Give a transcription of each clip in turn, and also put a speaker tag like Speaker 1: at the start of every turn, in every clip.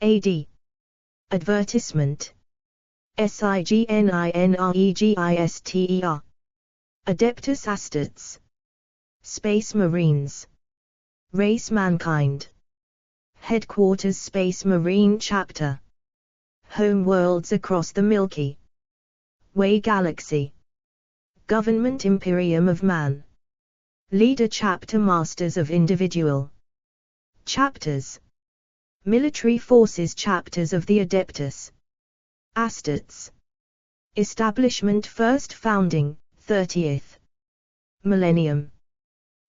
Speaker 1: AD. Advertisement. SIGNINREGISTER. Adeptus Astartes. Space Marines. Race Mankind. Headquarters Space Marine Chapter. Home worlds across the Milky Way Galaxy. Government Imperium of Man. Leader Chapter Masters of Individual Chapters. Military Forces Chapters of the Adeptus Astartes. Establishment First Founding, 30th Millennium.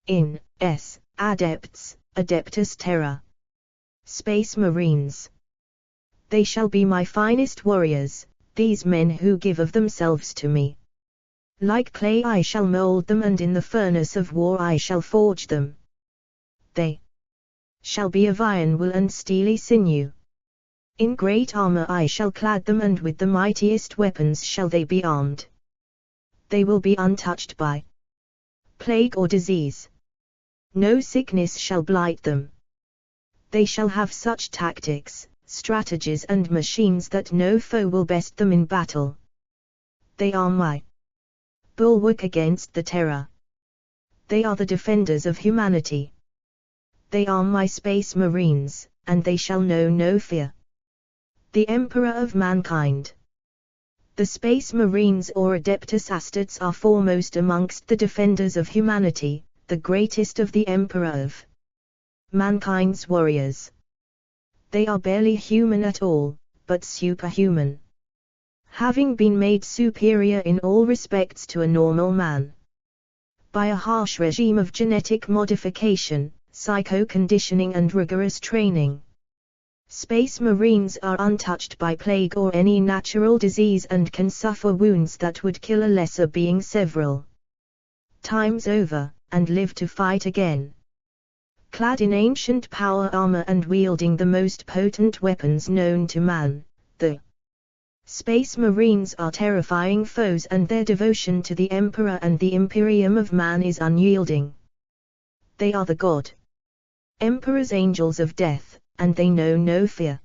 Speaker 1: In S. Adepts, Adeptus Terra. Space Marines. They shall be my finest warriors, these men who give of themselves to me. Like clay I shall mold them, and in the furnace of war I shall forge them. They shall be of iron will and steely sinew. In great armor I shall clad them, and with the mightiest weapons shall they be armed. They will be untouched by plague or disease. No sickness shall blight them. They shall have such tactics, strategies and machines that no foe will best them in battle. They are my bulwark against the terror. They are the defenders of humanity. They are my space marines, and they shall know no fear. The Emperor of Mankind. The Space Marines or Adeptus Astartes are foremost amongst the defenders of humanity, the greatest of the Emperor of Mankind's warriors. They are barely human at all, but superhuman. Having been made superior in all respects to a normal man by a harsh regime of genetic modification, psycho-conditioning and rigorous training. Space Marines are untouched by plague or any natural disease and can suffer wounds that would kill a lesser being several times over, and live to fight again. Clad in ancient power armor and wielding the most potent weapons known to man, the Space Marines are terrifying foes, and their devotion to the Emperor and the Imperium of Man is unyielding. They are the God Emperor's angels of death, and they know no fear.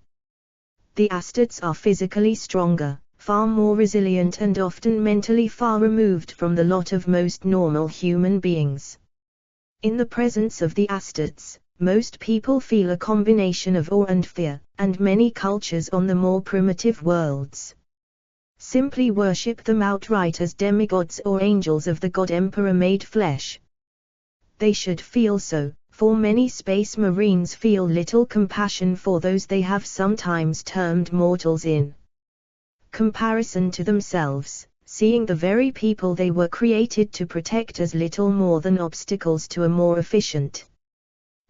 Speaker 1: The Astartes are physically stronger, far more resilient and often mentally far removed from the lot of most normal human beings. In the presence of the Astartes, most people feel a combination of awe and fear, and many cultures on the more primitive worlds simply worship them outright as demigods or angels of the God Emperor made flesh. They should feel so, for many Space Marines feel little compassion for those they have sometimes termed mortals in comparison to themselves, seeing the very people they were created to protect as little more than obstacles to a more efficient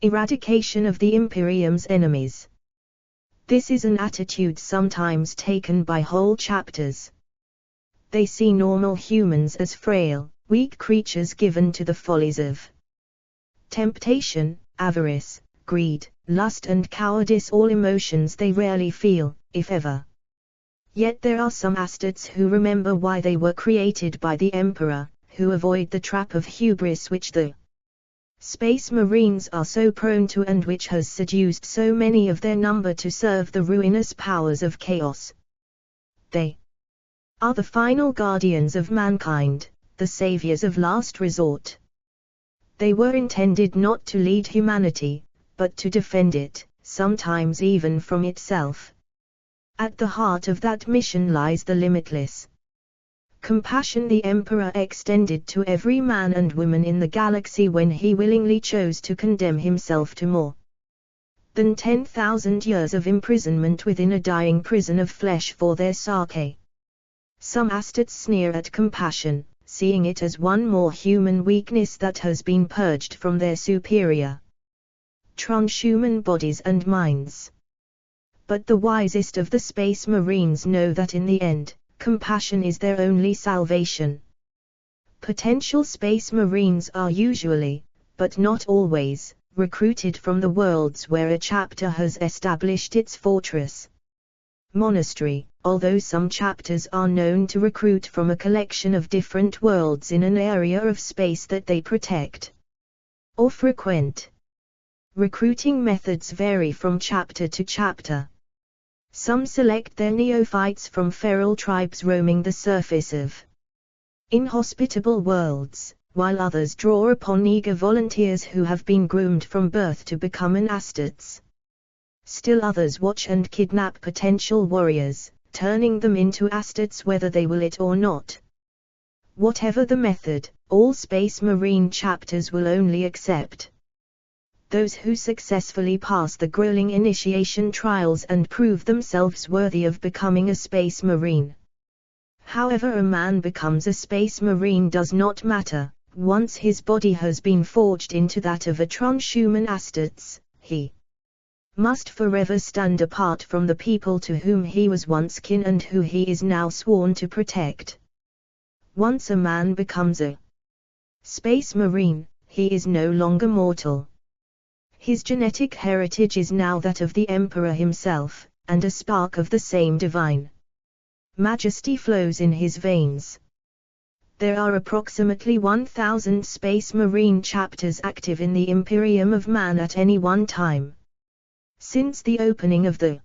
Speaker 1: eradication of the Imperium's enemies. This is an attitude sometimes taken by whole chapters. They see normal humans as frail, weak creatures given to the follies of temptation, avarice, greed, lust and cowardice, all emotions they rarely feel, if ever. Yet there are some Astartes who remember why they were created by the Emperor, who avoid the trap of hubris which the Space Marines are so prone to and which has seduced so many of their number to serve the ruinous powers of chaos. They are the final guardians of mankind, the saviors of last resort. They were intended not to lead humanity, but to defend it, sometimes even from itself. At the heart of that mission lies the limitless compassion the Emperor extended to every man and woman in the galaxy when he willingly chose to condemn himself to more than 10,000 years of imprisonment within a dying prison of flesh for their Sake. Some Astartes sneer at compassion, seeing it as one more human weakness that has been purged from their superior transhuman bodies and minds. But the wisest of the Space Marines know that in the end, compassion is their only salvation. Potential Space Marines are usually, but not always, recruited from the worlds where a chapter has established its fortress monastery, although some chapters are known to recruit from a collection of different worlds in an area of space that they protect or frequent. Recruiting methods vary from chapter to chapter. Some select their neophytes from feral tribes roaming the surface of inhospitable worlds, while others draw upon eager volunteers who have been groomed from birth to become Anastates. Still others watch and kidnap potential warriors, turning them into Astates whether they will it or not. Whatever the method, all Space Marine chapters will only accept those who successfully pass the grueling initiation trials and prove themselves worthy of becoming a Space Marine. However a man becomes a Space Marine does not matter. Once his body has been forged into that of a transhuman Astates, he must forever stand apart from the people to whom he was once kin and who he is now sworn to protect. Once a man becomes a Space Marine, he is no longer mortal. His genetic heritage is now that of the Emperor himself, and a spark of the same divine majesty flows in his veins. There are approximately 1,000 Space Marine chapters active in the Imperium of Man at any one time. Since the opening of the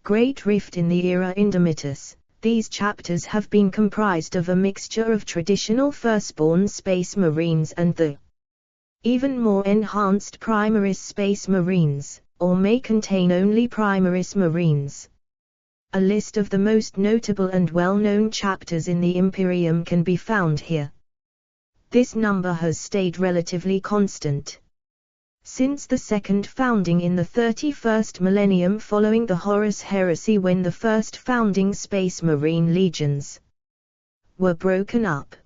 Speaker 1: Great Rift in the Era Indomitus, these chapters have been comprised of a mixture of traditional firstborn Space Marines and the even more enhanced Primaris Space Marines, or may contain only Primaris Marines. A list of the most notable and well-known chapters in the Imperium can be found here. This number has stayed relatively constant since the second founding in the 31st millennium following the Horus Heresy, when the first founding Space Marine legions were broken up,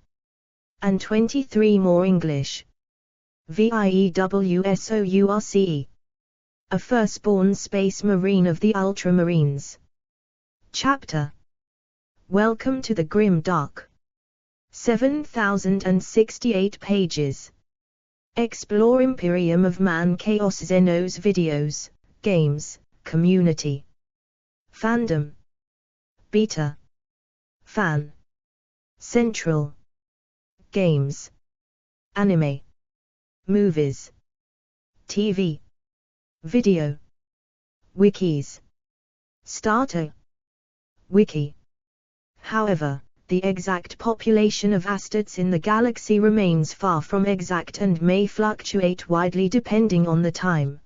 Speaker 1: and 23 more English VIEWSOURCE, a firstborn Space Marine of the Ultramarines. Chapter. Welcome to the Grim Dark. 7068 pages. Explore Imperium of Man Chaos Xenos videos, games, community. Fandom. Beta. Fan. Central. Games. Anime. Movies. TV. Video. Wikis. Starter. Wiki. However, the exact population of Astates in the galaxy remains far from exact and may fluctuate widely depending on the time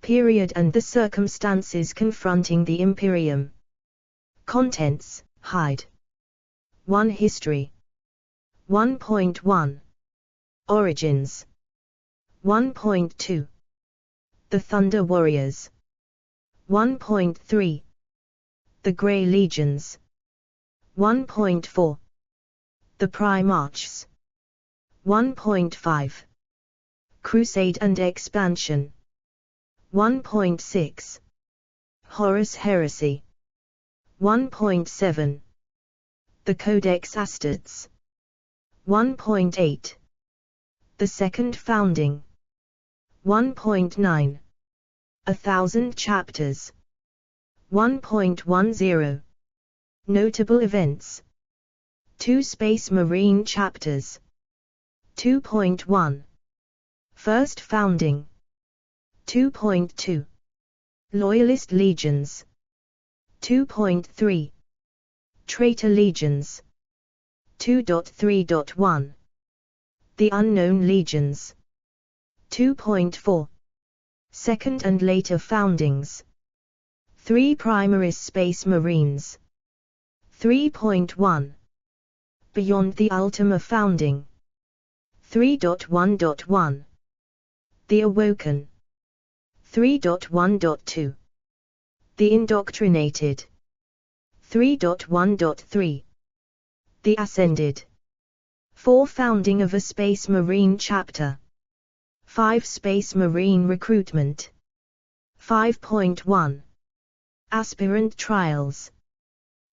Speaker 1: period and the circumstances confronting the Imperium. Contents: Hide. 1. History. 1.1 Origins. 1.2 The Thunder Warriors. 1.3 The Grey Legions. 1.4 The Primarchs. 1.5 Crusade and Expansion. 1.6 Horus Heresy. 1.7 The Codex Astates. 1.8 The Second Founding. 1.9 1,000 Chapters. 1.10 Notable Events. 2 Space Marine Chapters. 2.1 First Founding. 2.2 Loyalist Legions. 2.3 Traitor Legions. 2.3.1 The Unknown Legions. 2.4 Second and Later Foundings. 3 Primaris Space Marines. 3.1 Beyond the Ultima Founding. 3.1.1 The Awoken. 3.1.2 The Indoctrinated. 3.1.3 The Ascended. 4 Founding of a Space Marine Chapter. 5 Space Marine Recruitment. 5.1 Aspirant Trials.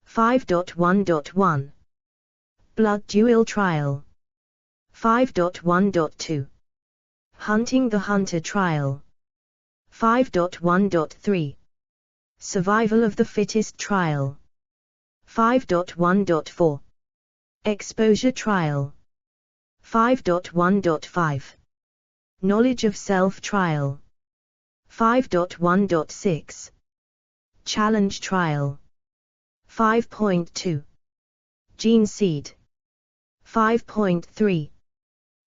Speaker 1: 5.1.1 Blood Duel Trial. 5.1.2 Hunting the Hunter Trial. 5.1.3 Survival of the Fittest Trial. 5.1.4 Exposure Trial. 5.1.5 Knowledge of Self Trial. 5.1.6 Challenge Trial. 5.2. Gene Seed. 5.3.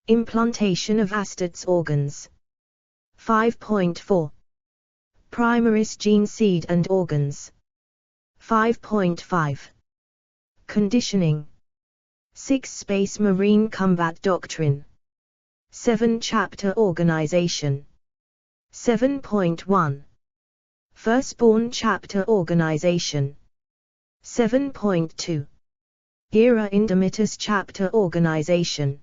Speaker 1: Implantation of Astartes organs. 5.4. Primaris gene seed and organs. 5.5. Conditioning. 6. Space Marine Combat Doctrine. 7. Chapter Organization. 7.1. Firstborn Chapter Organization. 7.2. Era Indomitus Chapter Organization.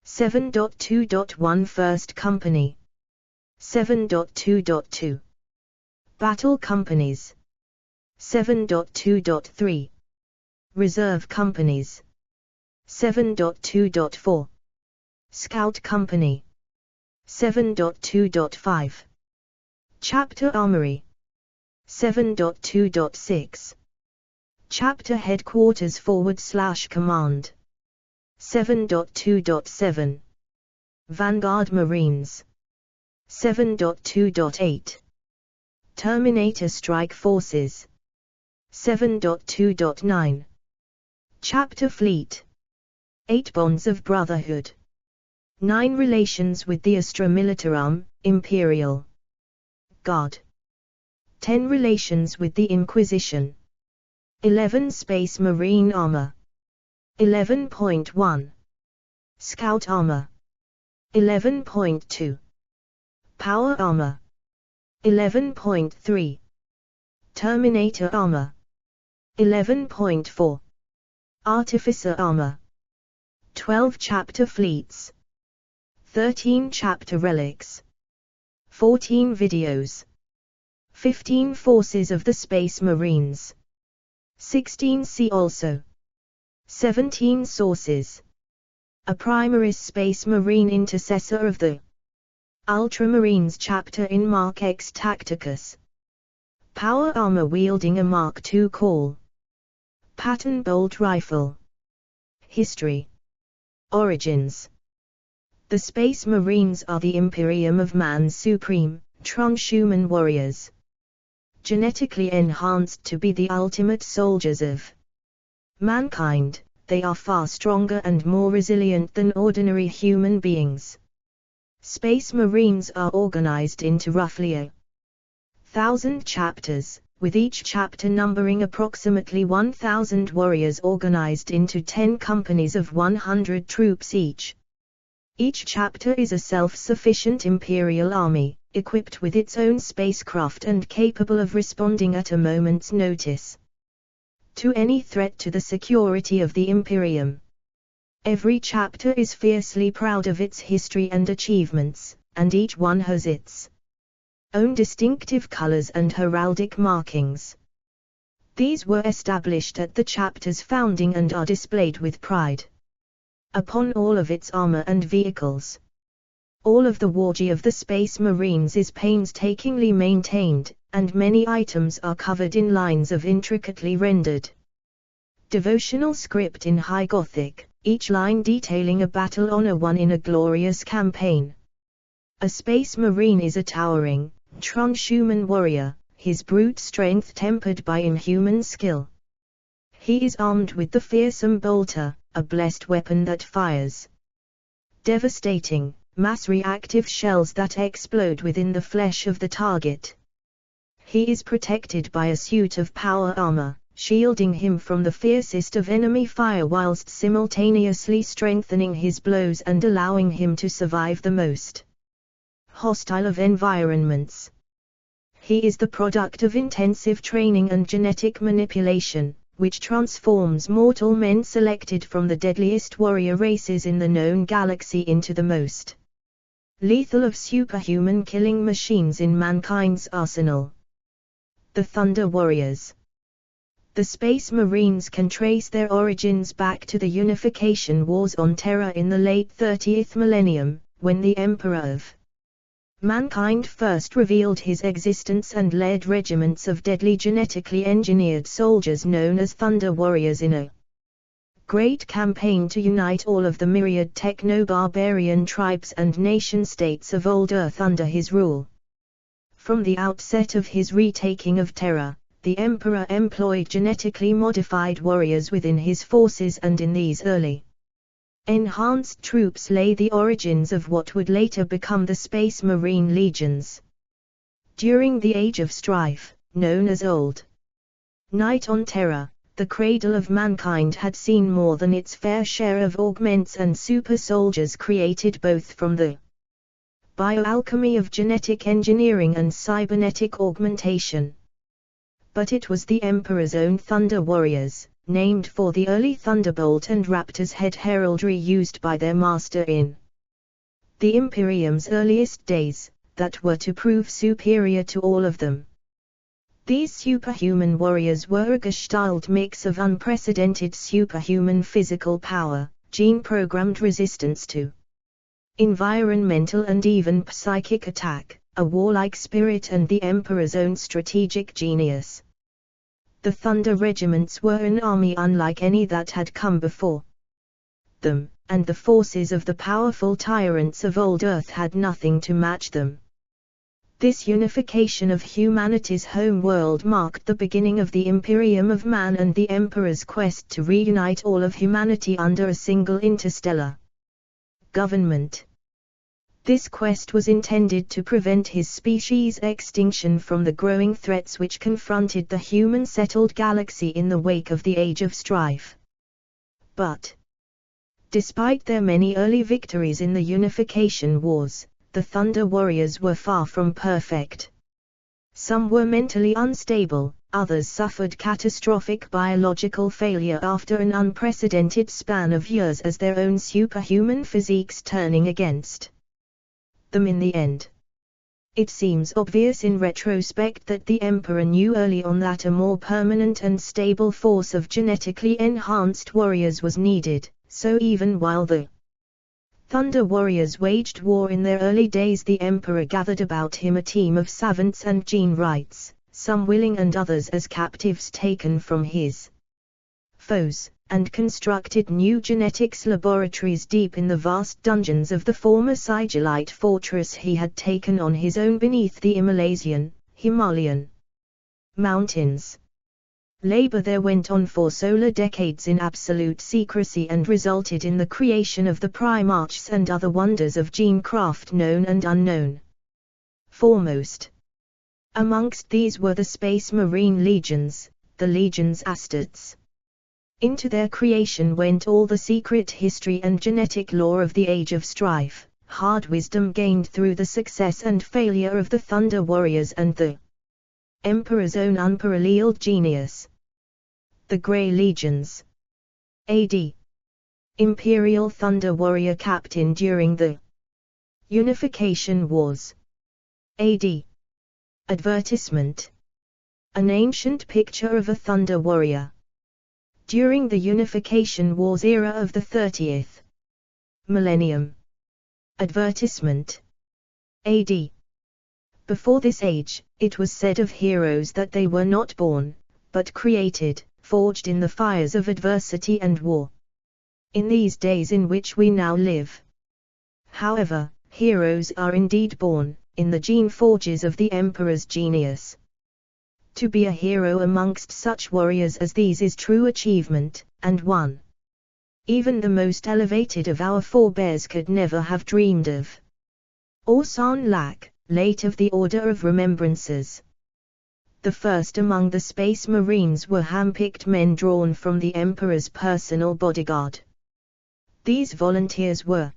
Speaker 1: 7.2.1 First Company. 7.2.2. Battle Companies. 7.2.3. Reserve Companies. 7.2.4. Scout Company. 7.2.5. Chapter Armory. 7.2.6. Chapter Headquarters /Command. 7.2.7. Vanguard Marines. 7.2.8. Terminator Strike Forces. 7.2.9. Chapter Fleet. 8 Bonds of Brotherhood. 9 Relations with the Astra Militarum, Imperial Guard. 10 Relations with the Inquisition. 11 Space Marine Armor. 11.1. Scout Armor. 11.2. Power Armor. 11.3. Terminator Armor. 11.4. Artificer Armor. 12 Chapter Fleets. 13 Chapter Relics. 14 Videos. 15 Forces of the Space Marines. 16 See also. 17 Sources. A Primaris Space Marine Intercessor of the Ultramarines Chapter in Mark X Tacticus. Power Armor wielding a Mark II Call. Pattern Bolt Rifle. History. Origins. The Space Marines are the Imperium of Man's Supreme, transhuman warriors. Genetically enhanced to be the ultimate soldiers of mankind, they are far stronger and more resilient than ordinary human beings. Space Marines are organized into roughly 1,000 chapters, with each chapter numbering approximately 1,000 warriors organized into 10 companies of 100 troops each. Each chapter is a self-sufficient Imperial army, equipped with its own spacecraft and capable of responding at a moment's notice to any threat to the security of the Imperium. Every chapter is fiercely proud of its history and achievements, and each one has its own distinctive colors and heraldic markings. These were established at the chapter's founding and are displayed with pride upon all of its armor and vehicles. All of the wargear of the Space Marines is painstakingly maintained, and many items are covered in lines of intricately rendered devotional script in High Gothic, each line detailing a battle honor won in a glorious campaign. A Space Marine is a towering, transhuman warrior, his brute strength tempered by inhuman skill. He is armed with the fearsome bolter, a blessed weapon that fires devastating, mass-reactive shells that explode within the flesh of the target. He is protected by a suit of power armor, shielding him from the fiercest of enemy fire whilst simultaneously strengthening his blows and allowing him to survive the most hostile of environments. He is the product of intensive training and genetic manipulation, which transforms mortal men selected from the deadliest warrior races in the known galaxy into the most lethal of superhuman killing machines in mankind's arsenal. The Thunder Warriors. The Space Marines can trace their origins back to the Unification Wars on Terra in the late 30th millennium, when the Emperor of mankind first revealed his existence and led regiments of deadly genetically engineered soldiers known as Thunder Warriors in a great campaign to unite all of the myriad techno-barbarian tribes and nation-states of old Earth under his rule. From the outset of his retaking of Terra, the emperor employed genetically modified warriors within his forces, and in these early enhanced troops lay the origins of what would later become the Space Marine Legions. During the Age of Strife, known as Old Night on Terra, the cradle of mankind had seen more than its fair share of augments and super soldiers created both from the bioalchemy of genetic engineering and cybernetic augmentation. But it was the Emperor's own Thunder Warriors, named for the early thunderbolt and raptor's head heraldry used by their master in the Imperium's earliest days, that were to prove superior to all of them. These superhuman warriors were a gestalt mix of unprecedented superhuman physical power, gene-programmed resistance to environmental and even psychic attack, a warlike spirit, and the Emperor's own strategic genius. The Thunder Regiments were an army unlike any that had come before them, and the forces of the powerful tyrants of old Earth had nothing to match them. This unification of humanity's home world marked the beginning of the Imperium of Man and the Emperor's quest to reunite all of humanity under a single interstellar government. This quest was intended to prevent his species' extinction from the growing threats which confronted the human-settled galaxy in the wake of the Age of Strife. But despite their many early victories in the Unification Wars, the Thunder Warriors were far from perfect. Some were mentally unstable, others suffered catastrophic biological failure after an unprecedented span of years as their own superhuman physiques turning against them in the end. It seems obvious in retrospect that the Emperor knew early on that a more permanent and stable force of genetically enhanced warriors was needed, so even while the Thunder Warriors waged war in their early days, the Emperor gathered about him a team of savants and gene wrights, some willing and others as captives taken from his foes, and constructed new genetics laboratories deep in the vast dungeons of the former Sigillite fortress he had taken on his own beneath the Himalayan mountains. Labor there went on for solar decades in absolute secrecy and resulted in the creation of the Primarchs and other wonders of gene craft known and unknown. Foremost amongst these were the Space Marine Legions, the Legions Astartes. Into their creation went all the secret history and genetic lore of the Age of Strife, hard wisdom gained through the success and failure of the Thunder Warriors and the Emperor's own unparalleled genius. The Grey Legions. A.D. Imperial Thunder Warrior Captain during the Unification Wars. A.D. Advertisement. An ancient picture of a Thunder Warrior. During the Unification Wars era of the 30th millennium. Advertisement. A.D. Before this age, it was said of heroes that they were not born, but created, forged in the fires of adversity and war. In these days in which we now live, however, heroes are indeed born, in the gene forges of the Emperor's genius. To be a hero amongst such warriors as these is true achievement, and one even the most elevated of our forebears could never have dreamed of. Orson Lack, late of the Order of Remembrances. The first among the Space Marines were hand-picked men drawn from the Emperor's personal bodyguard. These volunteers were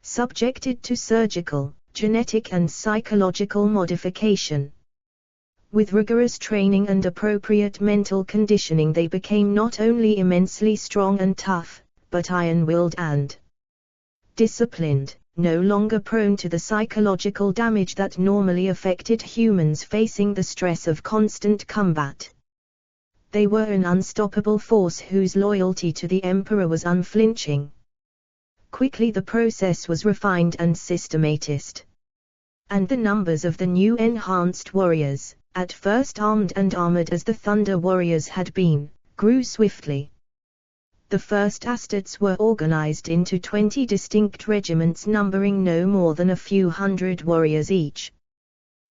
Speaker 1: subjected to surgical, genetic and psychological modification. With rigorous training and appropriate mental conditioning, they became not only immensely strong and tough, but iron-willed and disciplined, no longer prone to the psychological damage that normally affected humans facing the stress of constant combat. They were an unstoppable force whose loyalty to the Emperor was unflinching. Quickly the process was refined and systematized. And the numbers of the new enhanced warriors, at first armed and armored as the Thunder Warriors had been, grew swiftly. The first Astartes were organized into 20 distinct regiments numbering no more than a few hundred warriors each.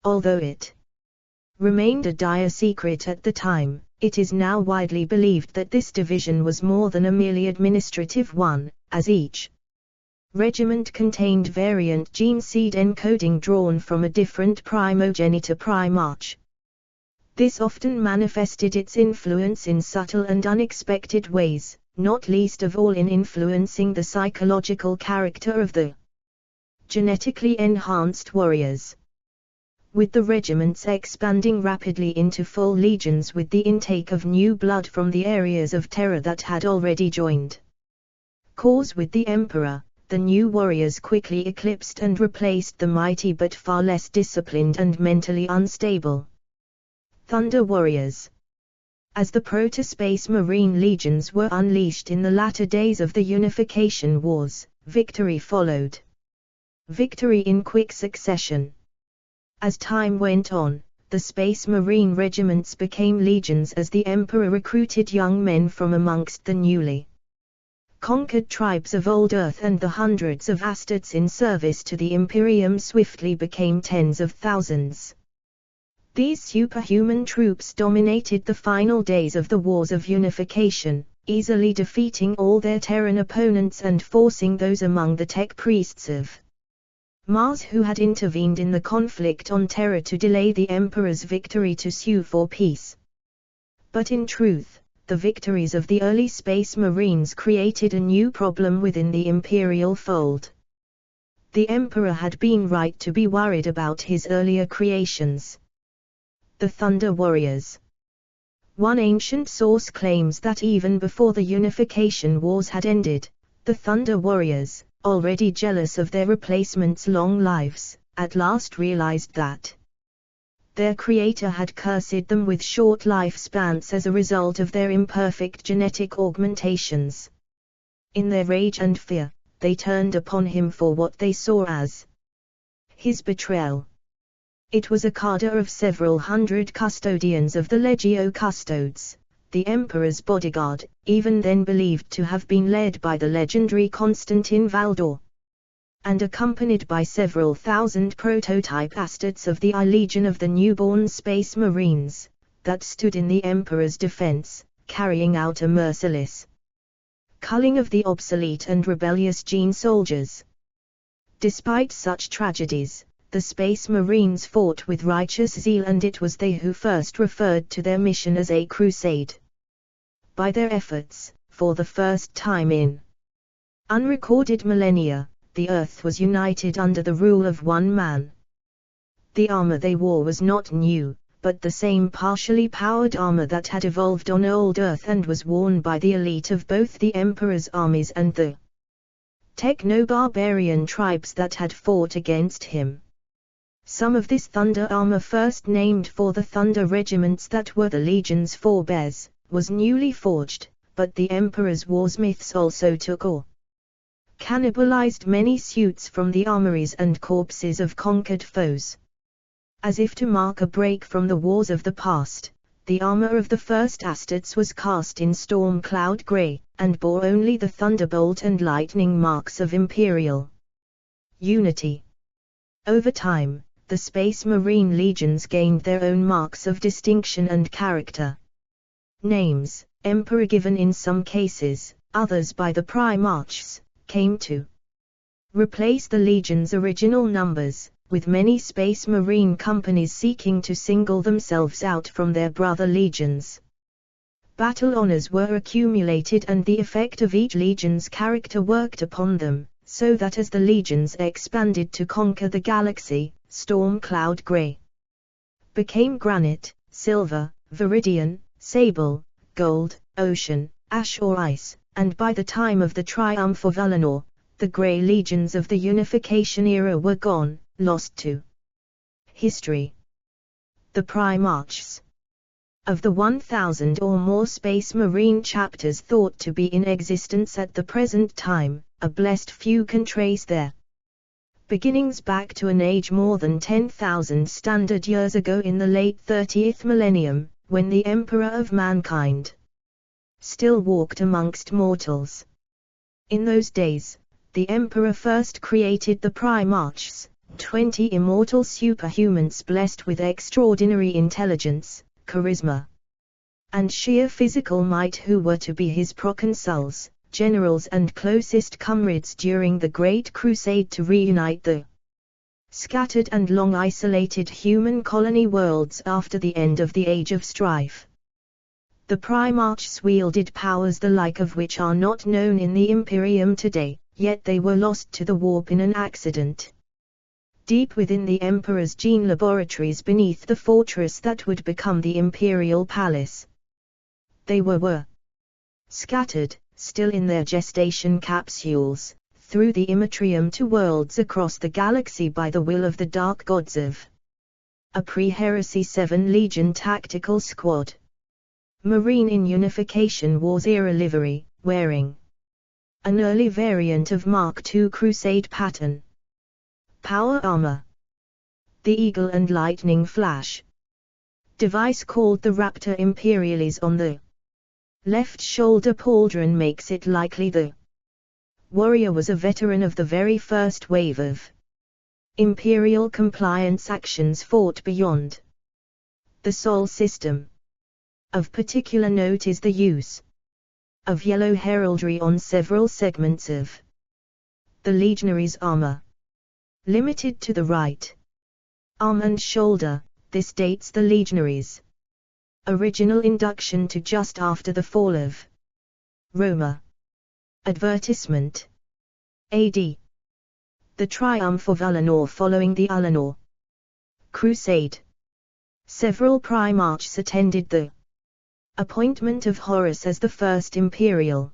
Speaker 1: Although it remained a dire secret at the time. It is now widely believed that this division was more than a merely administrative one, as each regiment contained variant gene seed encoding drawn from a different primogenitor primarch. This often manifested its influence in subtle and unexpected ways, not least of all in influencing the psychological character of the genetically enhanced warriors. With the regiments expanding rapidly into full legions with the intake of new blood from the areas of terror that had already joined cause with the emperor, the new warriors quickly eclipsed and replaced the mighty but far less disciplined and mentally unstable Thunder Warriors. As the Proto-Space Marine legions were unleashed in the latter days of the Unification Wars, victory followed. Victory in quick succession. As time went on, the Space Marine regiments became legions as the Emperor recruited young men from amongst the newly conquered tribes of old Earth, and the hundreds of Astartes in service to the Imperium swiftly became tens of thousands. These superhuman troops dominated the final days of the Wars of Unification, easily defeating all their Terran opponents and forcing those among the tech priests of Mars who had intervened in the conflict on Terra to delay the Emperor's victory to sue for peace. But in truth, the victories of the early Space Marines created a new problem within the Imperial fold. The Emperor had been right to be worried about his earlier creations. The Thunder Warriors. One ancient source claims that even before the Unification Wars had ended, the Thunder Warriors, already jealous of their replacements' long lives, at last realized that their creator had cursed them with short lifespans as a result of their imperfect genetic augmentations. In their rage and fear, they turned upon him for what they saw as his betrayal. It was a cadre of several hundred custodians of the Legio Custodes, the Emperor's bodyguard, even then believed to have been led by the legendary Constantine Valdor, and accompanied by several thousand prototype Astartes of the Legion of the newborn Space Marines, that stood in the Emperor's defense, carrying out a merciless culling of the obsolete and rebellious gene soldiers. Despite such tragedies, the Space Marines fought with righteous zeal, and it was they who first referred to their mission as a crusade. By their efforts, for the first time in unrecorded millennia, the Earth was united under the rule of one man. The armor they wore was not new, but the same partially powered armor that had evolved on old Earth and was worn by the elite of both the Emperor's armies and the techno-barbarian tribes that had fought against him. Some of this thunder armor, first named for the thunder regiments that were the legion's forebears, was newly forged, but the Emperor's warsmiths also took or cannibalized many suits from the armories and corpses of conquered foes. As if to mark a break from the wars of the past, the armor of the first Astartes was cast in storm cloud grey, and bore only the thunderbolt and lightning marks of imperial unity. Over time, the Space Marine legions gained their own marks of distinction and character. Names, Emperor given in some cases, others by the Primarchs, came to replace the legion's original numbers, with many Space Marine companies seeking to single themselves out from their brother legions. Battle honors were accumulated, and the effect of each legion's character worked upon them, so that as the legions expanded to conquer the galaxy, storm cloud grey became granite, silver, viridian, sable, gold, ocean, ash or ice, and by the time of the triumph of Ullanor, the grey legions of the Unification era were gone, lost to history. The Primarchs. Of the 1,000 or more Space Marine chapters thought to be in existence at the present time, a blessed few can trace their beginnings back to an age more than 10,000 standard years ago in the late 30th millennium, when the Emperor of mankind still walked amongst mortals. In those days, the Emperor first created the Primarchs, 20 immortal superhumans blessed with extraordinary intelligence, charisma, and sheer physical might who were to be his proconsuls, generals and closest comrades during the Great Crusade to reunite the scattered and long isolated human colony worlds after the end of the Age of Strife. The Primarchs wielded powers the like of which are not known in the Imperium today, yet they were lost to the warp in an accident. Deep within the Emperor's gene laboratories beneath the fortress that would become the Imperial Palace, they were scattered, still in their gestation capsules, through the Immatrium to worlds across the galaxy by the will of the Dark Gods of a pre-Heresy 7 Legion tactical squad. Marine in Unification Wars era livery, wearing an early variant of Mark II Crusade pattern. Power armor. The Eagle and Lightning Flash device called the Raptor Imperialis on the left shoulder pauldron makes it likely the warrior was a veteran of the very first wave of Imperial compliance actions fought beyond the Sol system. Of particular note is the use of yellow heraldry on several segments of the legionary's armor. Limited to the right arm and shoulder, this dates the legionary's original induction to just after the fall of Roma. Advertisement. AD. The triumph of Ullanor following the Ullanor Crusade. Several Primarchs attended the appointment of Horus as the first Imperial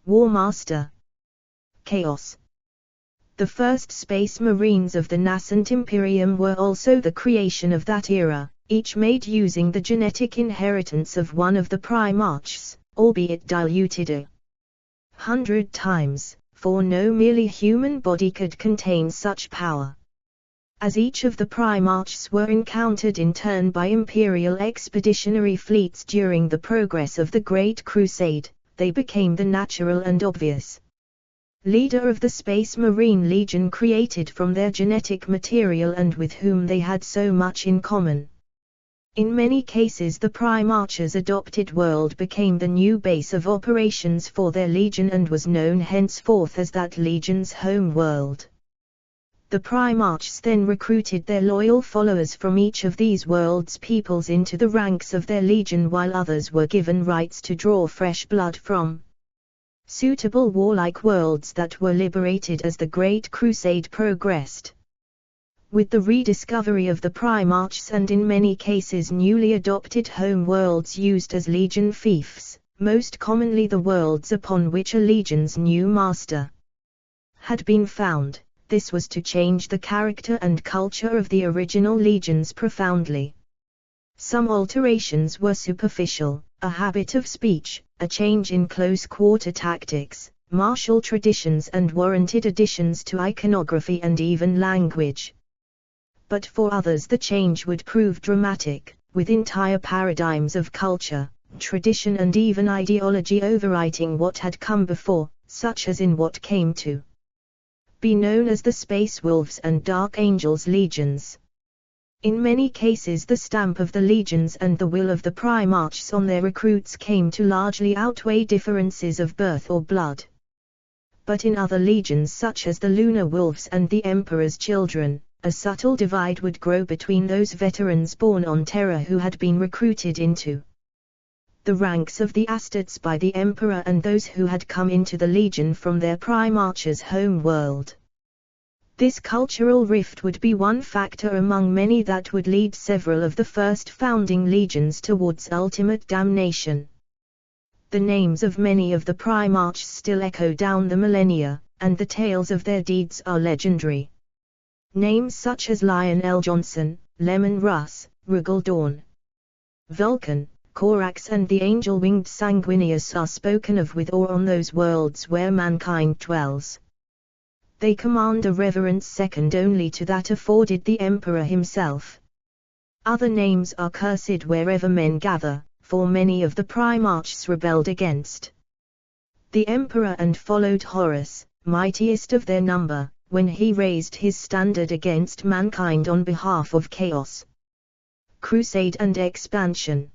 Speaker 1: War Master. Chaos. The first Space Marines of the nascent Imperium were also the creation of that era, each made using the genetic inheritance of one of the Primarchs, albeit diluted 100 times, for no merely human body could contain such power. As each of the Primarchs were encountered in turn by Imperial expeditionary fleets during the progress of the Great Crusade, they became the natural and obvious leader of the Space Marine Legion created from their genetic material and with whom they had so much in common. In many cases the Primarch's adopted world became the new base of operations for their legion and was known henceforth as that legion's home world. The Primarchs then recruited their loyal followers from each of these worlds' peoples into the ranks of their legion while others were given rights to draw fresh blood from suitable warlike worlds that were liberated as the Great Crusade progressed. With the rediscovery of the Primarchs and in many cases newly adopted home worlds used as legion fiefs, most commonly the worlds upon which a legion's new master had been found, this was to change the character and culture of the original legions profoundly. Some alterations were superficial, a habit of speech, a change in close-quarter tactics, martial traditions and warranted additions to iconography and even language. But for others the change would prove dramatic, with entire paradigms of culture, tradition and even ideology overwriting what had come before, such as in what came to be known as the Space Wolves and Dark Angels legions. In many cases the stamp of the legions and the will of the Primarchs on their recruits came to largely outweigh differences of birth or blood. But in other legions such as the Lunar Wolves and the Emperor's Children, a subtle divide would grow between those veterans born on Terra who had been recruited into the ranks of the Astartes by the Emperor and those who had come into the Legion from their Primarch's home world. This cultural rift would be one factor among many that would lead several of the first founding legions towards ultimate damnation. The names of many of the Primarchs still echo down the millennia, and the tales of their deeds are legendary. Names such as Lionel Johnson, Lemon Russ, Rugal Dawn, Vulcan, Corax and the angel-winged Sanguinius are spoken of with awe on those worlds where mankind dwells. They command a reverence second only to that afforded the Emperor himself. Other names are cursed wherever men gather, for many of the Primarchs rebelled against the Emperor and followed Horus, mightiest of their number, when he raised his standard against mankind on behalf of chaos, crusade and expansion.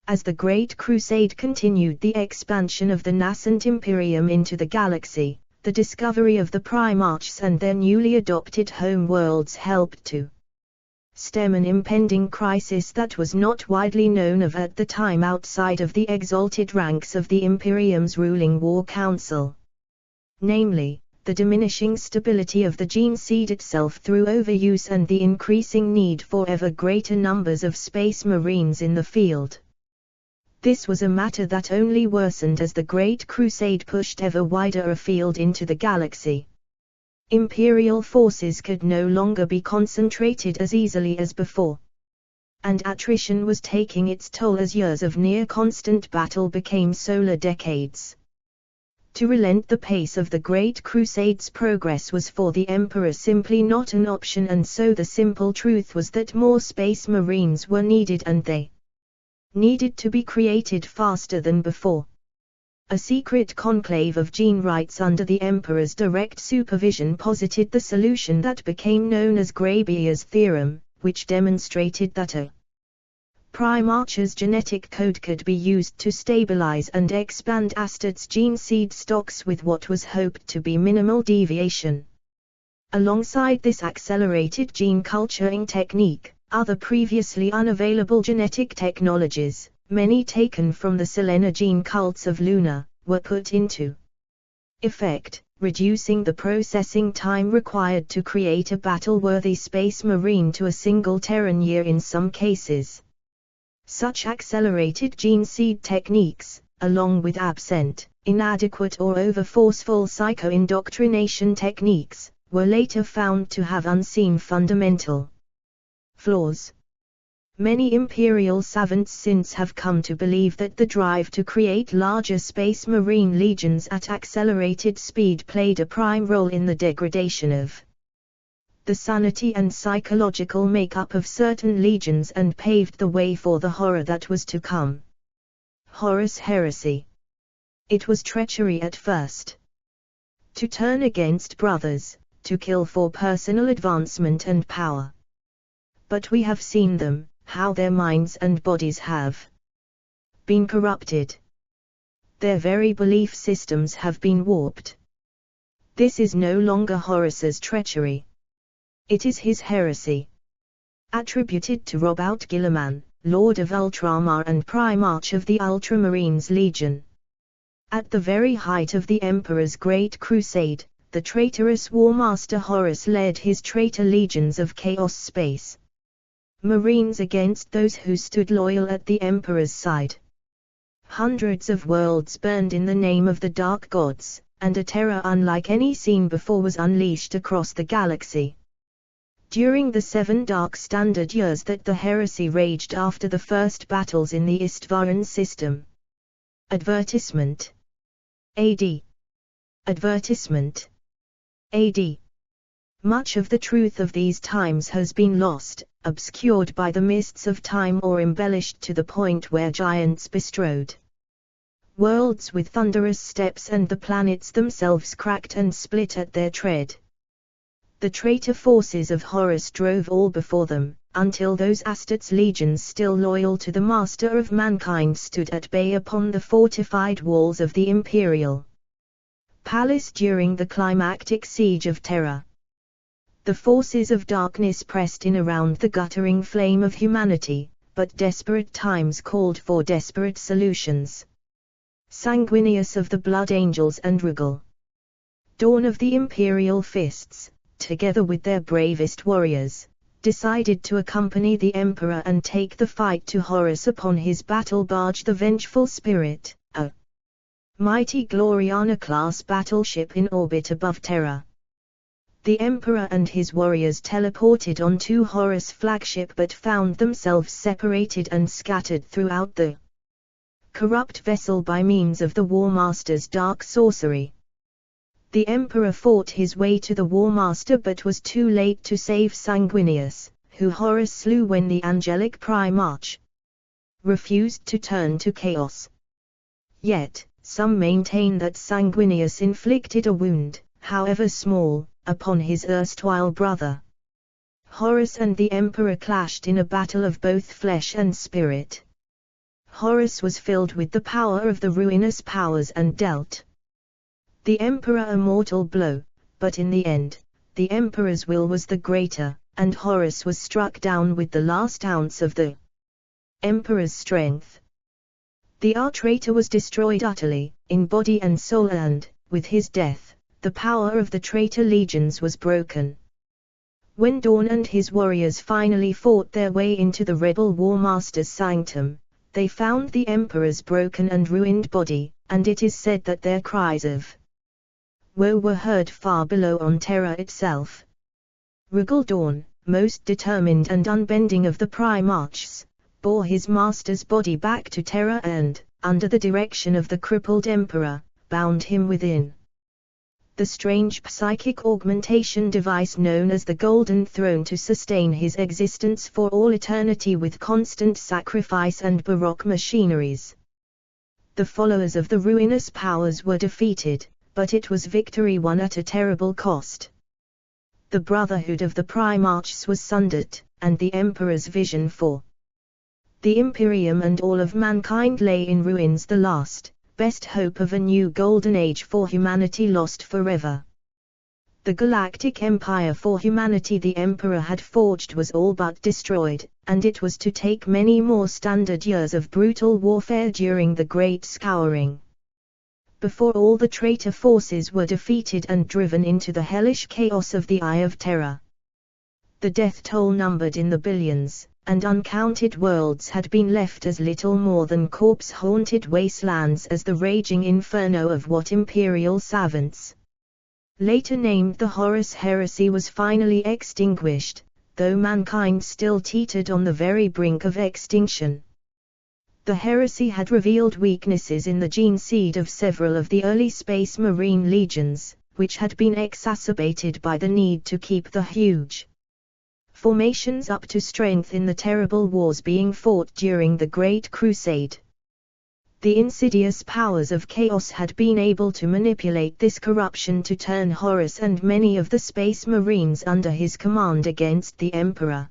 Speaker 1: As the Great Crusade continued the expansion of the nascent Imperium into the galaxy, the discovery of the Primarchs and their newly adopted home worlds helped to stem an impending crisis that was not widely known of at the time outside of the exalted ranks of the Imperium's ruling War Council. Namely, the diminishing stability of the gene seed itself through overuse and the increasing need for ever greater numbers of space marines in the field. This was a matter that only worsened as the Great Crusade pushed ever wider afield into the galaxy. Imperial forces could no longer be concentrated as easily as before, and attrition was taking its toll as years of near-constant battle became solar decades. To relent the pace of the Great Crusade's progress was for the Emperor simply not an option, and so the simple truth was that more space marines were needed, and they needed to be created faster than before. A secret conclave of gene rights under the Emperor's direct supervision posited the solution that became known as Grabier's theorem, which demonstrated that a Primarch's genetic code could be used to stabilize and expand Astad's gene seed stocks with what was hoped to be minimal deviation. Alongside this accelerated gene culturing technique, other previously unavailable genetic technologies, many taken from the Selena gene cults of Luna, were put into effect, reducing the processing time required to create a battle-worthy space marine to a single Terran year in some cases. Such accelerated gene seed techniques, along with absent, inadequate or over-forceful psycho-indoctrination techniques, were later found to have unseen fundamental flaws. Many Imperial savants since have come to believe that the drive to create larger space marine legions at accelerated speed played a prime role in the degradation of the sanity and psychological makeup of certain legions and paved the way for the horror that was to come. Horus heresy. It was treachery at first. To turn against brothers, to kill for personal advancement and power. But we have seen them, how their minds and bodies have been corrupted. Their very belief systems have been warped. This is no longer Horus's treachery. It is his heresy. Attributed to Robert Guilliman, Lord of Ultramar and Primarch of the Ultramarines Legion. At the very height of the Emperor's Great Crusade, the traitorous War Master Horus led his traitor legions of Chaos Space Marines against those who stood loyal at the Emperor's side. Hundreds of worlds burned in the name of the Dark Gods, and a terror unlike any seen before was unleashed across the galaxy. During the 7 Dark Standard years that the heresy raged after the first battles in the Istvaran system. Advertisement. AD. Advertisement. AD. Much of the truth of these times has been lost, obscured by the mists of time or embellished to the point where giants bestrode worlds with thunderous steps and the planets themselves cracked and split at their tread. The traitor forces of Horus drove all before them, until those Astad's legions still loyal to the master of mankind stood at bay upon the fortified walls of the Imperial Palace during the climactic siege of Terra. The forces of darkness pressed in around the guttering flame of humanity, but desperate times called for desperate solutions. Sanguinius of the Blood Angels and Regal, Dawn of the Imperial Fists, together with their bravest warriors, decided to accompany the Emperor and take the fight to Horus upon his battle barge, the Vengeful Spirit, a mighty Gloriana-class battleship in orbit above Terra. The Emperor and his warriors teleported onto Horus' flagship but found themselves separated and scattered throughout the corrupt vessel by means of the War Master's dark sorcery. The Emperor fought his way to the War Master but was too late to save Sanguinius, who Horus slew when the angelic Primarch refused to turn to chaos. Yet, some maintain that Sanguinius inflicted a wound, however small, upon his erstwhile brother. Horus and the emperor clashed in a battle of both flesh and spirit. Horus was filled with the power of the ruinous powers and dealt the emperor a mortal blow, but in the end, the emperor's will was the greater, and Horus was struck down with the last ounce of the emperor's strength. The traitor was destroyed utterly, in body and soul, and, with his death, the power of the traitor legions was broken. When Dawn and his warriors finally fought their way into the rebel war master's sanctum, they found the emperor's broken and ruined body, and it is said that their cries of woe were heard far below on Terra itself. Regal Dawn, most determined and unbending of the Primarchs, bore his master's body back to Terra and, under the direction of the crippled emperor, bound him within the strange psychic augmentation device known as the Golden Throne to sustain his existence for all eternity with constant sacrifice and baroque machineries. The followers of the ruinous powers were defeated, but it was victory won at a terrible cost. The brotherhood of the Primarchs was sundered, and the emperor's vision for the Imperium and all of mankind lay in ruins. The last, best hope of a new golden age for humanity lost forever. The galactic empire for humanity the emperor had forged was all but destroyed, and it was to take many more standard years of brutal warfare during the Great Scouring before all the traitor forces were defeated and driven into the hellish chaos of the Eye of Terror. The death toll numbered in the billions, and uncounted worlds had been left as little more than corpse-haunted wastelands as the raging inferno of what imperial savants, later named the Horus Heresy, was finally extinguished, though mankind still teetered on the very brink of extinction. The heresy had revealed weaknesses in the gene seed of several of the early Space Marine legions, which had been exacerbated by the need to keep the huge formations up to strength in the terrible wars being fought during the Great Crusade. The insidious powers of chaos had been able to manipulate this corruption to turn Horus and many of the Space Marines under his command against the Emperor.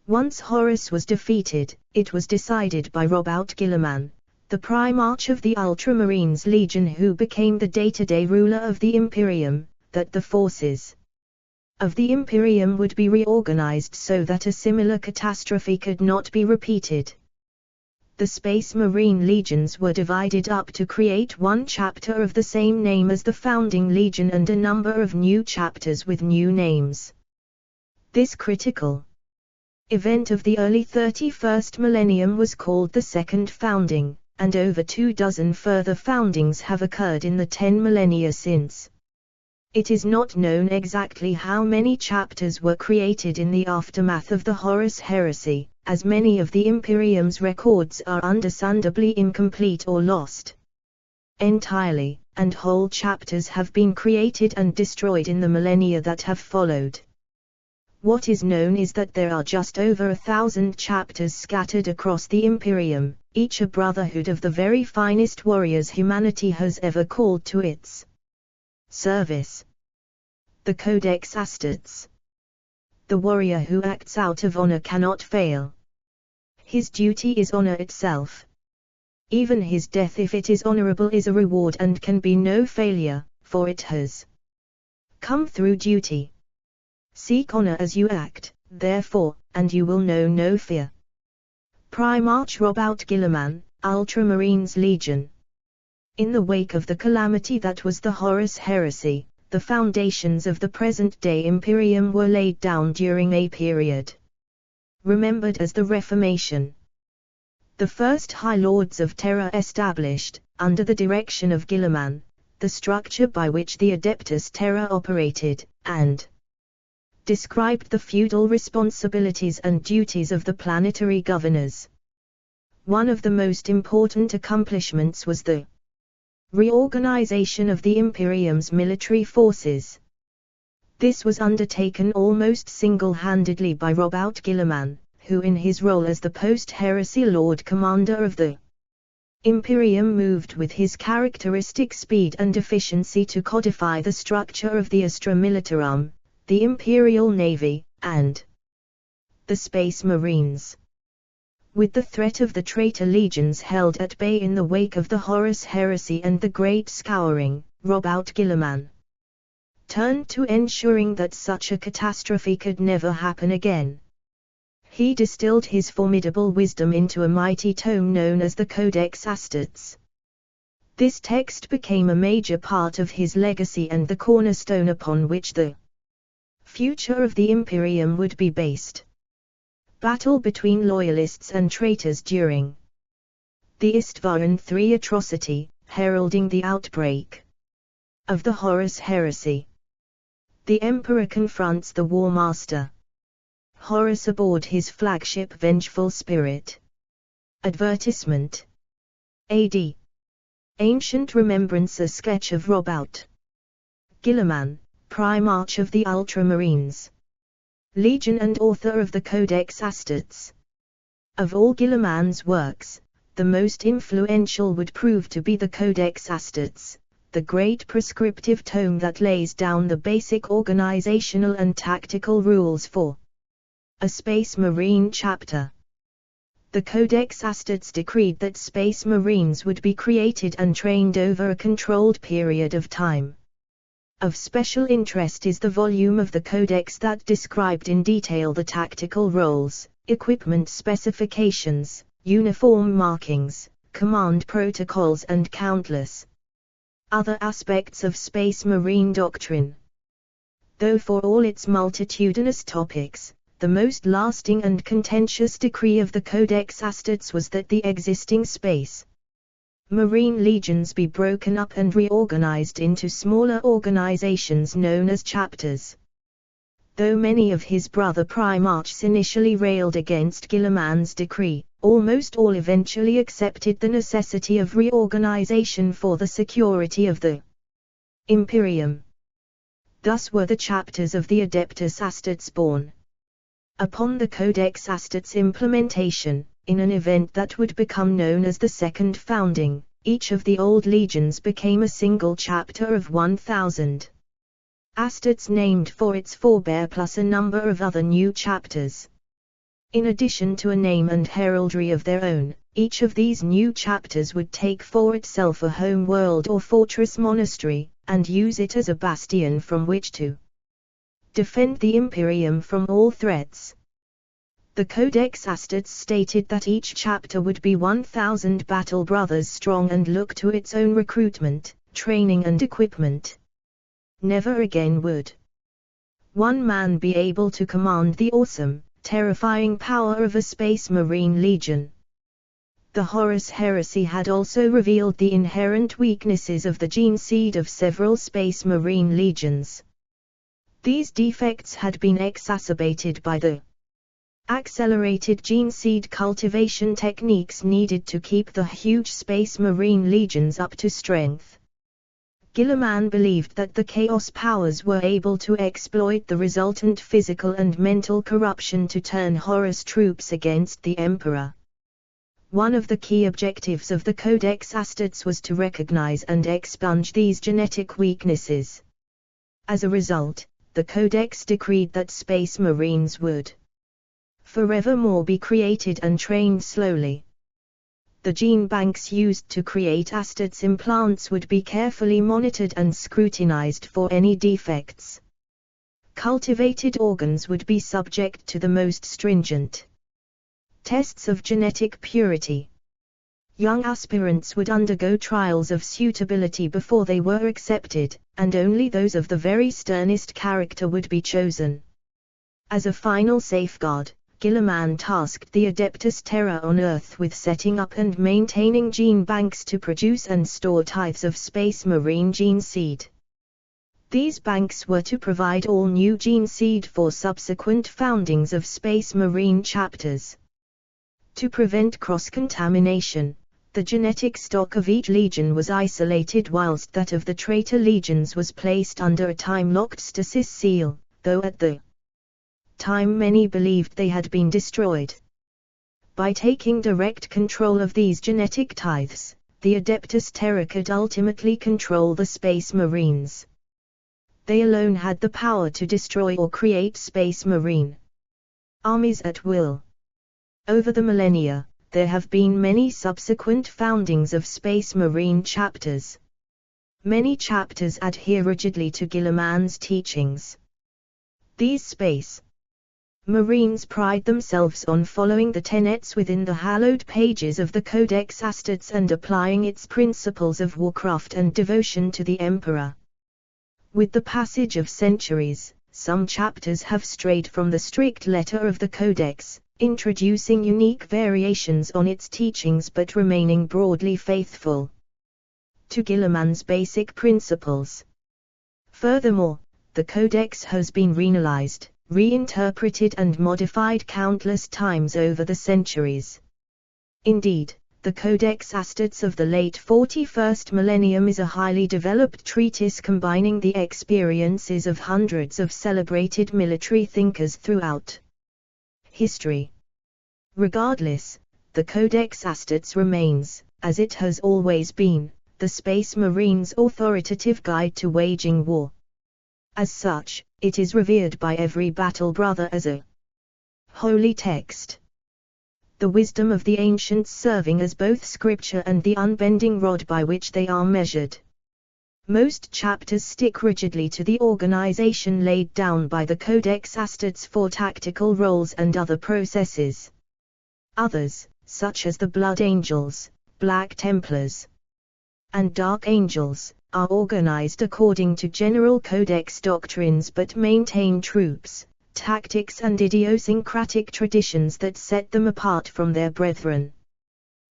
Speaker 1: Once Horus was defeated, it was decided by Robout Guilliman, the Primarch of the Ultramarines Legion who became the day-to-day ruler of the Imperium, that the forces of the Imperium would be reorganized so that a similar catastrophe could not be repeated. The Space Marine legions were divided up to create one chapter of the same name as the founding legion and a number of new chapters with new names. This critical event of the early 31st millennium was called the Second Founding, and over 24 further foundings have occurred in the 10 millennia since. It is not known exactly how many chapters were created in the aftermath of the Horus Heresy, as many of the Imperium's records are understandably incomplete or lost entirely, and whole chapters have been created and destroyed in the millennia that have followed. What is known is that there are just over 1,000 chapters scattered across the Imperium, each a brotherhood of the very finest warriors humanity has ever called to its service. The Codex Astartes. The warrior who acts out of honor cannot fail. His duty is honor itself. Even his death, if it is honorable, is a reward and can be no failure, for it has come through duty. Seek honor as you act, therefore, and you will know no fear. Primarch Robout Guilliman, Ultramarines Legion. In the wake of the calamity that was the Horus Heresy, the foundations of the present-day Imperium were laid down during a period remembered as the Reformation. The first High Lords of Terra established, under the direction of Guilliman, the structure by which the Adeptus Terra operated, and described the feudal responsibilities and duties of the planetary governors. One of the most important accomplishments was the reorganization of the Imperium's military forces. This was undertaken almost single-handedly by Robout Guilliman, who in his role as the post-heresy Lord Commander of the Imperium moved with his characteristic speed and efficiency to codify the structure of the Astra Militarum, the Imperial Navy, and the Space Marines. With the threat of the traitor legions held at bay in the wake of the Horus Heresy and the Great Scouring, Robout Guilliman turned to ensuring that such a catastrophe could never happen again. He distilled his formidable wisdom into a mighty tome known as the Codex Astutes. This text became a major part of his legacy and the cornerstone upon which the future of the Imperium would be based. Battle between loyalists and traitors during the Istvaran III atrocity, heralding the outbreak of the Horus Heresy. The Emperor confronts the War Master Horus aboard his flagship Vengeful Spirit. Advertisement. AD. Ancient Remembrance. A sketch of Robout Guilliman, Primarch of the Ultramarines, Legion and author of the Codex Astutes. Of all Guilliman's works, the most influential would prove to be the Codex Astutes, the great prescriptive tome that lays down the basic organizational and tactical rules for a Space Marine chapter. The Codex Astutes decreed that Space Marines would be created and trained over a controlled period of time. Of special interest is the volume of the Codex that described in detail the tactical roles, equipment specifications, uniform markings, command protocols and countless other aspects of Space Marine doctrine. Though for all its multitudinous topics, the most lasting and contentious decree of the Codex Astutes was that the existing Space Marine legions be broken up and reorganized into smaller organizations known as chapters. Though many of his brother Primarchs initially railed against Guilliman's decree, almost all eventually accepted the necessity of reorganization for the security of the Imperium. Thus were the chapters of the Adeptus Astutes born. Upon the Codex Astutes implementation, in an event that would become known as the Second Founding, each of the old legions became a single chapter of 1,000 Astutes named for its forebear plus a number of other new chapters. In addition to a name and heraldry of their own, each of these new chapters would take for itself a home world or fortress monastery, and use it as a bastion from which to defend the Imperium from all threats. The Codex Astutes stated that each chapter would be 1,000 battle brothers strong and look to its own recruitment, training and equipment. Never again would one man be able to command the awesome, terrifying power of a Space Marine legion. The Horus Heresy had also revealed the inherent weaknesses of the gene seed of several Space Marine legions. These defects had been exacerbated by the accelerated gene seed cultivation techniques needed to keep the huge Space Marine legions up to strength. Guilliman believed that the Chaos Powers were able to exploit the resultant physical and mental corruption to turn Horus troops against the Emperor. One of the key objectives of the Codex Astutes was to recognize and expunge these genetic weaknesses. As a result, the Codex decreed that Space Marines would forevermore be created and trained slowly. The gene banks used to create Astutes implants would be carefully monitored and scrutinized for any defects. Cultivated organs would be subject to the most stringent tests of genetic purity. Young aspirants would undergo trials of suitability before they were accepted, and only those of the very sternest character would be chosen. As a final safeguard, Guilliman tasked the Adeptus Terra on Earth with setting up and maintaining gene banks to produce and store tithes of Space Marine gene seed. These banks were to provide all new gene seed for subsequent foundings of Space Marine chapters. To prevent cross-contamination, the genetic stock of each legion was isolated whilst that of the traitor legions was placed under a time-locked stasis seal, though at the time many believed they had been destroyed. By taking direct control of these genetic tithes, the Adeptus Terra could ultimately control the Space Marines. They alone had the power to destroy or create Space Marine armies at will. Over the millennia, there have been many subsequent foundings of Space Marine chapters. Many chapters adhere rigidly to Guilliman's teachings. These Space Marines pride themselves on following the tenets within the hallowed pages of the Codex Astartes and applying its principles of warcraft and devotion to the Emperor. With the passage of centuries, some chapters have strayed from the strict letter of the Codex, introducing unique variations on its teachings but remaining broadly faithful to Guilliman's basic principles. Furthermore, the Codex has been reanalyzed, reinterpreted and modified countless times over the centuries. Indeed, the Codex Astartes of the late 41st millennium is a highly developed treatise combining the experiences of hundreds of celebrated military thinkers throughout history. Regardless, the Codex Astartes remains, as it has always been, the Space Marines' authoritative guide to waging war. As such, it is revered by every battle brother as a holy text. The wisdom of the ancients serving as both scripture and the unbending rod by which they are measured. Most chapters stick rigidly to the organization laid down by the Codex Astartes for tactical roles and other processes. Others, such as the Blood Angels, Black Templars, and Dark Angels, are organized according to general Codex doctrines but maintain troops, tactics and idiosyncratic traditions that set them apart from their brethren.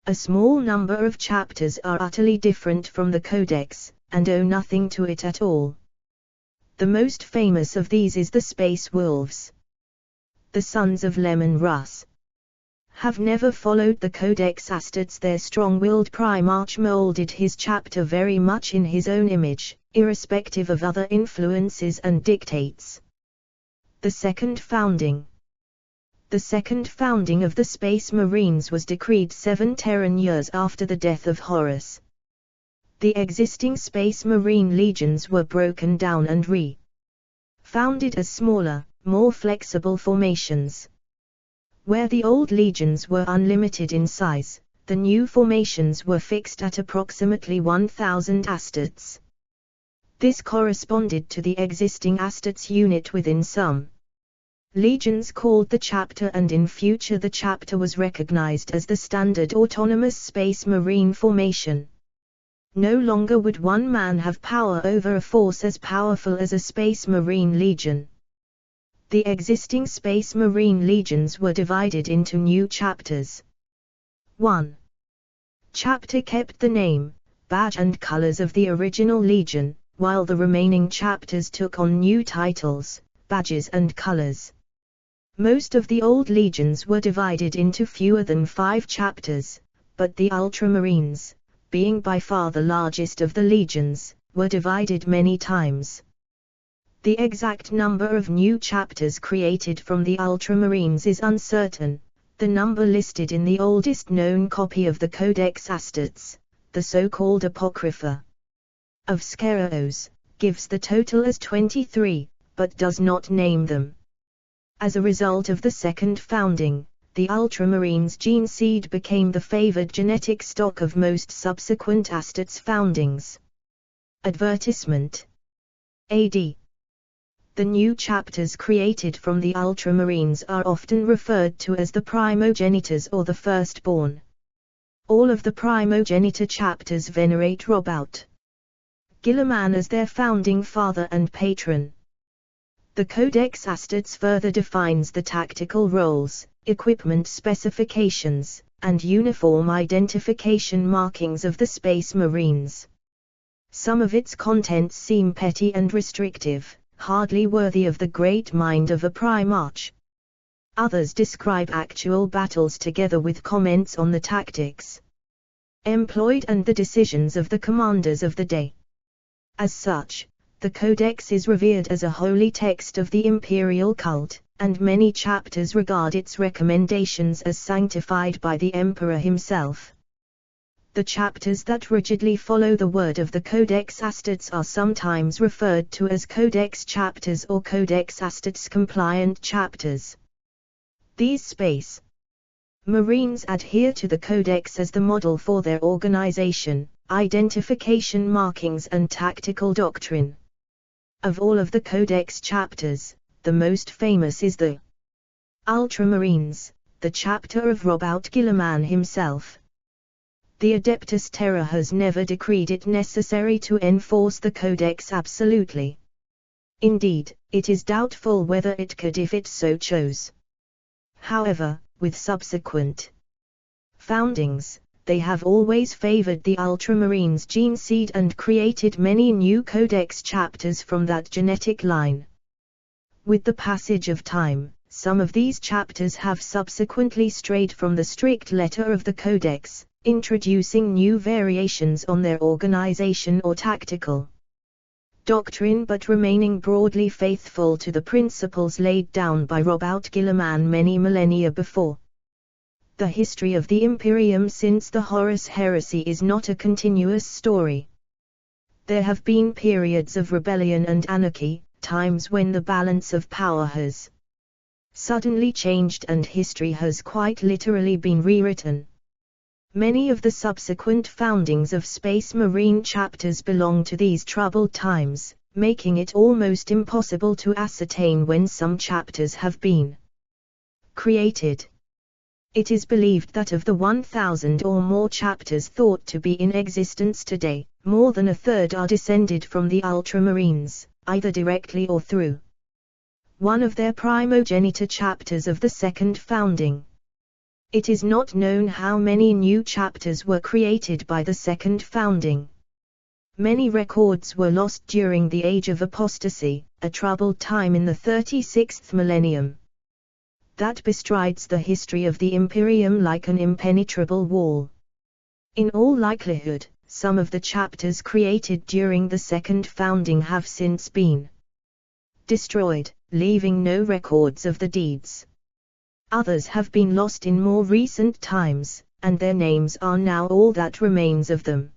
Speaker 1: A small number of chapters are utterly different from the Codex, and owe nothing to it at all. The most famous of these is the Space Wolves. The Sons of Lemon Russ have never followed the Codex Astartes. Their strong-willed Primarch molded his chapter very much in his own image, irrespective of other influences and dictates. The Second Founding. The second founding of the Space Marines was decreed 7 Terran years after the death of Horus. The existing Space Marine legions were broken down and re-founded as smaller, more flexible formations. Where the old legions were unlimited in size, the new formations were fixed at approximately 1,000 Astartes. This corresponded to the existing Astartes unit within some legions called the chapter, and in future the chapter was recognized as the standard autonomous Space Marine formation. No longer would one man have power over a force as powerful as a Space Marine legion. The existing Space Marine legions were divided into new chapters. 1. Chapter kept the name, badge and colors of the original legion, while the remaining chapters took on new titles, badges and colors. Most of the old legions were divided into fewer than 5 chapters, but the Ultramarines, being by far the largest of the legions, were divided many times. The exact number of new chapters created from the Ultramarines is uncertain. The number listed in the oldest known copy of the Codex Astartes, the so-called Apocrypha of Skeros, gives the total as 23, but does not name them. As a result of the second founding, the Ultramarines gene seed became the favored genetic stock of most subsequent Astartes foundings. Advertisement. AD. The new chapters created from the Ultramarines are often referred to as the primogenitors or the firstborn. All of the primogenitor chapters venerate Robout Guilliman as their founding father and patron. The Codex Astartes further defines the tactical roles, equipment specifications, and uniform identification markings of the Space Marines. Some of its contents seem petty and restrictive, hardly worthy of the great mind of a Primarch. Others describe actual battles together with comments on the tactics employed and the decisions of the commanders of the day. As such, the Codex is revered as a holy text of the imperial cult, and many chapters regard its recommendations as sanctified by the emperor himself. The chapters that rigidly follow the word of the Codex Astates are sometimes referred to as Codex chapters or Codex Astates compliant chapters. These Space Marines adhere to the Codex as the model for their organization, identification markings and tactical doctrine. Of all of the Codex chapters, the most famous is the Ultramarines, the chapter of Robert Guillermin himself. The Adeptus Terra has never decreed it necessary to enforce the Codex absolutely. Indeed, it is doubtful whether it could if it so chose. However, with subsequent foundings, they have always favored the Ultramarines gene seed and created many new Codex chapters from that genetic line. With the passage of time, some of these chapters have subsequently strayed from the strict letter of the Codex, introducing new variations on their organization or tactical doctrine but remaining broadly faithful to the principles laid down by Robert Guillermin many millennia before. The history of the Imperium since the Horus heresy is not a continuous story. There have been periods of rebellion and anarchy, times when the balance of power has suddenly changed and history has quite literally been rewritten. Many of the subsequent foundings of Space Marine chapters belong to these troubled times, making it almost impossible to ascertain when some chapters have been created. It is believed that of the 1,000 or more chapters thought to be in existence today, more than a third are descended from the Ultramarines, either directly or through one of their primogenitor chapters of the second founding. It is not known how many new chapters were created by the second founding. Many records were lost during the Age of Apostasy, a troubled time in the 36th millennium that bestrides the history of the Imperium like an impenetrable wall. In all likelihood, some of the chapters created during the second founding have since been destroyed, leaving no records of the deeds. Others have been lost in more recent times, and their names are now all that remains of them.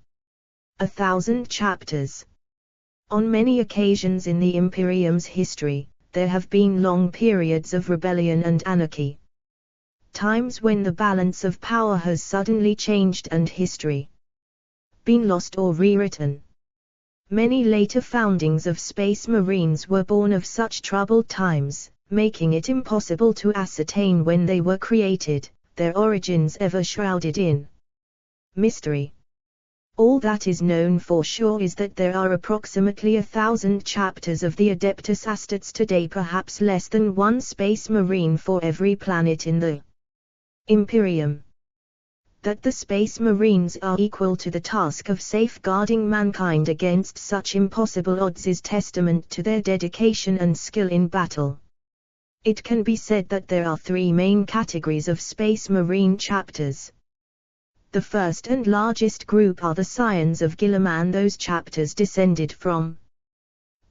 Speaker 1: 1,000 chapters. On many occasions in the Imperium's history, there have been long periods of rebellion and anarchy. Times when the balance of power has suddenly changed and history been lost or rewritten. Many later foundings of Space Marines were born of such troubled times, making it impossible to ascertain when they were created, their origins ever shrouded in mystery. All that is known for sure is that there are approximately 1,000 chapters of the Adeptus Astates today, perhaps less than one Space Marine for every planet in the Imperium. That the Space Marines are equal to the task of safeguarding mankind against such impossible odds is testament to their dedication and skill in battle. It can be said that there are three main categories of Space Marine chapters. The first and largest group are the Scions of Guillermin. Those chapters descended from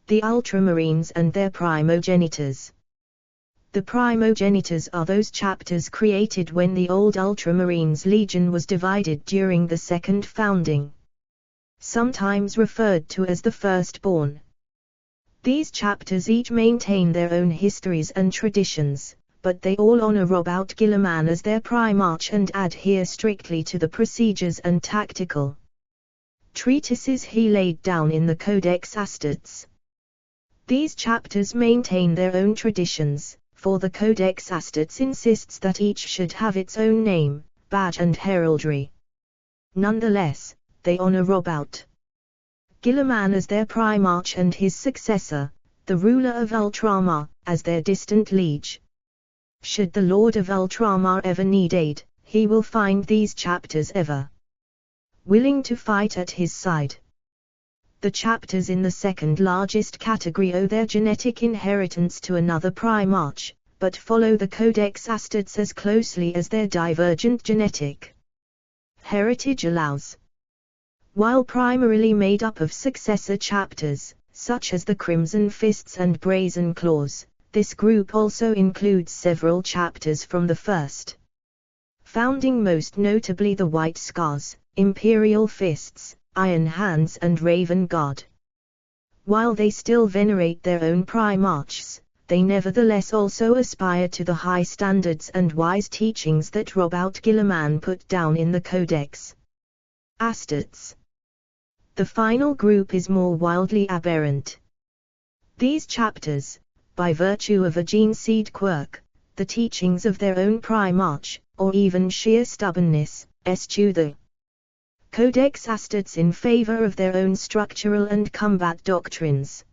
Speaker 1: the Ultramarines and their primogenitors. The primogenitors are those chapters created when the old Ultramarines Legion was divided during the second founding, sometimes referred to as the firstborn. These chapters each maintain their own histories and traditions, but they all honor Robert Guillermin as their primarch and adhere strictly to the procedures and tactical treatises he laid down in the Codex Astates. These chapters maintain their own traditions, for the Codex Astates insists that each should have its own name, badge and heraldry. Nonetheless, they honor Robert Guillermin as their primarch and his successor, the ruler of Ultramar, as their distant liege. Should the Lord of Ultramar ever need aid, he will find these chapters ever willing to fight at his side. The chapters in the second largest category owe their genetic inheritance to another primarch, but follow the Codex Astates as closely as their divergent genetic heritage allows. While primarily made up of successor chapters, such as the Crimson Fists and Brazen Claws, This group also includes several chapters from the first founding, most notably the White Scars, Imperial Fists, Iron Hands and Raven Guard. While they still venerate their own Primarchs, they nevertheless also aspire to the high standards and wise teachings that Robert Guilliman put down in the Codex Astartes. The final group is more wildly aberrant. These chapters, by virtue of a gene seed quirk, the teachings of their own Primarch, or even sheer stubbornness, eschew the Codex Astartes in favor of their own structural and combat doctrines.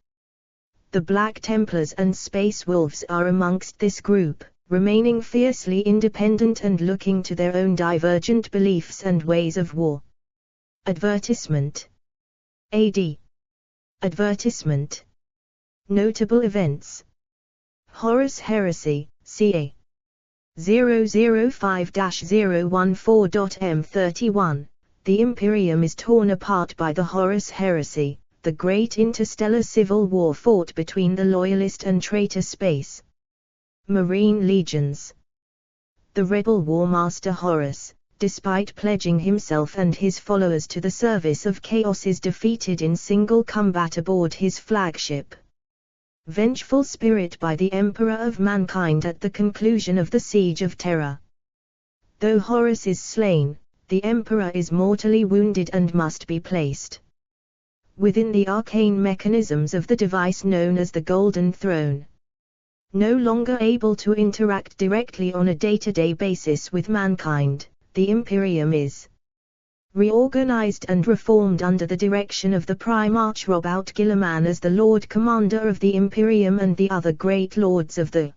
Speaker 1: The Black Templars and Space Wolves are amongst this group, remaining fiercely independent and looking to their own divergent beliefs and ways of war. Advertisement. AD. Advertisement. Notable events. Horus Heresy, ca. 005-014.M31. The Imperium is torn apart by the Horus Heresy, the great interstellar civil war fought between the loyalist and traitor space Marine legions. The rebel war master Horus, despite pledging himself and his followers to the service of Chaos, is defeated in single combat aboard his flagship Vengeful Spirit by the Emperor of Mankind at the conclusion of the Siege of Terra. Though Horus is slain, the Emperor is mortally wounded and must be placed within the arcane mechanisms of the device known as the Golden Throne. No longer able to interact directly on a day-to-day basis with mankind, the Imperium is reorganized and reformed under the direction of the Primarch Robert Guilliman as the Lord Commander of the Imperium and the other great lords of the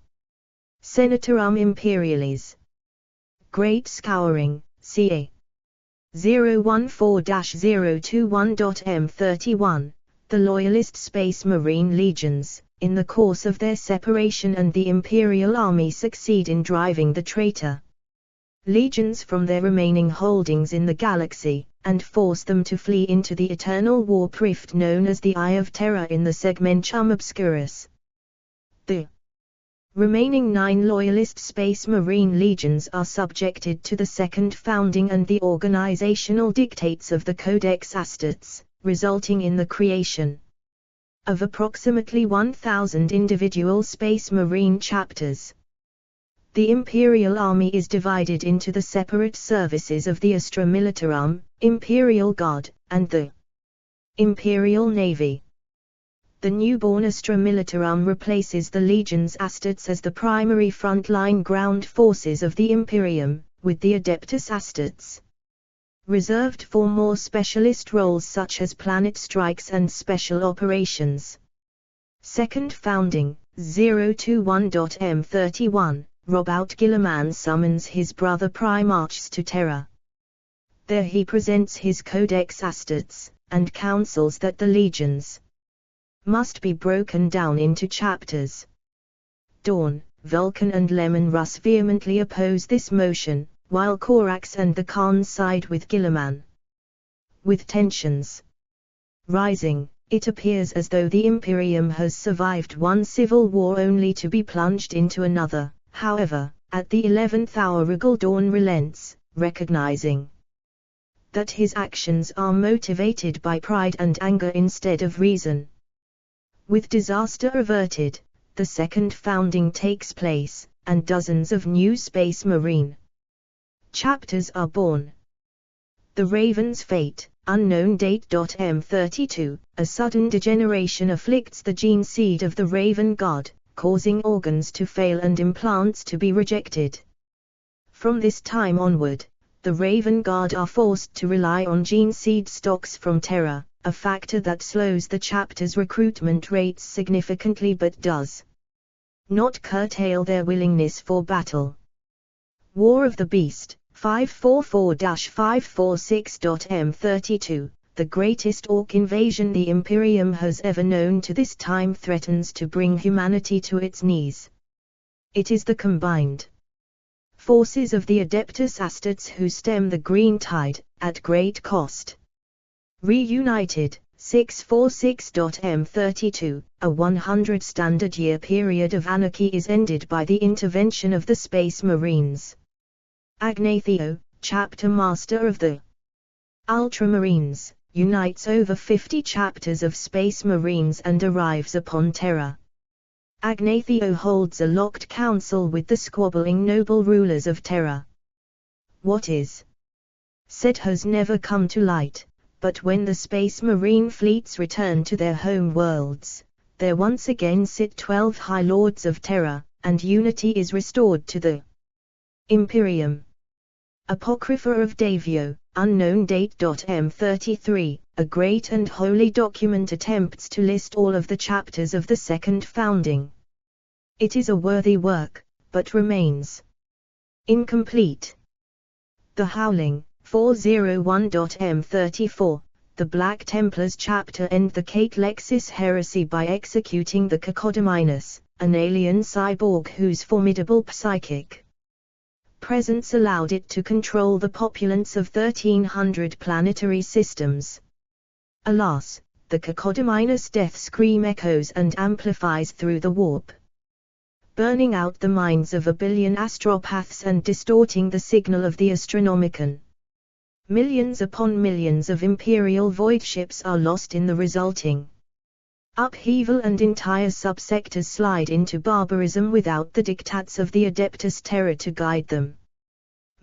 Speaker 1: Senatorum Imperialis. Great Scouring, ca. 014-021.M31, the Loyalist Space Marine legions, in the course of their separation and the Imperial Army succeed in driving the traitor legions from their remaining holdings in the galaxy, and force them to flee into the eternal warp rift known as the Eye of Terror in the Segmentum Obscurus. The remaining 9 Loyalist Space Marine legions are subjected to the second founding and the organizational dictates of the Codex Astartes, resulting in the creation of approximately 1,000 individual Space Marine chapters. The Imperial Army is divided into the separate services of the Astra Militarum, Imperial Guard, and the Imperial Navy. The newborn Astra Militarum replaces the Legions Astartes as the primary frontline ground forces of the Imperium, with the Adeptus Astartes reserved for more specialist roles such as planet strikes and special operations. Second founding, 021.M31. Robert Guilliman summons his brother Primarchs to Terra. There he presents his Codex Astartes, and counsels that the legions must be broken down into chapters. Dawn, Vulcan and Lemon Russ vehemently oppose this motion, while Corax and the Khan side with Guilliman. With tensions rising, it appears as though the Imperium has survived one civil war only to be plunged into another. However, at the 11th hour Regal Dawn relents, recognizing that his actions are motivated by pride and anger instead of reason. With disaster averted, the second founding takes place, and dozens of new Space Marine chapters are born. The Raven's Fate, unknown date. M32, a sudden degeneration afflicts the gene seed of the Raven God, causing organs to fail and implants to be rejected. From this time onward, the Raven Guard are forced to rely on gene seed stocks from Terra, a factor that slows the chapter's recruitment rates significantly but does not curtail their willingness for battle. War of the Beast, 544-546.M32. The greatest orc invasion the Imperium has ever known to this time threatens to bring humanity to its knees. It is the combined forces of the Adeptus Astartes who stem the green tide, at great cost. Reunited, 646.m32, a 100 standard year period of anarchy is ended by the intervention of the Space Marines. Agnathio, chapter master of the Ultramarines, unites over 50 chapters of Space Marines and arrives upon Terra. Agnathio holds a locked council with the squabbling noble rulers of Terra. What is said has never come to light, but when the Space Marine fleets return to their home worlds, there once again sit 12 High Lords of Terra, and unity is restored to the Imperium. Apocrypha of Davio, unknown date. M33, a great and holy document attempts to list all of the chapters of the second founding. It is a worthy work, but remains incomplete. The Howling, 401.M34, the Black Templars chapter end the Kate Lexis heresy by executing the Cacodemynus, an alien cyborg whose formidable psychic presence allowed it to control the populace of 1,300 planetary systems. Alas, the Cacodemynus' death scream echoes and amplifies through the warp, burning out the minds of a billion astropaths and distorting the signal of the Astronomicon. Millions upon millions of Imperial void ships are lost in the resulting upheaval, and entire subsectors slide into barbarism without the diktats of the Adeptus Terra to guide them.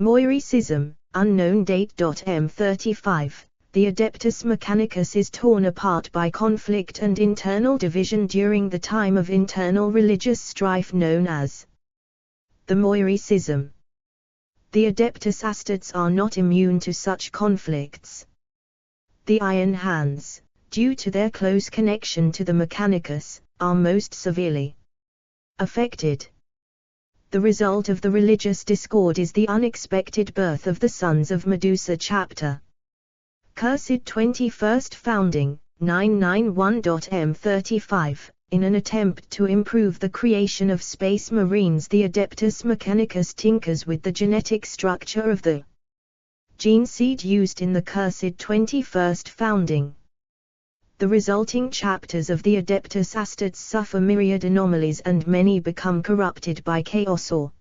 Speaker 1: Moiri Schism, unknown date. M35, the Adeptus Mechanicus is torn apart by conflict and internal division during the time of internal religious strife known as the Moiri Schism. The Adeptus Astartes are not immune to such conflicts. The Iron Hands, due to their close connection to the Mechanicus, are most severely affected. The result of the religious discord is the unexpected birth of the Sons of Medusa chapter. Cursed 21st Founding, 991.M35, in an attempt to improve the creation of Space Marines, the Adeptus Mechanicus tinkers with the genetic structure of the gene seed used in the Cursed 21st Founding. The resulting chapters of the Adeptus Astartes suffer myriad anomalies, and many become corrupted by chaos or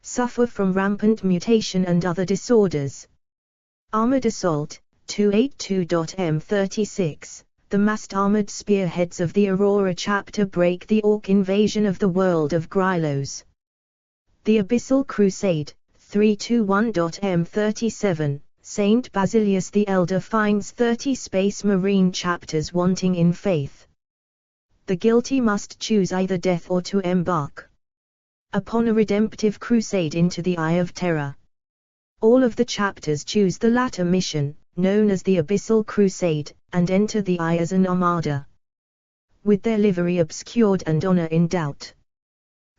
Speaker 1: suffer from rampant mutation and other disorders. Armored Assault, 282.M36, the massed armored spearheads of the Aurora chapter break the Orc invasion of the world of Grylos. The Abyssal Crusade, 321.M37, Saint Basilius the Elder finds 30 Space Marine chapters wanting in faith. The guilty must choose either death or to embark upon a redemptive crusade into the Eye of Terror. All of the chapters choose the latter mission, known as the Abyssal Crusade, and enter the Eye as an armada, with their livery obscured and honor in doubt.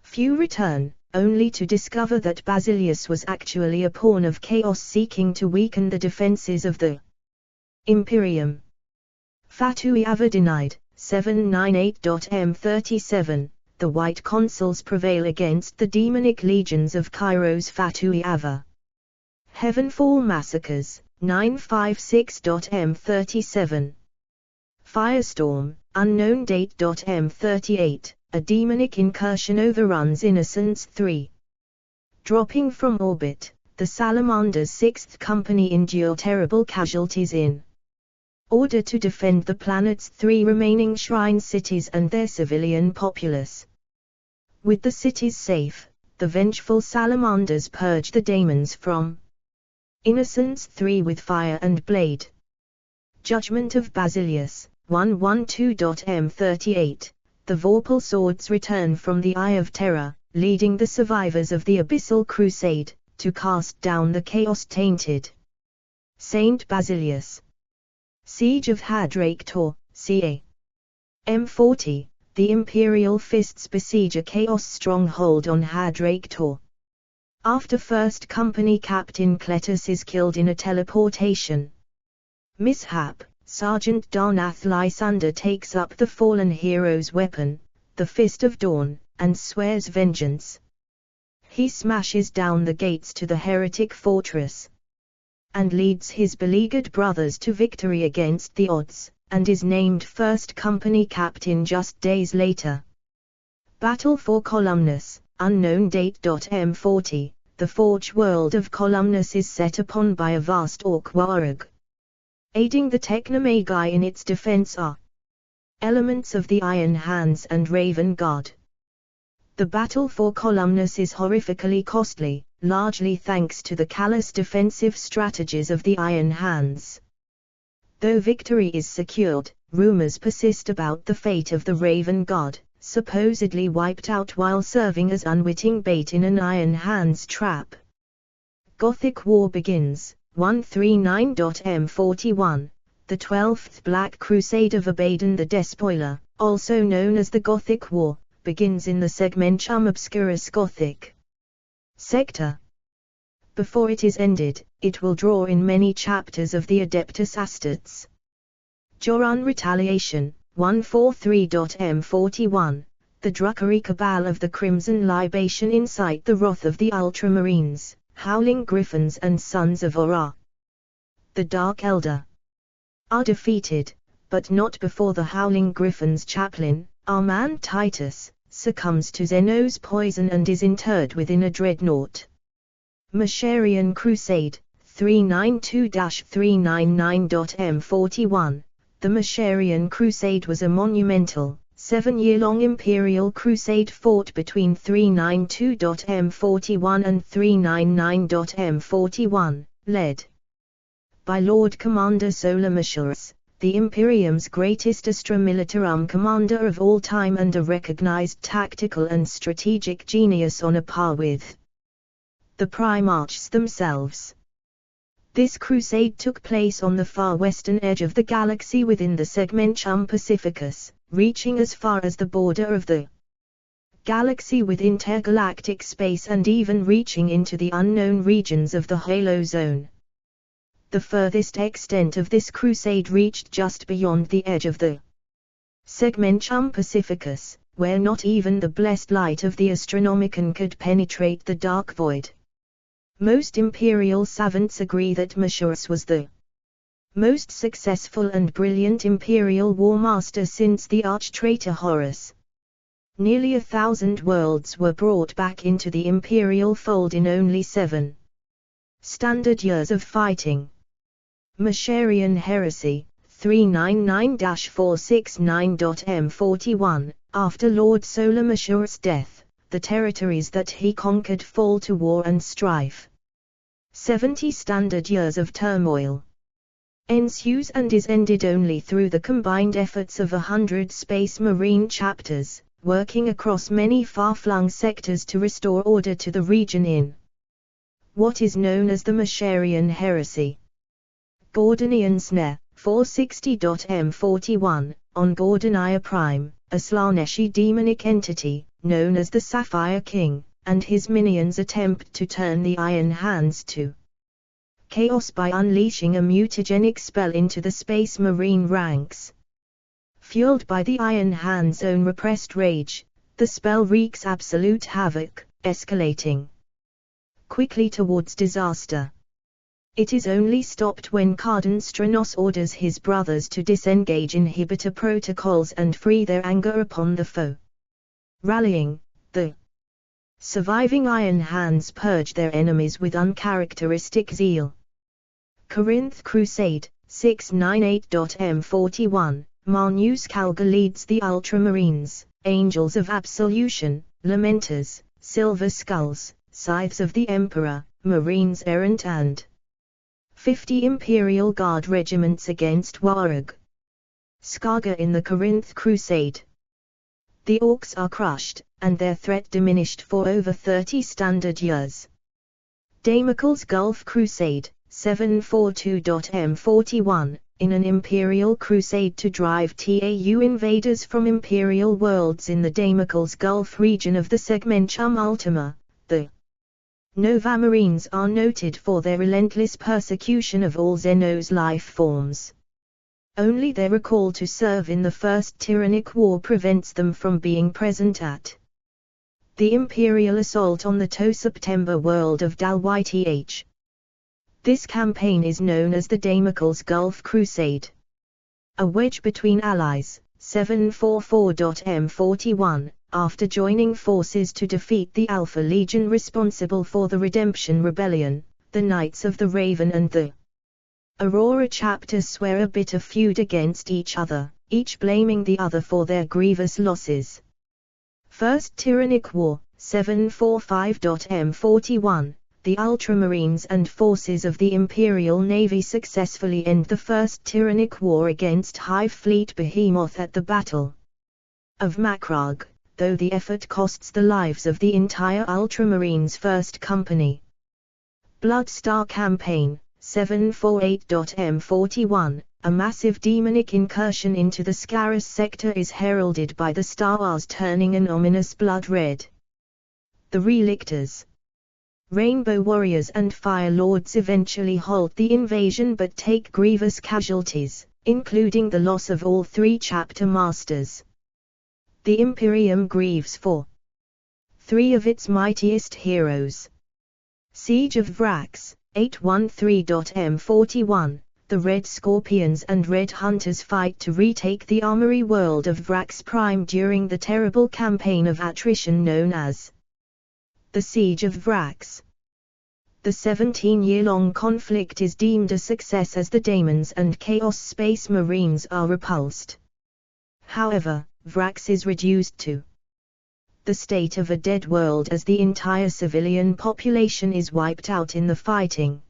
Speaker 1: Few return, only to discover that Basilius was actually a pawn of chaos seeking to weaken the defenses of the Imperium. Fatui Ava denied, 798.M37, the White Consuls prevail against the demonic legions of Kairos Fatui Ava. Heavenfall Massacres, 956.M37. Firestorm, unknown date. M38, a demonic incursion overruns Innocence 3. Dropping from orbit, the Salamander's 6th Company endure terrible casualties in order to defend the planet's 3 remaining shrine cities and their civilian populace. With the cities safe, the vengeful Salamanders purge the daemons from Innocence 3 with fire and blade. Judgment of Basilius, 112.M38, the Vorpal swords return from the Eye of Terror, leading the survivors of the Abyssal Crusade to cast down the chaos-tainted Saint Basilius. Siege of Hadrake Tor, ca. M40, the Imperial Fists besiege a chaos stronghold on Hadrake Tor. After 1st Company Captain Cletus is killed in a teleportation mishap, Sergeant Darnath Lysander takes up the fallen hero's weapon, the Fist of Dawn, and swears vengeance. He smashes down the gates to the heretic fortress and leads his beleaguered brothers to victory against the odds, and is named first company captain just days later. Battle for Columnus, unknown date. M40, the forge world of Columnus is set upon by a vast orc warg. Aiding the Technomagi in its defense are elements of the Iron Hands and Raven Guard. The battle for Columnus is horrifically costly, largely thanks to the callous defensive strategies of the Iron Hands. Though victory is secured, rumors persist about the fate of the Raven Guard, supposedly wiped out while serving as unwitting bait in an Iron Hands trap. Gothic War begins, 139. M41, the 12th Black Crusade of Abaddon the Despoiler, also known as the Gothic War, begins in the Segmentum Obscurus Gothic sector. Before it is ended, it will draw in many chapters of the Adeptus Astartes. Joran Retaliation, 143. M41, the Druckery Cabal of the Crimson Libation incite the wrath of the Ultramarines, Howling Griffins and Sons of Ora. The Dark Elder are defeated, but not before the Howling Griffins' chaplain, our man Titus, succumbs to Zeno's poison and is interred within a dreadnought. Macharian Crusade, 392-399. M41, the Macharian Crusade was a monumental, 7-year-long imperial crusade fought between 392. M41 and 399. M41, led by Lord Commander Solamachus, the Imperium's greatest Astra Militarum commander of all time and a recognized tactical and strategic genius on a par with the Primarchs themselves. This crusade took place on the far western edge of the galaxy within the Segmentum Pacificus, reaching as far as the border of the galaxy with intergalactic space and even reaching into the unknown regions of the Halo Zone. The furthest extent of this crusade reached just beyond the edge of the Segmentum Pacificus, where not even the blessed light of the Astronomicon could penetrate the dark void. Most imperial savants agree that Machus was the most successful and brilliant imperial war master since the arch-traitor Horus. Nearly 1,000 worlds were brought back into the imperial fold in only 7 standard years of fighting. Macharian Heresy, 399-469. M41, after Lord Solamachus' death, the territories that he conquered fall to war and strife. 70 standard years of turmoil ensues and is ended only through the combined efforts of 100 Space Marine chapters, working across many far-flung sectors to restore order to the region in what is known as the Macharian Heresy. Gordonian Snare, 460. M41, on Gordoniah Prime, a Slaneshi demonic entity, known as the Sapphire King, and his minions attempt to turn the Iron Hands to chaos by unleashing a mutagenic spell into the Space Marine ranks. Fueled by the Iron Hands' own repressed rage, the spell wreaks absolute havoc, escalating quickly towards disaster. It is only stopped when Cardan Stranos orders his brothers to disengage inhibitor protocols and free their anger upon the foe. Rallying, the surviving Iron Hands purge their enemies with uncharacteristic zeal. Corinth Crusade, 698. M41, Marneus Calga leads the Ultramarines, Angels of Absolution, Lamenters, Silver Skulls, Scythes of the Emperor, Marines Errant and 50 Imperial Guard regiments against Warg. Skaga in the Corinth Crusade. The Orcs are crushed, and their threat diminished for over 30 standard years. Damocles Gulf Crusade, 742. M41, in an Imperial crusade to drive Tau invaders from Imperial worlds in the Damocles Gulf region of the Segmentum Ultima, the Nova Marines are noted for their relentless persecution of all Zeno's life forms. Only their recall to serve in the First Tyrannic War prevents them from being present at the Imperial assault on the To-September world of Dalwyth. This campaign is known as the Damocles Gulf Crusade. A wedge between allies, 744.M41, after joining forces to defeat the Alpha Legion responsible for the Redemption Rebellion, the Knights of the Raven and the Aurora chapters swear a bitter feud against each other, each blaming the other for their grievous losses. First Tyrannic War, 745.M41, the Ultramarines and forces of the Imperial Navy successfully end the First Tyrannic War against Hive Fleet Behemoth at the Battle of Macragge, though the effort costs the lives of the entire Ultramarines First Company. Blood Star Campaign, 748.M41, a massive demonic incursion into the Scarus sector is heralded by the stars turning an ominous blood red. The Relictors, Rainbow Warriors and Fire Lords eventually halt the invasion but take grievous casualties, including the loss of all 3 chapter masters. The Imperium grieves for 3 of its mightiest heroes. Siege of Vrax, 813.M41, the Red Scorpions and Red Hunters fight to retake the armory world of Vrax Prime during the terrible campaign of attrition known as the Siege of Vrax. The 17-year-long conflict is deemed a success as the Daemons and Chaos Space Marines are repulsed. However, Vrax is reduced to the state of a dead world as the entire civilian population is wiped out in the fighting.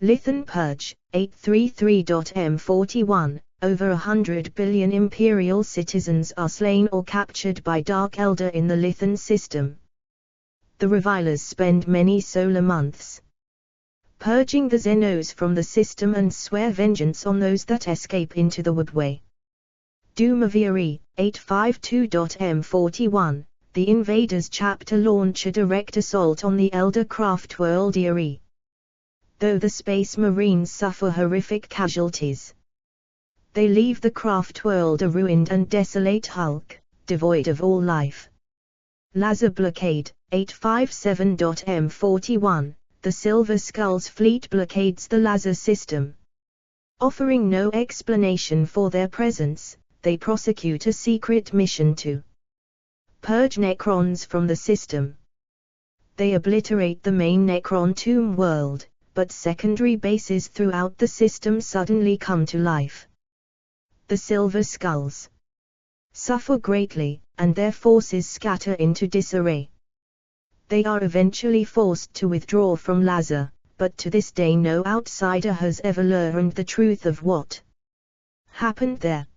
Speaker 1: Lithan Purge, 833.M41, over 100 billion Imperial citizens are slain or captured by Dark Elder in the Lithan system. The Revilers spend many solar months purging the Xenos from the system and swear vengeance on those that escape into the Woodway. Doom of Erie, 852.M41, the Invaders chapter launch a direct assault on the Elder Craft world Erie. Though the Space Marines suffer horrific casualties, they leave the craft world a ruined and desolate hulk, devoid of all life. Laser Blockade, 857.M41, the Silver Skull's fleet blockades the Laser system. Offering no explanation for their presence, they prosecute a secret mission to purge Necrons from the system. They obliterate the main Necron tomb world, but secondary bases throughout the system suddenly come to life. The Silver Skulls suffer greatly, and their forces scatter into disarray. They are eventually forced to withdraw from Lazar, but to this day no outsider has ever learned the truth of what happened there.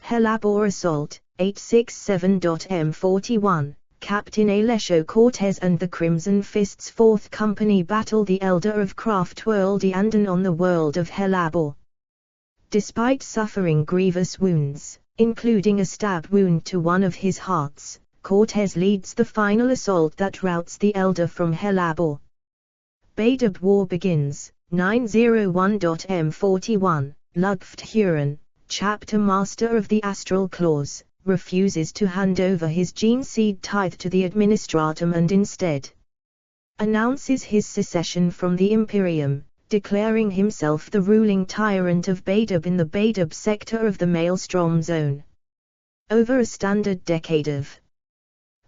Speaker 1: Helabor Assault, 867.M41, Captain Alessio Cortez and the Crimson Fist's 4th Company battle the Elder of Craft World Eandon on the world of Helabor. Despite suffering grievous wounds, including a stab wound to one of his hearts, Cortez leads the final assault that routs the Elder from Helabor. Badab War begins, 901.M41, Lugft-Huron, chapter master of the Astral Claws, refuses to hand over his gene seed tithe to the Administratum and instead announces his secession from the Imperium, declaring himself the ruling tyrant of Badab in the Badab sector of the Maelstrom Zone. Over a standard decade of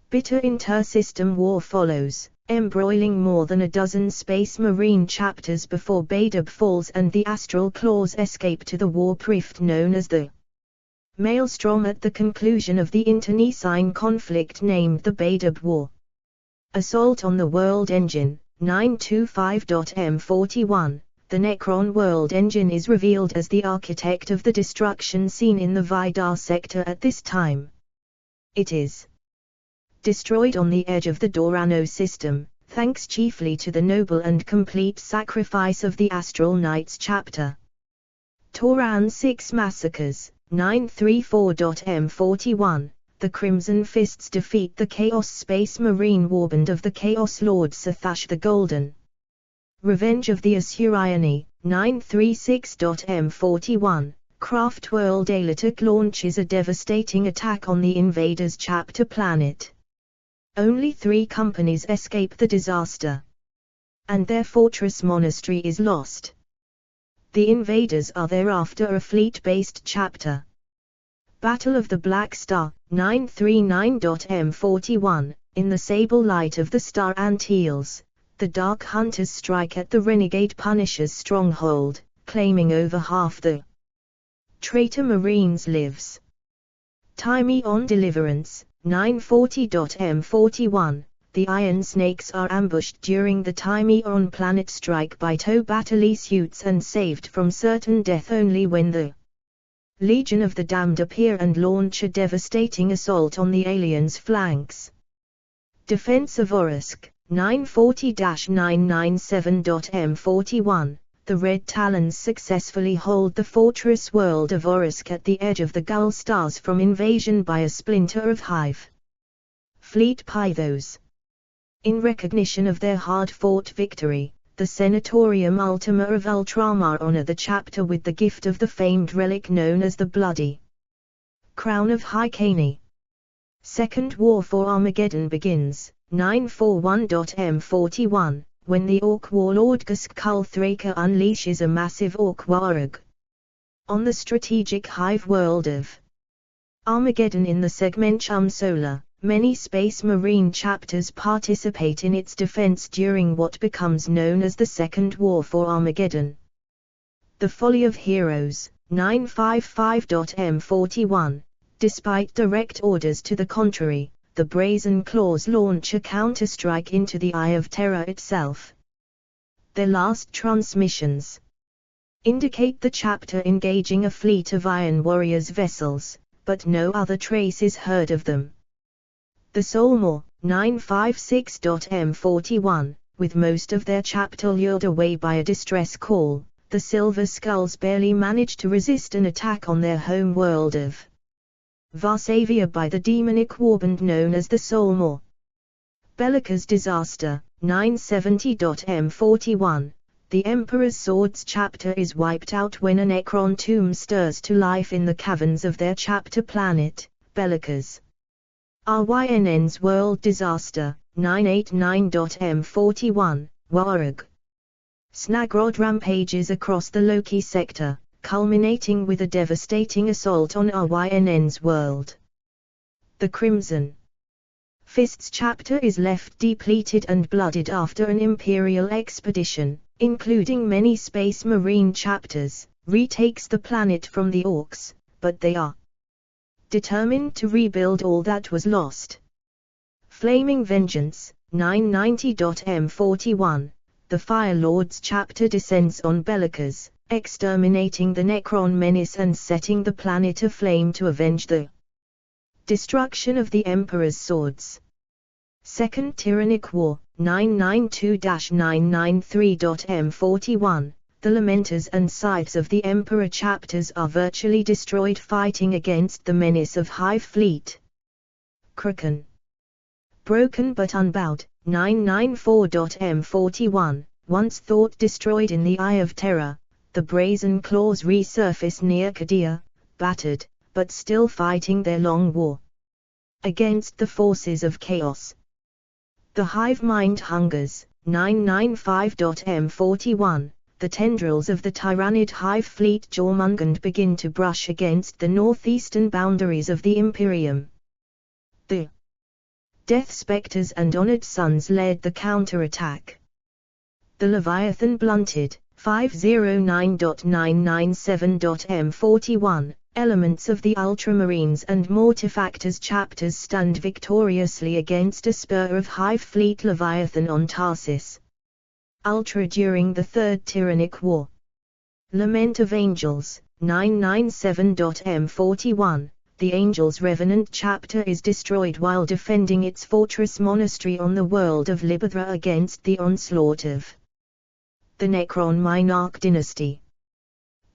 Speaker 1: bitter inter-system war follows, embroiling more than a dozen Space Marine chapters before Badab falls and the Astral Claws escape to the warp rift known as the Maelstrom at the conclusion of the internecine conflict named the Badab War. Assault on the World Engine, 925.M41, the Necron World Engine is revealed as the architect of the destruction seen in the Vidar sector at this time. It is destroyed on the edge of the Dorano system, thanks chiefly to the noble and complete sacrifice of the Astral Knights chapter. Toran 6 Massacres, 934.M41, the Crimson Fists defeat the Chaos Space Marine Warband of the Chaos Lord Sathash the Golden. Revenge of the Asuriani, 936.M41, Craft World Alatuk launches a devastating attack on the Invaders chapter planet. Only 3 companies escape the disaster, and their fortress monastery is lost. The invaders are thereafter a fleet-based chapter. Battle of the Black Star, 939.M41, in the sable light of the Star Antilles, the Dark Hunters strike at the renegade Punisher's stronghold, claiming over half the traitor Marines lives. Time on Deliverance, 940.M41, the Iron Snakes are ambushed during the Time-on planet strike by TOW battle suits and saved from certain death only when the Legion of the Damned appear and launch a devastating assault on the aliens' flanks. Defense of Orisk, 940-997.M41, the Red Talons successfully hold the fortress world of Orisk at the edge of the Gull Stars from invasion by a splinter of Hive Fleet Pythos. In recognition of their hard-fought victory, the Senatorium Ultima of Ultramar honor the chapter with the gift of the famed relic known as the Bloody Crown of Hyrcane. Second War for Armageddon begins, 941.M41, when the Orc warlord Guskulthraker unleashes a massive Orc warg on the strategic Hive world of Armageddon in the Segmentum Solar. Many Space Marine chapters participate in its defense during what becomes known as the Second War for Armageddon. The Folly of Heroes, 955.M41. Despite direct orders to the contrary, the Brazen Claws launch a counterstrike into the Eye of Terror itself. Their last transmissions indicate the chapter engaging a fleet of Iron Warriors vessels, but no other trace is heard of them. The Soulmore, 956.M41, with most of their chapter lured away by a distress call, the Silver Skulls barely managed to resist an attack on their home world of Varsavia by the demonic warband known as the Soulmore. Bellica's Disaster, 970.M41, the Emperor's Swords chapter is wiped out when a Necron tomb stirs to life in the caverns of their chapter planet, Bellica's RYNN's World Disaster, 989.M41, Warg. Snagrod rampages across the Loki sector, culminating with a devastating assault on RYNN's world. The Crimson Fist's chapter is left depleted and blooded after an Imperial expedition, including many Space Marine chapters, retakes the planet from the Orcs, but they are determined to rebuild all that was lost. Flaming Vengeance, 990.M41, the Fire Lord's chapter descends on Bellicas, exterminating the Necron menace and setting the planet aflame to avenge the destruction of the Emperor's swords. Second Tyrannic War, 992-993.M41, the Lamenters and Scythes of the Emperor chapters are virtually destroyed fighting against the menace of Hive Fleet. Kraken. Broken but unbowed, 994.M41, once thought destroyed in the Eye of Terror, the Brazen Claws resurface near Kadia, battered, but still fighting their long war against the forces of chaos. The Hive Mind hungers, 995.M41, the tendrils of the tyrannid Hive Fleet Jormungand begin to brush against the northeastern boundaries of the Imperium. The Death Spectres and Honored Sons led the counterattack. The Leviathan blunted, 509.997.M41, elements of the Ultramarines and Mortifactors chapters stunned victoriously against a spur of Hive Fleet Leviathan on Tarsis. Ultra during the Third Tyrannic War. Lament of Angels, 997.M41, the Angels Revenant chapter is destroyed while defending its fortress monastery on the world of Libethra against the onslaught of the Necron Minarch dynasty.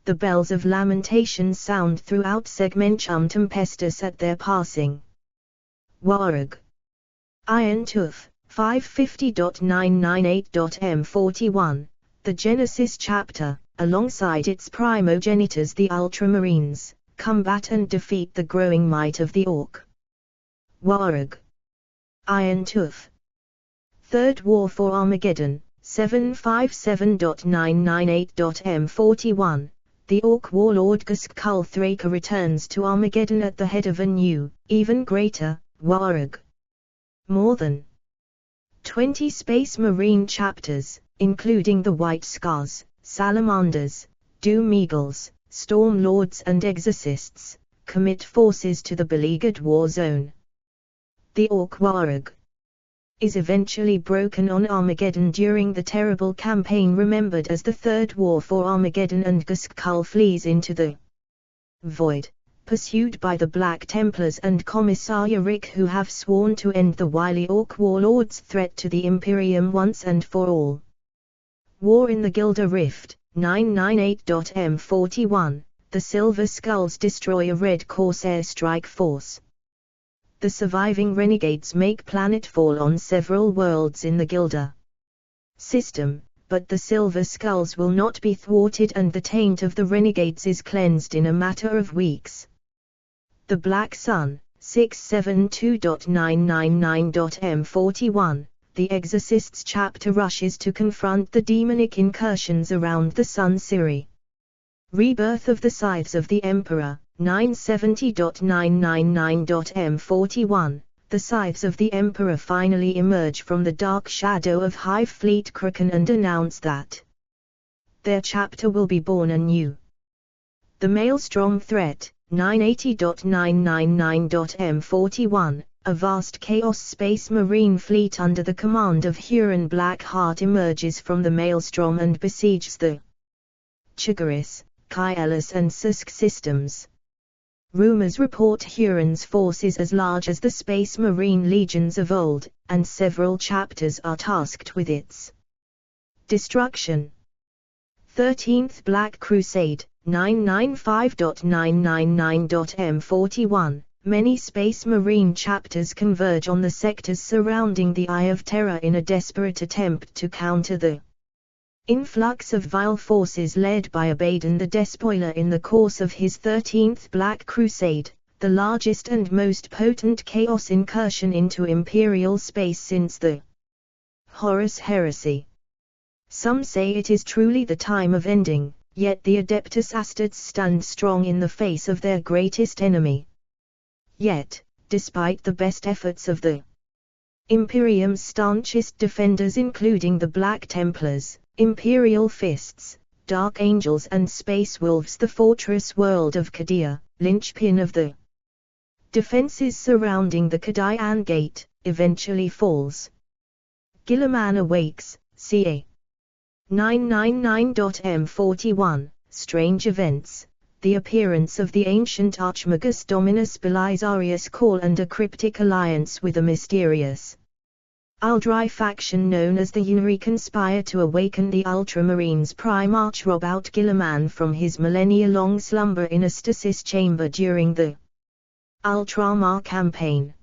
Speaker 1: The bells of lamentation sound throughout Segmentum Tempestus at their passing. Warg. Iron Tooth, 550.998.M41, the Genesis chapter, alongside its primogenitors the Ultramarines, combat and defeat the growing might of the Orc. Warg. Iron Tooth. Third War for Armageddon, 757.998.m41, the Orc warlord Guskulthraka returns to Armageddon at the head of a new, even greater, warg. More than 20 Space Marine chapters, including the White Scars, Salamanders, Doom Eagles, Storm Lords and Exorcists, commit forces to the beleaguered war zone. The Orc warg is eventually broken on Armageddon during the terrible campaign remembered as the Third War for Armageddon, and Guskul flees into the void, pursued by the Black Templars and Commissar Rick, who have sworn to end the wily Orc warlord's threat to the Imperium once and for all. War in the Gilda Rift, 998.m41, the Silver Skulls destroy a Red Corsair strike force. The surviving renegades make planetfall on several worlds in the Gilda system, but the Silver Skulls will not be thwarted and the taint of the renegades is cleansed in a matter of weeks. The Black Sun, 672.999.m41, the Exorcists chapter rushes to confront the demonic incursions around the Sun Siri. Rebirth of the Scythes of the Emperor, 970.999.m41, the Scythes of the Emperor finally emerge from the dark shadow of Hive Fleet Kraken and announce that their chapter will be born anew. The Maelstrom Threat, 980.999.m41, a vast Chaos Space Marine fleet under the command of Huron Blackheart emerges from the Maelstrom and besieges the Chaggaris, Kielis and Susk systems. Rumors report Huron's forces as large as the Space Marine legions of old, and several chapters are tasked with its destruction. 13th Black Crusade, 995.999.m41, many Space Marine chapters converge on the sectors surrounding the Eye of Terror in a desperate attempt to counter the influx of vile forces led by Abaddon the Despoiler in the course of his 13th Black Crusade, the largest and most potent chaos incursion into Imperial space since the Horus Heresy. Some say it is truly the time of ending, yet the Adeptus Astartes stand strong in the face of their greatest enemy. Yet, despite the best efforts of the Imperium's staunchest defenders including the Black Templars, Imperial Fists, Dark Angels and Space Wolves, the fortress world of Kadia, linchpin of the defenses surrounding the Kadian Gate, eventually falls. Gilliman awakes, ca. 999.m41, Strange Events, the appearance of the ancient Archmagus Dominus Belisarius Call and a cryptic alliance with a mysterious Aldrai faction known as the Unri conspire to awaken the Ultramarines. Primarch rob out Gilliman from his millennia-long slumber in a stasis chamber during the Ultramar campaign.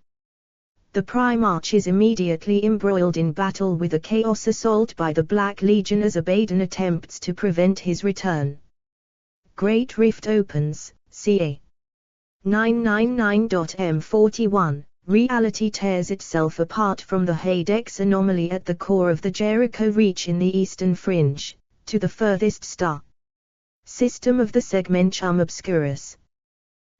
Speaker 1: The Primarch is immediately embroiled in battle with a chaos assault by the Black Legion as Abaddon attempts to prevent his return. Great Rift opens, ca. 999.m41. Reality tears itself apart from the Hadex anomaly at the core of the Jericho Reach in the eastern fringe, to the furthest star system of the Segmentum Obscurus.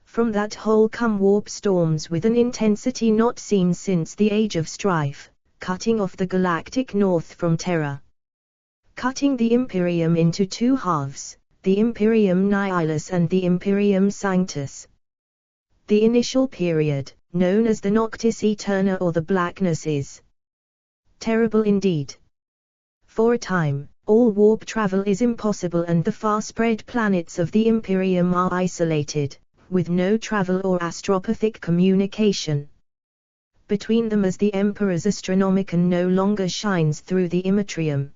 Speaker 1: From that hole come warp storms with an intensity not seen since the Age of Strife, cutting off the galactic north from Terra. Cutting the Imperium into two halves, the Imperium Nihilus and the Imperium Sanctus. The initial period, known as the Noctis Eterna or the Blackness, is terrible indeed. For a time, all warp travel is impossible and the far-spread planets of the Imperium are isolated, with no travel or astropathic communication between them as the Emperor's Astronomicon no longer shines through the Immatrium.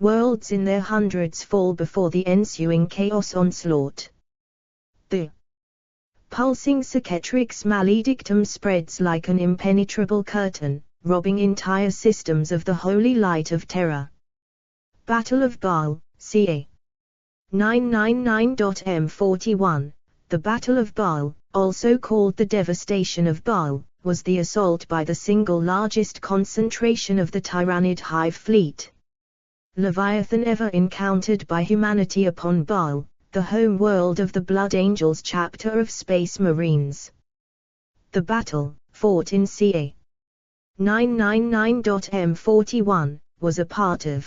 Speaker 1: Worlds in their hundreds fall before the ensuing chaos onslaught. The pulsing Cicatrix Maledictum spreads like an impenetrable curtain, robbing entire systems of the holy light of terror. Battle of Baal, ca. 999.m41. The Battle of Baal, also called the Devastation of Baal, was the assault by the single largest concentration of the Tyrannid Hive fleet, Leviathan ever encountered by humanity upon Baal, the home world of the Blood Angels chapter of Space Marines. The battle, fought in ca. 999.m41, was a part of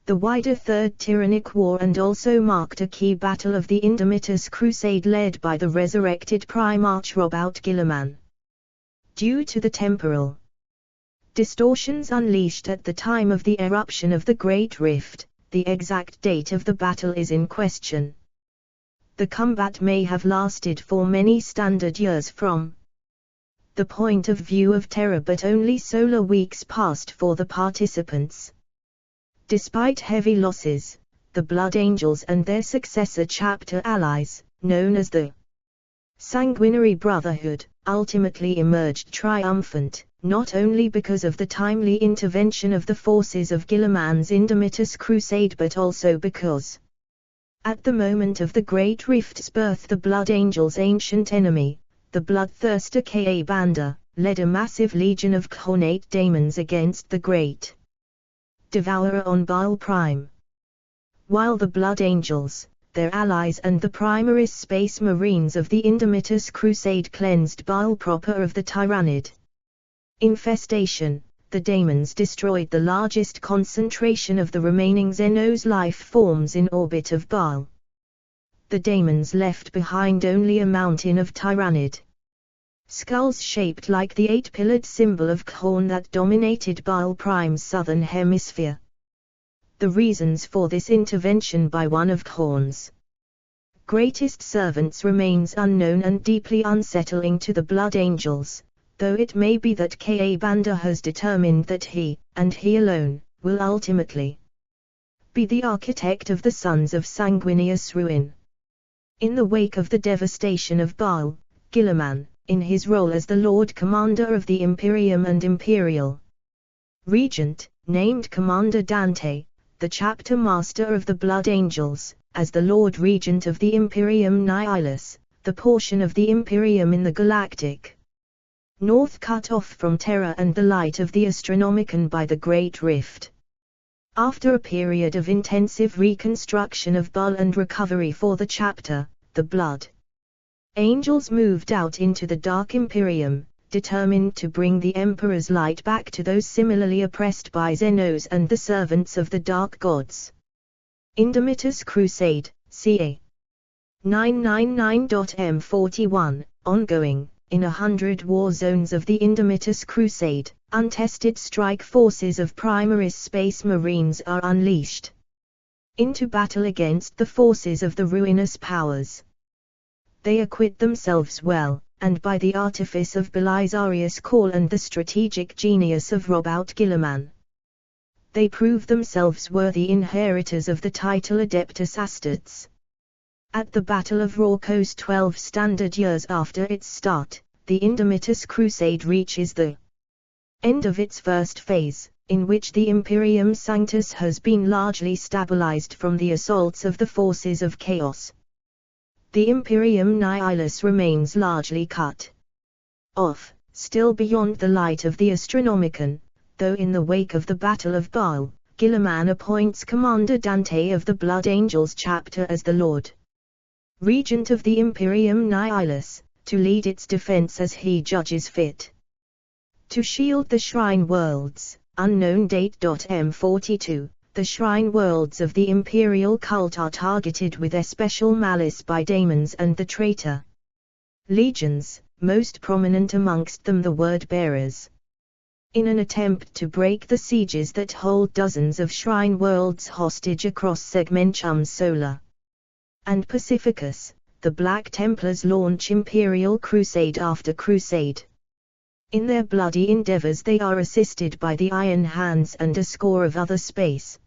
Speaker 1: the wider Third Tyrannic War and also marked a key battle of the Indomitus Crusade led by the resurrected Primarch Robout Guilliman. Due to the temporal distortions unleashed at the time of the eruption of the Great Rift, the exact date of the battle is in question. The combat may have lasted for many standard years from the point of view of terror, but only solar weeks passed for the participants. Despite heavy losses, the Blood Angels and their successor chapter allies, known as the Sanguinary Brotherhood, ultimately emerged triumphant, not only because of the timely intervention of the forces of Guilliman's Indomitus Crusade but also because, at the moment of the Great Rift's birth, the Blood Angels' ancient enemy, the bloodthirster Ka Banda, led a massive legion of Khaonate daemons against the Great Devourer on Baal Prime. While the Blood Angels, their allies and the Primaris Space Marines of the Indomitus Crusade cleansed Baal proper of the Tyrannid infestation, the daemons destroyed the largest concentration of the remaining Xenos life forms in orbit of Baal. The daemons left behind only a mountain of Tyrannid skulls shaped like the eight-pillared symbol of Khorne that dominated Baal Prime's southern hemisphere. The reasons for this intervention by one of Khorne's greatest servants remains unknown and deeply unsettling to the Blood Angels, though it may be that Ka Banda has determined that he, and he alone, will ultimately be the architect of the Sons of Sanguinius' ruin. In the wake of the devastation of Baal, Guilliman, in his role as the Lord Commander of the Imperium and Imperial Regent, named Commander Dante, the chapter master of the Blood Angels, as the Lord Regent of the Imperium Nihilus, the portion of the Imperium in the galactic north cut off from Terra and the light of the Astronomicon by the Great Rift. After a period of intensive reconstruction of Baal and recovery for the chapter, the Blood Angels moved out into the Dark Imperium, determined to bring the Emperor's light back to those similarly oppressed by Xenos and the servants of the Dark Gods. Indomitus Crusade, ca. 999.m41, ongoing, in 100 war zones of the Indomitus Crusade, untested strike forces of Primaris Space Marines are unleashed into battle against the forces of the ruinous powers. They acquit themselves well, and by the artifice of Belisarius Cawl and the strategic genius of Robout Guilliman, they prove themselves worthy inheritors of the title Adeptus Astartes. At the Battle of Rorquos 12 standard years after its start, the Indomitus Crusade reaches the end of its first phase, in which the Imperium Sanctus has been largely stabilized from the assaults of the forces of chaos. The Imperium Nihilus remains largely cut off, still beyond the light of the Astronomicon, though in the wake of the Battle of Baal, Guilliman appoints Commander Dante of the Blood Angels chapter as the Lord Regent of the Imperium Nihilus, to lead its defense as he judges fit. To shield the Shrine Worlds, unknown date. M42, the Shrine Worlds of the Imperial cult are targeted with especial malice by daemons and the traitor legions, most prominent amongst them the Word-Bearers. In an attempt to break the sieges that hold dozens of Shrine Worlds hostage across Segmentum Solar and Pacificus, the Black Templars launch Imperial crusade after crusade. In their bloody endeavors they are assisted by the Iron Hands and a score of other space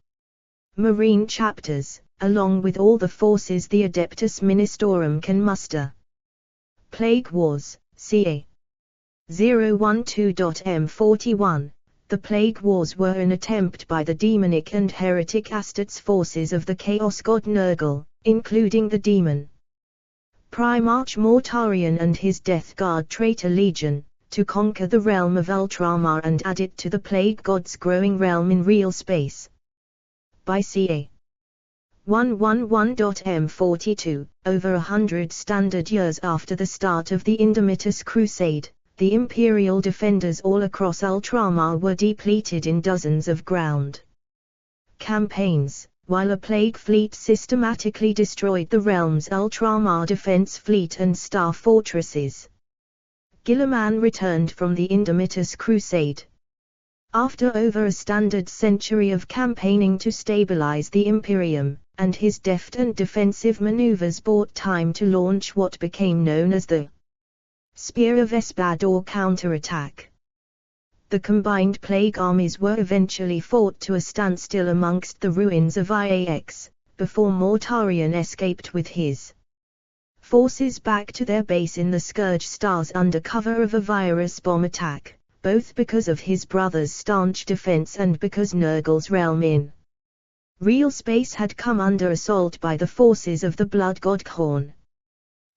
Speaker 1: Marine chapters, along with all the forces the Adeptus Ministorum can muster. Plague Wars, ca. 012.m41. The Plague Wars were an attempt by the demonic and heretic Astartes forces of the Chaos God Nurgle, including the demon Primarch Mortarion and his Death Guard traitor legion, to conquer the realm of Ultramar and add it to the Plague God's growing realm in real space. by ca. 111.m42, over 100 standard years after the start of the Indomitus Crusade, the imperial defenders all across Ultramar were depleted in dozens of ground campaigns, while a plague fleet systematically destroyed the realm's Ultramar defense fleet and star fortresses. Guilliman returned from the Indomitus Crusade after over a standard century of campaigning to stabilize the Imperium, and his deft and defensive maneuvers bought time to launch what became known as the Spear of Espad or counterattack. The combined plague armies were eventually fought to a standstill amongst the ruins of Iax, before Mortarion escaped with his forces back to their base in the Scourge Stars under cover of a virus bomb attack, both because of his brother's staunch defense and because Nurgle's realm in real space had come under assault by the forces of the Blood God Khorne.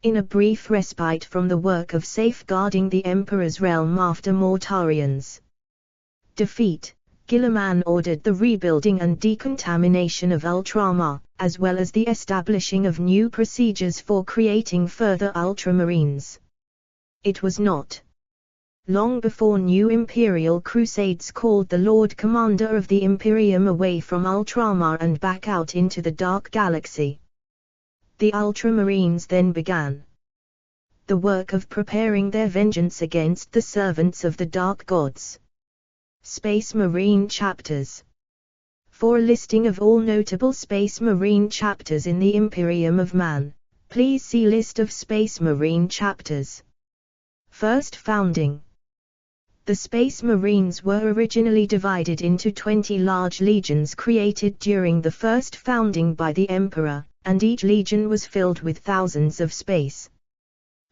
Speaker 1: In a brief respite from the work of safeguarding the Emperor's realm after Mortarion's defeat, Guilliman ordered the rebuilding and decontamination of Ultramar, as well as the establishing of new procedures for creating further Ultramarines. It was not long before new Imperial Crusades called the Lord Commander of the Imperium away from Ultramar and back out into the Dark Galaxy. The Ultramarines then began the work of preparing their vengeance against the servants of the Dark Gods. Space Marine Chapters. For a listing of all notable Space Marine chapters in the Imperium of Man, please see List of Space Marine chapters. First founding. The Space Marines were originally divided into 20 large legions created during the first founding by the Emperor, and each legion was filled with thousands of Space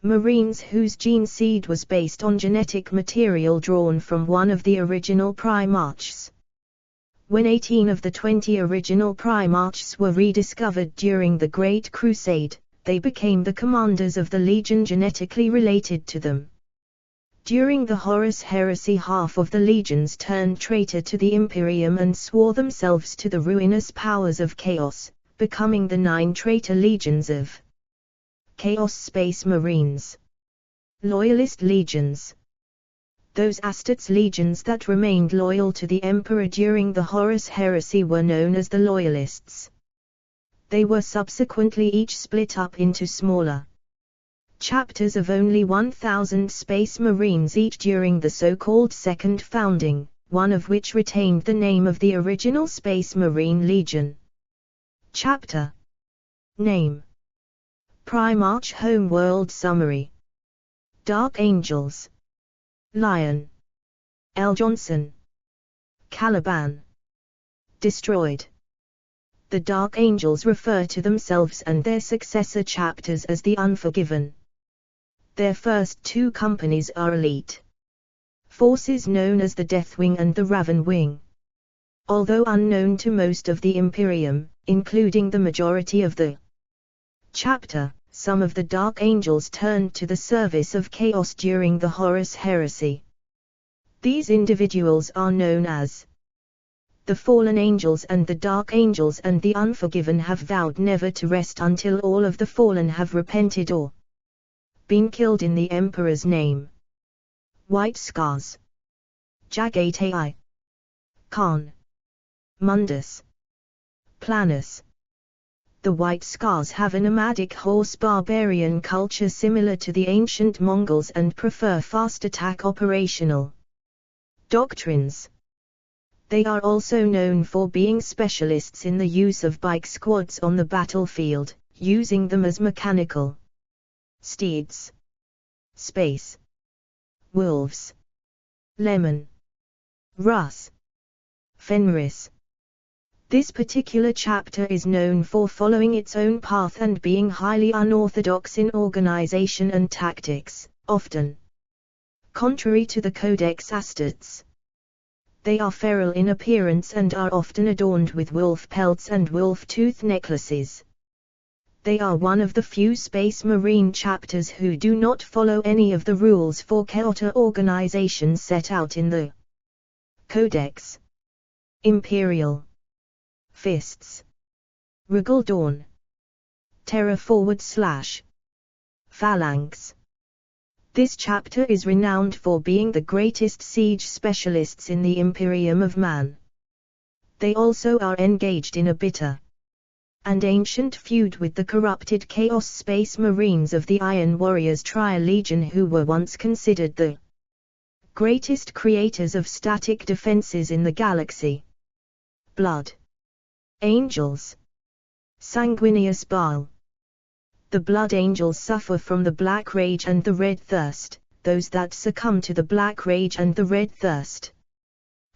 Speaker 1: Marines whose gene seed was based on genetic material drawn from one of the original Primarchs. When 18 of the 20 original Primarchs were rediscovered during the Great Crusade, they became the commanders of the legion genetically related to them. During the Horus Heresy, half of the legions turned traitor to the Imperium and swore themselves to the ruinous powers of Chaos, becoming the 9 traitor legions of Chaos Space Marines. Loyalist legions. Those Astartes legions that remained loyal to the Emperor during the Horus Heresy were known as the Loyalists. They were subsequently each split up into smaller chapters of only 1,000 Space Marines each during the so-called Second Founding, one of which retained the name of the original Space Marine Legion. Chapter Name. Primarch Homeworld Summary. Dark Angels. Lion. L. Johnson. Caliban. Destroyed. The Dark Angels refer to themselves and their successor chapters as the Unforgiven. Their first 2 companies are elite forces known as the Deathwing and the Raven Wing. Although unknown to most of the Imperium, including the majority of the chapter, some of the Dark Angels turned to the service of Chaos during the Horus Heresy. These individuals are known as the Fallen Angels, and the Dark Angels and the Unforgiven have vowed never to rest until all of the Fallen have repented or been killed in the Emperor's name. White Scars. Jagatai. Khan. Mundus. Planus. The White Scars have a nomadic horse barbarian culture similar to the ancient Mongols and prefer fast attack operational doctrines. They are also known for being specialists in the use of bike squads on the battlefield, using them as mechanical steeds. Space Wolves. Lemon. Russ. Fenris. This particular chapter is known for following its own path and being highly unorthodox in organization and tactics, often contrary to the Codex Astartes. They are feral in appearance and are often adorned with wolf pelts and wolf tooth necklaces. They are one of the few Space Marine chapters who do not follow any of the rules for chaotic organization set out in the Codex. Imperial Fists. Regal Dawn. Terra / Phalanx. This chapter is renowned for being the greatest siege specialists in the Imperium of Man. They also are engaged in a bitter and ancient feud with the corrupted Chaos Space Marines of the Iron Warriors Tri-Legion, who were once considered the greatest creators of static defenses in the galaxy. Blood Angels. Sanguineous Bile. The Blood Angels suffer from the Black Rage and the Red Thirst. Those that succumb to the Black Rage and the Red Thirst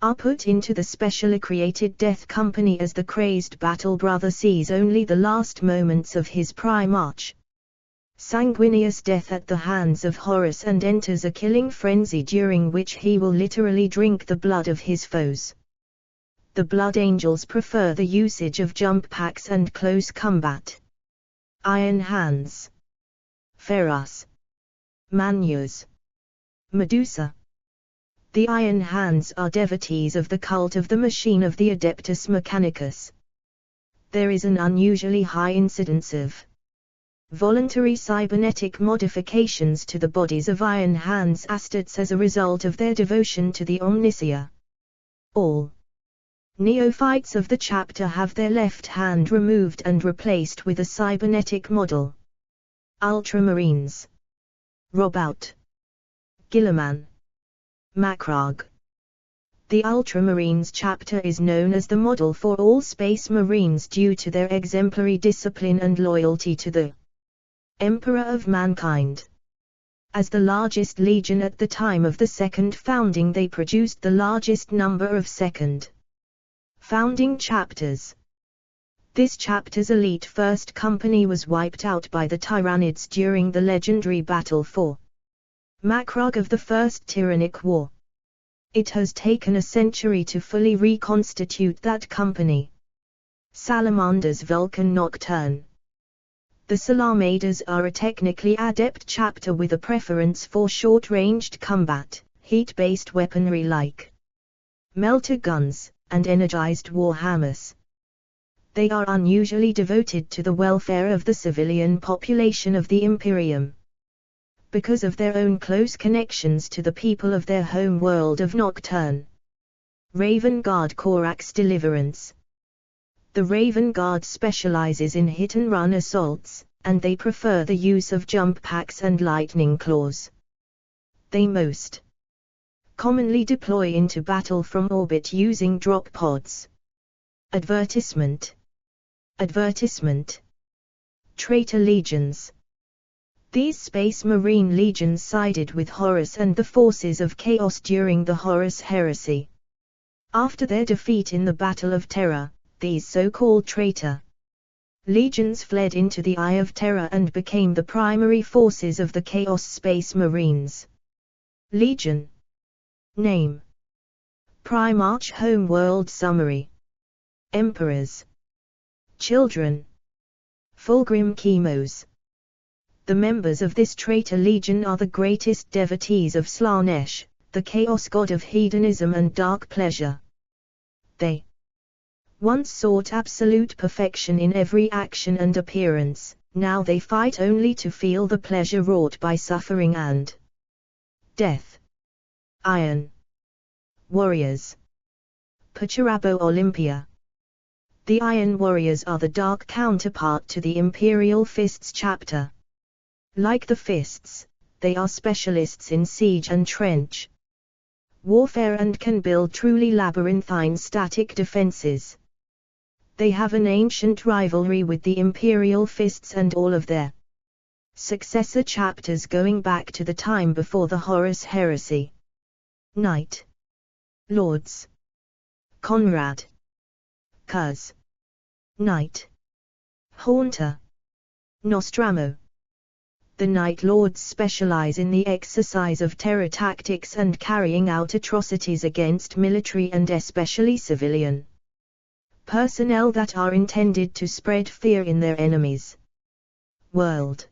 Speaker 1: are put into the specially created Death Company as the crazed battle brother sees only the last moments of his prime arch. Sanguineous death at the hands of Horus, and enters a killing frenzy during which he will literally drink the blood of his foes. The Blood Angels prefer the usage of jump packs and close combat. Iron Hands. Ferras. Manus. Medusa. The Iron Hands are devotees of the cult of the machine of the Adeptus Mechanicus. There is an unusually high incidence of voluntary cybernetic modifications to the bodies of Iron Hands Astartes as a result of their devotion to the Omnicia. All neophytes of the chapter have their left hand removed and replaced with a cybernetic model. Ultramarines. Robout. Gilliman. Macrog. The Ultramarines chapter is known as the model for all Space Marines due to their exemplary discipline and loyalty to the Emperor of Mankind. As the largest legion at the time of the second founding, they produced the largest number of second founding chapters. This chapter's elite first company was wiped out by the Tyrannids during the legendary battle for Macrog of the First Tyrannic War. It has taken a century to fully reconstitute that company. Salamander's Vulcan Nocturne. The Salamaders are a technically adept chapter with a preference for short-ranged combat, heat-based weaponry like melter guns, and energized warhammers. They are unusually devoted to the welfare of the civilian population of the Imperium. Because of their own close connections to the people of their home world of Nocturne. Raven Guard Corax Deliverance. The Raven Guard specializes in hit-and-run assaults, and they prefer the use of jump packs and lightning claws. They most commonly deploy into battle from orbit using drop pods. Advertisement. Traitor Legions. These Space Marine legions sided with Horus and the forces of Chaos during the Horus Heresy. After their defeat in the Battle of Terra, these so-called traitor legions fled into the Eye of Terror and became the primary forces of the Chaos Space Marines. Legion. Name. Primarch Homeworld Summary. Emperors. Children. Fulgrim Chemos. The members of this traitor legion are the greatest devotees of Slanesh, the chaos god of hedonism and dark pleasure. They once sought absolute perfection in every action and appearance, now they fight only to feel the pleasure wrought by suffering and death. Iron Warriors. Pacharabo Olympia. The Iron Warriors are the dark counterpart to the Imperial Fists chapter. Like the Fists, they are specialists in siege and trench warfare and can build truly labyrinthine static defenses. They have an ancient rivalry with the Imperial Fists and all of their successor chapters going back to the time before the Horus Heresy. Night Lords. Conrad. Cuz. Night Haunter. Nostromo. The Night Lords specialize in the exercise of terror tactics and carrying out atrocities against military and especially civilian personnel that are intended to spread fear in their enemies. World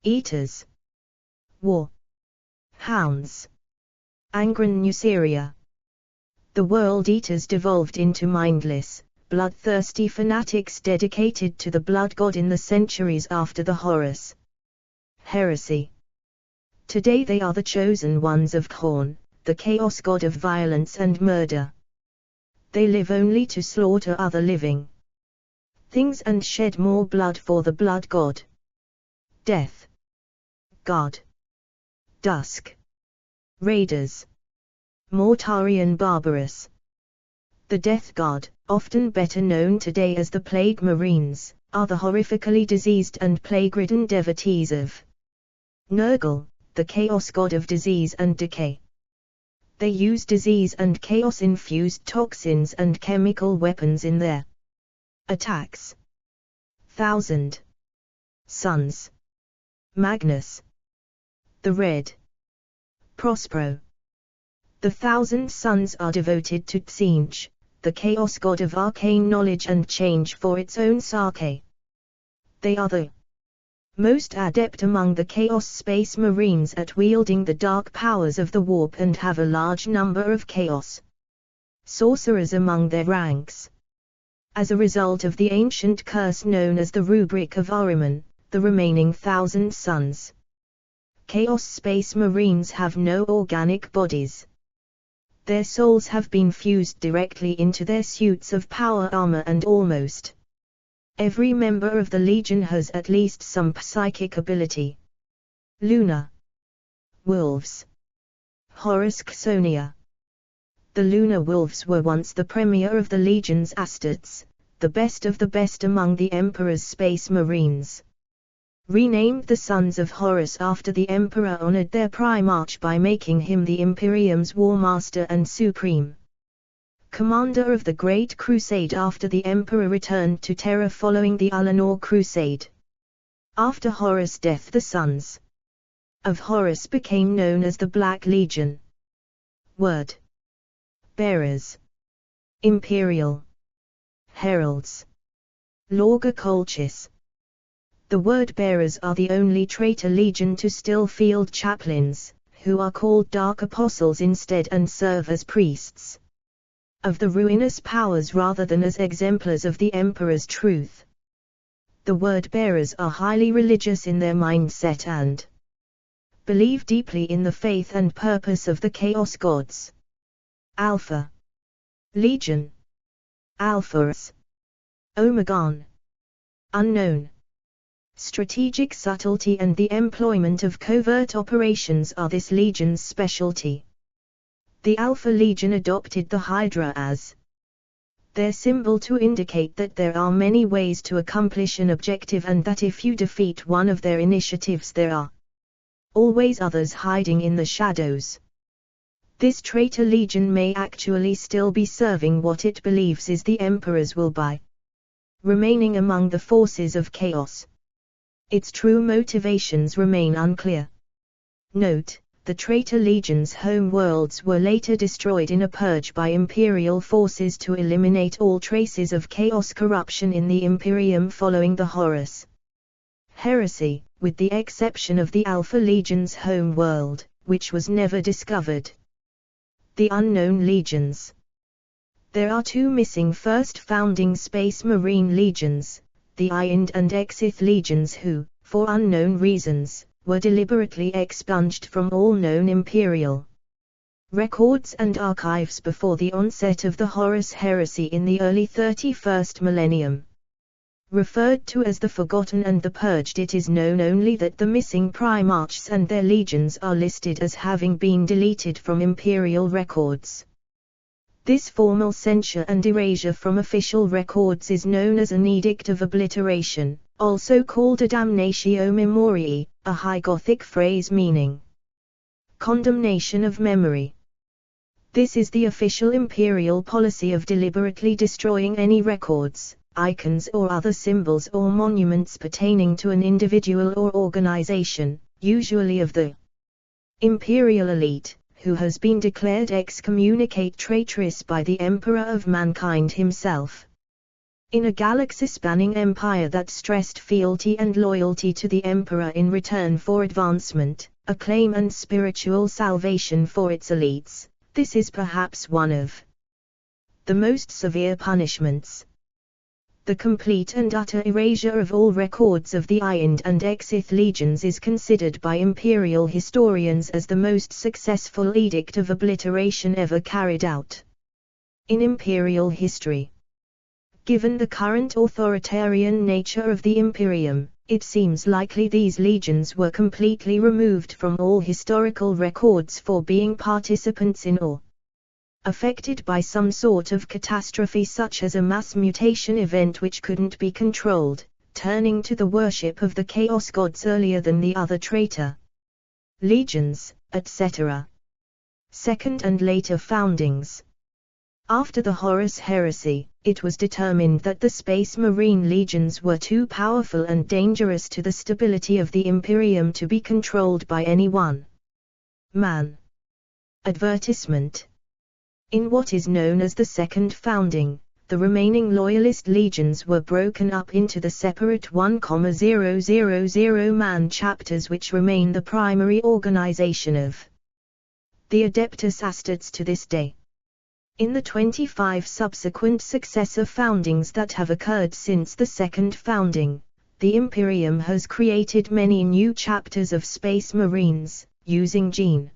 Speaker 1: Eaters. War Hounds. Angren Nuceria. The World Eaters devolved into mindless, bloodthirsty fanatics dedicated to the blood god in the centuries after the Horus heresy. Today they are the chosen ones of Khorne, the chaos god of violence and murder. They live only to slaughter other living things and shed more blood for the blood god. Death god. Dusk raiders. Mortarian barbarous. The death god, often better known today as the plague marines, are the horrifically diseased and plague-ridden devotees of Nurgle, the chaos god of disease and decay. They use disease and chaos-infused toxins and chemical weapons in their attacks. 1000 Suns. Magnus. The Red. Prospero. The 1000 Suns are devoted to Tsinch, the chaos god of arcane knowledge and change for its own Sake. They are the most adept among the Chaos Space Marines at wielding the dark powers of the warp and have a large number of Chaos sorcerers among their ranks. As a result of the ancient curse known as the Rubric of Ahriman, the remaining 1000 Suns Chaos Space Marines have no organic bodies. Their souls have been fused directly into their suits of power armor, and almost every member of the Legion has at least some psychic ability. Lunar Wolves. Horus Xsonia. The Lunar Wolves were once the premier of the Legion's Astartes, the best of the best among the Emperor's Space Marines. Renamed the Sons of Horus after the Emperor honored their primarch by making him the Imperium's War Master and Supreme Commander of the Great Crusade after the Emperor returned to Terra following the Alinor Crusade. After Horus' death, the Sons of Horus became known as the Black Legion. Word bearers. Imperial heralds. Lorga Colchis. The word-bearers are the only traitor legion to still field chaplains, who are called Dark Apostles instead and serve as priests of the ruinous powers rather than as exemplars of the Emperor's truth. The word-bearers are highly religious in their mindset and believe deeply in the faith and purpose of the Chaos Gods. Alpha Legion. Alphas. Omegon. Unknown. Strategic subtlety and the employment of covert operations are this legion's specialty. The Alpha Legion adopted the Hydra as their symbol to indicate that there are many ways to accomplish an objective and that if you defeat one of their initiatives there are always others hiding in the shadows. This traitor legion may actually still be serving what it believes is the Emperor's will by remaining among the forces of chaos. Its true motivations remain unclear. Note, the traitor legion's home worlds were later destroyed in a purge by Imperial forces to eliminate all traces of chaos corruption in the Imperium following the Horus heresy, with the exception of the Alpha Legion's home world, which was never discovered. The Unknown Legions. There are two missing first founding Space Marine legions, the Iend and Exith legions who, for unknown reasons, were deliberately expunged from all known Imperial records and archives before the onset of the Horus heresy in the early 31st millennium. Referred to as the Forgotten and the Purged, it is known only that the missing Primarchs and their legions are listed as having been deleted from Imperial records. This formal censure and erasure from official records is known as an Edict of Obliteration, also called a damnatio memoriae, a High Gothic phrase meaning condemnation of memory. This is the official imperial policy of deliberately destroying any records, icons or other symbols or monuments pertaining to an individual or organization, usually of the imperial elite, who has been declared excommunicate traitorous by the Emperor of Mankind himself. In a galaxy-spanning empire that stressed fealty and loyalty to the Emperor in return for advancement, acclaim and spiritual salvation for its elites, this is perhaps one of the most severe punishments. The complete and utter erasure of all records of the Ind and Exith legions is considered by imperial historians as the most successful edict of obliteration ever carried out in imperial history. Given the current authoritarian nature of the Imperium, it seems likely these legions were completely removed from all historical records for being participants in or affected by some sort of catastrophe such as a mass mutation event which couldn't be controlled, turning to the worship of the chaos gods earlier than the other traitor legions, etc. Second and later foundings. After the Horus Heresy, it was determined that the Space Marine legions were too powerful and dangerous to the stability of the Imperium to be controlled by any one man. Advertisement. In what is known as the Second Founding, the remaining Loyalist legions were broken up into the separate 1,000-man chapters which remain the primary organization of the Adeptus Astartes to this day. In the 25 subsequent successor foundings that have occurred since the Second Founding, the Imperium has created many new chapters of Space Marines, using gene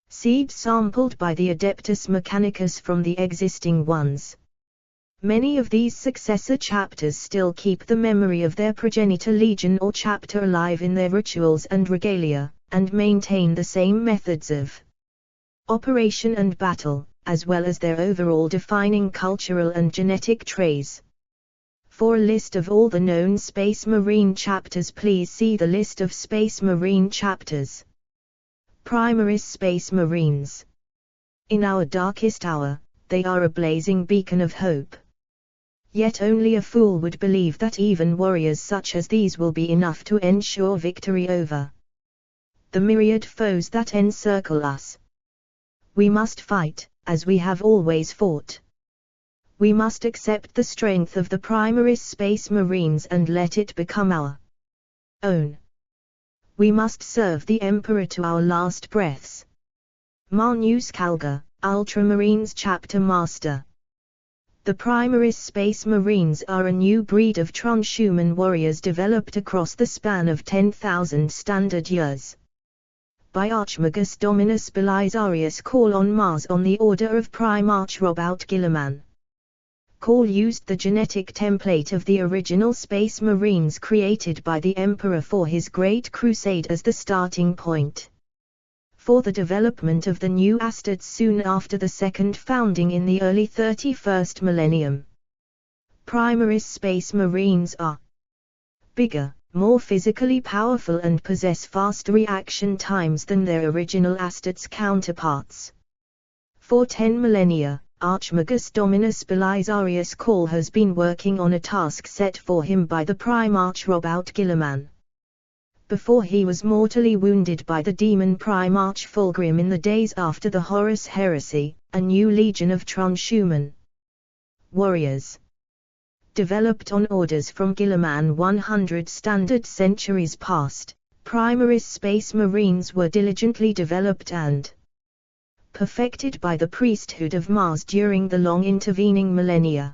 Speaker 1: seeds sampled by the Adeptus Mechanicus from the existing ones. Many of these successor chapters still keep the memory of their progenitor legion or chapter alive in their rituals and regalia, and maintain the same methods of operation and battle, as well as their overall defining cultural and genetic traits. For a list of all the known Space Marine chapters, please see the list of Space Marine chapters. Primaris Space Marines. In our darkest hour, they are a blazing beacon of hope. Yet only a fool would believe that even warriors such as these will be enough to ensure victory over the myriad foes that encircle us. We must fight, as we have always fought. We must accept the strength of the Primaris Space Marines and let it become our own. We must serve the Emperor to our last breaths. Marnus Calgar, Ultramarines Chapter Master. The Primaris Space Marines are a new breed of transhuman warriors developed across the span of 10,000 standard years by Archmagus Dominus Belisarius Call on Mars on the order of Primarch Robout Guilliman. Call used the genetic template of the original Space Marines created by the Emperor for his Great Crusade as the starting point for the development of the new Astartes soon after the Second Founding in the early 31st millennium. Primaris Space Marines are bigger, more physically powerful and possess faster reaction times than their original Astartes counterparts. For 10 millennia, Archmagus Dominus Belisarius Call has been working on a task set for him by the Primarch Robout Guilliman. Before he was mortally wounded by the demon Primarch Fulgrim in the days after the Horus Heresy, a new legion of transhuman warriors developed on orders from Guilliman 100 standard centuries past. Primaris Space Marines were diligently developed and perfected by the priesthood of Mars during the long intervening millennia.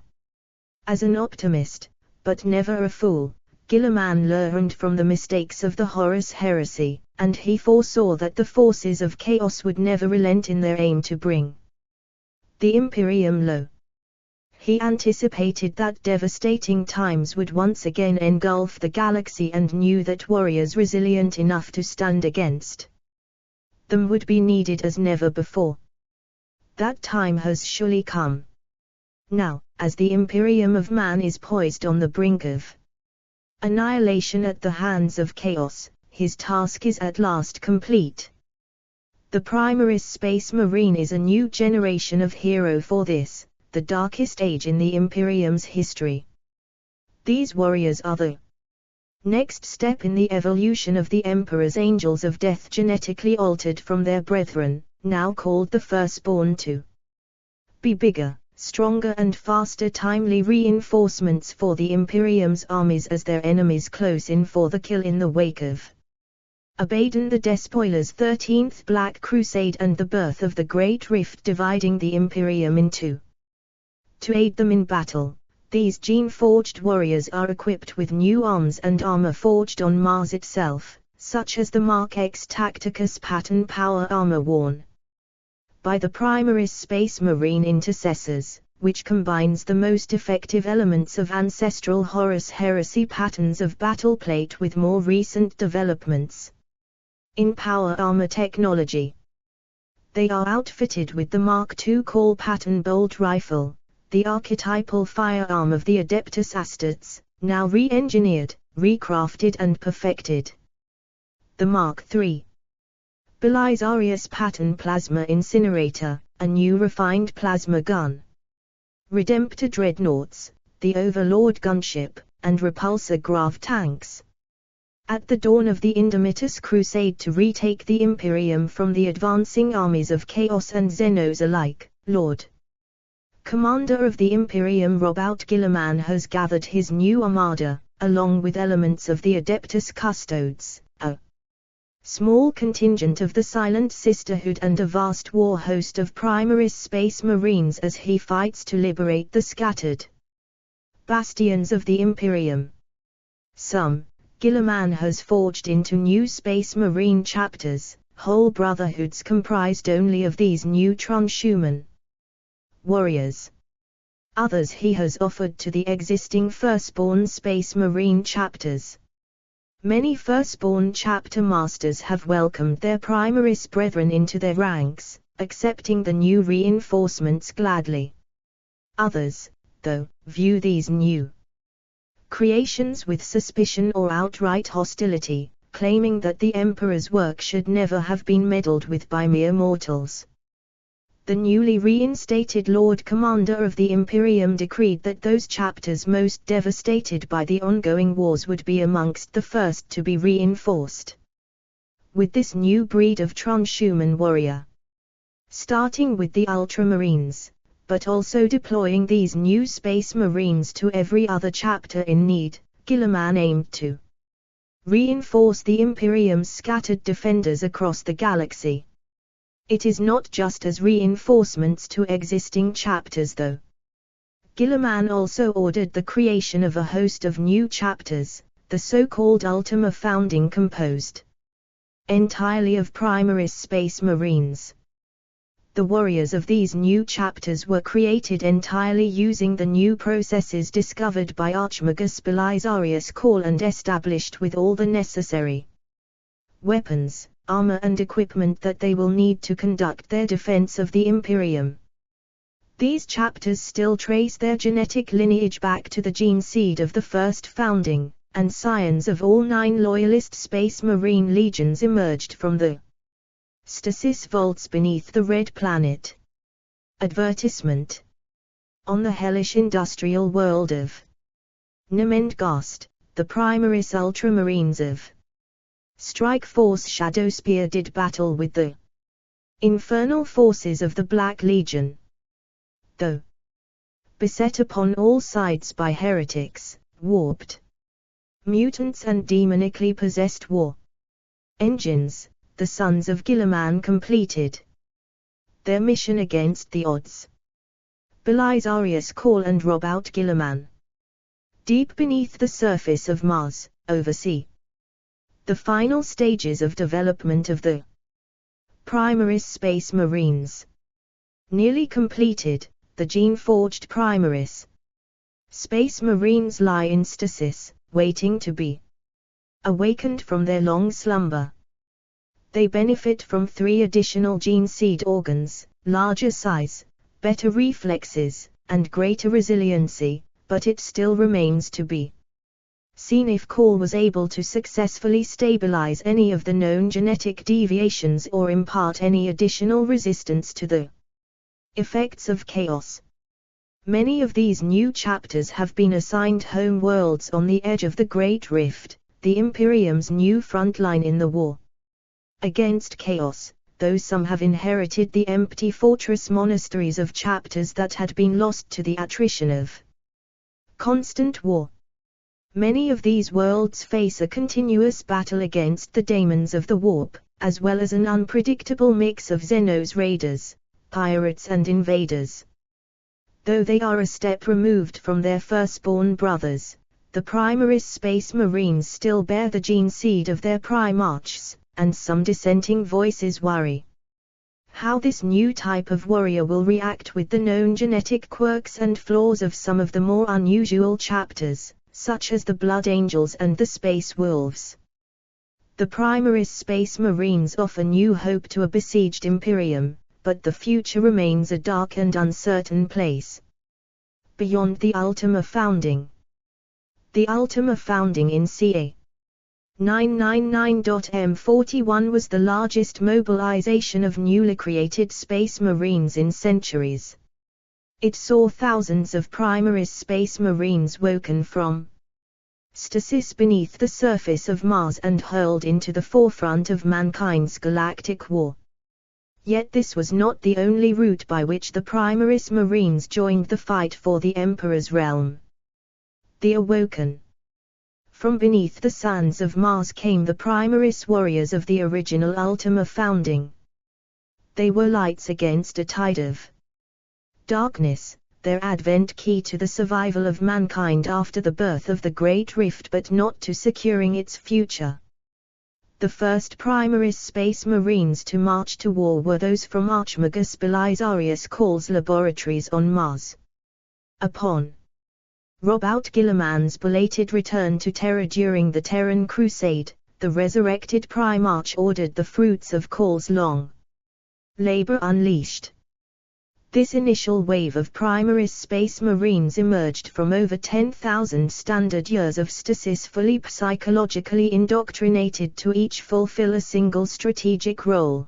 Speaker 1: As an optimist, but never a fool, Guilliman learned from the mistakes of the Horus Heresy, and he foresaw that the forces of chaos would never relent in their aim to bring the Imperium low. He anticipated that devastating times would once again engulf the galaxy and knew that warriors resilient enough to stand against them would be needed as never before. That time has surely come. Now, as the Imperium of Man is poised on the brink of annihilation at the hands of chaos, his task is at last complete. The Primaris Space Marine is a new generation of hero for this, the darkest age in the Imperium's history. These warriors are the next step in the evolution of the Emperor's Angels of Death, genetically altered from their brethren, now called the Firstborn, to be bigger, stronger and faster, timely reinforcements for the Imperium's armies as their enemies close in for the kill in the wake of Abaddon the Despoiler's 13th Black Crusade and the birth of the Great Rift dividing the Imperium in two. To aid them in battle, These gene-forged warriors are equipped with new arms and armor forged on Mars itself, such as the Mark X Tacticus pattern power armor worn by the Primaris Space Marine intercessors, which combines the most effective elements of ancestral Horus Heresy patterns of battleplate with more recent developments in power armor technology. They are outfitted with the Mark II Call pattern bolt rifle, the archetypal firearm of the Adeptus Astartes, now re-engineered, recrafted and perfected. The Mark III Belisarius pattern plasma incinerator, a new refined plasma gun. Redemptor dreadnoughts, the Overlord gunship, and repulsor grav tanks. At the dawn of the Indomitus crusade to retake the Imperium from the advancing armies of Chaos and Xenos alike, Lord Commander of the Imperium Robout Guilliman has gathered his new armada, along with elements of the Adeptus Custodes, a small contingent of the Silent Sisterhood and a vast war host of Primaris Space Marines as he fights to liberate the scattered bastions of the Imperium. Some, Guilliman has forged into new Space Marine chapters, whole brotherhoods comprised only of these new transhuman warriors. Others he has offered to the existing Firstborn Space Marine chapters. Many Firstborn chapter masters have welcomed their Primaris brethren into their ranks, accepting the new reinforcements gladly. Others, though, view these new creations with suspicion or outright hostility, claiming that the Emperor's work should never have been meddled with by mere mortals. The newly reinstated Lord Commander of the Imperium decreed that those chapters most devastated by the ongoing wars would be amongst the first to be reinforced with this new breed of transhuman warrior. Starting with the Ultramarines, but also deploying these new Space Marines to every other chapter in need, Guilliman aimed to reinforce the Imperium's scattered defenders across the galaxy. It is not just as reinforcements to existing chapters though. Guilliman also ordered the creation of a host of new chapters, the so-called Ultima Founding, composed entirely of Primaris Space Marines. The warriors of these new chapters were created entirely using the new processes discovered by Archmagus Belisarius Call and established with all the necessary weapons, armor and equipment that they will need to conduct their defense of the Imperium. These chapters still trace their genetic lineage back to the gene seed of the first founding, and scions of all 9 loyalist Space Marine legions emerged from the stasis vaults beneath the Red Planet. Advertisement. On the hellish industrial world of Nemendgast, the Primaris Ultramarines of Strike Force Shadowspear did battle with the infernal forces of the Black Legion. Though beset upon all sides by heretics, warped mutants and demonically possessed war engines, the sons of Guilliman completed their mission against the odds. Belisarius Call and Robout Guilliman. Deep beneath the surface of Mars, oversee the final stages of development of the Primaris Space Marines. Nearly completed, the gene-forged Primaris Space Marines lie in stasis, waiting to be awakened from their long slumber. They benefit from 3 additional gene seed organs, larger size, better reflexes, and greater resiliency, but it still remains to be seen if Call was able to successfully stabilize any of the known genetic deviations or impart any additional resistance to the effects of chaos. Many of these new chapters have been assigned home worlds on the edge of the Great Rift, the Imperium's new frontline in the war against chaos, though some have inherited the empty fortress monasteries of chapters that had been lost to the attrition of constant war. Many of these worlds face a continuous battle against the daemons of the warp, as well as an unpredictable mix of Xenos raiders, pirates and invaders. Though they are a step removed from their firstborn brothers, the Primaris Space Marines still bear the gene seed of their Primarchs, and some dissenting voices worry how this new type of warrior will react with the known genetic quirks and flaws of some of the more unusual chapters, such as the Blood Angels and the Space Wolves. The Primaris Space Marines offer new hope to a besieged Imperium, but the future remains a dark and uncertain place. Beyond the Ultima founding. The Ultima founding in ca. 999.M41 was the largest mobilization of newly created Space Marines in centuries. It saw thousands of Primaris Space Marines woken from stasis beneath the surface of Mars and hurled into the forefront of mankind's galactic war. Yet this was not the only route by which the Primaris Marines joined the fight for the Emperor's realm. The Awoken. From beneath the sands of Mars came the Primaris warriors of the original Ultima founding. They were lights against a tide of darkness, their advent key to the survival of mankind after the birth of the Great Rift but not to securing its future. The first Primaris Space Marines to march to war were those from Archmagus Belisarius Call's laboratories on Mars. Upon Robout Guilliman's belated return to Terra during the Terran Crusade, the resurrected Primarch ordered the fruits of Call's long labor unleashed. This initial wave of Primaris Space Marines emerged from over 10,000 standard years of stasis, fully psychologically indoctrinated to each fulfill a single strategic role.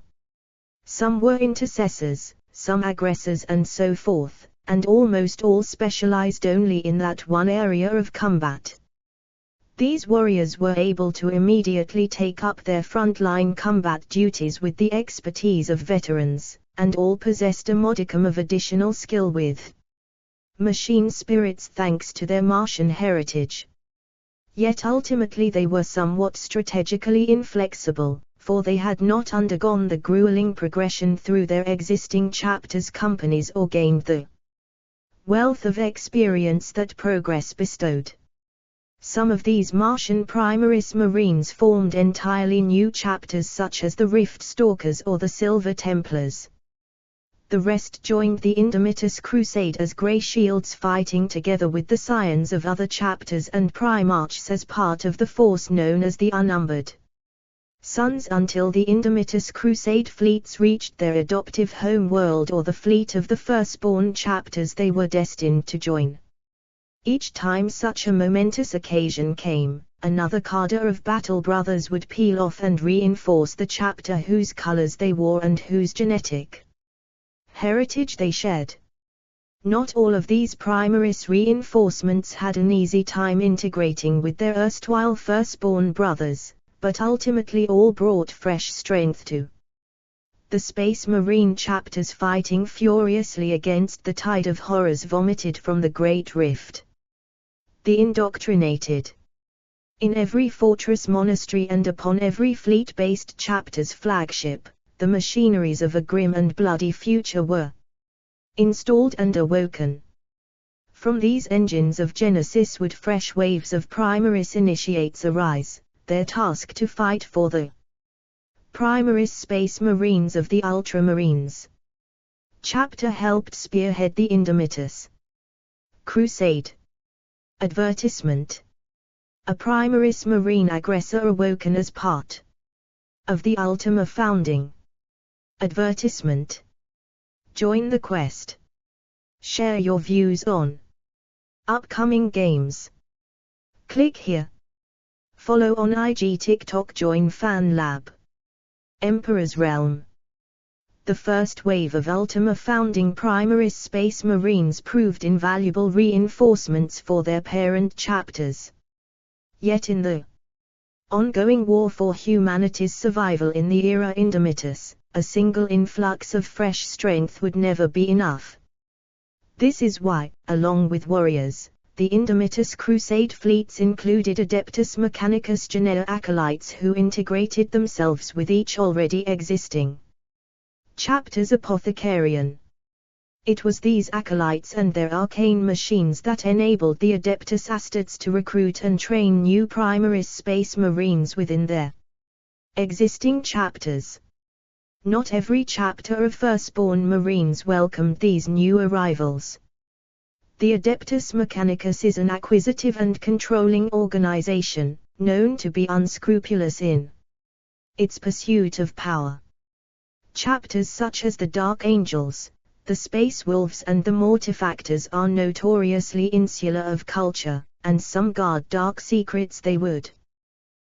Speaker 1: Some were intercessors, some aggressors and so forth, and almost all specialized only in that one area of combat. These warriors were able to immediately take up their frontline combat duties with the expertise of veterans, and all possessed a modicum of additional skill with machine spirits thanks to their Martian heritage. Yet ultimately they were somewhat strategically inflexible, for they had not undergone the grueling progression through their existing chapters' companies or gained the wealth of experience that progress bestowed. Some of these Martian Primaris Marines formed entirely new chapters such as the Rift Stalkers or the Silver Templars. The rest joined the Indomitus Crusade as Grey Shields, fighting together with the scions of other chapters and Primarchs as part of the force known as the Unnumbered Sons until the Indomitus Crusade fleets reached their adoptive home world or the fleet of the firstborn chapters they were destined to join. Each time such a momentous occasion came, another cadre of battle brothers would peel off and reinforce the chapter whose colors they wore and whose genetic heritage they shared. Not all of these Primaris reinforcements had an easy time integrating with their erstwhile firstborn brothers, but ultimately all brought fresh strength to the Space Marine chapters, fighting furiously against the tide of horrors vomited from the Great Rift. The indoctrinated. In every fortress, monastery and upon every fleet-based chapter's flagship, the machineries of a grim and bloody future were installed and awoken. From these engines of Genesis would fresh waves of Primaris initiates arise, their task to fight for the Primaris Space Marines of the Ultramarines. Chapter helped spearhead the Indomitus Crusade. Advertisement. A Primaris Marine aggressor awoken as part of the Ultima founding. Advertisement. Join the quest. Share your views on upcoming games. Click here. Follow on IG, TikTok, join Fan Lab. Emperor's Realm. The first wave of Ultima founding Primaris Space Marines proved invaluable reinforcements for their parent chapters. Yet in the ongoing war for humanity's survival in the era Indomitus, a single influx of fresh strength would never be enough. This is why, along with warriors, the Indomitus Crusade fleets included Adeptus Mechanicus Genea acolytes who integrated themselves with each already existing chapter's Apothecarian It was these acolytes and their arcane machines that enabled the Adeptus Astartes to recruit and train new Primaris Space Marines within their existing chapters. Not every chapter of Firstborn Marines welcomed these new arrivals. The Adeptus Mechanicus is an acquisitive and controlling organization, known to be unscrupulous in its pursuit of power. Chapters such as the Dark Angels, the Space Wolves and the Mortifactors are notoriously insular of culture, and some guard dark secrets they would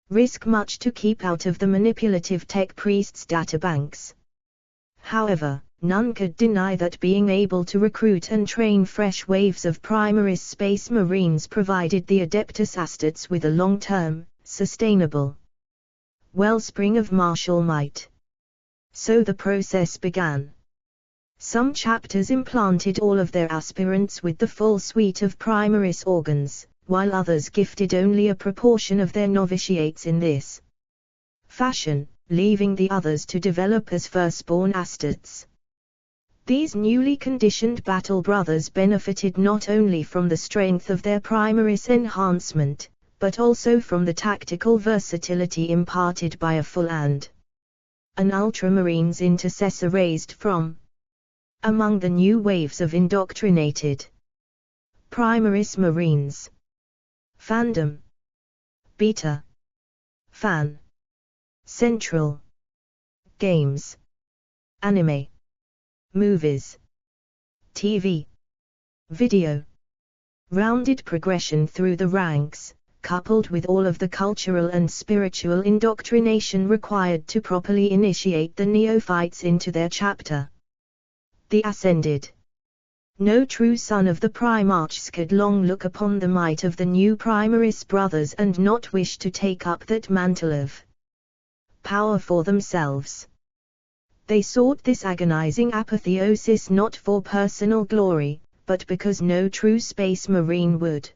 Speaker 1: risk much to keep out of the manipulative tech priests' databanks. However, none could deny that being able to recruit and train fresh waves of Primaris Space Marines provided the Adeptus Astartes with a long-term, sustainable wellspring of martial might. So the process began. Some chapters implanted all of their aspirants with the full suite of Primaris organs, while others gifted only a proportion of their novitiates in this fashion, leaving the others to develop as firstborn Astartes. These newly conditioned battle brothers benefited not only from the strength of their Primaris enhancement, but also from the tactical versatility imparted by a full and an Ultramarines intercessor raised from among the new waves of indoctrinated Primaris Marines. Fandom. Beta. Fan. Central. Games. Anime. Movies. TV. Video. Rounded progression through the ranks, coupled with all of the cultural and spiritual indoctrination required to properly initiate the neophytes into their chapter. The Ascended. No true son of the Primarchs could long look upon the might of the new Primaris brothers and not wish to take up that mantle of power for themselves. They sought this agonizing apotheosis not for personal glory, but because no true Space Marine would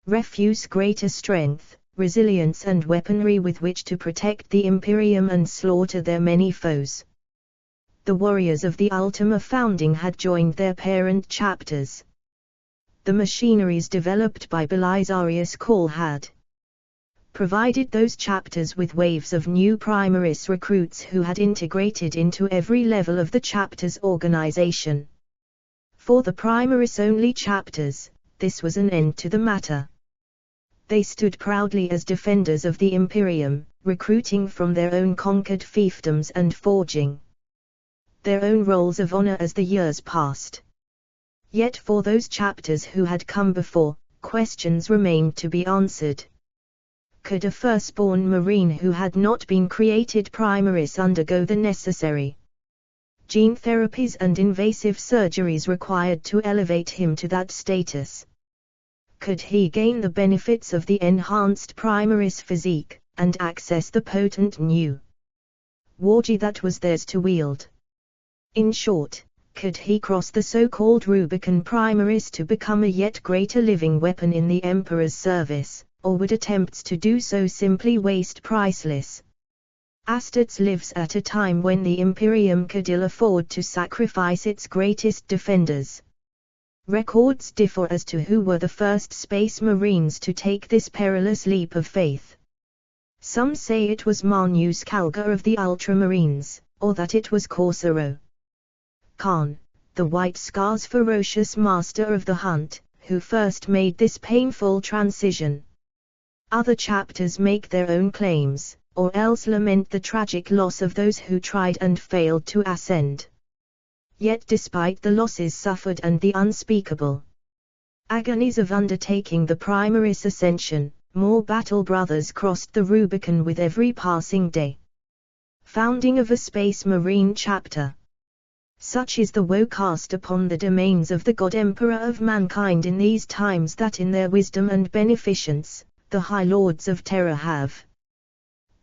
Speaker 1: refuse greater strength, resilience and weaponry with which to protect the Imperium and slaughter their many foes. The warriors of the Ultima founding had joined their parent chapters. The machineries developed by Belisarius Cawl had provided those chapters with waves of new Primaris recruits who had integrated into every level of the chapter's organization. For the Primaris-only chapters, this was an end to the matter. They stood proudly as defenders of the Imperium, recruiting from their own conquered fiefdoms and forging their own rolls of honor as the years passed. Yet for those chapters who had come before, questions remained to be answered. Could a firstborn Marine who had not been created Primaris undergo the necessary gene therapies and invasive surgeries required to elevate him to that status? Could he gain the benefits of the enhanced Primaris physique, and access the potent new wargi that was theirs to wield? In short, could he cross the so-called Rubicon Primaris to become a yet greater living weapon in the Emperor's service, or would attempts to do so simply waste priceless Astartes lives at a time when the Imperium could ill afford to sacrifice its greatest defenders? Records differ as to who were the first Space Marines to take this perilous leap of faith. Some say it was Marneus Calgar of the Ultramarines, or that it was Corsaro Khan, the White Scar's ferocious master of the hunt, who first made this painful transition. Other chapters make their own claims, or else lament the tragic loss of those who tried and failed to ascend. Yet despite the losses suffered and the unspeakable agonies of undertaking the Primaris ascension, more battle brothers crossed the Rubicon with every passing day. Founding of a Space Marine chapter. Such is the woe cast upon the domains of the God Emperor of mankind in these times that in their wisdom and beneficence, the High Lords of Terror have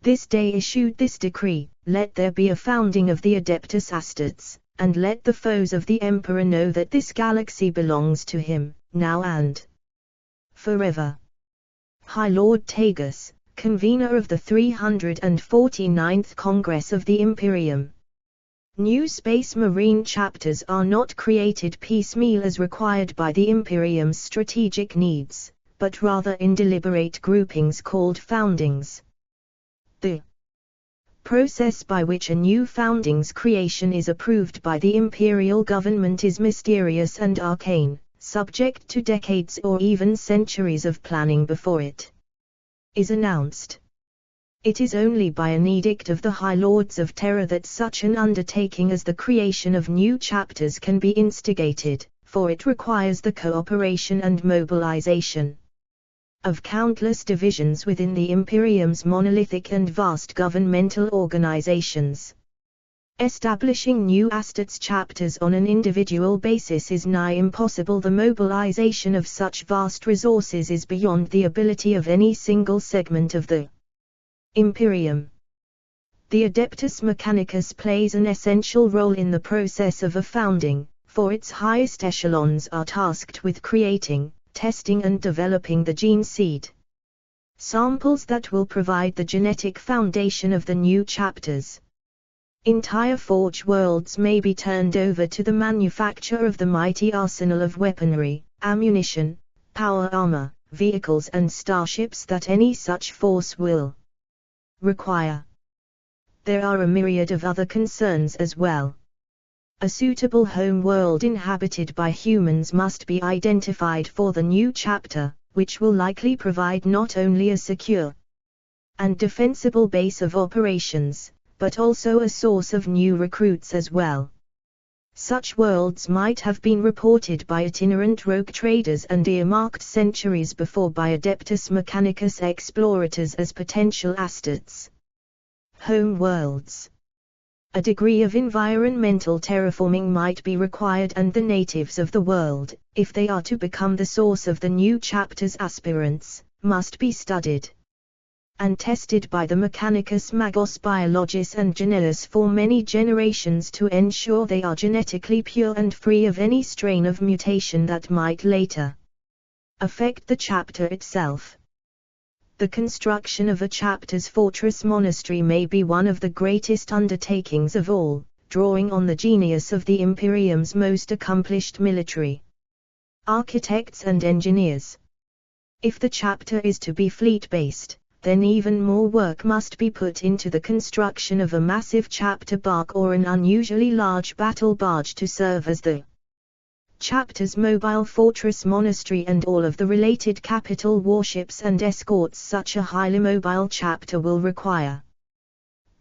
Speaker 1: this day issued this decree: let there be a founding of the Adeptus Astartes, and let the foes of the Emperor know that this galaxy belongs to him, now and forever. High Lord Tagus, convener of the 349th Congress of the Imperium. New Space Marine chapters are not created piecemeal as required by the Imperium's strategic needs, but rather in deliberate groupings called foundings. The process by which a new founding's creation is approved by the imperial government is mysterious and arcane, subject to decades or even centuries of planning before it is announced. It is only by an edict of the High Lords of Terror that such an undertaking as the creation of new chapters can be instigated, for it requires the cooperation and mobilization of countless divisions within the Imperium's monolithic and vast governmental organizations. Establishing new Astartes chapters on an individual basis is nigh impossible. The mobilization of such vast resources is beyond the ability of any single segment of the Imperium. The Adeptus Mechanicus plays an essential role in the process of a founding, for its highest echelons are tasked with creating, testing and developing the gene seed samples that will provide the genetic foundation of the new chapters. Entire forge worlds may be turned over to the manufacture of the mighty arsenal of weaponry, ammunition, power armor, vehicles and starships that any such force will require. There are a myriad of other concerns as well. A suitable home world inhabited by humans must be identified for the new chapter, which will likely provide not only a secure and defensible base of operations, but also a source of new recruits as well. Such worlds might have been reported by itinerant rogue traders and earmarked centuries before by Adeptus Mechanicus explorators as potential Astartes home worlds. A degree of environmental terraforming might be required, and the natives of the world, if they are to become the source of the new chapter's aspirants, must be studied and tested by the Mechanicus Magos Biologis and Genellus for many generations to ensure they are genetically pure and free of any strain of mutation that might later affect the chapter itself. The construction of a chapter's fortress monastery may be one of the greatest undertakings of all, drawing on the genius of the Imperium's most accomplished military architects and engineers. If the chapter is to be fleet-based, then even more work must be put into the construction of a massive chapter bark or an unusually large battle barge to serve as the chapter's mobile fortress monastery and all of the related capital warships and escorts such a highly mobile chapter will require.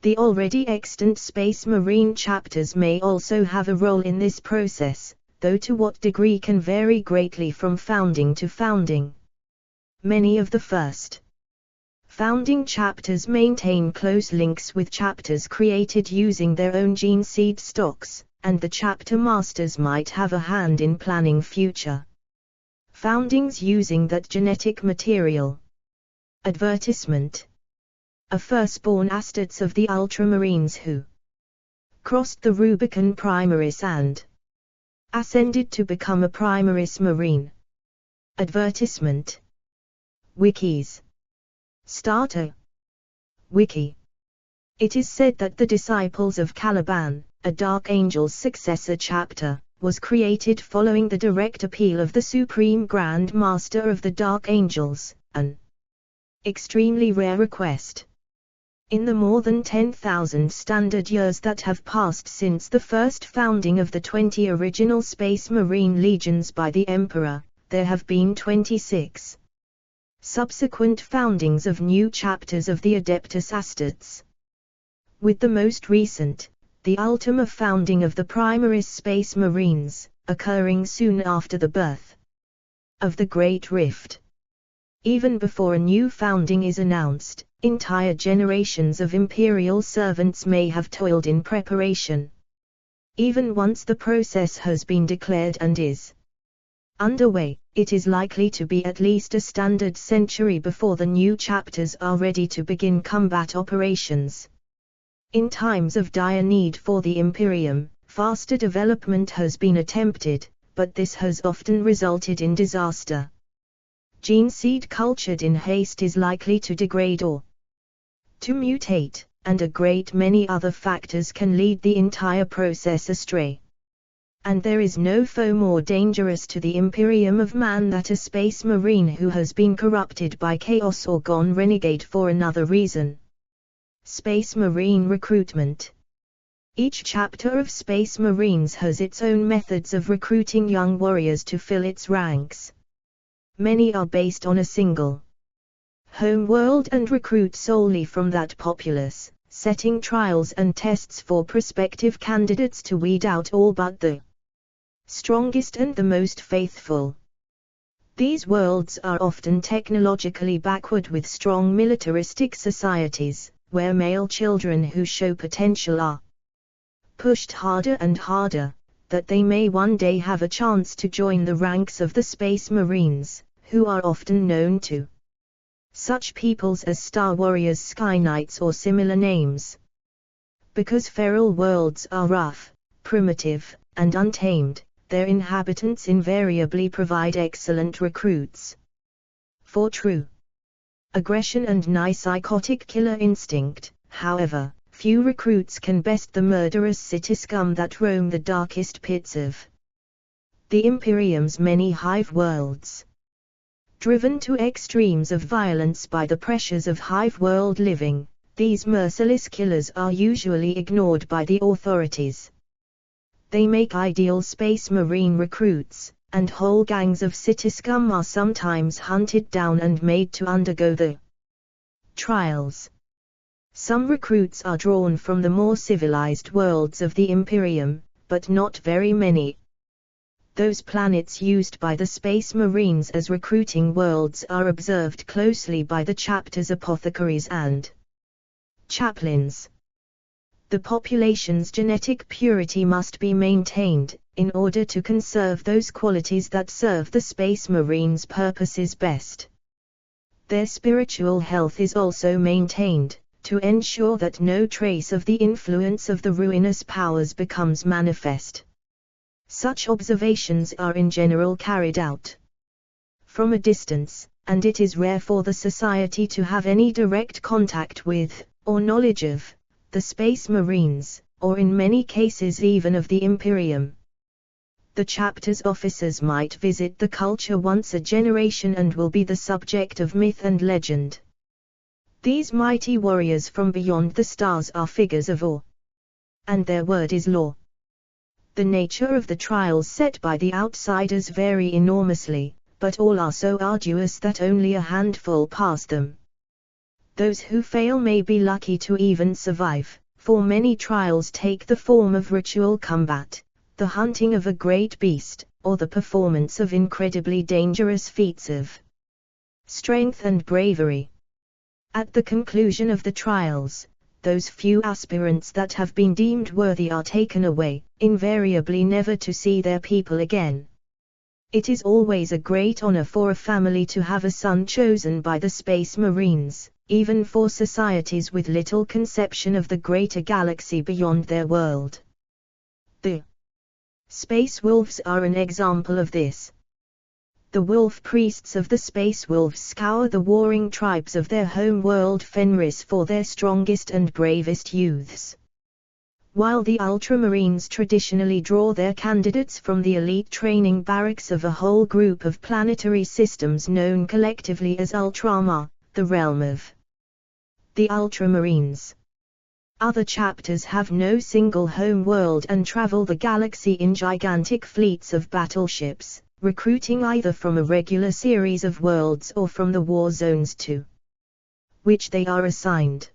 Speaker 1: The already extant Space Marine chapters may also have a role in this process, though to what degree can vary greatly from founding to founding. Many of the first founding chapters maintain close links with chapters created using their own gene seed stocks, and the chapter masters might have a hand in planning future foundings using that genetic material. Advertisement. A firstborn Astartes of the Ultramarines who crossed the Rubicon Primaris and ascended to become a Primaris Marine. Advertisement. Wikis. Starter. Wiki. It is said that the Disciples of Caliban, a Dark Angel's successor chapter, was created following the direct appeal of the Supreme Grand Master of the Dark Angels, an extremely rare request. In the more than 10,000 standard years that have passed since the first founding of the 20 original Space Marine legions by the Emperor, there have been 26 subsequent foundings of new chapters of the Adeptus Astartes, with the most recent, the Ultima founding of the Primaris Space Marines, occurring soon after the birth of the Great Rift. Even before a new founding is announced, entire generations of Imperial servants may have toiled in preparation. Even once the process has been declared and is underway, it is likely to be at least a standard century before the new chapters are ready to begin combat operations. In times of dire need for the Imperium, faster development has been attempted, but this has often resulted in disaster. Gene seed cultured in haste is likely to degrade or to mutate, and a great many other factors can lead the entire process astray. And there is no foe more dangerous to the Imperium of man than a space marine who has been corrupted by chaos or gone renegade for another reason. Space Marine Recruitment. Each chapter of Space Marines has its own methods of recruiting young warriors to fill its ranks. Many are based on a single home world and recruit solely from that populace, setting trials and tests for prospective candidates to weed out all but the strongest and the most faithful. These worlds are often technologically backward with strong militaristic societies, where male children who show potential are pushed harder and harder, that they may one day have a chance to join the ranks of the Space Marines, who are often known to such peoples as Star Warriors, Sky Knights or similar names. Because feral worlds are rough, primitive, and untamed, their inhabitants invariably provide excellent recruits. For true aggression and psychotic killer instinct, however, few recruits can best the murderous city scum that roam the darkest pits of the Imperium's many hive worlds. Driven to extremes of violence by the pressures of hive world living, these merciless killers are usually ignored by the authorities. They make ideal Space Marine recruits, and whole gangs of city scum are sometimes hunted down and made to undergo the trials. Some recruits are drawn from the more civilized worlds of the Imperium, but not very many. Those planets used by the Space Marines as recruiting worlds are observed closely by the chapter's apothecaries and chaplains. The population's genetic purity must be maintained, in order to conserve those qualities that serve the Space Marines' purposes best. Their spiritual health is also maintained, to ensure that no trace of the influence of the ruinous powers becomes manifest. Such observations are in general carried out from a distance, and it is rare for the Society to have any direct contact with, or knowledge of, the Space Marines, or in many cases even of the Imperium. The chapter's officers might visit the culture once a generation and will be the subject of myth and legend. These mighty warriors from beyond the stars are figures of awe, and their word is law. The nature of the trials set by the outsiders vary enormously, but all are so arduous that only a handful pass them. Those who fail may be lucky to even survive, for many trials take the form of ritual combat, the hunting of a great beast, or the performance of incredibly dangerous feats of strength and bravery. At the conclusion of the trials, those few aspirants that have been deemed worthy are taken away, invariably never to see their people again. It is always a great honor for a family to have a son chosen by the Space Marines, even for societies with little conception of the greater galaxy beyond their world. The Space Wolves are an example of this. The wolf priests of the Space Wolves scour the warring tribes of their home world Fenris for their strongest and bravest youths. While the Ultramarines traditionally draw their candidates from the elite training barracks of a whole group of planetary systems known collectively as Ultramar, the realm of the Ultramarines. Other chapters have no single home world and travel the galaxy in gigantic fleets of battleships, recruiting either from a regular series of worlds or from the war zones to which they are assigned.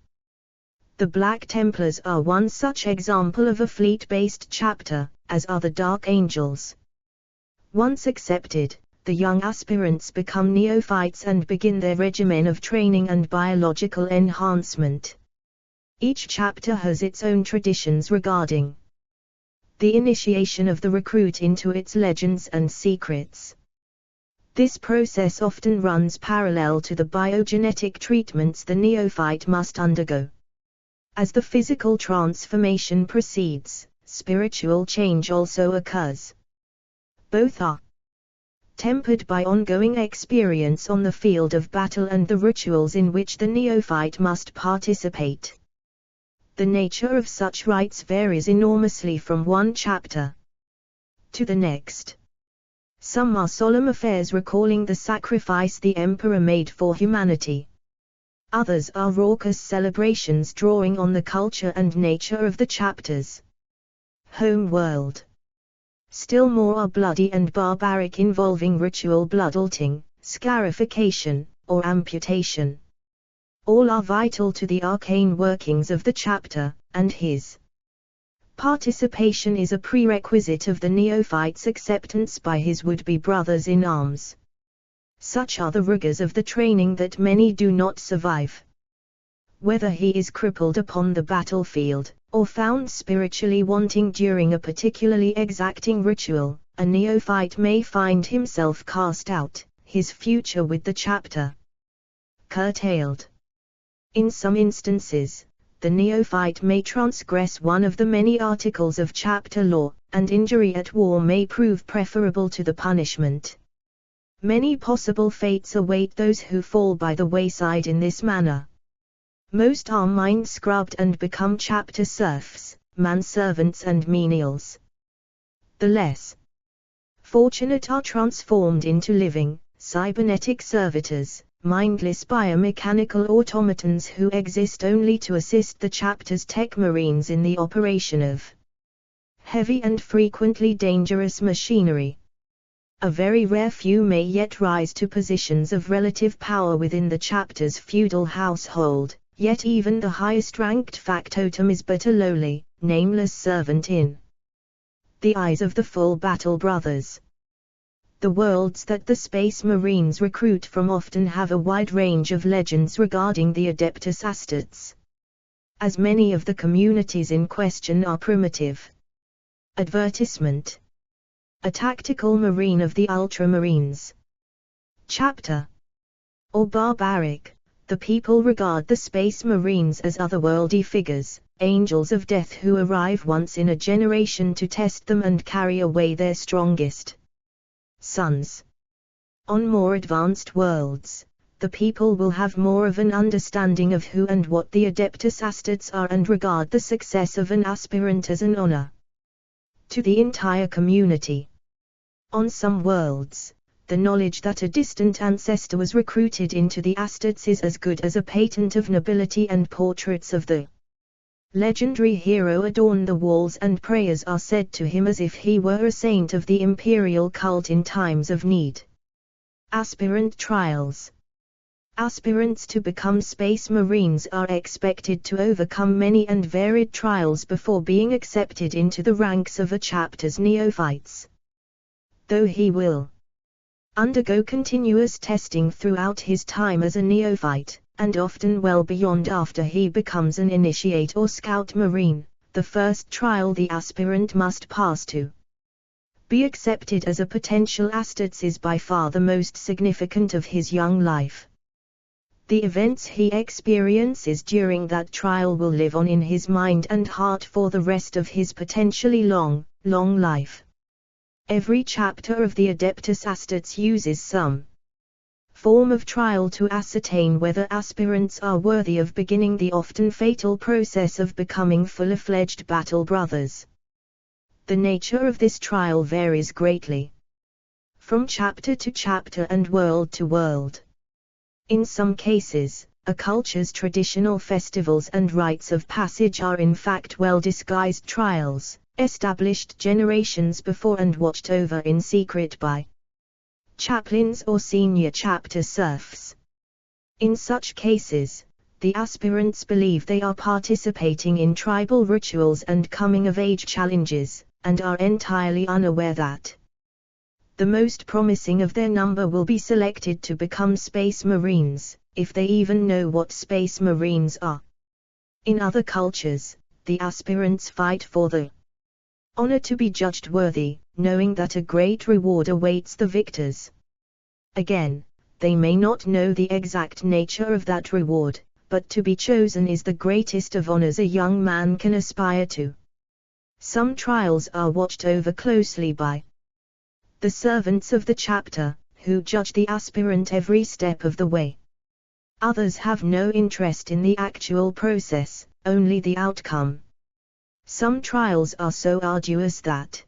Speaker 1: The Black Templars are one such example of a fleet-based chapter, as are the Dark Angels. Once accepted, the young aspirants become neophytes and begin their regimen of training and biological enhancement. Each chapter has its own traditions regarding the initiation of the recruit into its legends and secrets. This process often runs parallel to the biogenetic treatments the neophyte must undergo. As the physical transformation proceeds, spiritual change also occurs. Both are tempered by ongoing experience on the field of battle and the rituals in which the neophyte must participate. The nature of such rites varies enormously from one chapter to the next. Some are solemn affairs recalling the sacrifice the emperor made for humanity. Others are raucous celebrations drawing on the culture and nature of the chapters. Home world. Still more are bloody and barbaric, involving ritual bloodalting, scarification, or amputation. All are vital to the arcane workings of the chapter, and his participation is a prerequisite of the neophyte's acceptance by his would-be brothers in arms. Such are the rigors of the training that many do not survive. Whether he is crippled upon the battlefield, or found spiritually wanting during a particularly exacting ritual, a neophyte may find himself cast out, his future with the chapter curtailed. In some instances, the neophyte may transgress one of the many articles of chapter law, and injury at war may prove preferable to the punishment. Many possible fates await those who fall by the wayside in this manner. Most are mind-scrubbed and become chapter serfs, manservants and menials. The less fortunate are transformed into living, cybernetic servitors, mindless biomechanical automatons who exist only to assist the chapter's tech marines in the operation of heavy and frequently dangerous machinery. A very rare few may yet rise to positions of relative power within the chapter's feudal household, yet even the highest-ranked factotum is but a lowly, nameless servant in the eyes of the full battle brothers. The worlds that the Space Marines recruit from often have a wide range of legends regarding the Adeptus Astartes, as many of the communities in question are primitive. Advertisement. A tactical marine of the Ultramarines. Chapter. Or barbaric, the people regard the Space Marines as otherworldly figures, angels of death who arrive once in a generation to test them and carry away their strongest sons. On more advanced worlds, the people will have more of an understanding of who and what the Adeptus Astartes are and regard the success of an aspirant as an honor to the entire community. On some worlds, the knowledge that a distant ancestor was recruited into the Astartes is as good as a patent of nobility, and portraits of the legendary hero adorn the walls and prayers are said to him as if he were a saint of the imperial cult in times of need. Aspirant trials. Aspirants to become Space Marines are expected to overcome many and varied trials before being accepted into the ranks of a chapter's neophytes. Though he will undergo continuous testing throughout his time as a neophyte, and often well beyond after he becomes an initiate or scout marine, the first trial the aspirant must pass to be accepted as a potential Astartes is by far the most significant of his young life. The events he experiences during that trial will live on in his mind and heart for the rest of his potentially long life. Every chapter of the Adeptus Astartes uses some form of trial to ascertain whether aspirants are worthy of beginning the often fatal process of becoming full-fledged battle brothers. The nature of this trial varies greatly from chapter to chapter and world to world. In some cases, a culture's traditional festivals and rites of passage are in fact well-disguised trials, established generations before and watched over in secret by chaplains or senior chapter serfs. In such cases, the aspirants believe they are participating in tribal rituals and coming-of-age challenges, and are entirely unaware that the most promising of their number will be selected to become Space Marines, if they even know what Space Marines are. In other cultures, the aspirants fight for the honor to be judged worthy, knowing that a great reward awaits the victors. Again, they may not know the exact nature of that reward, but to be chosen is the greatest of honors a young man can aspire to. Some trials are watched over closely by the servants of the chapter, who judge the aspirant every step of the way. Others have no interest in the actual process, only the outcome. Some trials are so arduous that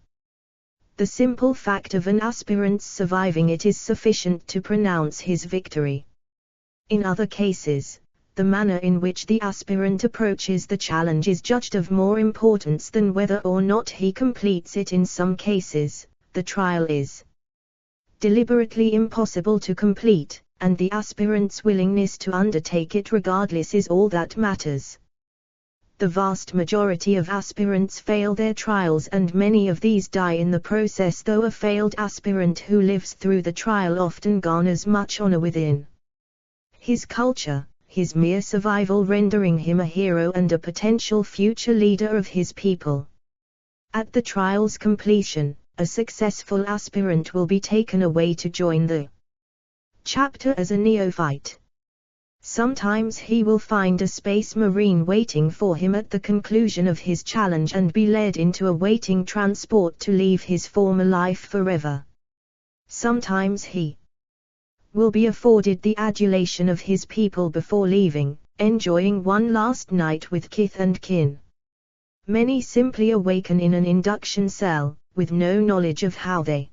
Speaker 1: the simple fact of an aspirant's surviving it is sufficient to pronounce his victory. In other cases, the manner in which the aspirant approaches the challenge is judged of more importance than whether or not he completes it. In some cases, the trial is deliberately impossible to complete, and the aspirant's willingness to undertake it regardless is all that matters. The vast majority of aspirants fail their trials, and many of these die in the process, though a failed aspirant who lives through the trial often garners much honor within his culture, his mere survival rendering him a hero and a potential future leader of his people. At the trial's completion, a successful aspirant will be taken away to join the chapter as a neophyte. Sometimes he will find a space marine waiting for him at the conclusion of his challenge and be led into a waiting transport to leave his former life forever. Sometimes he will be afforded the adulation of his people before leaving, enjoying one last night with kith and kin. Many simply awaken in an induction cell, with no knowledge of how they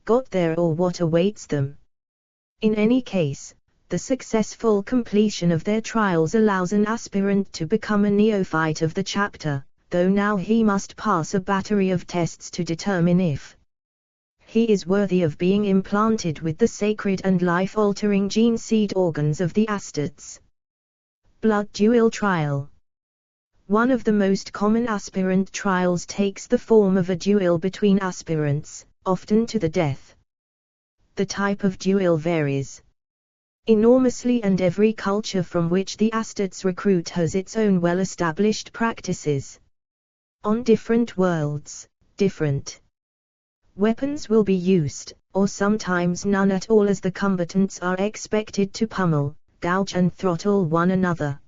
Speaker 1: got there or what awaits them. In any case, the successful completion of their trials allows an aspirant to become a neophyte of the chapter, though now he must pass a battery of tests to determine if he is worthy of being implanted with the sacred and life-altering gene seed organs of the Astartes. Blood duel trial. One of the most common aspirant trials takes the form of a duel between aspirants, often to the death. The type of duel varies enormously, and every culture from which the Astartes recruit has its own well-established practices. On different worlds, different weapons will be used, or sometimes none at all, as the combatants are expected to pummel, gouge and throttle one another.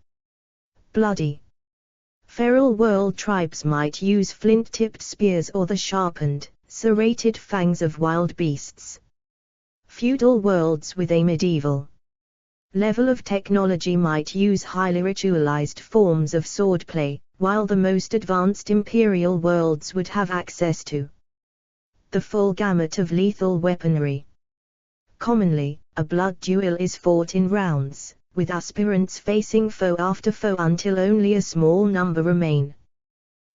Speaker 1: Bloody feral world tribes might use flint-tipped spears or the sharpened, serrated fangs of wild beasts. Feudal worlds with a medieval level of technology might use highly ritualized forms of swordplay, while the most advanced imperial worlds would have access to the full gamut of lethal weaponry. Commonly, a blood duel is fought in rounds, with aspirants facing foe after foe until only a small number remain.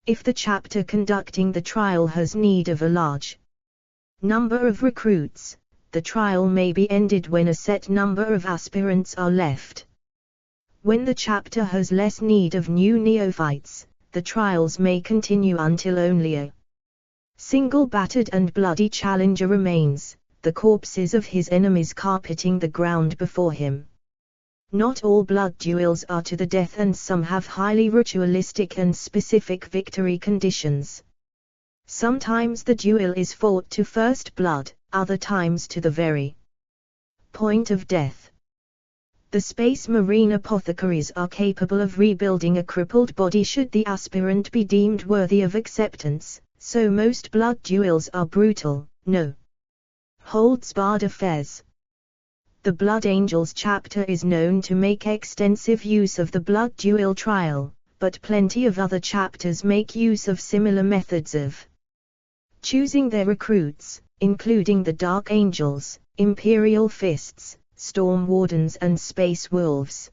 Speaker 1: If the chapter conducting the trial has need of a large number of recruits, the trial may be ended when a set number of aspirants are left. When the chapter has less need of new neophytes, the trials may continue until only a single battered and bloody challenger remains, the corpses of his enemies carpeting the ground before him. Not all blood duels are to the death, and some have highly ritualistic and specific victory conditions. Sometimes the duel is fought to first blood, other times to the very point of death. The Space Marine apothecaries are capable of rebuilding a crippled body should the aspirant be deemed worthy of acceptance, so most blood duels are brutal, no holds barred affairs. The Blood Angels chapter is known to make extensive use of the blood duel trial, but plenty of other chapters make use of similar methods of choosing their recruits, including the Dark Angels, Imperial Fists, Storm Wardens and Space Wolves.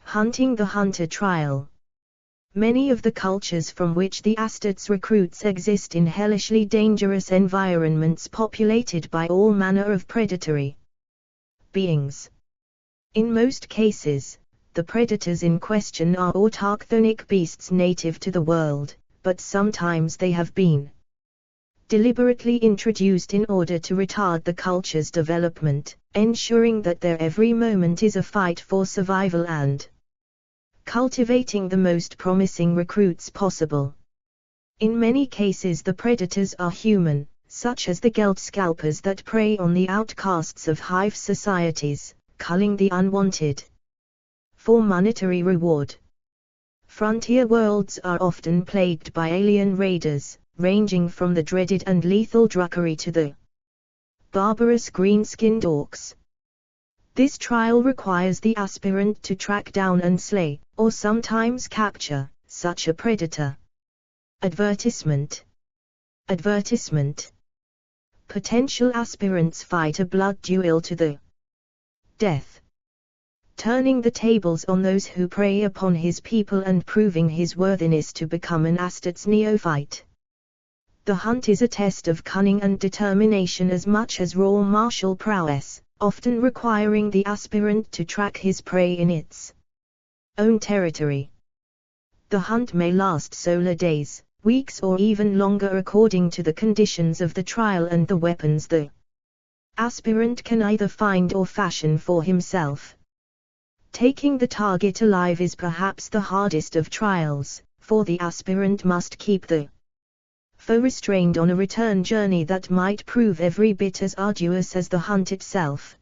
Speaker 1: Hunting the Hunter trial. Many of the cultures from which the Astartes recruits exist in hellishly dangerous environments populated by all manner of predatory beings. In most cases, the predators in question are autochthonic beasts native to the world, but sometimes they have been deliberately introduced in order to retard the culture's development, ensuring that their every moment is a fight for survival and cultivating the most promising recruits possible. In many cases the predators are human, such as the geld scalpers that prey on the outcasts of hive societies, culling the unwanted for monetary reward. Frontier worlds are often plagued by alien raiders, ranging from the dreaded and lethal Drukhari to the barbarous green-skinned orcs. This trial requires the aspirant to track down and slay, or sometimes capture, such a predator. Advertisement. Advertisement. Potential aspirants fight a blood duel to the death, turning the tables on those who prey upon his people and proving his worthiness to become an Astartes neophyte. The hunt is a test of cunning and determination as much as raw martial prowess, often requiring the aspirant to track his prey in its own territory. The hunt may last solar days, weeks or even longer according to the conditions of the trial and the weapons the aspirant can either find or fashion for himself. Taking the target alive is perhaps the hardest of trials, for the aspirant must keep the foe restrained on a return journey that might prove every bit as arduous as the hunt itself.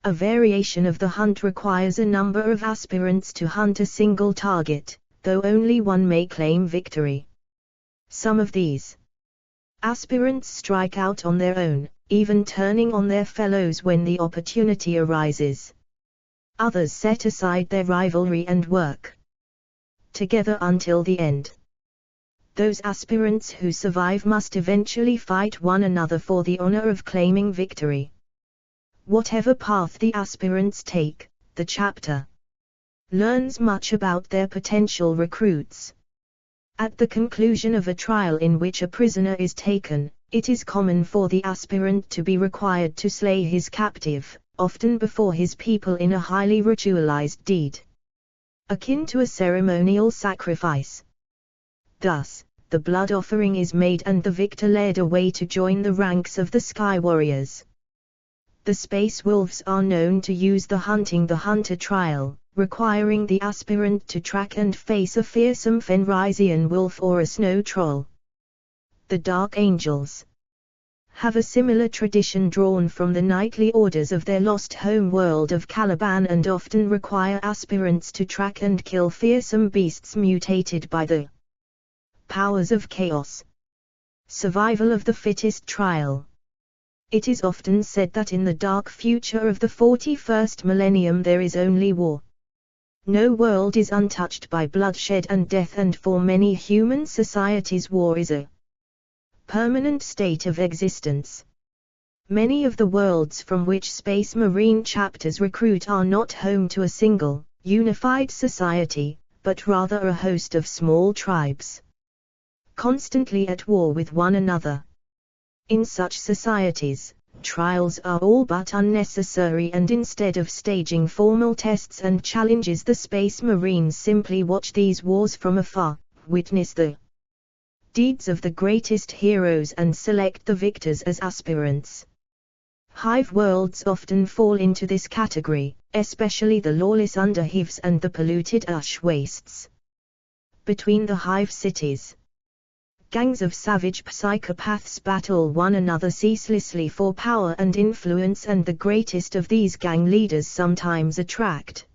Speaker 1: A variation of the hunt requires a number of aspirants to hunt a single target, though only one may claim victory. Some of these aspirants strike out on their own, even turning on their fellows when the opportunity arises. Others set aside their rivalry and work together until the end. Those aspirants who survive must eventually fight one another for the honor of claiming victory. Whatever path the aspirants take, the chapter learns much about their potential recruits. At the conclusion of a trial in which a prisoner is taken, it is common for the aspirant to be required to slay his captive, often before his people in a highly ritualized deed, akin to a ceremonial sacrifice. Thus, the blood offering is made and the victor led away to join the ranks of the Sky Warriors. The Space Wolves are known to use the hunter trial, requiring the aspirant to track and face a fearsome Fenrisian wolf or a snow troll. The Dark Angels have a similar tradition drawn from the knightly orders of their lost home world of Caliban and often require aspirants to track and kill fearsome beasts mutated by the powers of chaos. Survival of the fittest trial. It is often said that in the dark future of the 41st millennium there is only war. No world is untouched by bloodshed and death, and for many human societies war is a permanent state of existence. Many of the worlds from which Space Marine chapters recruit are not home to a single, unified society, but rather a host of small tribes, constantly at war with one another. In such societies, trials are all but unnecessary, and instead of staging formal tests and challenges, the Space Marines simply watch these wars from afar, witness the deeds of the greatest heroes and select the victors as aspirants. Hive worlds often fall into this category, especially the lawless Underhives and the polluted Ush wastes. Between the Hive cities, gangs of savage psychopaths battle one another ceaselessly for power and influence, and the greatest of these gang leaders sometimes attract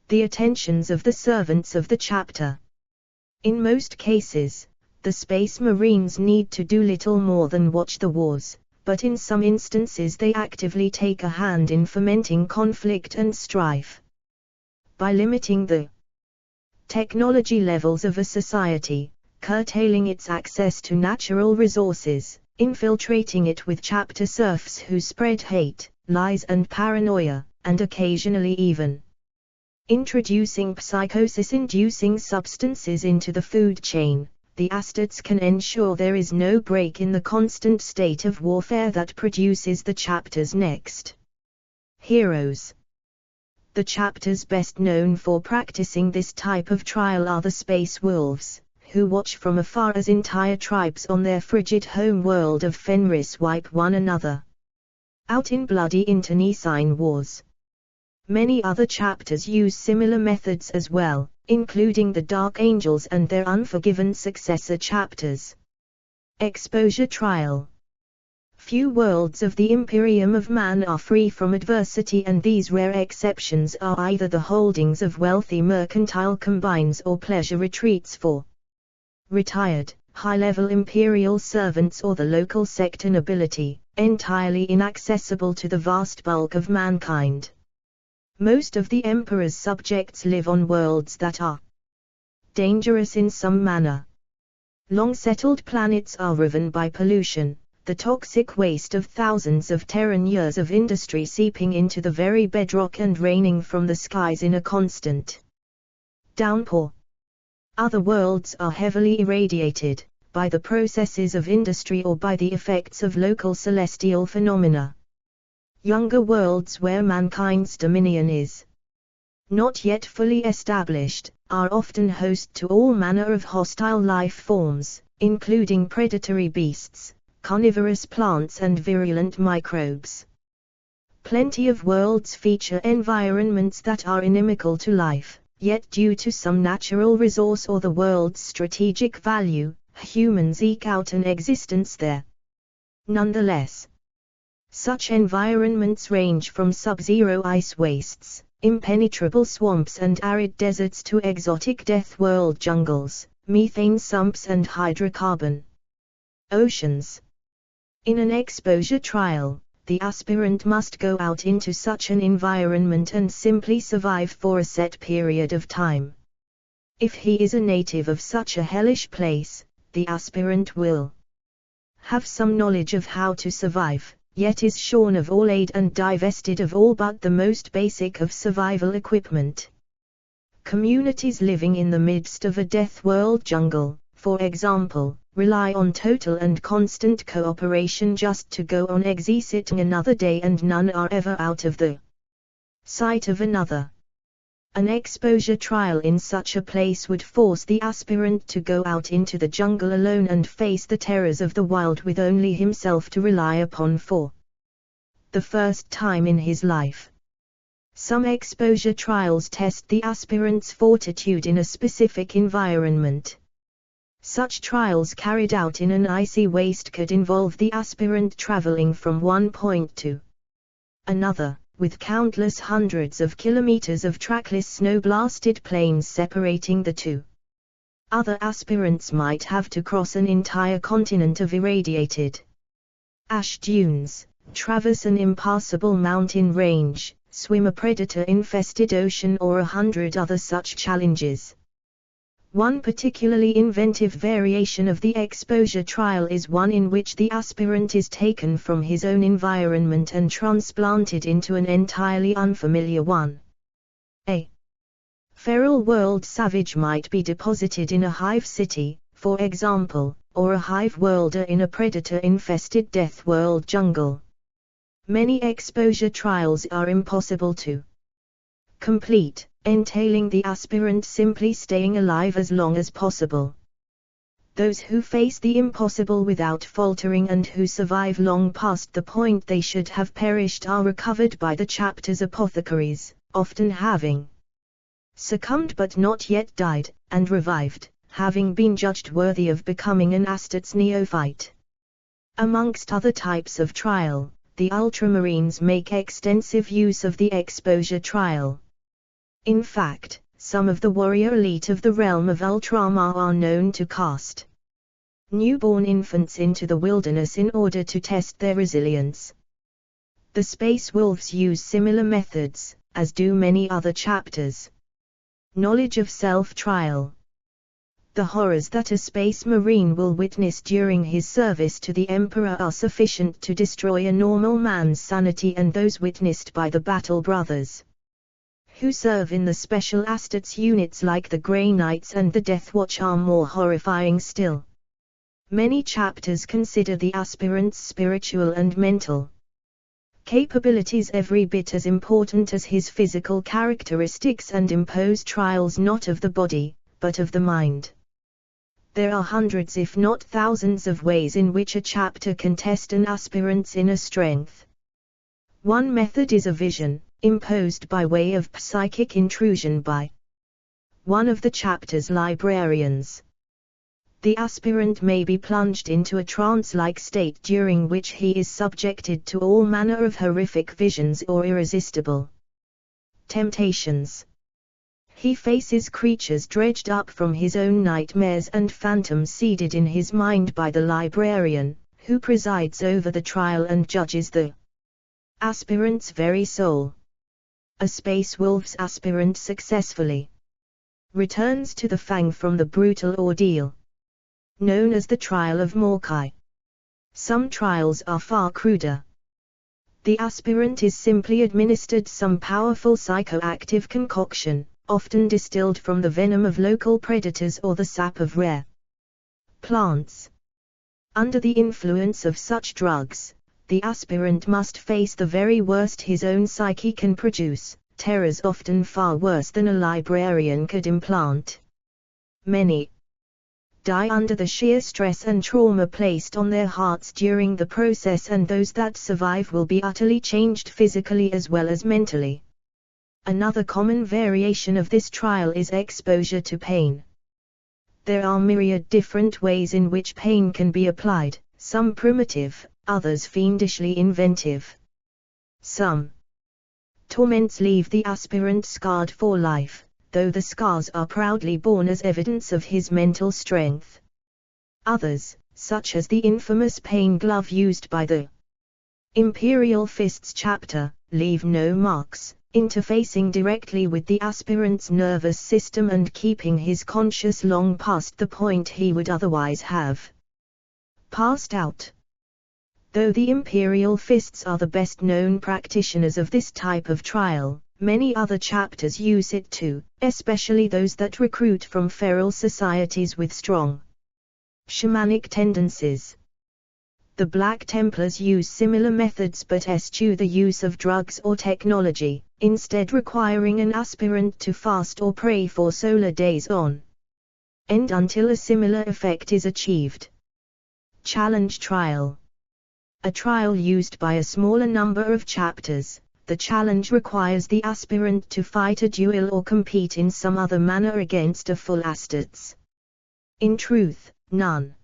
Speaker 1: the attentions of the servants of the chapter. In most cases, the Space Marines need to do little more than watch the wars, but in some instances they actively take a hand in fomenting conflict and strife. By limiting the technology levels of a society, curtailing its access to natural resources, infiltrating it with chapter serfs who spread hate, lies and paranoia, and occasionally even introducing psychosis-inducing substances into the food chain, the Astartes can ensure there is no break in the constant state of warfare that produces the chapter's next heroes. The chapters best known for practicing this type of trial are the Space Wolves, who watch from afar as entire tribes on their frigid home world of Fenris wipe one another out in bloody internecine wars. Many other chapters use similar methods as well, including the Dark Angels and their unforgiven successor chapters. Exposure trial. Few worlds of the Imperium of Man are free from adversity, and these rare exceptions are either the holdings of wealthy mercantile combines or pleasure retreats for retired, high-level imperial servants or the local sector nobility, entirely inaccessible to the vast bulk of mankind. Most of the emperor's subjects live on worlds that are dangerous in some manner. Long-settled planets are riven by pollution, the toxic waste of thousands of Terran years of industry seeping into the very bedrock and raining from the skies in a constant downpour. Other worlds are heavily irradiated, by the processes of industry or by the effects of local celestial phenomena. Younger worlds where mankind's dominion is not yet fully established, are often host to all manner of hostile life forms, including predatory beasts, carnivorous plants and virulent microbes. Plenty of worlds feature environments that are inimical to life, yet due to some natural resource or the world's strategic value, humans eke out an existence there. Nonetheless, such environments range from sub-zero ice wastes, impenetrable swamps and arid deserts to exotic death world jungles, methane sumps and hydrocarbon oceans. In an exposure trial, the aspirant must go out into such an environment and simply survive for a set period of time. If he is a native of such a hellish place, the aspirant will have some knowledge of how to survive, yet is shorn of all aid and divested of all but the most basic of survival equipment. Communities living in the midst of a death world jungle, for example, rely on total and constant cooperation just to go on existing another day, and none are ever out of the sight of another. An exposure trial in such a place would force the aspirant to go out into the jungle alone and face the terrors of the wild with only himself to rely upon for the first time in his life. Some exposure trials test the aspirant's fortitude in a specific environment. Such trials carried out in an icy waste could involve the aspirant traveling from one point to another, with countless hundreds of kilometers of trackless snow-blasted plains separating the two. Other aspirants might have to cross an entire continent of irradiated ash dunes, traverse an impassable mountain range, swim a predator-infested ocean or 100 other such challenges. One particularly inventive variation of the exposure trial is one in which the aspirant is taken from his own environment and transplanted into an entirely unfamiliar one. A feral world savage might be deposited in a hive city, for example, or a hive worlder in a predator-infested death world jungle. Many exposure trials are impossible to complete, entailing the aspirant simply staying alive as long as possible. Those who face the impossible without faltering and who survive long past the point they should have perished are recovered by the chapter's apothecaries, often having succumbed but not yet died, and revived, having been judged worthy of becoming an Astartes neophyte. Amongst other types of trial, the ultramarines make extensive use of the exposure trial. In fact, some of the warrior elite of the realm of Ultramar are known to cast newborn infants into the wilderness in order to test their resilience. The space wolves use similar methods, as do many other chapters. Knowledge of self-trial. The horrors that a space marine will witness during his service to the Emperor are sufficient to destroy a normal man's sanity, and those witnessed by the Battle Brothers, who serve in the special Astartes units like the Grey Knights and the Death Watch, are more horrifying still. Many chapters consider the aspirant's spiritual and mental capabilities every bit as important as his physical characteristics and impose trials not of the body, but of the mind. There are hundreds if not thousands of ways in which a chapter can test an aspirant's inner strength. One method is a vision, imposed by way of psychic intrusion by one of the chapter's librarians. The aspirant may be plunged into a trance-like state during which he is subjected to all manner of horrific visions or irresistible temptations. he faces creatures dredged up from his own nightmares and phantoms seeded in his mind by the librarian, who presides over the trial and judges the aspirant's very soul. A Space Wolves aspirant successfully returns to the Fang from the brutal ordeal known as the Trial of Morkai. Some trials are far cruder. The aspirant is simply administered some powerful psychoactive concoction, often distilled from the venom of local predators or the sap of rare plants. Under the influence of such drugs, the aspirant must face the very worst his own psyche can produce, terrors often far worse than a librarian could implant. Many die under the sheer stress and trauma placed on their hearts during the process, and those that survive will be utterly changed physically as well as mentally. Another common variation of this trial is exposure to pain. There are myriad different ways in which pain can be applied, some primitive, others fiendishly inventive. Some torments leave the aspirant scarred for life, though the scars are proudly borne as evidence of his mental strength. Others, such as the infamous pain glove used by the Imperial Fists chapter, leave no marks, interfacing directly with the aspirant's nervous system and keeping his conscious long past the point he would otherwise have passed out. Though the Imperial Fists are the best known practitioners of this type of trial, many other chapters use it too, especially those that recruit from feral societies with strong shamanic tendencies. The Black Templars use similar methods but eschew the use of drugs or technology, instead requiring an aspirant to fast or pray for solar days on end until a similar effect is achieved. Challenge trial. A trial used by a smaller number of chapters. The challenge requires the aspirant to fight a duel or compete in some other manner against a full astartes. In truth, none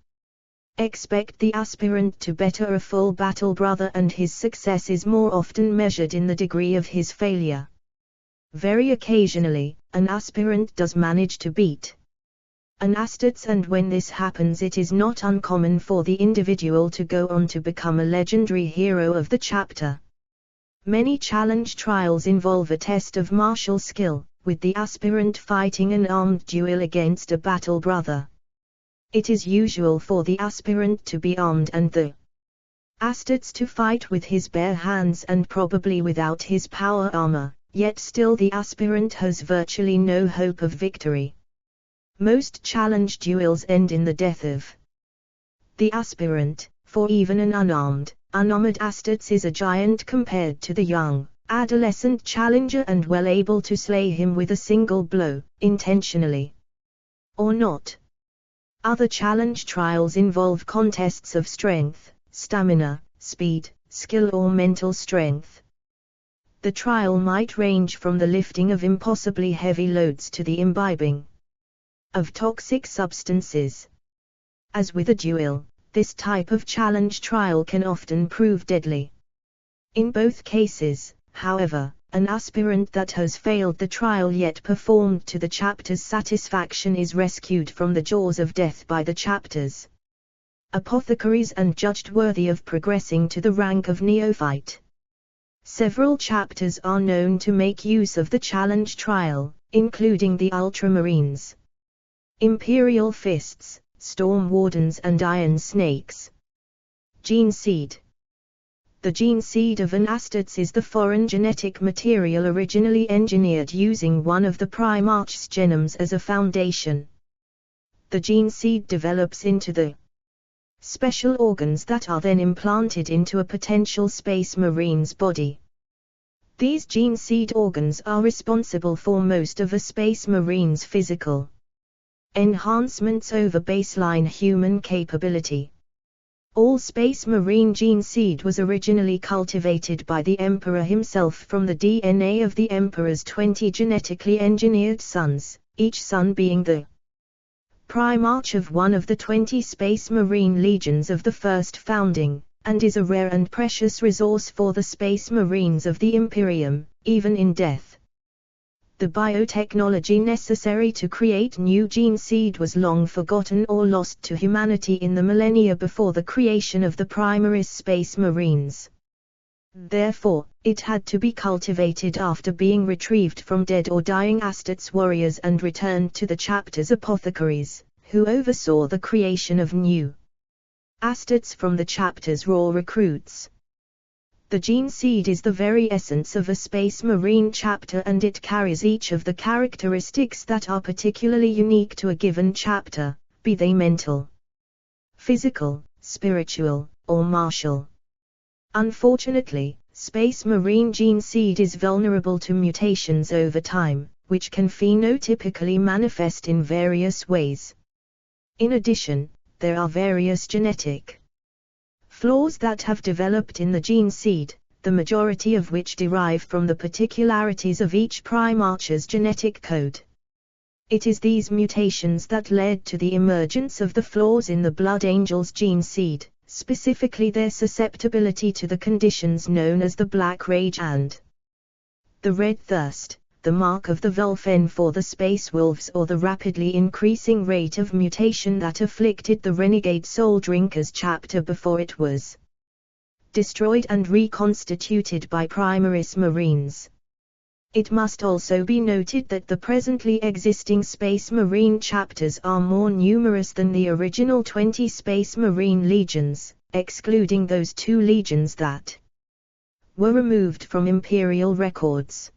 Speaker 1: expect the aspirant to better a full battle brother, and his success is more often measured in the degree of his failure. Very occasionally, an aspirant does manage to beat an astartes, and when this happens it is not uncommon for the individual to go on to become a legendary hero of the chapter. Many challenge trials involve a test of martial skill, with the aspirant fighting an armed duel against a battle brother. It is usual for the aspirant to be armed and the astartes to fight with his bare hands and probably without his power armor, yet still the aspirant has virtually no hope of victory. Most challenge duels end in the death of the aspirant, for even an unarmored astartes is a giant compared to the young, adolescent challenger and well able to slay him with a single blow, intentionally or not. Other challenge trials involve contests of strength, stamina, speed, skill or mental strength. The trial might range from the lifting of impossibly heavy loads to the imbibing of toxic substances. As with a duel, this type of challenge trial can often prove deadly. In both cases, however, an aspirant that has failed the trial yet performed to the chapter's satisfaction is rescued from the jaws of death by the chapter's apothecaries and judged worthy of progressing to the rank of neophyte. Several chapters are known to make use of the challenge trial, including the Ultramarines, Imperial Fists, Storm Wardens and Iron Snakes. Gene seed. The gene seed of an astartes is the foreign genetic material originally engineered using one of the Primarch's genomes as a foundation. The gene seed develops into the special organs that are then implanted into a potential Space Marine's body. These gene seed organs are responsible for most of a Space Marine's physical enhancements over baseline human capability. All Space Marine gene seed was originally cultivated by the Emperor himself from the DNA of the Emperor's 20 genetically engineered sons, each son being the Primarch of one of the 20 Space Marine legions of the first founding, and is a rare and precious resource for the Space Marines of the Imperium, even in death. The biotechnology necessary to create new gene seed was long forgotten or lost to humanity in the millennia before the creation of the Primaris space marines. Therefore, it had to be cultivated after being retrieved from dead or dying Astartes warriors and returned to the chapter's apothecaries, who oversaw the creation of new Astartes from the chapter's raw recruits. The gene seed is the very essence of a space marine chapter, and it carries each of the characteristics that are particularly unique to a given chapter, be they mental, physical, spiritual, or martial. Unfortunately, space marine gene seed is vulnerable to mutations over time, which can phenotypically manifest in various ways. In addition, there are various genetic flaws that have developed in the gene seed, the majority of which derive from the particularities of each primarch's genetic code. It is these mutations that led to the emergence of the flaws in the blood angel's gene seed, specifically their susceptibility to the conditions known as the black rage and the red thirst, the mark of the Vulfen for the space wolves, or the rapidly increasing rate of mutation that afflicted the renegade soul drinkers chapter before it was destroyed and reconstituted by Primaris Marines. It must also be noted that the presently existing Space Marine chapters are more numerous than the original 20 Space Marine legions, excluding those 2 legions that were removed from Imperial records.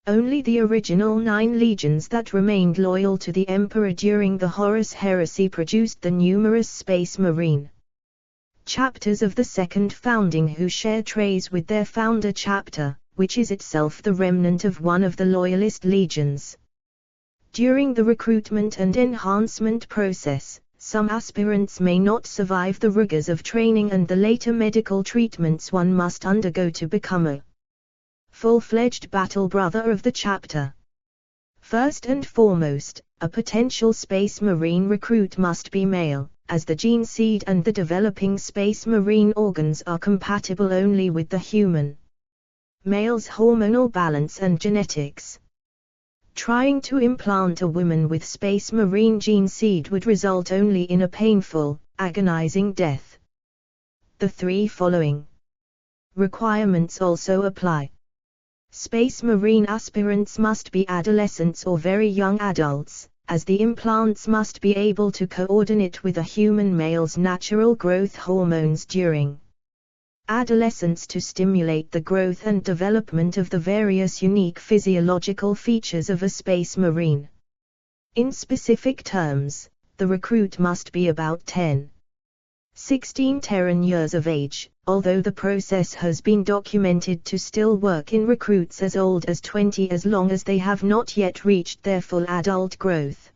Speaker 1: Only the original 9 legions that remained loyal to the Emperor during the Horus Heresy produced the numerous Space Marine chapters of the Second Founding, who share traits with their founder chapter, which is itself the remnant of one of the Loyalist legions. During the recruitment and enhancement process, some aspirants may not survive the rigors of training and the later medical treatments one must undergo to become a full-fledged battle brother of the chapter. First and foremost, a potential Space Marine recruit must be male, as the gene seed and the developing Space Marine organs are compatible only with the human male's hormonal balance and genetics. Trying to implant a woman with Space Marine gene seed would result only in a painful, agonizing death. The 3 following requirements also apply. Space Marine aspirants must be adolescents or very young adults, as the implants must be able to coordinate with a human male's natural growth hormones during adolescence to stimulate the growth and development of the various unique physiological features of a Space Marine. In specific terms, the recruit must be about 10–16 Terran years of age, although the process has been documented to still work in recruits as old as 20 as long as they have not yet reached their full adult growth.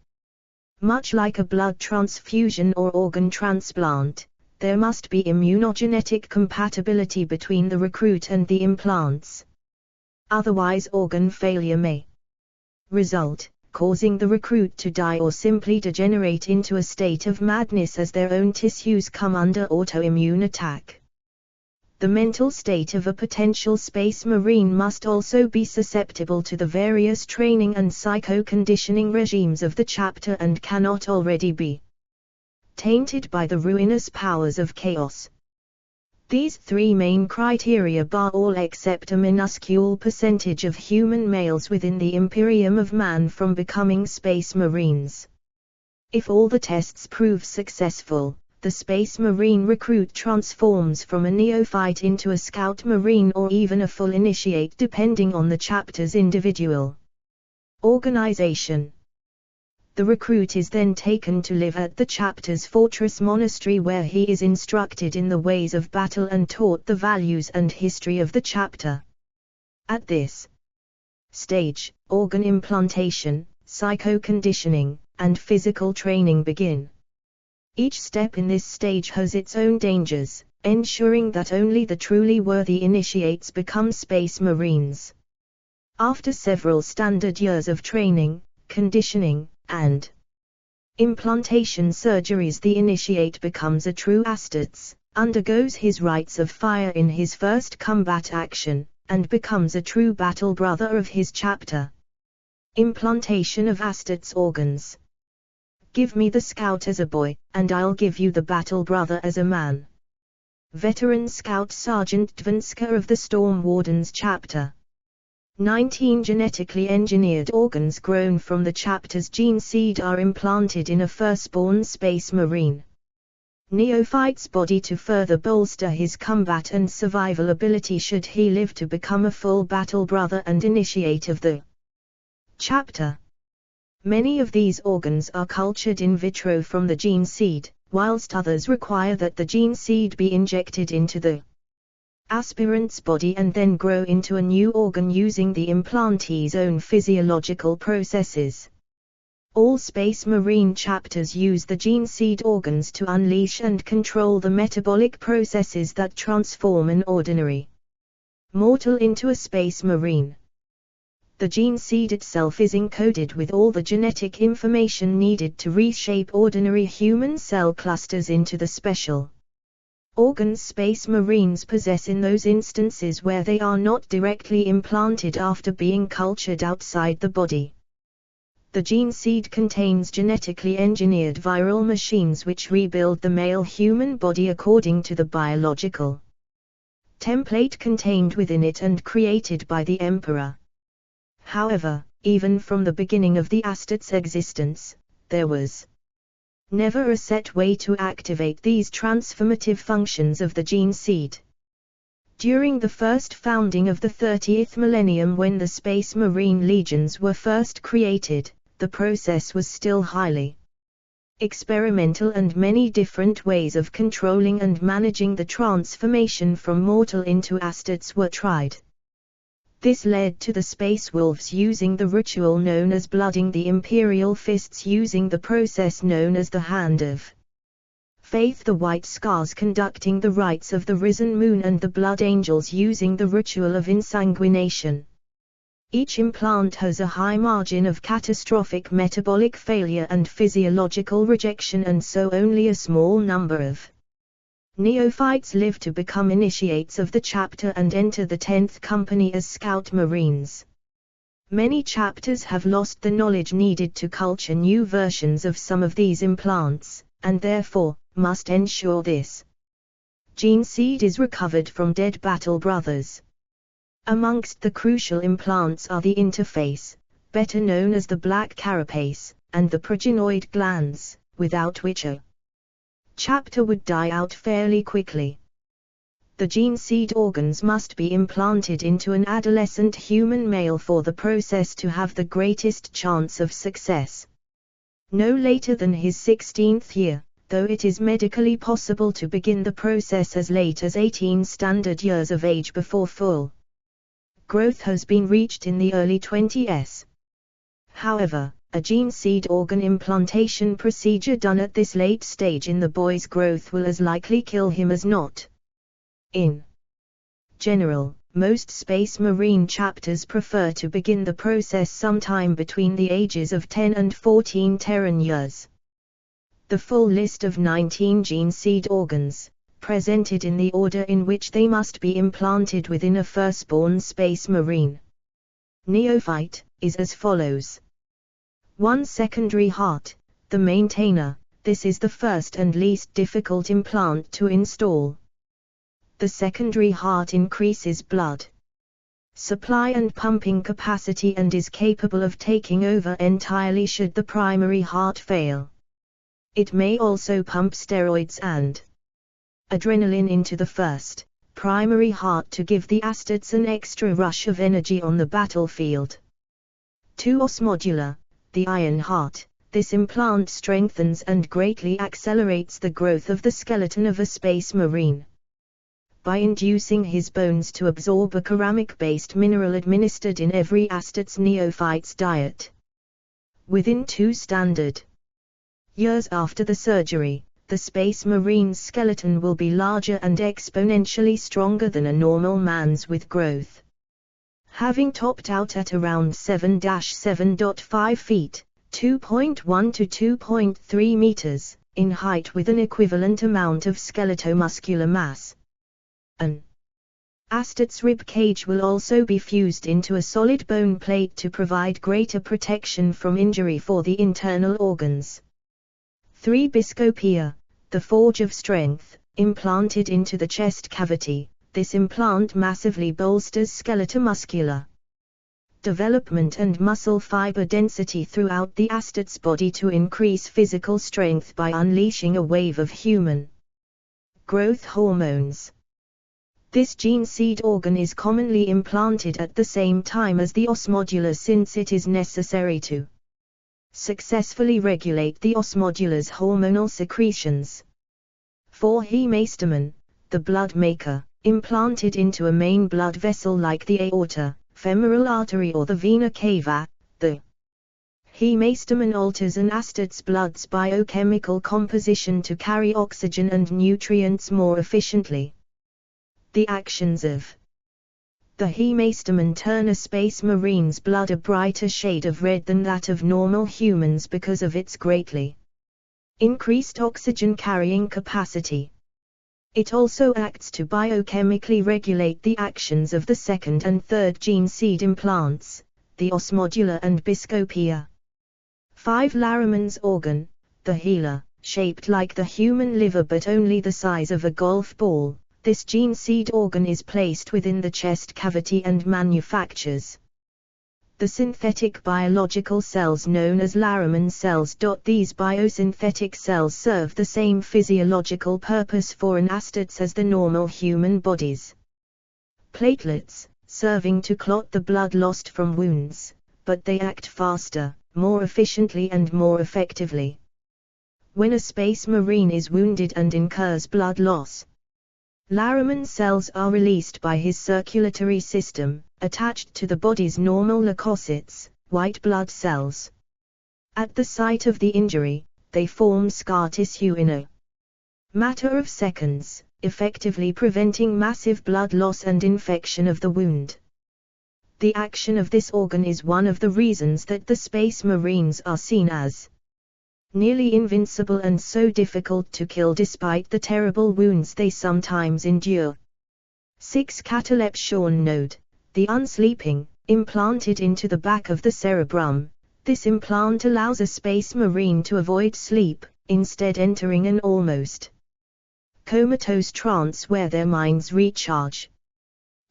Speaker 1: Much like a blood transfusion or organ transplant, there must be immunogenetic compatibility between the recruit and the implants. Otherwise, organ failure may result, causing the recruit to die or simply degenerate into a state of madness as their own tissues come under autoimmune attack. The mental state of a potential Space Marine must also be susceptible to the various training and psycho-conditioning regimes of the chapter and cannot already be tainted by the ruinous powers of chaos. These 3 main criteria bar all except a minuscule percentage of human males within the Imperium of Man from becoming Space Marines. If all the tests prove successful, the Space Marine recruit transforms from a neophyte into a Scout Marine or even a full initiate, depending on the chapter's individual organization. The recruit is then taken to live at the chapter's fortress monastery, where he is instructed in the ways of battle and taught the values and history of the chapter. At this stage, organ implantation, psycho-conditioning, and physical training begin. Each step in this stage has its own dangers, ensuring that only the truly worthy initiates become Space Marines. After several standard years of training, conditioning, and implantation surgeries, the initiate becomes a true Astartes, undergoes his rites of fire in his first combat action, and becomes a true battle brother of his chapter. Implantation of Astats organs. Give me the scout as a boy, and I'll give you the battle brother as a man. Veteran Scout Sergeant Dvanska of the Storm Wardens Chapter. 19 genetically engineered organs grown from the chapter's gene seed are implanted in a firstborn Space Marine neophyte's body to further bolster his combat and survival ability should he live to become a full battle brother and initiate of the chapter. Many of these organs are cultured in vitro from the gene seed, whilst others require that the gene seed be injected into the aspirant's body and then grow into a new organ using the implantee's own physiological processes. All Space Marine chapters use the gene seed organs to unleash and control the metabolic processes that transform an ordinary mortal into a Space Marine. The gene seed itself is encoded with all the genetic information needed to reshape ordinary human cell clusters into the special organs Space Marines possess in those instances where they are not directly implanted after being cultured outside the body. The gene seed contains genetically engineered viral machines which rebuild the male human body according to the biological template contained within it and created by the Emperor. However, even from the beginning of the Astat's existence, there was never a set way to activate these transformative functions of the gene seed. During the first founding of the 30th millennium, when the Space Marine legions were first created, the process was still highly experimental and many different ways of controlling and managing the transformation from mortal into Astats were tried. This led to the Space Wolves using the ritual known as blooding, the Imperial Fists using the process known as the Hand of Faith, the White Scars conducting the rites of the Risen Moon, and the Blood Angels using the ritual of insanguination. Each implant has a high margin of catastrophic metabolic failure and physiological rejection, and so only a small number of neophytes live to become initiates of the chapter and enter the 10th Company as Scout Marines. Many chapters have lost the knowledge needed to culture new versions of some of these implants, and therefore, must ensure this gene seed is recovered from dead battle brothers. Amongst the crucial implants are the interface, better known as the black carapace, and the progenoid glands, without which a chapter would die out fairly quickly. The gene seed organs must be implanted into an adolescent human male for the process to have the greatest chance of success. No later than his 16th year, though it is medically possible to begin the process as late as 18 standard years of age before full growth has been reached in the early 20s. However, a gene seed organ implantation procedure done at this late stage in the boy's growth will as likely kill him as not. In general, most Space Marine chapters prefer to begin the process sometime between the ages of 10 and 14 Terran years. The full list of 19 gene seed organs, presented in the order in which they must be implanted within a firstborn Space Marine neophyte, is as follows. 1. Secondary heart, the maintainer. This is the first and least difficult implant to install. The secondary heart increases blood supply and pumping capacity and is capable of taking over entirely should the primary heart fail. It may also pump steroids and adrenaline into the first, primary heart to give the Astats an extra rush of energy on the battlefield. 2. Os modular, the iron heart. This implant strengthens and greatly accelerates the growth of the skeleton of a Space Marine by inducing his bones to absorb a ceramic-based mineral administered in every Astats neophyte's diet. Within 2 standard years after the surgery, the Space Marine's skeleton will be larger and exponentially stronger than a normal man's with growth having topped out at around 7-7.5 feet, 2.1 to 2.3 meters, in height with an equivalent amount of skeletomuscular mass. An Asted's rib cage will also be fused into a solid bone plate to provide greater protection from injury for the internal organs. 3. Biscopia, the forge of strength, implanted into the chest cavity. This implant massively bolsters skeletal-muscular development and muscle fiber density throughout the Asted's body to increase physical strength by unleashing a wave of human growth hormones. This gene seed organ is commonly implanted at the same time as the osmodular since it is necessary to successfully regulate the osmodula's hormonal secretions. 4. Hemastomen, the blood maker, implanted into a main blood vessel like the aorta, femoral artery or the vena cava. The hemastomen alters an Asted's blood's biochemical composition to carry oxygen and nutrients more efficiently. The actions of the hemastomen turn a space marine's blood a brighter shade of red than that of normal humans because of its greatly increased oxygen carrying capacity. It also acts to biochemically regulate the actions of the second and third gene seed implants, the osmodular and biscopia. 5. Larraman's organ, the healer, shaped like the human liver but only the size of a golf ball. This gene seed organ is placed within the chest cavity and manufactures the synthetic biological cells known as Larraman cells. These biosynthetic cells serve the same physiological purpose for an Asted's as the normal human body's platelets, serving to clot the blood lost from wounds, but they act faster, more efficiently and more effectively. When a space marine is wounded and incurs blood loss, Larraman cells are released by his circulatory system, attached to the body's normal leukocytes, white blood cells. At the site of the injury, they form scar tissue in a matter of seconds, effectively preventing massive blood loss and infection of the wound. The action of this organ is one of the reasons that the Space Marines are seen as nearly invincible and so difficult to kill despite the terrible wounds they sometimes endure. 6. Catalepsion node, the unsleeping, implanted into the back of the cerebrum. This implant allows a Space Marine to avoid sleep, instead entering an almost comatose trance where their minds recharge.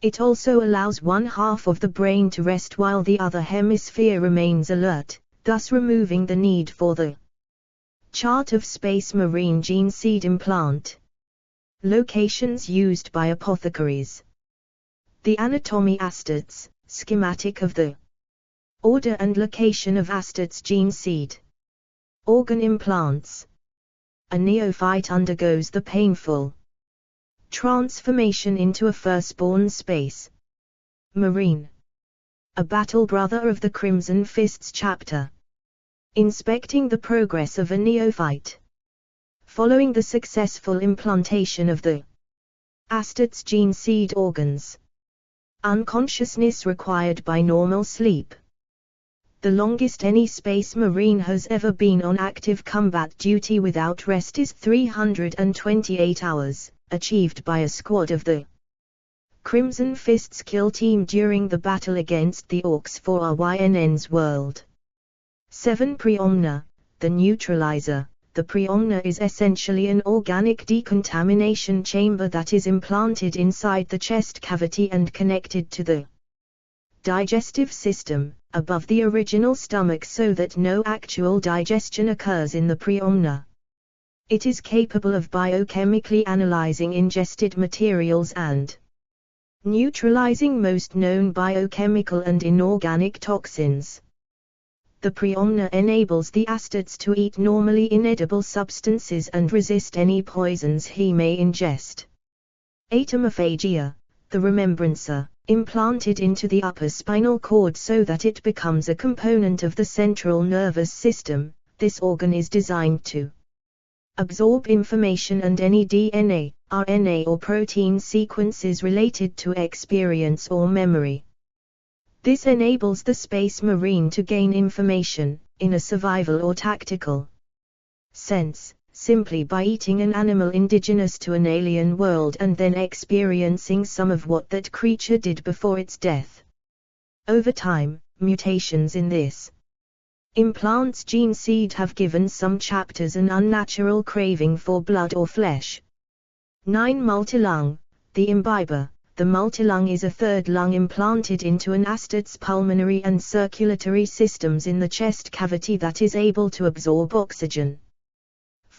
Speaker 1: It also allows one half of the brain to rest while the other hemisphere remains alert, thus removing the need for the chart of Space Marine gene seed implant. Locations used by apothecaries. The anatomy Asted's, schematic of the order and location of Asted's gene seed. Organ implants. A neophyte undergoes the painful transformation into a firstborn Space Marine. A battle brother of the Crimson Fists chapter. Inspecting the progress of a neophyte. Following the successful implantation of the Asted's gene seed organs. Unconsciousness required by normal sleep. The longest any Space Marine has ever been on active combat duty without rest is 328 hours, achieved by a squad of the Crimson Fists kill team during the battle against the Orcs for RYNN's world. 7. Preomna, the neutralizer. The preomna is essentially an organic decontamination chamber that is implanted inside the chest cavity and connected to the digestive system, above the original stomach so that no actual digestion occurs in the preomna. It is capable of biochemically analyzing ingested materials and neutralizing most known biochemical and inorganic toxins. The preomna enables the Asted's to eat normally inedible substances and resist any poisons he may ingest. 8. Omophagia, the remembrancer, implanted into the upper spinal cord so that it becomes a component of the central nervous system. This organ is designed to absorb information and any DNA, RNA or protein sequences related to experience or memory. This enables the Space Marine to gain information, in a survival or tactical sense, simply by eating an animal indigenous to an alien world and then experiencing some of what that creature did before its death. Over time, mutations in this implant's gene seed have given some chapters an unnatural craving for blood or flesh. 9. Multilung. The imbiber. The multilung is a third lung implanted into an asted's pulmonary and circulatory systems in the chest cavity that is able to absorb oxygen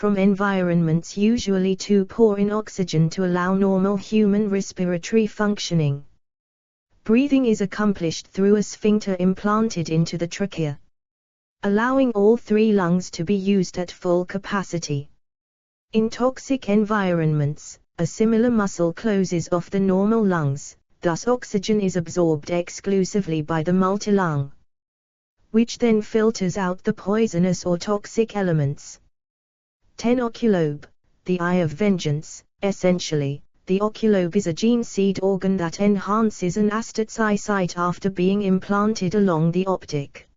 Speaker 1: from environments usually too poor in oxygen to allow normal human respiratory functioning. Breathing is accomplished through a sphincter implanted into the trachea, allowing all three lungs to be used at full capacity. In toxic environments, a similar muscle closes off the normal lungs, thus oxygen is absorbed exclusively by the multilung, which then filters out the poisonous or toxic elements. 10. Oculobe. The eye of vengeance. Essentially, the oculobe is a gene seed organ that enhances an asted's eyesight after being implanted along the optic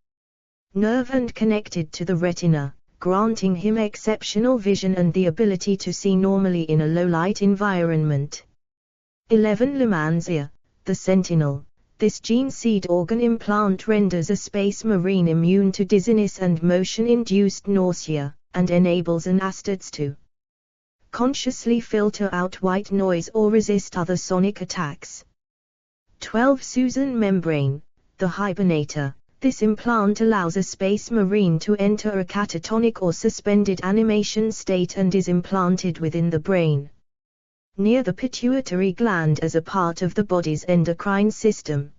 Speaker 1: nerve and connected to the retina, granting him exceptional vision and the ability to see normally in a low-light environment. 11. Lemansia. The sentinel. This gene seed organ implant renders a space marine immune to dizziness and motion-induced nausea, and enables an asteds to consciously filter out white noise or resist other sonic attacks. 12. Susan membrane. The hibernator. This implant allows a space marine to enter a catatonic or suspended animation state and is implanted within the brain, near the pituitary gland as a part of the body's endocrine system.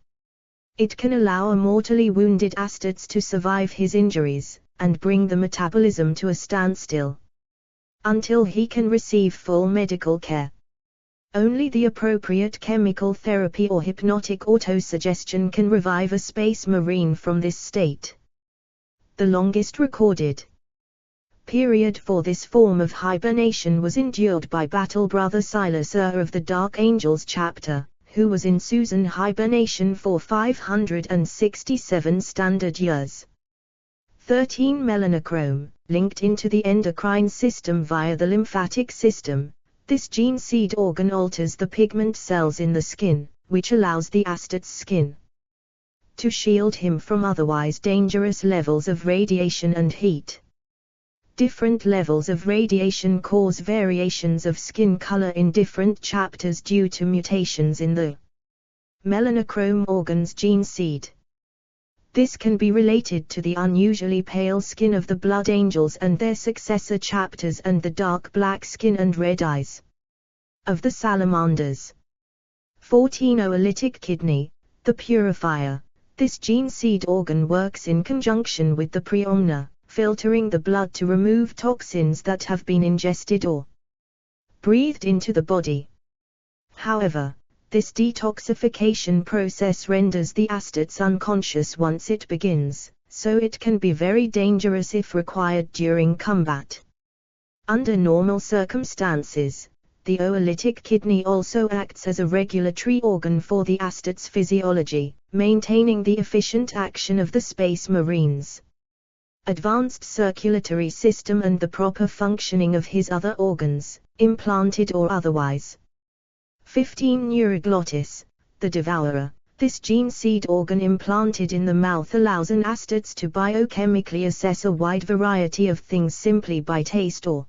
Speaker 1: It can allow a mortally wounded asteds to survive his injuries, and bring the metabolism to a standstill until he can receive full medical care. Only the appropriate chemical therapy or hypnotic autosuggestion can revive a space marine from this state. The longest recorded period for this form of hibernation was endured by Battle Brother Silas of the Dark Angels chapter, who was in Susan hibernation for 567 standard years. 13. Melanochrome. Linked into the endocrine system via the lymphatic system, this gene seed organ alters the pigment cells in the skin, which allows the asted's skin to shield him from otherwise dangerous levels of radiation and heat. Different levels of radiation cause variations of skin color in different chapters due to mutations in the melanochrome organ's gene seed. This can be related to the unusually pale skin of the blood angels and their successor chapters and the dark black skin and red eyes of the salamanders. 14. Oolytic kidney. The purifier. This gene seed organ works in conjunction with the preomna, filtering the blood to remove toxins that have been ingested or breathed into the body. However, this detoxification process renders the asteds unconscious once it begins, so it can be very dangerous if required during combat. Under normal circumstances, the oolytic kidney also acts as a regulatory organ for the asted's physiology, maintaining the efficient action of the space marines advanced circulatory system and the proper functioning of his other organs, implanted or otherwise. 15. Neuroglottis. The devourer. This gene seed organ implanted in the mouth allows an asteds to biochemically assess a wide variety of things simply by taste or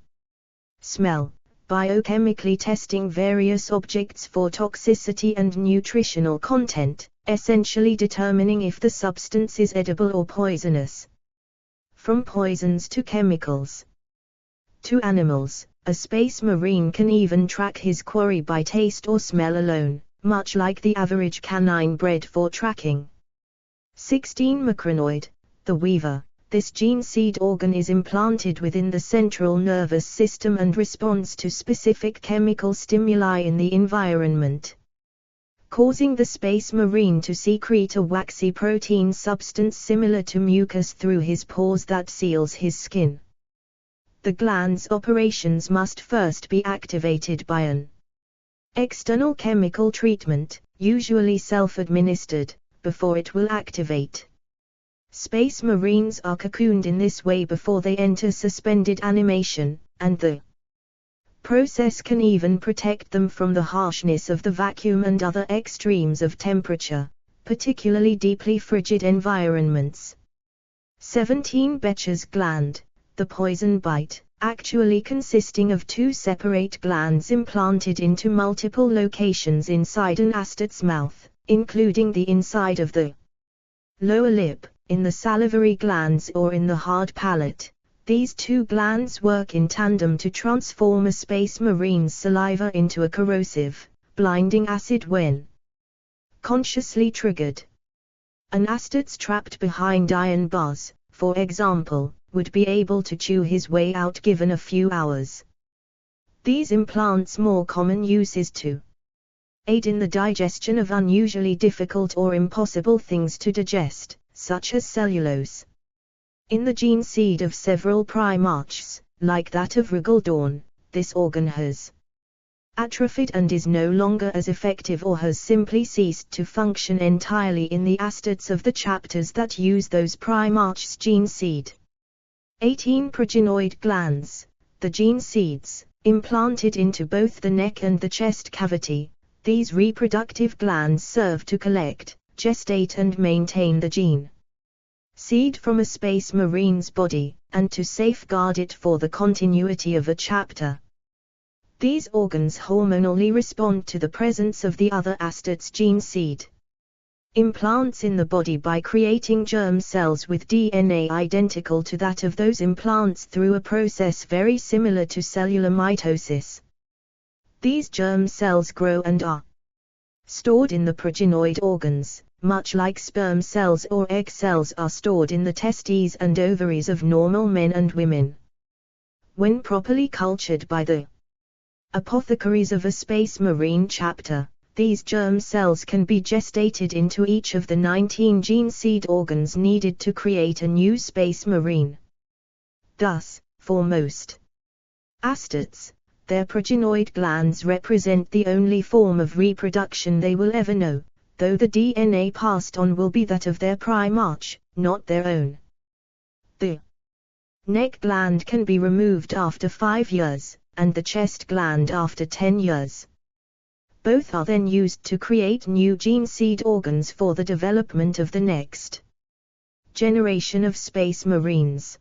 Speaker 1: smell, biochemically testing various objects for toxicity and nutritional content, essentially determining if the substance is edible or poisonous. From poisons to chemicals to animals, a space marine can even track his quarry by taste or smell alone, much like the average canine bred for tracking. 16. Macronoid. The weaver. This gene seed organ is implanted within the central nervous system and responds to specific chemical stimuli in the environment, causing the space marine to secrete a waxy protein substance similar to mucus through his pores that seals his skin. The gland's operations must first be activated by an external chemical treatment, usually self-administered, before it will activate. Space Marines are cocooned in this way before they enter suspended animation, and the process can even protect them from the harshness of the vacuum and other extremes of temperature, particularly deeply frigid environments. 17. Becher's gland, the poison bite, actually consisting of two separate glands implanted into multiple locations inside an astot's mouth, including the inside of the lower lip, in the salivary glands or in the hard palate. These two glands work in tandem to transform a Space Marine's saliva into a corrosive, blinding acid when consciously triggered. An astot's trapped behind iron bars, for example, would be able to chew his way out given a few hours. These implants' more common use is to aid in the digestion of unusually difficult or impossible things to digest, such as cellulose. In the gene seed of several primates, like that of Rugeldorn, this organ has atrophied and is no longer as effective or has simply ceased to function entirely in the astots of the chapters that use those primates' gene seed. 18. Progenoid glands, the gene seeds, implanted into both the neck and the chest cavity. These reproductive glands serve to collect, gestate and maintain the gene seed from a Space Marine's body, and to safeguard it for the continuity of a chapter. These organs hormonally respond to the presence of the other astot's gene seed implants in the body by creating germ cells with DNA identical to that of those implants through a process very similar to cellular mitosis. These germ cells grow and are stored in the progenoid organs, much like sperm cells or egg cells are stored in the testes and ovaries of normal men and women. When properly cultured by the apothecaries of a Space Marine chapter, these germ cells can be gestated into each of the 19 gene seed organs needed to create a new Space Marine. Thus, for most astots, their progenoid glands represent the only form of reproduction they will ever know, though the DNA passed on will be that of their primate, not their own. The neck gland can be removed after 5 years, and the chest gland after 10 years. Both are then used to create new gene seed organs for the development of the next generation of Space Marines.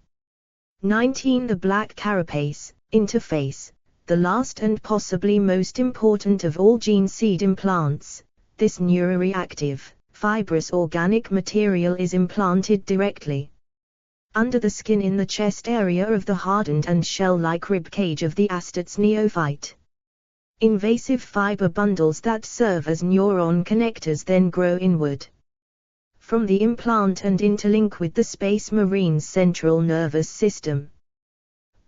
Speaker 1: 19. The black carapace, interface, the last and possibly most important of all gene seed implants. This neuroreactive, fibrous organic material is implanted directly under the skin in the chest area of the hardened and shell-like ribcage of the astot's neophyte. Invasive fiber bundles that serve as neuron connectors then grow inward from the implant and interlink with the Space Marine's central nervous system.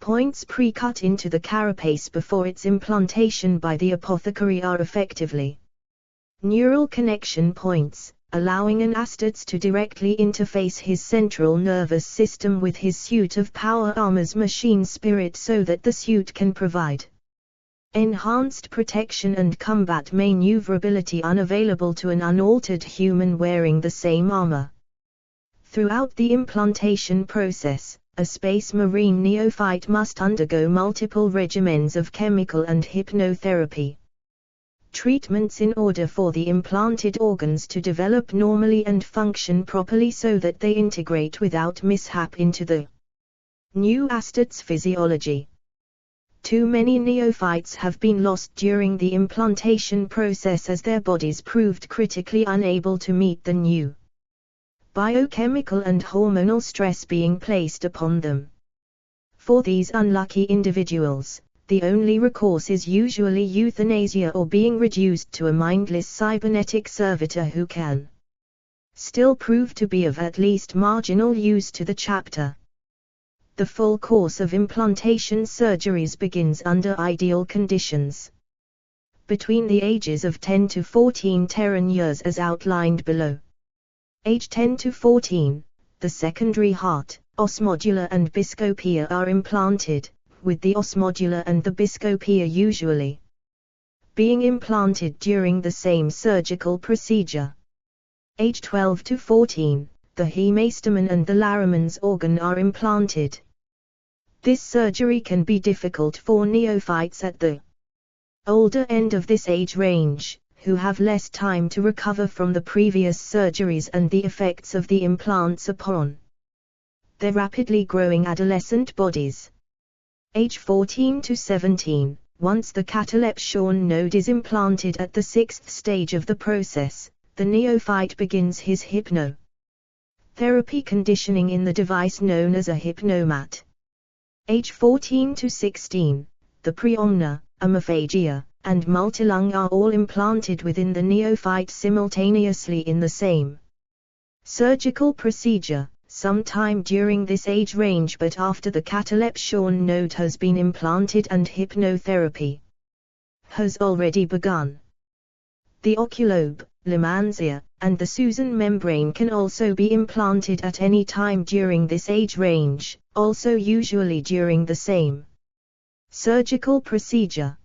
Speaker 1: Points pre-cut into the carapace before its implantation by the apothecary are effectively neural connection points, allowing an astots to directly interface his central nervous system with his suit of power armor's machine spirit so that the suit can provide enhanced protection and combat maneuverability unavailable to an unaltered human wearing the same armor. Throughout the implantation process, a Space Marine neophyte must undergo multiple regimens of chemical and hypnotherapy treatments in order for the implanted organs to develop normally and function properly so that they integrate without mishap into the new astot's physiology. Too many neophytes have been lost during the implantation process as their bodies proved critically unable to meet the new biochemical and hormonal stress being placed upon them. For these unlucky individuals, the only recourse is usually euthanasia or being reduced to a mindless cybernetic servitor who can still prove to be of at least marginal use to the chapter. The full course of implantation surgeries begins under ideal conditions between the ages of 10 to 14 Terran years as outlined below. Age 10 to 14, the secondary heart, osmodular and biscopia are implanted, with the osmodular and the biscopia usually being implanted during the same surgical procedure. Age 12 to 14, the hemastamen and the Laramans organ are implanted. This surgery can be difficult for neophytes at the older end of this age range, who have less time to recover from the previous surgeries and the effects of the implants upon their rapidly growing adolescent bodies. Age 14 to 17, once the catalepsion node is implanted at the 6th stage of the process, the neophyte begins his hypnotherapy conditioning in the device known as a hypnomat. Age 14 to 16, the preomna, omophagia, and multilung are all implanted within the neophyte simultaneously in the same surgical procedure, sometime during this age range but after the catalepsion node has been implanted and hypnotherapy has already begun. The oculobe, Lemansia, and the Susan membrane can also be implanted at any time during this age range, also usually during the same surgical procedure.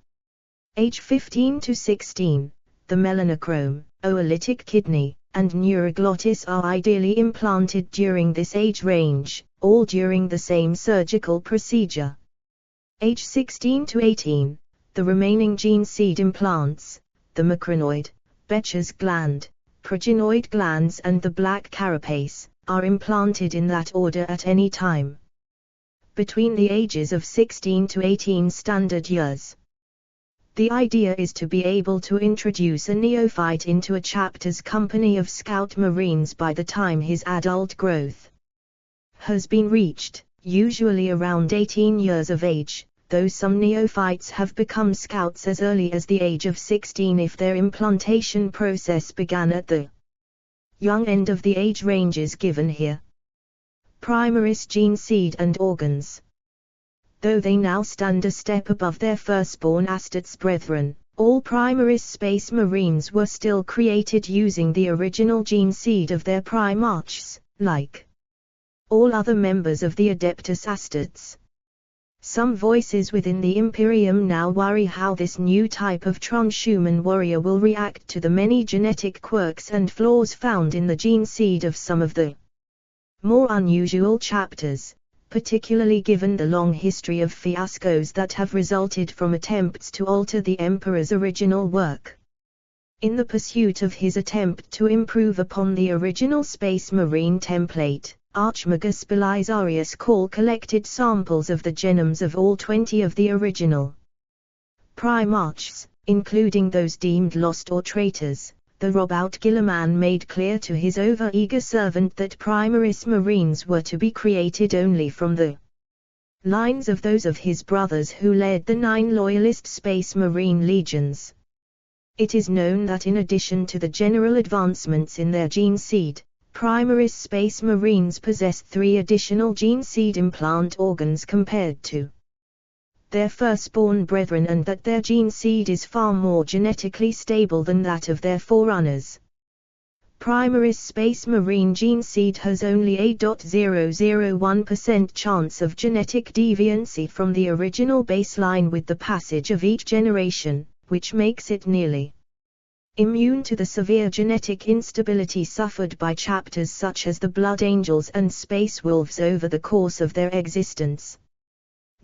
Speaker 1: Age 15 to 16, the melanochrome, oolitic kidney, and neuroglottis are ideally implanted during this age range, all during the same surgical procedure. Age 16 to 18, the remaining gene seed implants, the macronoid, Becher's gland, progenoid glands and the black carapace, are implanted in that order at any time between the ages of 16 to 18 standard years. The idea is to be able to introduce a neophyte into a chapter's company of Scout Marines by the time his adult growth has been reached, usually around 18 years of age, though some neophytes have become Scouts as early as the age of 16 if their implantation process began at the young end of the age ranges given here. Primaris gene seed and organs. Though they now stand a step above their firstborn Astartes brethren, all Primaris Space Marines were still created using the original gene seed of their primarchs, like all other members of the Adeptus Astartes. Some voices within the Imperium now worry how this new type of transhuman warrior will react to the many genetic quirks and flaws found in the gene seed of some of the more unusual chapters, particularly given the long history of fiascos that have resulted from attempts to alter the Emperor's original work. In the pursuit of his attempt to improve upon the original Space Marine template, Archmagus Belisarius Call collected samples of the genomes of all 20 of the original primarchs, including those deemed lost or traitors. The Robout Guilliman made clear to his over-eager servant that Primaris Marines were to be created only from the lines of those of his brothers who led the 9 Loyalist Space Marine legions. It is known that in addition to the general advancements in their gene seed, Primaris Space Marines possessed 3 additional gene seed implant organs compared to their firstborn brethren and that their gene seed is far more genetically stable than that of their forerunners. Primaris Space Marine gene seed has only a 0.001% chance of genetic deviancy from the original baseline with the passage of each generation, which makes it nearly immune to the severe genetic instability suffered by chapters such as the Blood Angels and Space Wolves over the course of their existence.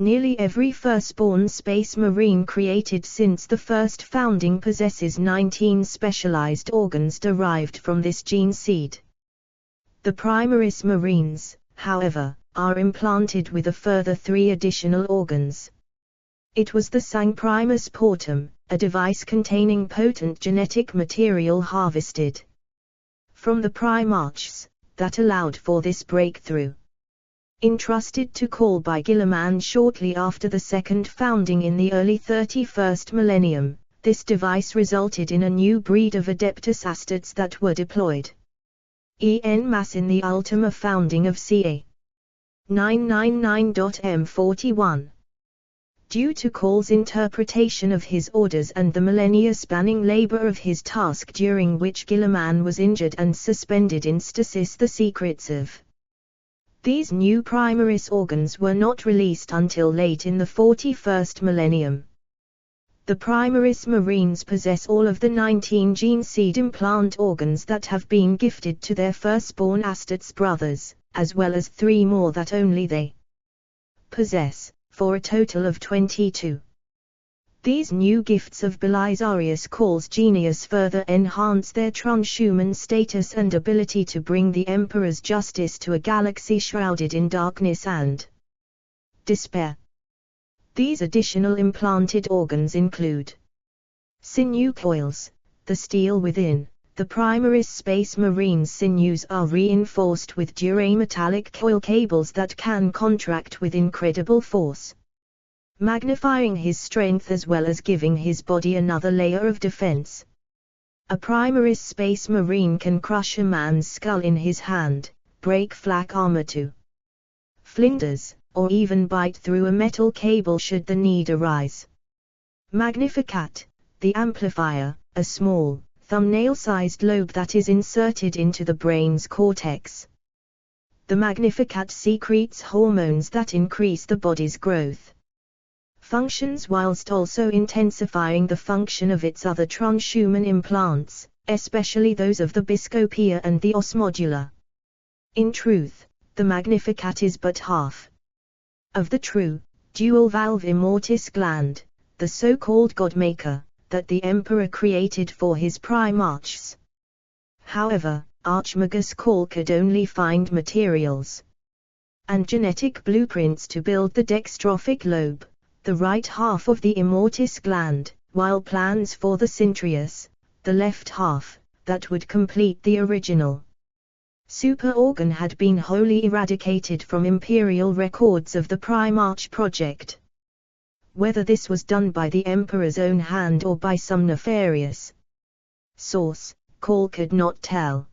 Speaker 1: Nearly every firstborn Space Marine created since the first founding possesses 19 specialized organs derived from this gene seed. The Primaris Marines, however, are implanted with a further 3 additional organs. It was the Sang Primus Portum, a device containing potent genetic material harvested from the primarchs, that allowed for this breakthrough. Entrusted to Call by Guilliman shortly after the second founding in the early 31st millennium, this device resulted in a new breed of Adeptus Astartes that were deployed en masse in the Ultima founding of ca. 999.M41. Due to Call's interpretation of his orders and the millennia-spanning labor of his task during which Guilliman was injured and suspended in stasis, the secrets of these new Primaris organs were not released until late in the 41st millennium. The Primaris marines possess all of the 19 gene seed implant organs that have been gifted to their firstborn Astartes brothers, as well as 3 more that only they possess, for a total of 22. These new gifts of Belisarius Caul's genius further enhance their transhuman status and ability to bring the Emperor's justice to a galaxy shrouded in darkness and despair. These additional implanted organs include sinew coils, the steel within. The Primaris Space Marine's sinews are reinforced with durametallic coil cables that can contract with incredible force, magnifying his strength as well as giving his body another layer of defense. A Primaris Space Marine can crush a man's skull in his hand, break flak armor to flinders, or even bite through a metal cable should the need arise. Magnificat, the amplifier, a small, thumbnail-sized lobe that is inserted into the brain's cortex. The Magnificat secretes hormones that increase the body's growth functions whilst also intensifying the function of its other transhuman implants, especially those of the Biscopia and the Osmodula. In truth, the Magnificat is but half of the true, dual-valve immortis gland, the so-called Godmaker, that the Emperor created for his Primarchs. However, Archmagus Caul could only find materials and genetic blueprints to build the dextrophic lobe, the right half of the immortis gland, while plans for the Centrius, the left half, that would complete the original super organ had been wholly eradicated from imperial records of the Primarch project. Whether this was done by the Emperor's own hand or by some nefarious source, Caul could not tell.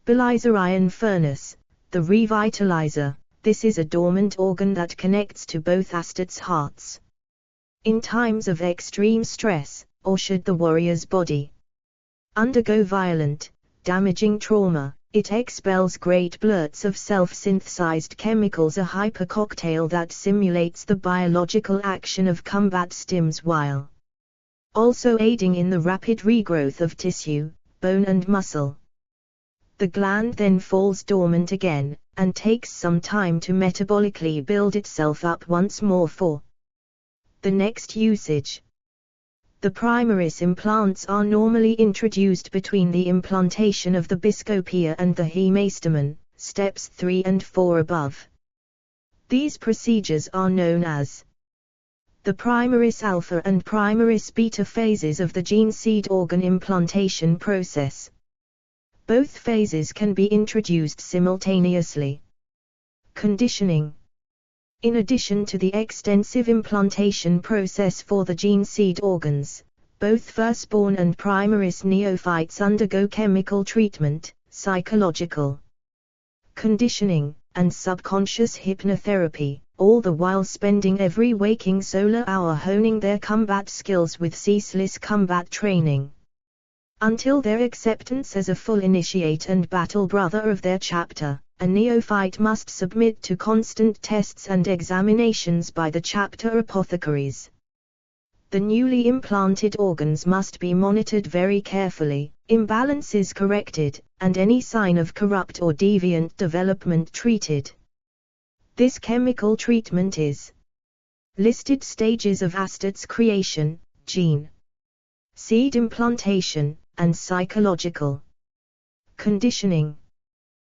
Speaker 1: Belisarian furnace, the revitalizer, this is a dormant organ that connects to both Astartes' hearts. In times of extreme stress, or should the warrior's body undergo violent, damaging trauma, it expels great blurts of self-synthesized chemicals, a hypercocktail that simulates the biological action of combat stims while also aiding in the rapid regrowth of tissue, bone and muscle. The gland then falls dormant again, and takes some time to metabolically build itself up once more for the next usage. The Primaris implants are normally introduced between the implantation of the Biscopia and the hemastomen, steps 3 and 4 above. These procedures are known as the Primaris alpha and Primaris beta phases of the gene seed organ implantation process. Both phases can be introduced simultaneously. Conditioning. In addition to the extensive implantation process for the gene seed organs, both firstborn and Primaris neophytes undergo chemical treatment, psychological conditioning, and subconscious hypnotherapy, all the while spending every waking solar hour honing their combat skills with ceaseless combat training. Until their acceptance as a full initiate and battle brother of their chapter, a neophyte must submit to constant tests and examinations by the chapter apothecaries. The newly implanted organs must be monitored very carefully, imbalances corrected, and any sign of corrupt or deviant development treated. This chemical treatment is listed stages of Astartes creation, gene seed implantation, and psychological conditioning.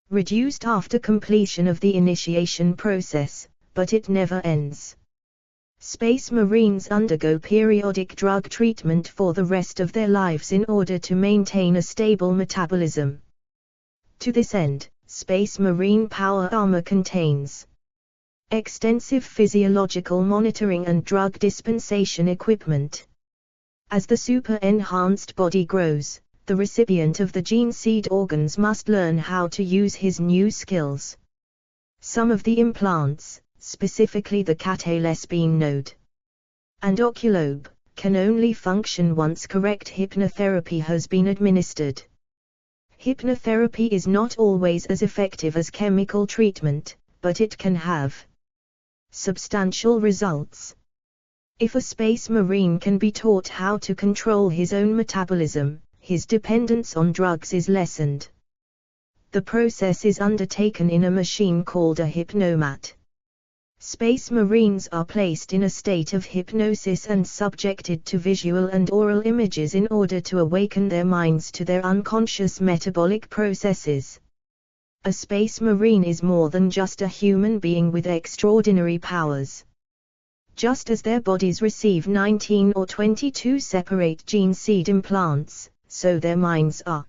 Speaker 1: Reduced after completion of the initiation process, but it never ends. Space Marines undergo periodic drug treatment for the rest of their lives in order to maintain a stable metabolism. To this end, Space Marine power armor contains extensive physiological monitoring and drug dispensation equipment. As the super-enhanced body grows, the recipient of the gene seed organs must learn how to use his new skills. Some of the implants, specifically the catalespine node and oculobe, can only function once correct hypnotherapy has been administered. Hypnotherapy is not always as effective as chemical treatment, but it can have substantial results. If a space marine can be taught how to control his own metabolism, his dependence on drugs is lessened. The process is undertaken in a machine called a hypnomat. Space marines are placed in a state of hypnosis and subjected to visual and oral images in order to awaken their minds to their unconscious metabolic processes. A space marine is more than just a human being with extraordinary powers. Just as their bodies receive 19 or 22 separate gene seed implants, so their minds are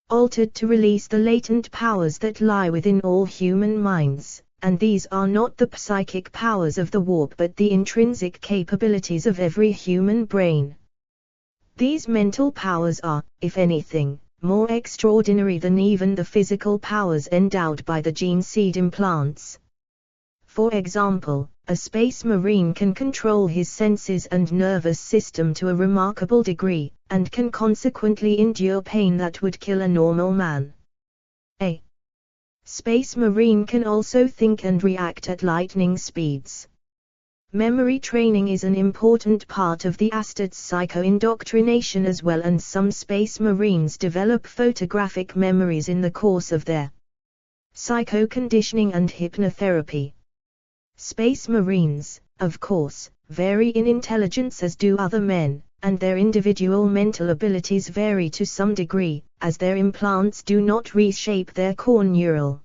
Speaker 1: altered to release the latent powers that lie within all human minds, and these are not the psychic powers of the warp but the intrinsic capabilities of every human brain. These mental powers are, if anything, more extraordinary than even the physical powers endowed by the gene seed implants. For example, a space marine can control his senses and nervous system to a remarkable degree, and can consequently endure pain that would kill a normal man. A space marine can also think and react at lightning speeds. Memory training is an important part of the Astad's psycho-indoctrination as well, and some space marines develop photographic memories in the course of their psycho-conditioning and hypnotherapy. Space marines, of course, vary in intelligence as do other men, and their individual mental abilities vary to some degree, as their implants do not reshape their core neural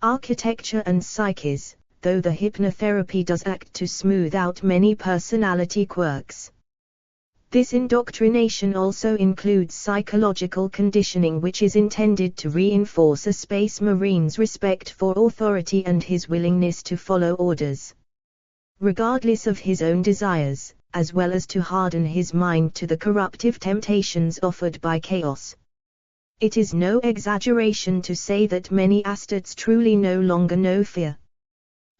Speaker 1: architecture and psyches, though the hypnotherapy does act to smooth out many personality quirks. This indoctrination also includes psychological conditioning, which is intended to reinforce a space marine's respect for authority and his willingness to follow orders, regardless of his own desires, as well as to harden his mind to the corruptive temptations offered by chaos. It is no exaggeration to say that many Astads truly no longer know fear.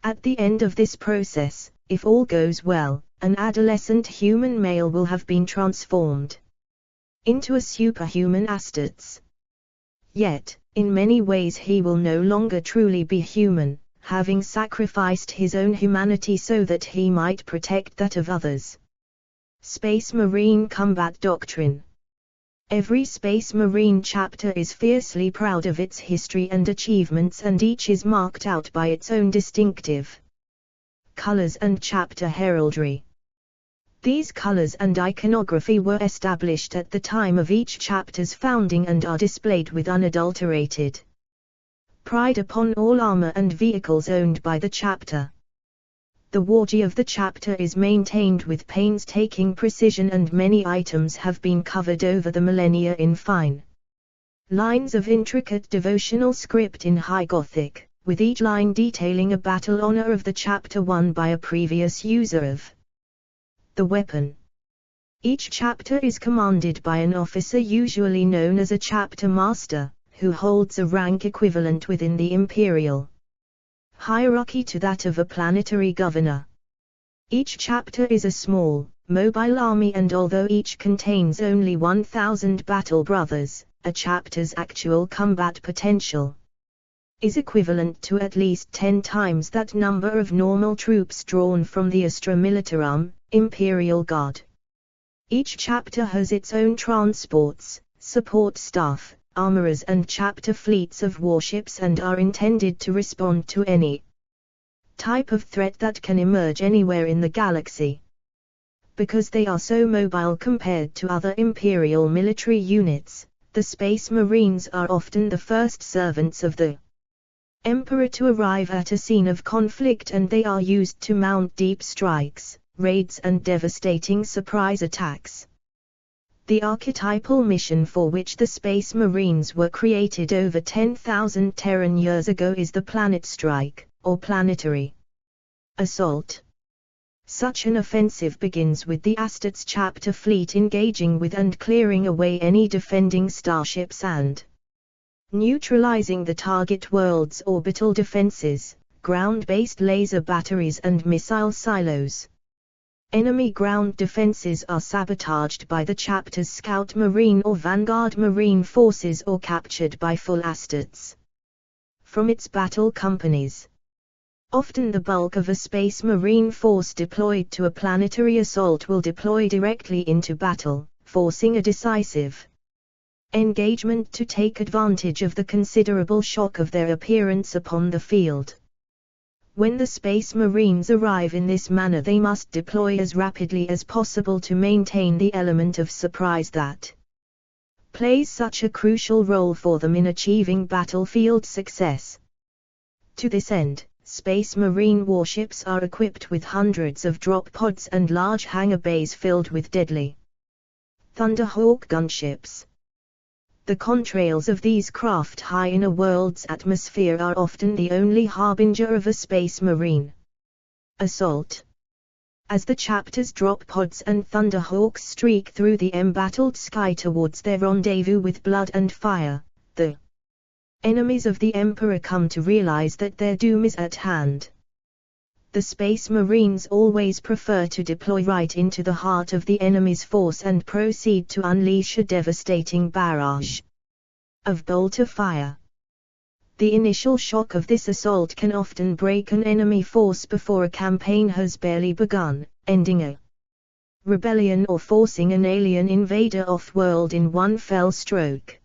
Speaker 1: At the end of this process, if all goes well, an adolescent human male will have been transformed into a superhuman Astads. Yet, in many ways he will no longer truly be human, having sacrificed his own humanity so that he might protect that of others. Space Marine Combat Doctrine. Every Space Marine chapter is fiercely proud of its history and achievements, and each is marked out by its own distinctive colors and chapter heraldry. These colors and iconography were established at the time of each chapter's founding and are displayed with unadulterated pride upon all armor and vehicles owned by the chapter. The wargi of the chapter is maintained with painstaking precision, and many items have been covered over the millennia in fine lines of intricate devotional script in High Gothic, with each line detailing a battle honor of the chapter won by a previous user of the weapon. Each chapter is commanded by an officer usually known as a chapter master, who holds a rank equivalent within the imperial hierarchy to that of a planetary governor. Each chapter is a small, mobile army, and although each contains only 1,000 battle brothers, a chapter's actual combat potential is equivalent to at least 10 times that number of normal troops drawn from the Astra Militarum, Imperial Guard. Each chapter has its own transports, support staff, armorers and chapter fleets of warships, and are intended to respond to any type of threat that can emerge anywhere in the galaxy. Because they are so mobile compared to other Imperial military units, the Space Marines are often the first servants of the Emperor to arrive at a scene of conflict, and they are used to mount deep strikes, raids and devastating surprise attacks. The archetypal mission for which the Space Marines were created over 10,000 Terran years ago is the planet strike, or planetary assault. Such an offensive begins with the Astad's chapter fleet engaging with and clearing away any defending starships and neutralizing the target world's orbital defenses, ground-based laser batteries and missile silos. Enemy ground defenses are sabotaged by the chapter's Scout Marine or Vanguard Marine forces or captured by full Astads from its battle companies. Often the bulk of a Space Marine force deployed to a planetary assault will deploy directly into battle, forcing a decisive engagement to take advantage of the considerable shock of their appearance upon the field. When the Space Marines arrive in this manner, they must deploy as rapidly as possible to maintain the element of surprise that plays such a crucial role for them in achieving battlefield success. To this end, Space Marine warships are equipped with hundreds of drop pods and large hangar bays filled with deadly Thunderhawk gunships. The contrails of these craft high in a world's atmosphere are often the only harbinger of a Space Marine assault. As the chapter's drop pods and Thunderhawks streak through the embattled sky towards their rendezvous with blood and fire, the enemies of the Emperor come to realize that their doom is at hand. The Space Marines always prefer to deploy right into the heart of the enemy's force and proceed to unleash a devastating barrage of bolter fire. The initial shock of this assault can often break an enemy force before a campaign has barely begun, ending a rebellion or forcing an alien invader off-world in one fell stroke.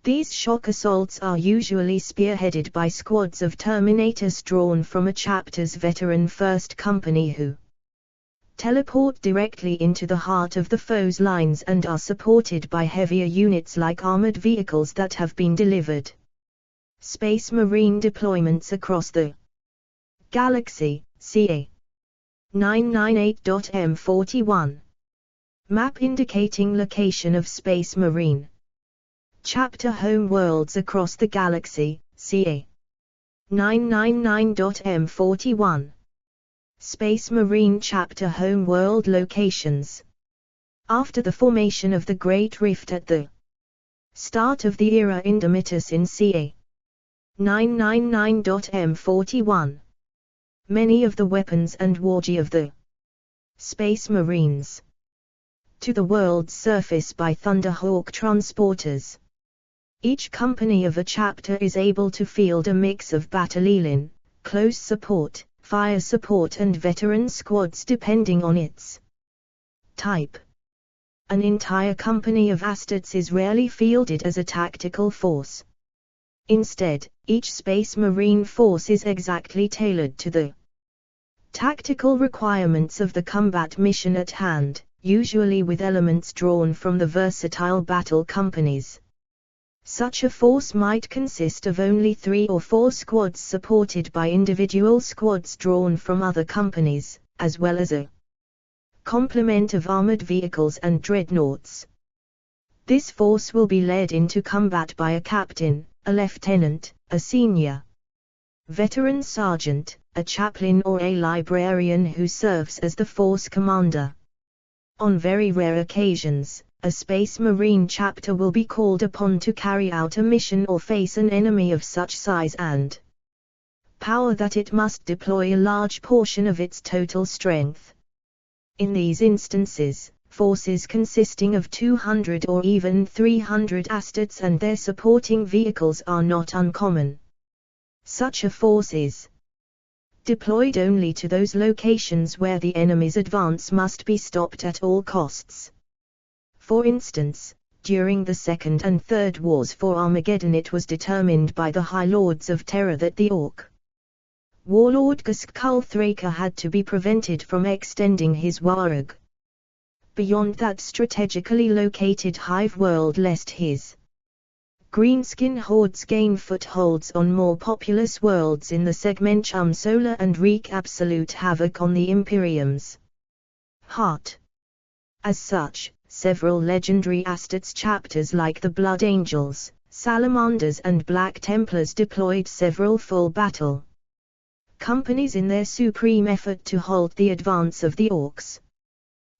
Speaker 1: These shock assaults are usually spearheaded by squads of Terminators drawn from a chapter's veteran First Company who teleport directly into the heart of the foe's lines and are supported by heavier units like armored vehicles that have been delivered. Space Marine deployments across the galaxy, ca. 998.m41. Map indicating location of Space Marine Chapter home worlds across the galaxy, ca. 999.m41. Space Marine Chapter home world locations. After the formation of the Great Rift at the start of the era Indomitus in ca. 999.m41, many of the weapons and wargear of the Space Marines to the world's surface by Thunderhawk transporters. Each company of a chapter is able to field a mix of battalion, close support, fire support and veteran squads depending on its type. An entire company of Astartes is rarely fielded as a tactical force. Instead, each Space Marine force is exactly tailored to the tactical requirements of the combat mission at hand, usually with elements drawn from the versatile battle companies. Such a force might consist of only 3 or 4 squads supported by individual squads drawn from other companies, as well as a complement of armored vehicles and dreadnoughts. This force will be led into combat by a captain, a lieutenant, a senior veteran sergeant, a chaplain or a librarian who serves as the force commander. On very rare occasions, a Space Marine chapter will be called upon to carry out a mission or face an enemy of such size and power that it must deploy a large portion of its total strength. In these instances, forces consisting of 200 or even 300 Astartes and their supporting vehicles are not uncommon. Such a force is deployed only to those locations where the enemy's advance must be stopped at all costs. For instance, during the Second and Third Wars for Armageddon, it was determined by the High Lords of Terror that the Orc warlord Ghazghkull had to be prevented from extending his warg beyond that strategically located hive world lest his greenskin hordes gain footholds on more populous worlds in the Segmentum Solar and wreak absolute havoc on the Imperium's heart. As such, several legendary Astartes chapters like the Blood Angels, Salamanders and Black Templars deployed several full battle companies in their supreme effort to halt the advance of the Orcs.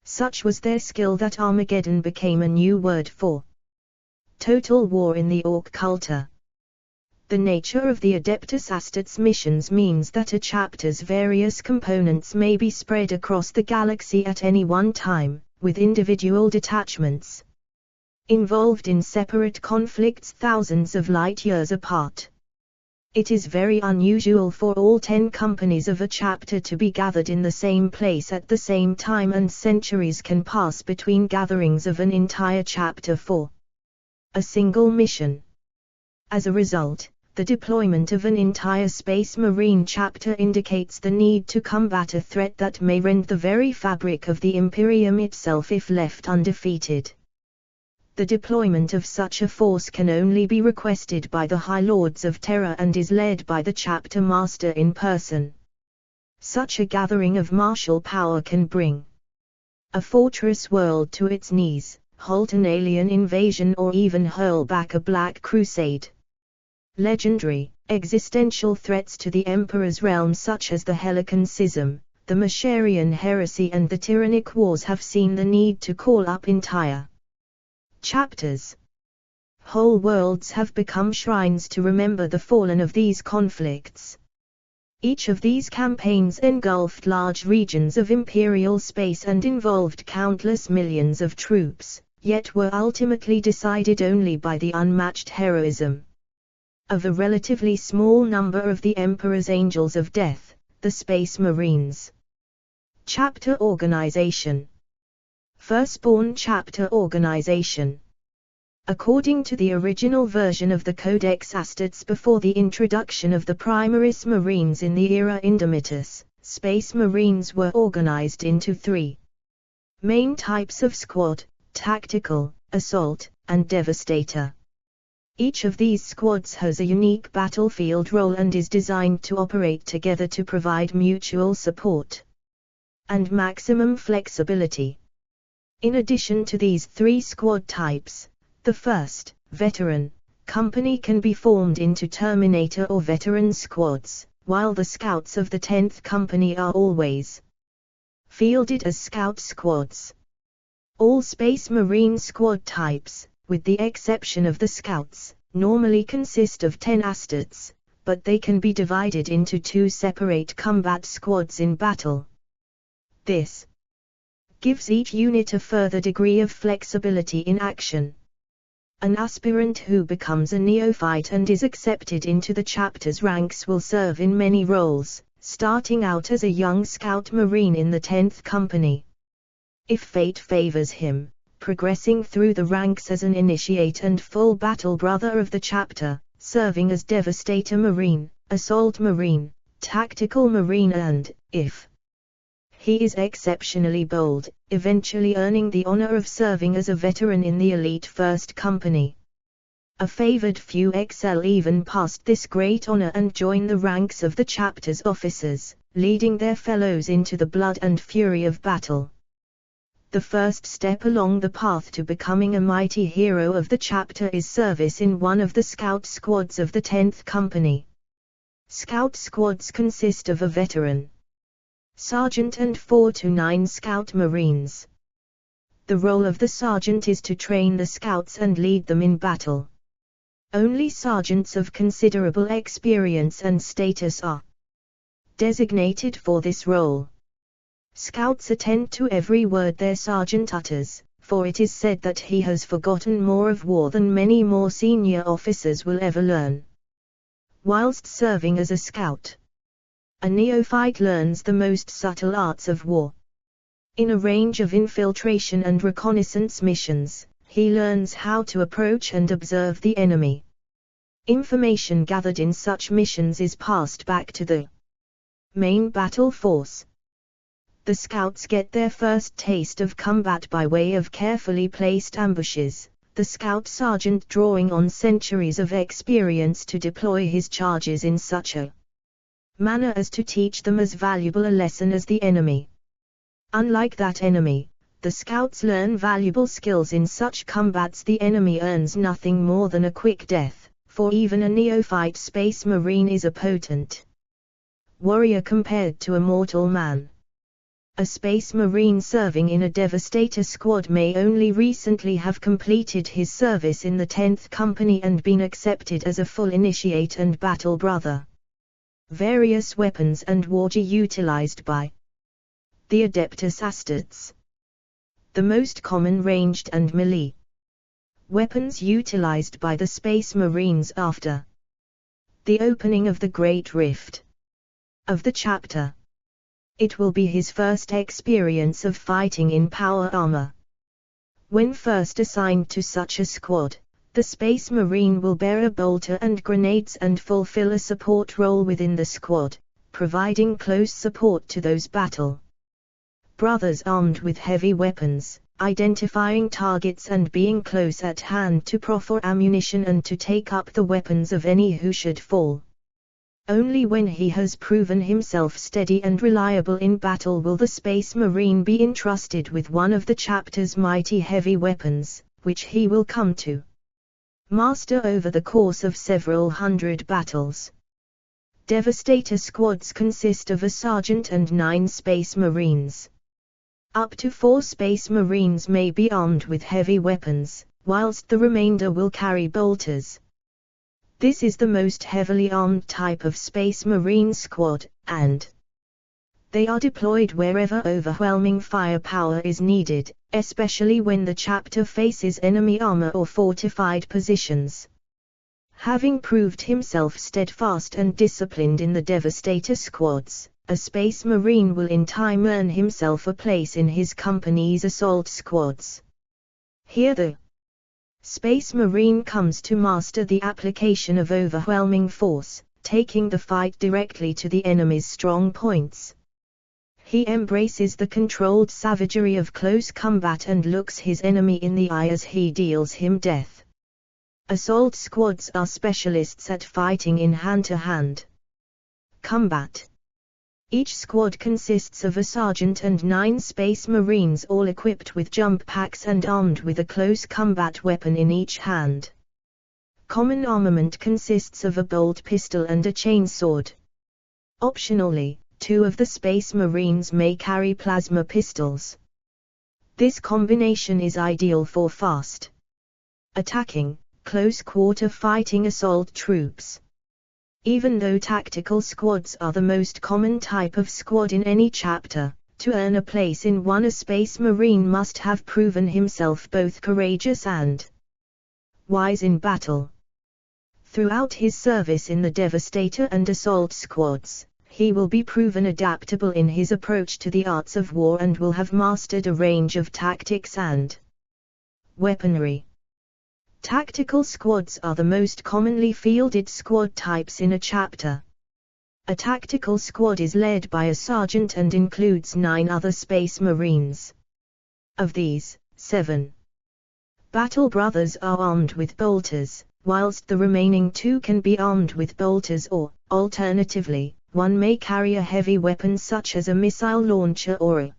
Speaker 1: Such was their skill that Armageddon became a new word for total war in the Orc culture. The nature of the Adeptus Astartes missions means that a chapter's various components may be spread across the galaxy at any one time, with individual detachments involved in separate conflicts thousands of light years apart. It is very unusual for all 10 companies of a chapter to be gathered in the same place at the same time, and centuries can pass between gatherings of an entire chapter for a single mission. As a result, the deployment of an entire Space Marine chapter indicates the need to combat a threat that may rend the very fabric of the Imperium itself if left undefeated. The deployment of such a force can only be requested by the High Lords of Terror and is led by the chapter master in person. Such a gathering of martial power can bring a fortress world to its knees, halt an alien invasion, or even hurl back a Black Crusade. Legendary, existential threats to the Emperor's realm such as the Helican Schism, the Macharian heresy and the Tyrannic Wars have seen the need to call up entire chapters. Whole worlds have become shrines to remember the fallen of these conflicts. Each of these campaigns engulfed large regions of imperial space and involved countless millions of troops, yet were ultimately decided only by the unmatched heroism of a relatively small number of the Emperor's Angels of Death, the Space Marines. Chapter Organization. Firstborn Chapter Organization. According to the original version of the Codex Astartes before the introduction of the Primaris Marines in the era Indomitus, Space Marines were organized into 3 main types of squad: tactical, assault, and devastator. Each of these squads has a unique battlefield role and is designed to operate together to provide mutual support and maximum flexibility. In addition to these 3 squad types, the first, veteran, company can be formed into Terminator or veteran squads, while the scouts of the 10th Company are always fielded as scout squads. All Space Marine squad types, with the exception of the scouts, normally consist of 10 Astartes, but they can be divided into 2 separate combat squads in battle. This gives each unit a further degree of flexibility in action. An aspirant who becomes a neophyte and is accepted into the chapter's ranks will serve in many roles, starting out as a young scout marine in the 10th Company. If fate favors him, progressing through the ranks as an initiate and full battle brother of the chapter, serving as Devastator Marine, Assault Marine, Tactical Marine and, if he is exceptionally bold, eventually earning the honor of serving as a veteran in the elite 1st Company. A favored few excel even past this great honor and join the ranks of the chapter's officers, leading their fellows into the blood and fury of battle. The first step along the path to becoming a mighty hero of the chapter is service in one of the scout squads of the 10th Company. Scout squads consist of a veteran sergeant and 4 to 9 scout marines. The role of the sergeant is to train the scouts and lead them in battle. Only sergeants of considerable experience and status are designated for this role. Scouts attend to every word their sergeant utters, for it is said that he has forgotten more of war than many more senior officers will ever learn. Whilst serving as a scout, a neophyte learns the most subtle arts of war. In a range of infiltration and reconnaissance missions, he learns how to approach and observe the enemy. Information gathered in such missions is passed back to the main battle force. The scouts get their first taste of combat by way of carefully placed ambushes, the scout sergeant drawing on centuries of experience to deploy his charges in such a manner as to teach them as valuable a lesson as the enemy. Unlike that enemy, the scouts learn valuable skills in such combats. The enemy earns nothing more than a quick death, for even a neophyte space marine is a potent warrior compared to a mortal man. A space marine serving in a Devastator squad may only recently have completed his service in the 10th Company and been accepted as a full initiate and battle brother. Various weapons and wargear utilized by the Adeptus Astartes. The most common ranged and melee weapons utilized by the Space Marines after the opening of the Great Rift of the chapter. It will be his first experience of fighting in power armor. When first assigned to such a squad, the Space Marine will bear a bolter and grenades and fulfill a support role within the squad, providing close support to those battle brothers armed with heavy weapons, identifying targets and being close at hand to proffer ammunition and to take up the weapons of any who should fall. Only when he has proven himself steady and reliable in battle will the Space Marine be entrusted with one of the chapter's mighty heavy weapons, which he will come to master over the course of several hundred battles. Devastator squads consist of a sergeant and 9 Space Marines. Up to 4 Space Marines may be armed with heavy weapons, whilst the remainder will carry bolters. This is the most heavily armed type of Space Marine squad, and they are deployed wherever overwhelming firepower is needed, especially when the chapter faces enemy armor or fortified positions. Having proved himself steadfast and disciplined in the Devastator squads, a Space Marine will in time earn himself a place in his company's assault squads. Here the Space Marine comes to master the application of overwhelming force, taking the fight directly to the enemy's strong points. He embraces the controlled savagery of close combat and looks his enemy in the eye as he deals him death. Assault squads are specialists at fighting in hand-to-hand combat. Each squad consists of a sergeant and 9 Space Marines, all equipped with jump packs and armed with a close combat weapon in each hand. Common armament consists of a bolt pistol and a chainsword. Optionally, 2 of the Space Marines may carry plasma pistols. This combination is ideal for fast attacking, close-quarter fighting assault troops. Even though tactical squads are the most common type of squad in any chapter, to earn a place in one a Space Marine must have proven himself both courageous and wise in battle. Throughout his service in the Devastator and Assault squads, he will be proven adaptable in his approach to the arts of war and will have mastered a range of tactics and weaponry. Tactical squads are the most commonly fielded squad types in a chapter. A tactical squad is led by a sergeant and includes 9 other Space Marines. Of these, 7 battle brothers are armed with bolters, whilst the remaining 2 can be armed with bolters or, alternatively, one may carry a heavy weapon such as a missile launcher or a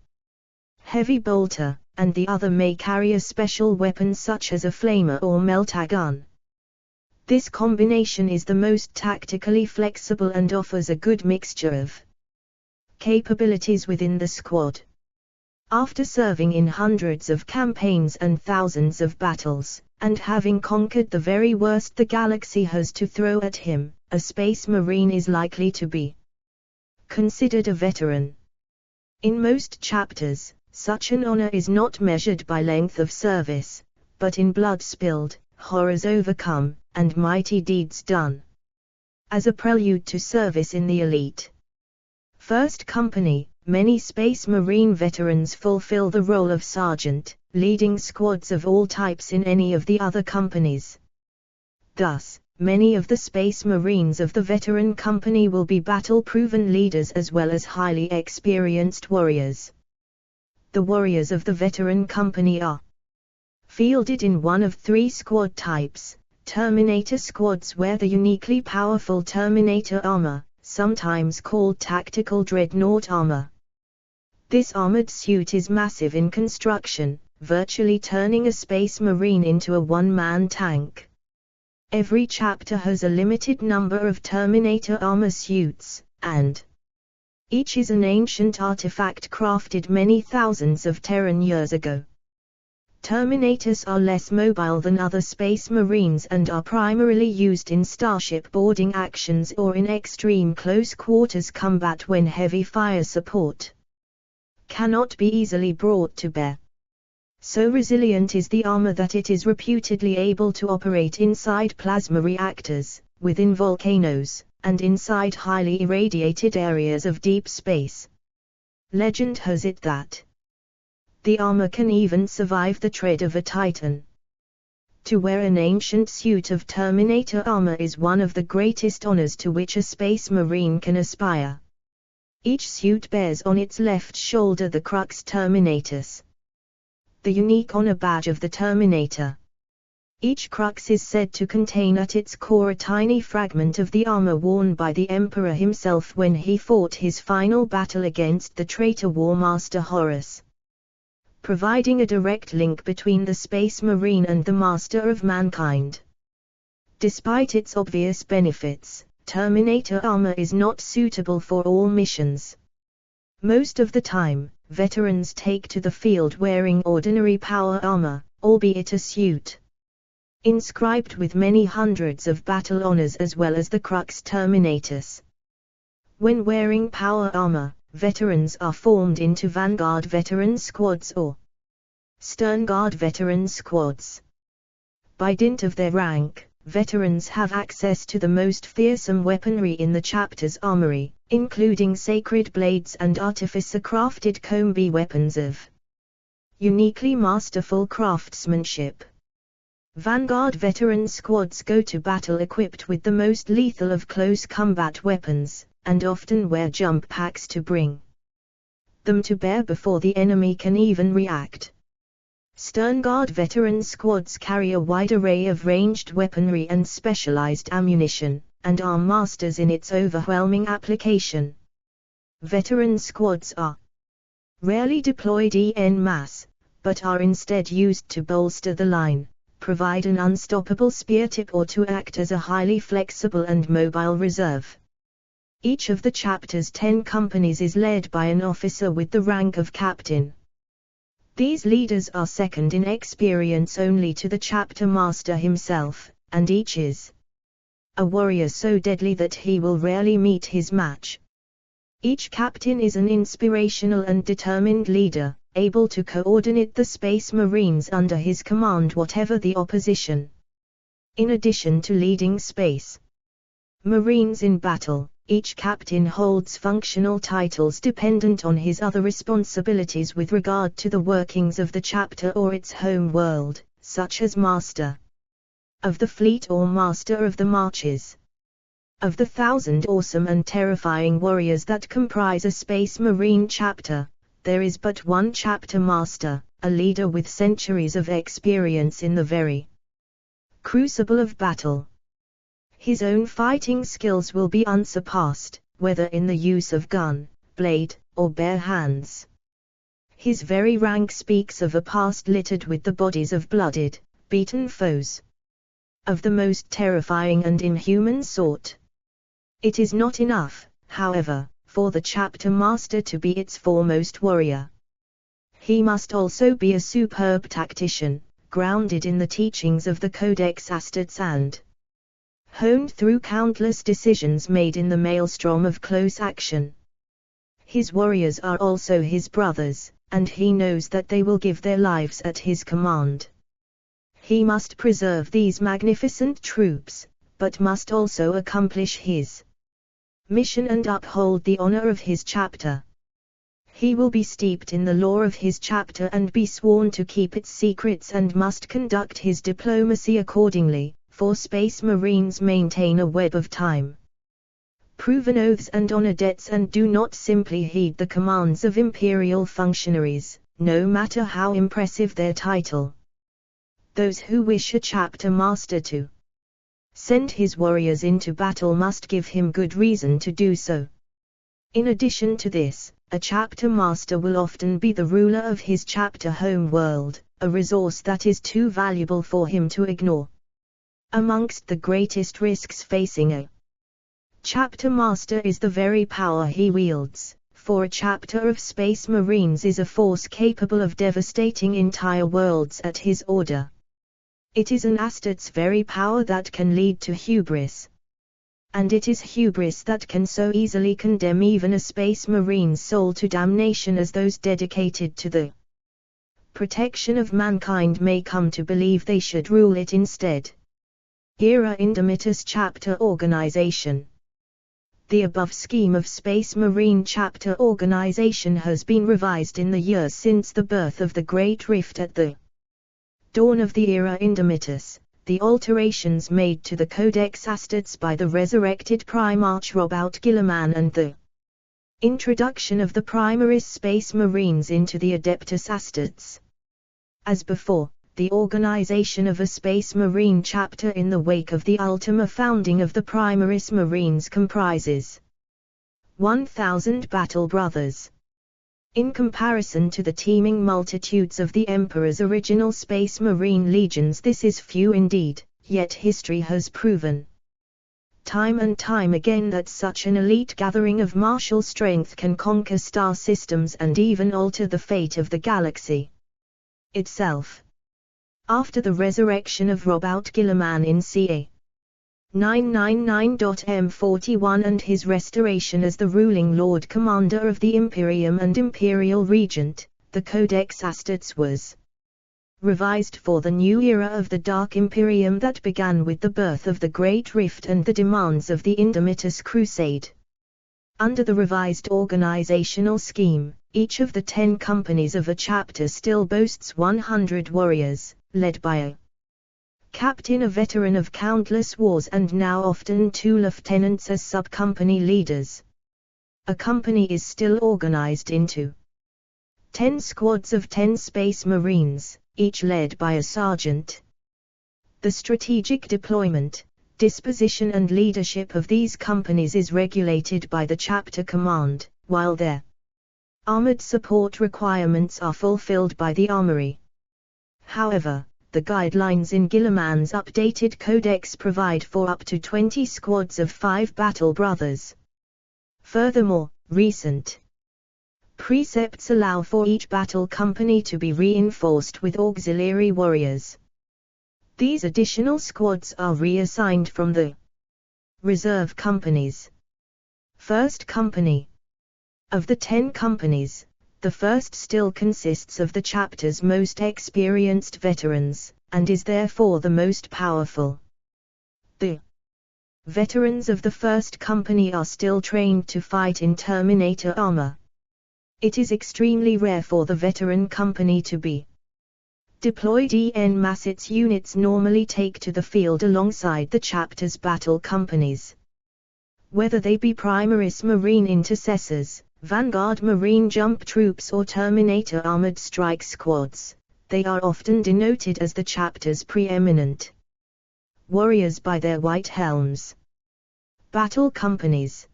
Speaker 1: heavy bolter, and the other may carry a special weapon such as a flamer or melter gun. This combination is the most tactically flexible and offers a good mixture of capabilities within the squad. After serving in hundreds of campaigns and thousands of battles, and having conquered the very worst the galaxy has to throw at him, a Space Marine is likely to be considered a veteran. In most chapters, such an honor is not measured by length of service, but in blood spilled, horrors overcome, and mighty deeds done. As a prelude to service in the elite First Company, many Space Marine veterans fulfill the role of sergeant, leading squads of all types in any of the other companies. Thus, many of the Space Marines of the veteran company will be battle-proven leaders as well as highly experienced warriors. The warriors of the veteran company are fielded in one of 3 squad types: Terminator squads wear the uniquely powerful Terminator armor, sometimes called tactical dreadnought armor. This armored suit is massive in construction, virtually turning a Space Marine into a one-man tank. Every chapter has a limited number of Terminator armor suits, and each is an ancient artifact crafted many thousands of Terran years ago. Terminators are less mobile than other Space Marines and are primarily used in starship boarding actions or in extreme close quarters combat when heavy fire support cannot be easily brought to bear. So resilient is the armor that it is reputedly able to operate inside plasma reactors, within volcanoes, and inside highly irradiated areas of deep space. Legend has it that the armor can even survive the tread of a titan. To wear an ancient suit of Terminator armor is one of the greatest honors to which a space marine can aspire. Each suit bears on its left shoulder the Crux Terminatus, the unique honor badge of the Terminator. Each crux is said to contain at its core a tiny fragment of the armor worn by the Emperor himself when he fought his final battle against the traitor War Master Horus, providing a direct link between the Space Marine and the Master of Mankind. Despite its obvious benefits, Terminator armor is not suitable for all missions. Most of the time, veterans take to the field wearing ordinary power armor, albeit a suit inscribed with many hundreds of battle honors as well as the Crux Terminatus. When wearing power armor, veterans are formed into Vanguard Veteran Squads or Stern Guard Veteran Squads. By dint of their rank, veterans have access to the most fearsome weaponry in the chapter's armory, including sacred blades and artificer-crafted combi weapons of uniquely masterful craftsmanship. Vanguard Veteran Squads go to battle equipped with the most lethal of close combat weapons, and often wear jump packs to bring them to bear before the enemy can even react. Stern Guard Veteran Squads carry a wide array of ranged weaponry and specialized ammunition, and are masters in its overwhelming application. Veteran Squads are rarely deployed en masse, but are instead used to bolster the line, provide an unstoppable spear tip or to act as a highly flexible and mobile reserve. Each of the chapter's 10 companies is led by an officer with the rank of captain. These leaders are second in experience only to the chapter master himself, and each is a warrior so deadly that he will rarely meet his match. Each captain is an inspirational and determined leader, able to coordinate the Space Marines under his command whatever the opposition. In addition to leading Space Marines in battle, each captain holds functional titles dependent on his other responsibilities with regard to the workings of the chapter or its home world, such as Master of the Fleet or Master of the Marches. Of the 1,000 awesome and terrifying warriors that comprise a Space Marine chapter, there is but one chapter master, a leader with centuries of experience in the very crucible of battle. His own fighting skills will be unsurpassed, whether in the use of gun, blade, or bare hands. His very rank speaks of a past littered with the bodies of blooded, beaten foes of the most terrifying and inhuman sort. It is not enough, however, for the chapter master to be its foremost warrior. He must also be a superb tactician, grounded in the teachings of the Codex Astartes and honed through countless decisions made in the maelstrom of close action. His warriors are also his brothers, and he knows that they will give their lives at his command. He must preserve these magnificent troops, but must also accomplish his mission and uphold the honor of his chapter. He will be steeped in the lore of his chapter and be sworn to keep its secrets and must conduct his diplomacy accordingly, for Space Marines maintain a web of time proven oaths and honor debts and do not simply heed the commands of imperial functionaries, no matter how impressive their title. Those who wish a chapter master to send his warriors into battle must give him good reason to do so. In addition to this, a chapter master will often be the ruler of his chapter home world, a resource that is too valuable for him to ignore. Amongst the greatest risks facing a chapter master is the very power he wields, for a chapter of Space Marines is a force capable of devastating entire worlds at his order. It is an Astarte's very power that can lead to hubris. And it is hubris that can so easily condemn even a Space Marine's soul to damnation as those dedicated to the protection of mankind may come to believe they should rule it instead. Era Indimitus Chapter Organization. The above scheme of Space Marine Chapter Organization has been revised in the years since the birth of the Great Rift at the dawn of the Era Indimitus. The alterations made to the Codex Astartes by the resurrected Primarch Robout Guilliman and the introduction of the Primaris Space Marines into the Adeptus Astartes. As before, the organization of a Space Marine chapter in the wake of the Ultima founding of the Primaris Marines comprises 1,000 battle brothers. In comparison to the teeming multitudes of the Emperor's original Space Marine legions, this is few indeed, yet history has proven time and time again that such an elite gathering of martial strength can conquer star systems and even alter the fate of the galaxy itself. After the resurrection of Robout Guilliman in ca. 999.m41 and his restoration as the ruling Lord Commander of the Imperium and Imperial Regent, the Codex Astartes was revised for the new era of the Dark Imperium that began with the birth of the Great Rift and the demands of the Indimitus Crusade. Under the revised organizational scheme, each of the 10 companies of a chapter still boasts 100 warriors, led by a captain, a veteran of countless wars, and now often 2 lieutenants as sub-company leaders. A company is still organized into 10 squads of 10 Space Marines, each led by a sergeant. The strategic deployment, disposition and leadership of these companies is regulated by the chapter command, while their armored support requirements are fulfilled by the armory. However, the guidelines in Guilliman's updated codex provide for up to 20 squads of 5 battle brothers. Furthermore, recent precepts allow for each battle company to be reinforced with auxiliary warriors. These additional squads are reassigned from the reserve companies. First Company. Of the 10 companies, the first still consists of the chapter's most experienced veterans, and is therefore the most powerful. The veterans of the first company are still trained to fight in Terminator armor. It is extremely rare for the veteran company to be deployed en masse. Its units normally take to the field alongside the chapter's battle companies. Whether they be Primaris Marine Intercessors, Vanguard Marine Jump Troops or Terminator Armored Strike Squads, they are often denoted as the chapter's preeminent warriors by their white helms. Battle Companies.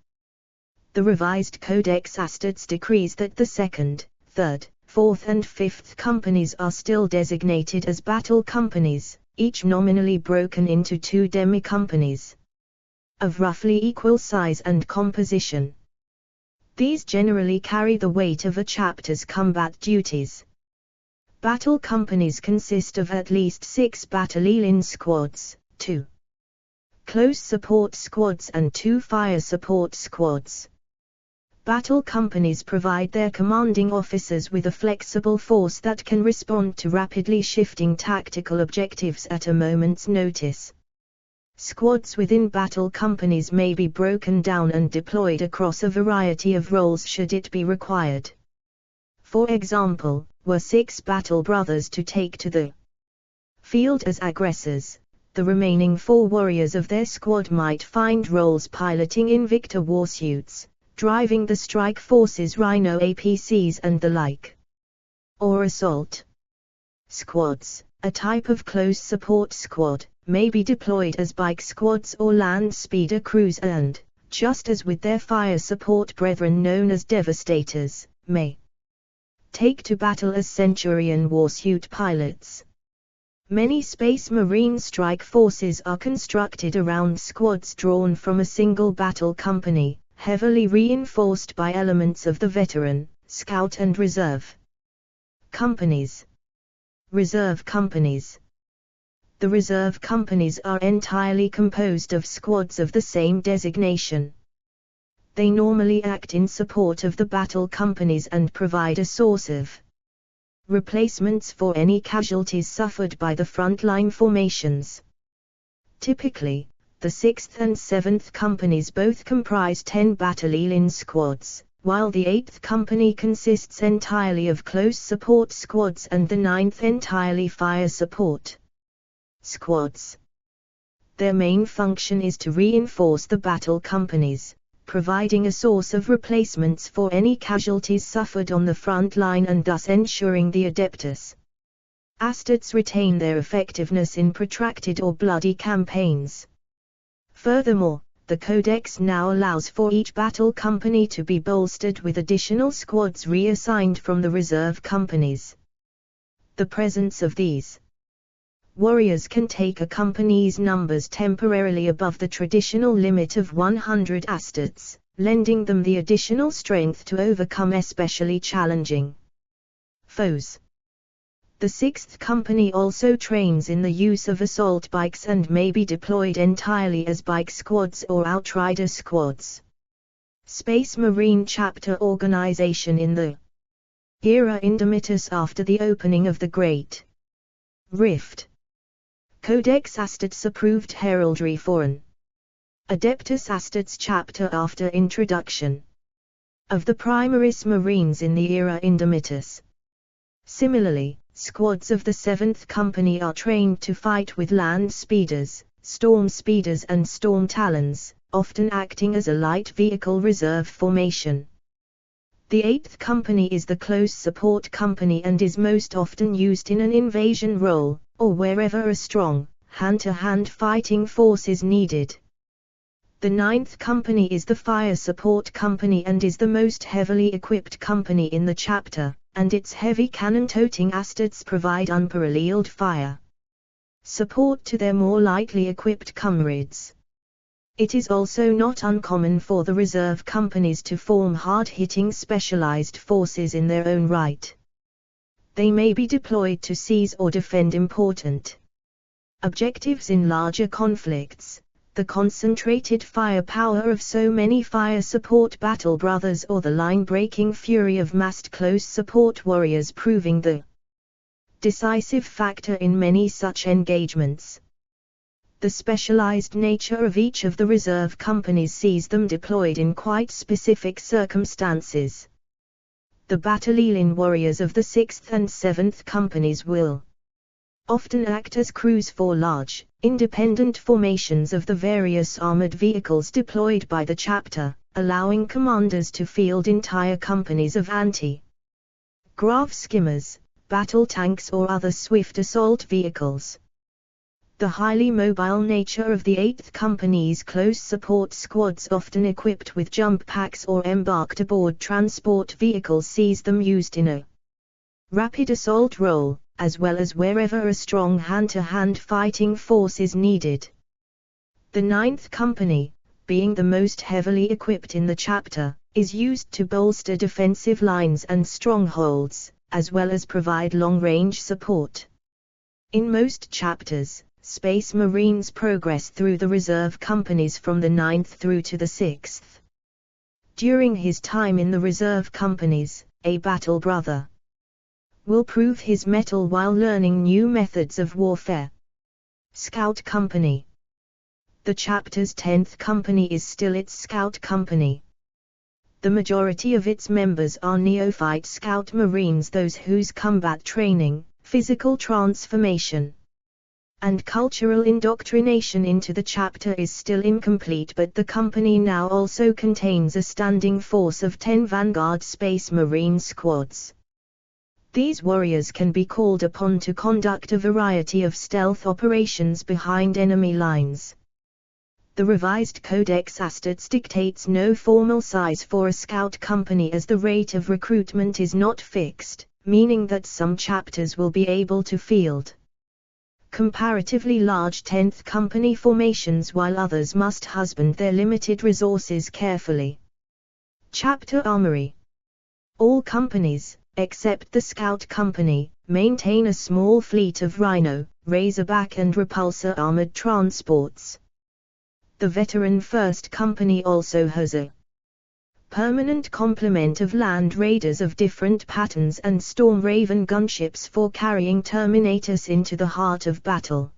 Speaker 1: The revised Codex Astartes decrees that the 2nd, 3rd, 4th and 5th companies are still designated as battle companies, each nominally broken into 2 demi-companies of roughly equal size and composition. These generally carry the weight of a chapter's combat duties. Battle companies consist of at least 6 battalion squads, 2 close support squads and 2 fire support squads. Battle companies provide their commanding officers with a flexible force that can respond to rapidly shifting tactical objectives at a moment's notice. Squads within battle companies may be broken down and deployed across a variety of roles should it be required. For example, were 6 battle brothers to take to the field as aggressors, the remaining 4 warriors of their squad might find roles piloting Invicta warsuits, driving the strike forces Rhino APCs and the like. Or assault squads, a type of close support squad, may be deployed as bike squads or land speeder crews and, just as with their fire support brethren known as Devastators, may take to battle as Centurion warsuit pilots. Many Space Marine strike forces are constructed around squads drawn from a single battle company, heavily reinforced by elements of the veteran, scout and reserve companies. Reserve companies. The reserve companies are entirely composed of squads of the same designation. They normally act in support of the battle companies and provide a source of replacements for any casualties suffered by the frontline formations. Typically, the 6th and 7th Companies both comprise 10 battalion squads, while the 8th Company consists entirely of close support squads and the 9th entirely fire support squads. Their main function is to reinforce the battle companies, providing a source of replacements for any casualties suffered on the front line and thus ensuring the Adeptus Astartes retain their effectiveness in protracted or bloody campaigns. Furthermore, the Codex now allows for each battle company to be bolstered with additional squads reassigned from the reserve companies. The presence of these warriors can take a company's numbers temporarily above the traditional limit of 100 Astartes, lending them the additional strength to overcome especially challenging foes. The 6th Company also trains in the use of assault bikes and may be deployed entirely as bike squads or outrider squads. Space Marine Chapter Organization in the Era Indomitus after the opening of the Great Rift. Codex Astartes approved heraldry for an Adeptus Astartes chapter after introduction of the Primaris Marines in the Era Indomitus. Similarly, squads of the 7th Company are trained to fight with land speeders, storm speeders and storm talons, often acting as a light vehicle reserve formation. The 8th Company is the close support company and is most often used in an invasion role, or wherever a strong, hand-to-hand fighting force is needed. The 9th Company is the fire support company and is the most heavily equipped company in the chapter, and its heavy cannon-toting Astartes provide unparalleled fire support to their more lightly equipped comrades. It is also not uncommon for the reserve companies to form hard-hitting specialized forces in their own right. They may be deployed to seize or defend important objectives in larger conflicts. The concentrated firepower of so many fire support battle brothers or the line-breaking fury of massed close support warriors proving the decisive factor in many such engagements. The specialized nature of each of the reserve companies sees them deployed in quite specific circumstances. The battalion warriors of the 6th and 7th Companies will often act as crews for large, independent formations of the various armored vehicles deployed by the chapter, allowing commanders to field entire companies of anti-grav skimmers, battle tanks or other swift assault vehicles. The highly mobile nature of the 8th Company's close support squads, often equipped with jump packs or embarked aboard transport vehicles, sees them used in a rapid assault role, as well as wherever a strong hand-to-hand fighting force is needed. The 9th Company, being the most heavily equipped in the chapter, is used to bolster defensive lines and strongholds, as well as provide long-range support. In most chapters, Space Marines progress through the reserve companies from the 9th through to the 6th. During his time in the reserve companies, a battle brother will prove his mettle while learning new methods of warfare. Scout Company. The chapter's 10th Company is still its Scout Company. The majority of its members are neophyte Scout Marines, those whose combat training, physical transformation, and cultural indoctrination into the chapter is still incomplete, but the company now also contains a standing force of 10 Vanguard Space Marine squads. These warriors can be called upon to conduct a variety of stealth operations behind enemy lines. The revised Codex Astartes dictates no formal size for a scout company, as the rate of recruitment is not fixed, meaning that some chapters will be able to field comparatively large 10th Company formations while others must husband their limited resources carefully. Chapter Armory. All companies, except the Scout Company, maintain a small fleet of Rhino, Razorback and Repulsor armored transports. The veteran 1st Company also has a permanent complement of Land Raiders of different patterns and Storm Raven gunships for carrying Terminators into the heart of battle.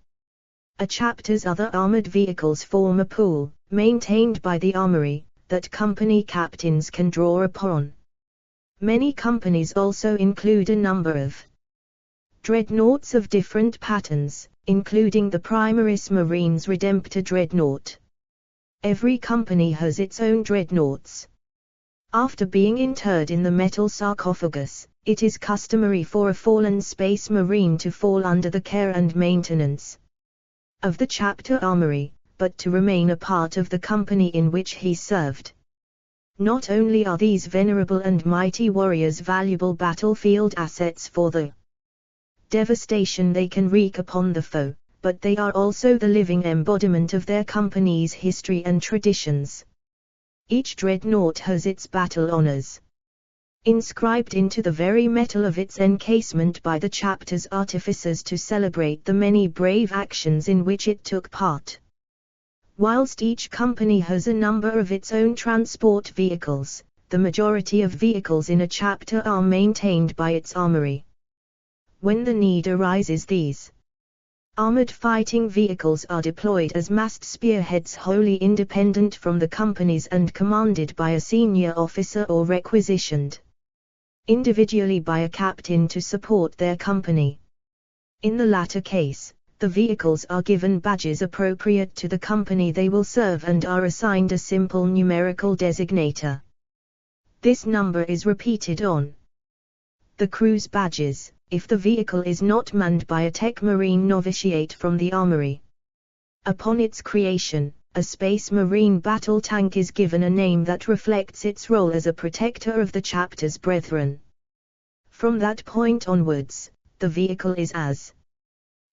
Speaker 1: A chapter's other armored vehicles form a pool, maintained by the armory, that company captains can draw upon. Many companies also include a number of dreadnoughts of different patterns, including the Primaris Marines Redemptor Dreadnought. Every company has its own dreadnoughts. After being interred in the metal sarcophagus, it is customary for a fallen Space Marine to fall under the care and maintenance of the chapter armory, but to remain a part of the company in which he served. Not only are these venerable and mighty warriors valuable battlefield assets for the devastation they can wreak upon the foe, but they are also the living embodiment of their company's history and traditions. Each dreadnought has its battle honors inscribed into the very metal of its encasement by the chapter's artificers to celebrate the many brave actions in which it took part. Whilst each company has a number of its own transport vehicles, the majority of vehicles in a chapter are maintained by its armory. When the need arises, these armored fighting vehicles are deployed as massed spearheads wholly independent from the companies and commanded by a senior officer or requisitioned individually by a captain to support their company. In the latter case, the vehicles are given badges appropriate to the company they will serve and are assigned a simple numerical designator. This number is repeated on the crew's badges, if the vehicle is not manned by a Tech Marine novitiate from the armory. Upon its creation, a Space Marine battle tank is given a name that reflects its role as a protector of the chapter's brethren. From that point onwards, the vehicle is as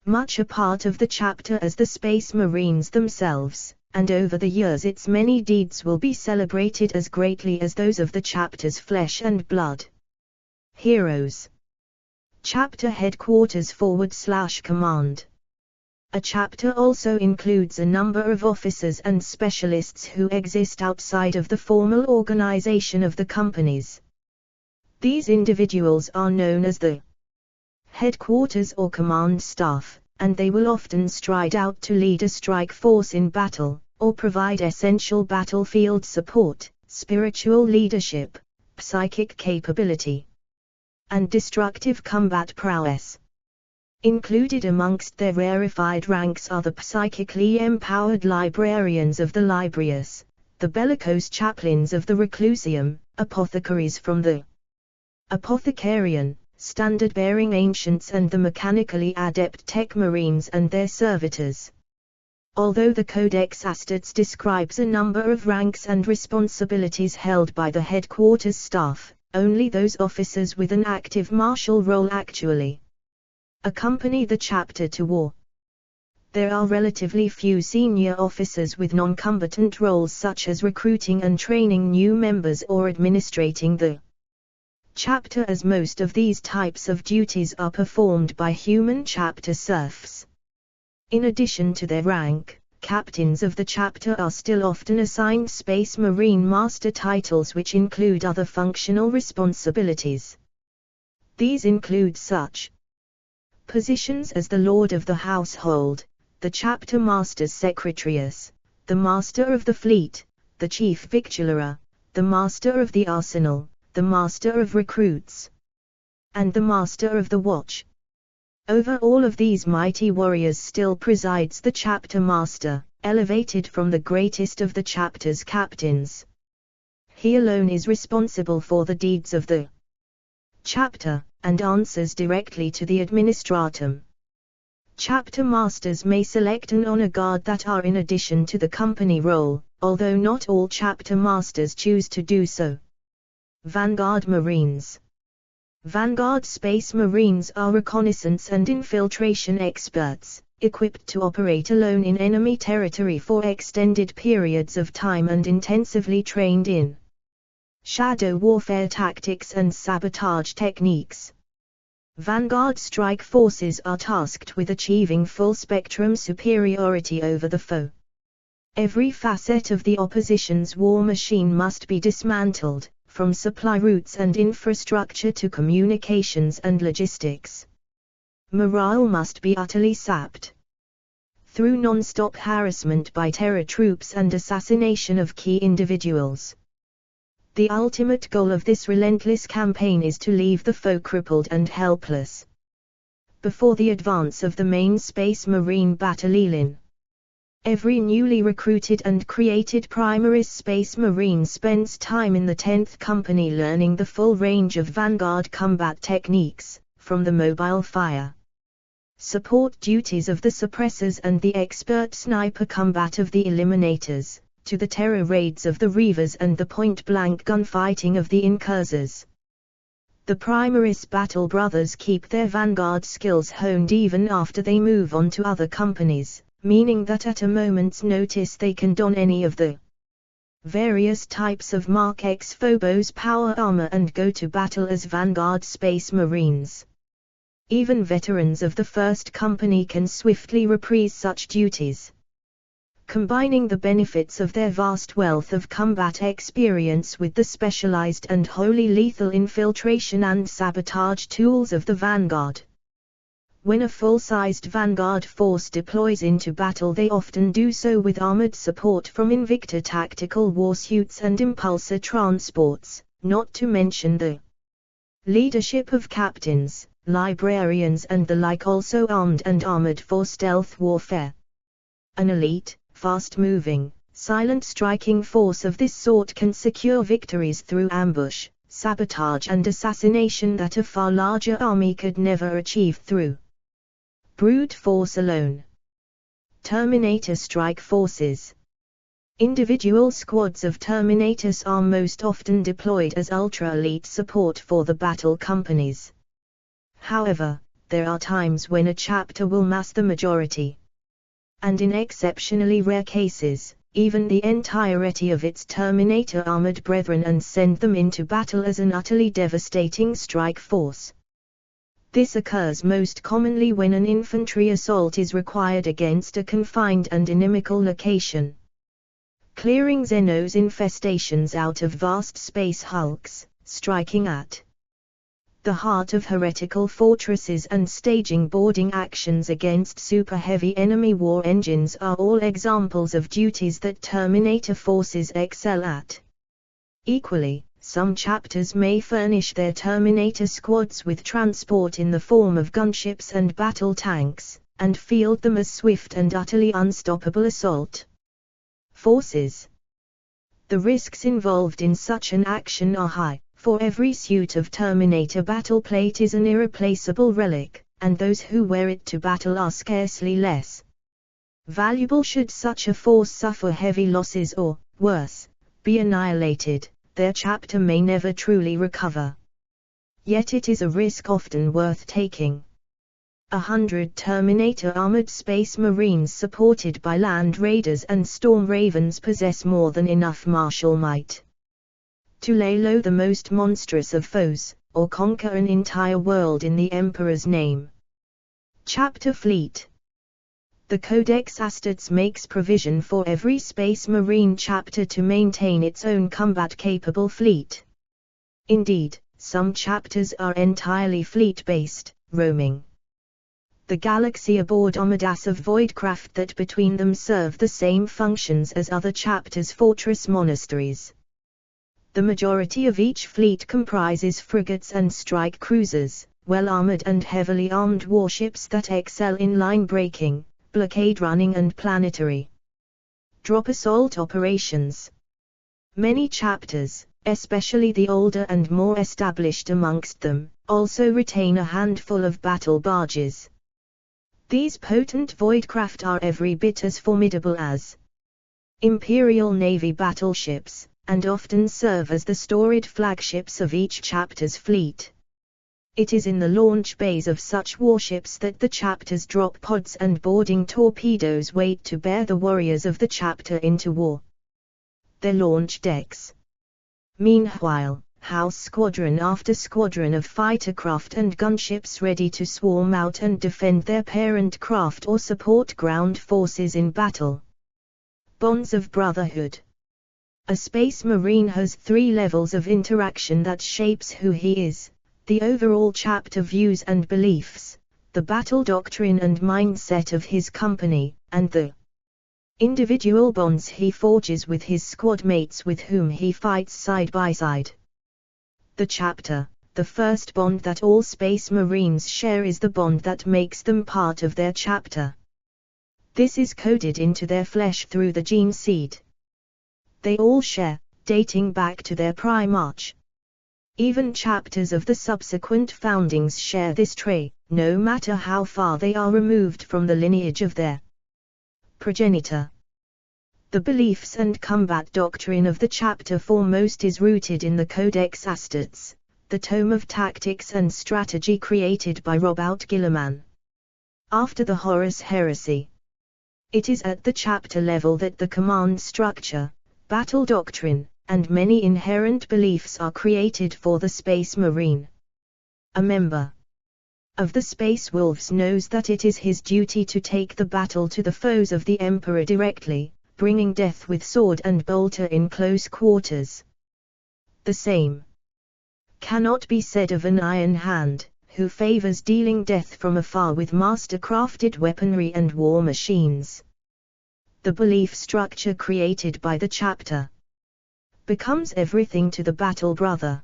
Speaker 1: much a part of the chapter as the Space Marines themselves, and over the years its many deeds will be celebrated as greatly as those of the chapter's flesh and blood heroes. Chapter Headquarters /Command. A chapter also includes a number of officers and specialists who exist outside of the formal organization of the companies. These individuals are known as the headquarters or command staff, and they will often stride out to lead a strike force in battle, or provide essential battlefield support, spiritual leadership, psychic capability, and destructive combat prowess. Included amongst their rarefied ranks are the psychically empowered librarians of the Librius, the bellicose chaplains of the Reclusium, apothecaries from the Apothecarian, standard-bearing ancients and the mechanically adept Tech Marines and their servitors. Although the Codex Astates describes a number of ranks and responsibilities held by the headquarters staff, only those officers with an active martial role actually accompany the chapter to war. There are relatively few senior officers with non-combatant roles such as recruiting and training new members or administrating the chapter, as most of these types of duties are performed by human chapter serfs. In addition to their rank, captains of the chapter are still often assigned Space Marine Master titles which include other functional responsibilities. These include such positions as the Lord of the Household, the Chapter Master's Secretarius, the Master of the Fleet, the Chief Victualler, the Master of the Arsenal, the Master of Recruits, and the Master of the Watch. Over all of these mighty warriors still presides the Chapter Master, elevated from the greatest of the chapter's captains. He alone is responsible for the deeds of the chapter, and answers directly to the administratum. Chapter masters may select an honor guard that are in addition to the company role, although not all chapter masters choose to do so. Vanguard Marines. Vanguard Space Marines are reconnaissance and infiltration experts, equipped to operate alone in enemy territory for extended periods of time and intensively trained in shadow warfare tactics and sabotage techniques. Vanguard strike forces are tasked with achieving full-spectrum superiority over the foe. Every facet of the opposition's war machine must be dismantled, from supply routes and infrastructure to communications and logistics. Morale must be utterly sapped. through non-stop harassment by terror troops and assassination of key individuals. The ultimate goal of this relentless campaign is to leave the foe crippled and helpless. Before the advance of the main Space Marine battalion, every newly recruited and created Primaris Space Marine spends time in the 10th Company learning the full range of Vanguard combat techniques, from the mobile fire support duties of the suppressors and the expert sniper combat of the eliminators, to the terror raids of the Reavers and the point-blank gunfighting of the Incursors. The Primaris Battle Brothers keep their Vanguard skills honed even after they move on to other companies, meaning that at a moment's notice they can don any of the various types of Mark X Phobos power armor and go to battle as Vanguard Space Marines. Even veterans of the First Company can swiftly reprise such duties. Combining the benefits of their vast wealth of combat experience with the specialized and wholly lethal infiltration and sabotage tools of the Vanguard. When a full-sized Vanguard force deploys into battle, they often do so with armored support from Invicta tactical warsuits and impulsor transports, not to mention the leadership of captains, librarians and the like, also armed and armored for stealth warfare. An elite, fast-moving, silent striking force of this sort can secure victories through ambush, sabotage and assassination that a far larger army could never achieve through brute force alone. Terminator Strike Forces. Individual squads of Terminators are most often deployed as ultra-elite support for the battle companies. However, there are times when a chapter will mass the majority, and in exceptionally rare cases, even the entirety of its Terminator armored brethren, and send them into battle as an utterly devastating strike force. This occurs most commonly when an infantry assault is required against a confined and inimical location. Clearing Xenos infestations out of vast space hulks, striking at the heart of heretical fortresses and staging boarding actions against super-heavy enemy war engines are all examples of duties that Terminator forces excel at. Equally, some chapters may furnish their Terminator squads with transport in the form of gunships and battle tanks, and field them as swift and utterly unstoppable assault forces. The risks involved in such an action are high. For every suit of Terminator battle plate is an irreplaceable relic, and those who wear it to battle are scarcely less valuable. Should such a force suffer heavy losses or, worse, be annihilated, their chapter may never truly recover. Yet it is a risk often worth taking. 100 Terminator armored Space Marines supported by Land Raiders and Storm Ravens possess more than enough martial might to lay low the most monstrous of foes, or conquer an entire world in the Emperor's name. Chapter Fleet. The Codex Astartes makes provision for every Space Marine chapter to maintain its own combat-capable fleet. Indeed, some chapters are entirely fleet-based, roaming the galaxy aboard armadas of voidcraft that between them serve the same functions as other chapters' fortress monasteries. The majority of each fleet comprises frigates and strike cruisers, well-armored and heavily armed warships that excel in line-breaking, blockade running and planetary drop assault operations. Many chapters, especially the older and more established amongst them, also retain a handful of battle barges. These potent voidcraft are every bit as formidable as Imperial Navy battleships, and often serve as the storied flagships of each chapter's fleet. It is in the launch bays of such warships that the chapters' drop pods and boarding torpedoes wait to bear the warriors of the chapter into war. Their launch decks. Meanwhile, house squadron after squadron of fighter craft and gunships ready to swarm out and defend their parent craft or support ground forces in battle. Bonds of Brotherhood. A Space Marine has 3 levels of interaction that shapes who he is: the overall chapter views and beliefs, the battle doctrine and mindset of his company, and the individual bonds he forges with his squad mates with whom he fights side by side. The chapter. The first bond that all Space Marines share is the bond that makes them part of their chapter. This is coded into their flesh through the gene seed. They all share, dating back to their primarch. Even chapters of the subsequent foundings share this trait, no matter how far they are removed from the lineage of their progenitor. The beliefs and combat doctrine of the chapter foremost is rooted in the Codex Astartes, the tome of tactics and strategy created by Robert Guilliman after the Horus Heresy. It is at the chapter level that the command structure, battle doctrine, and many inherent beliefs are created for the Space Marine. A member of the Space Wolves knows that it is his duty to take the battle to the foes of the Emperor directly, bringing death with sword and bolter in close quarters. The same cannot be said of an Iron Hand, who favors dealing death from afar with master-crafted weaponry and war machines. The belief structure created by the chapter becomes everything to the battle brother.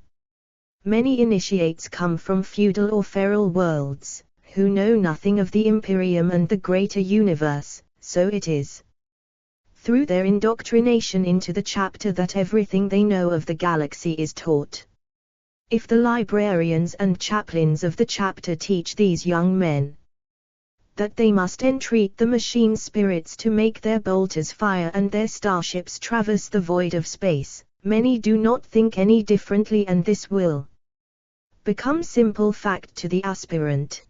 Speaker 1: Many initiates come from feudal or feral worlds, who know nothing of the Imperium and the greater universe, so it is through their indoctrination into the chapter that everything they know of the galaxy is taught. If the librarians and chaplains of the chapter teach these young men that they must entreat the machine spirits to make their bolters fire and their starships traverse the void of space, many do not think any differently, and this will become simple fact to the aspirant.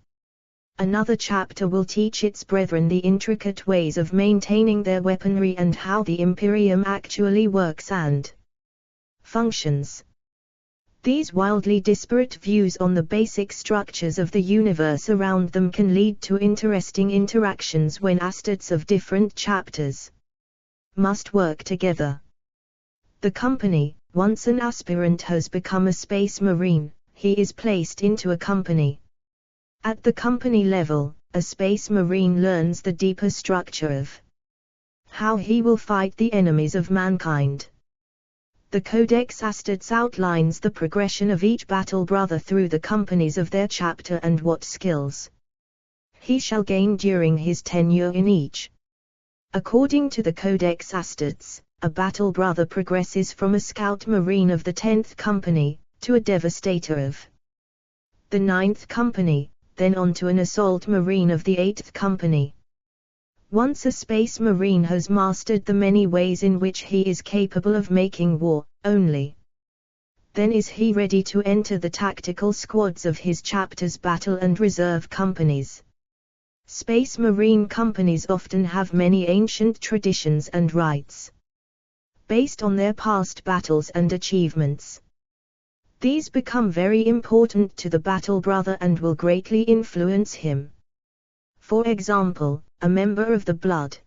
Speaker 1: Another chapter will teach its brethren the intricate ways of maintaining their weaponry and how the Imperium actually works and functions. These wildly disparate views on the basic structures of the universe around them can lead to interesting interactions when Astartes of different chapters must work together. The company, once an aspirant has become a Space Marine, he is placed into a company. At the company level, a Space Marine learns the deeper structure of how he will fight the enemies of mankind. The Codex Astartes outlines the progression of each battle brother through the companies of their chapter and what skills he shall gain during his tenure in each. According to the Codex Astartes, a battle brother progresses from a scout marine of the 10th Company, to a devastator of the 9th Company, then on to an assault marine of the 8th Company. Once a Space Marine has mastered the many ways in which he is capable of making war, only then is he ready to enter the tactical squads of his chapter's battle and reserve companies. Space Marine companies often have many ancient traditions and rites based on their past battles and achievements. These become very important to the battle brother and will greatly influence him. For example, a member of the Blood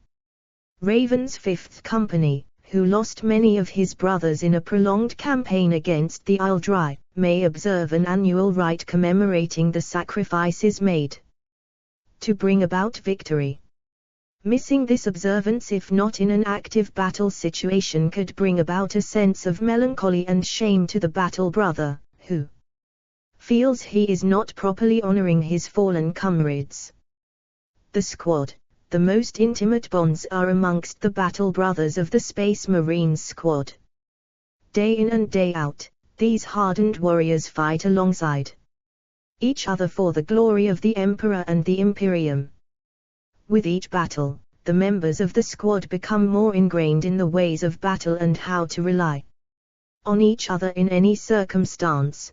Speaker 1: Ravens 5th Company, who lost many of his brothers in a prolonged campaign against the Aldrai, may observe an annual rite commemorating the sacrifices made to bring about victory. Missing this observance, if not in an active battle situation, could bring about a sense of melancholy and shame to the battle brother, who feels he is not properly honoring his fallen comrades. The squad. The most intimate bonds are amongst the battle brothers of the Space Marines squad. Day in and day out, these hardened warriors fight alongside each other for the glory of the Emperor and the Imperium. With each battle, the members of the squad become more ingrained in the ways of battle and how to rely on each other in any circumstance.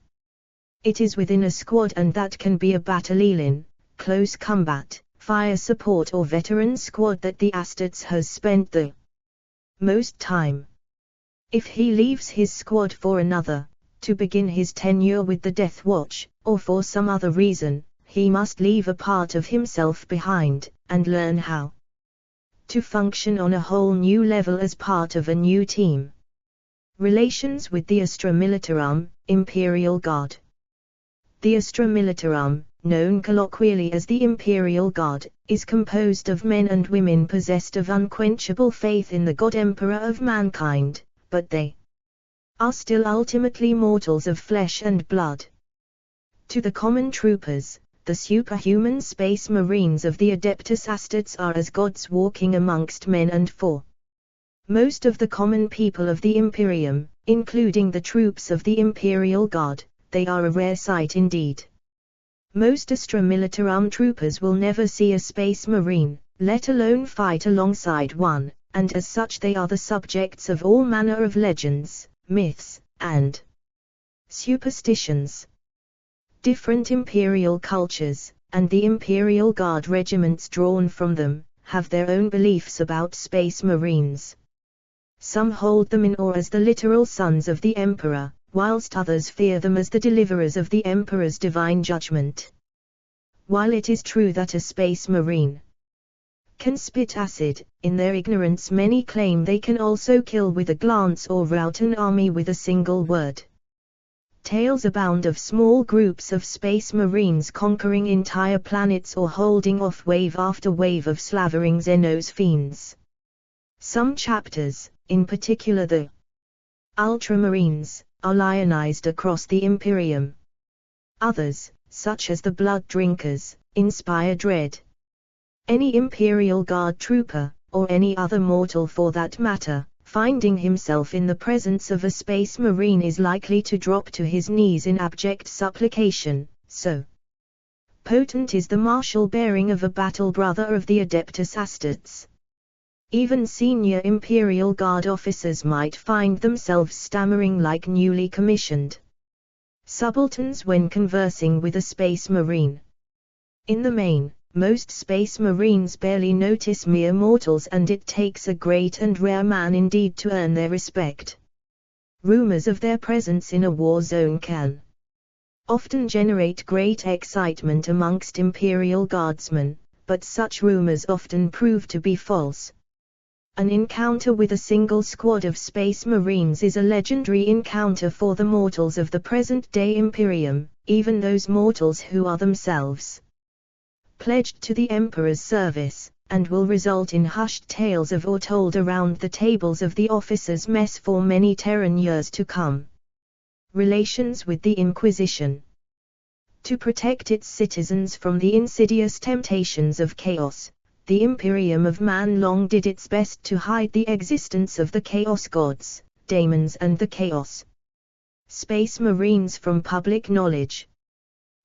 Speaker 1: It is within a squad, and that can be a battalion, close combat, fire support or veteran squad, that the Astartes has spent the most time. If he leaves his squad for another, to begin his tenure with the Death Watch, or for some other reason, he must leave a part of himself behind, and learn how to function on a whole new level as part of a new team. Relations with the Astra Militarum, Imperial Guard. The Astra Militarum, known colloquially as the Imperial Guard, is composed of men and women possessed of unquenchable faith in the God Emperor of mankind, but they are still ultimately mortals of flesh and blood. To the common troopers, the superhuman space marines of the Adeptus Astartes are as gods walking amongst men, and for most of the common people of the Imperium, including the troops of the Imperial Guard, they are a rare sight indeed. Most Astra Militarum troopers will never see a space marine, let alone fight alongside one, and as such they are the subjects of all manner of legends, myths, and superstitions. Different imperial cultures, and the Imperial Guard regiments drawn from them, have their own beliefs about space marines. Some hold them in awe as the literal sons of the Emperor, whilst others fear them as the deliverers of the Emperor's divine judgment. While it is true that a space marine can spit acid, in their ignorance many claim they can also kill with a glance or rout an army with a single word. Tales abound of small groups of space marines conquering entire planets or holding off wave after wave of slavering Xenos fiends. Some chapters, in particular the Ultramarines, are lionized across the Imperium. Others, such as the Blood Drinkers, inspire dread. Any Imperial Guard trooper, or any other mortal for that matter, finding himself in the presence of a space marine is likely to drop to his knees in abject supplication, so potent is the martial bearing of a battle brother of the Adeptus Astartes. Even senior Imperial Guard officers might find themselves stammering like newly commissioned subalterns when conversing with a space marine. In the main, most space marines barely notice mere mortals, and it takes a great and rare man indeed to earn their respect. Rumors of their presence in a war zone can often generate great excitement amongst Imperial Guardsmen, but such rumors often prove to be false. An encounter with a single squad of space marines is a legendary encounter for the mortals of the present-day Imperium, even those mortals who are themselves pledged to the Emperor's service, and will result in hushed tales of or told around the tables of the officers' mess for many Terran years to come. Relations with the Inquisition. To protect its citizens from the insidious temptations of chaos, the Imperium of Man long did its best to hide the existence of the Chaos Gods, daemons and the Chaos Space Marines from public knowledge.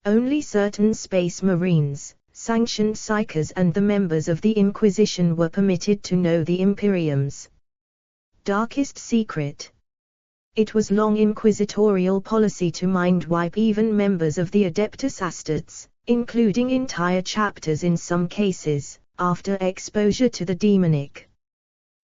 Speaker 1: Only certain Space Marines, sanctioned psychers and the members of the Inquisition were permitted to know the Imperium's darkest secret. It was long inquisitorial policy to mind-wipe even members of the Adeptus Astartes, including entire chapters in some cases, after exposure to the demonic.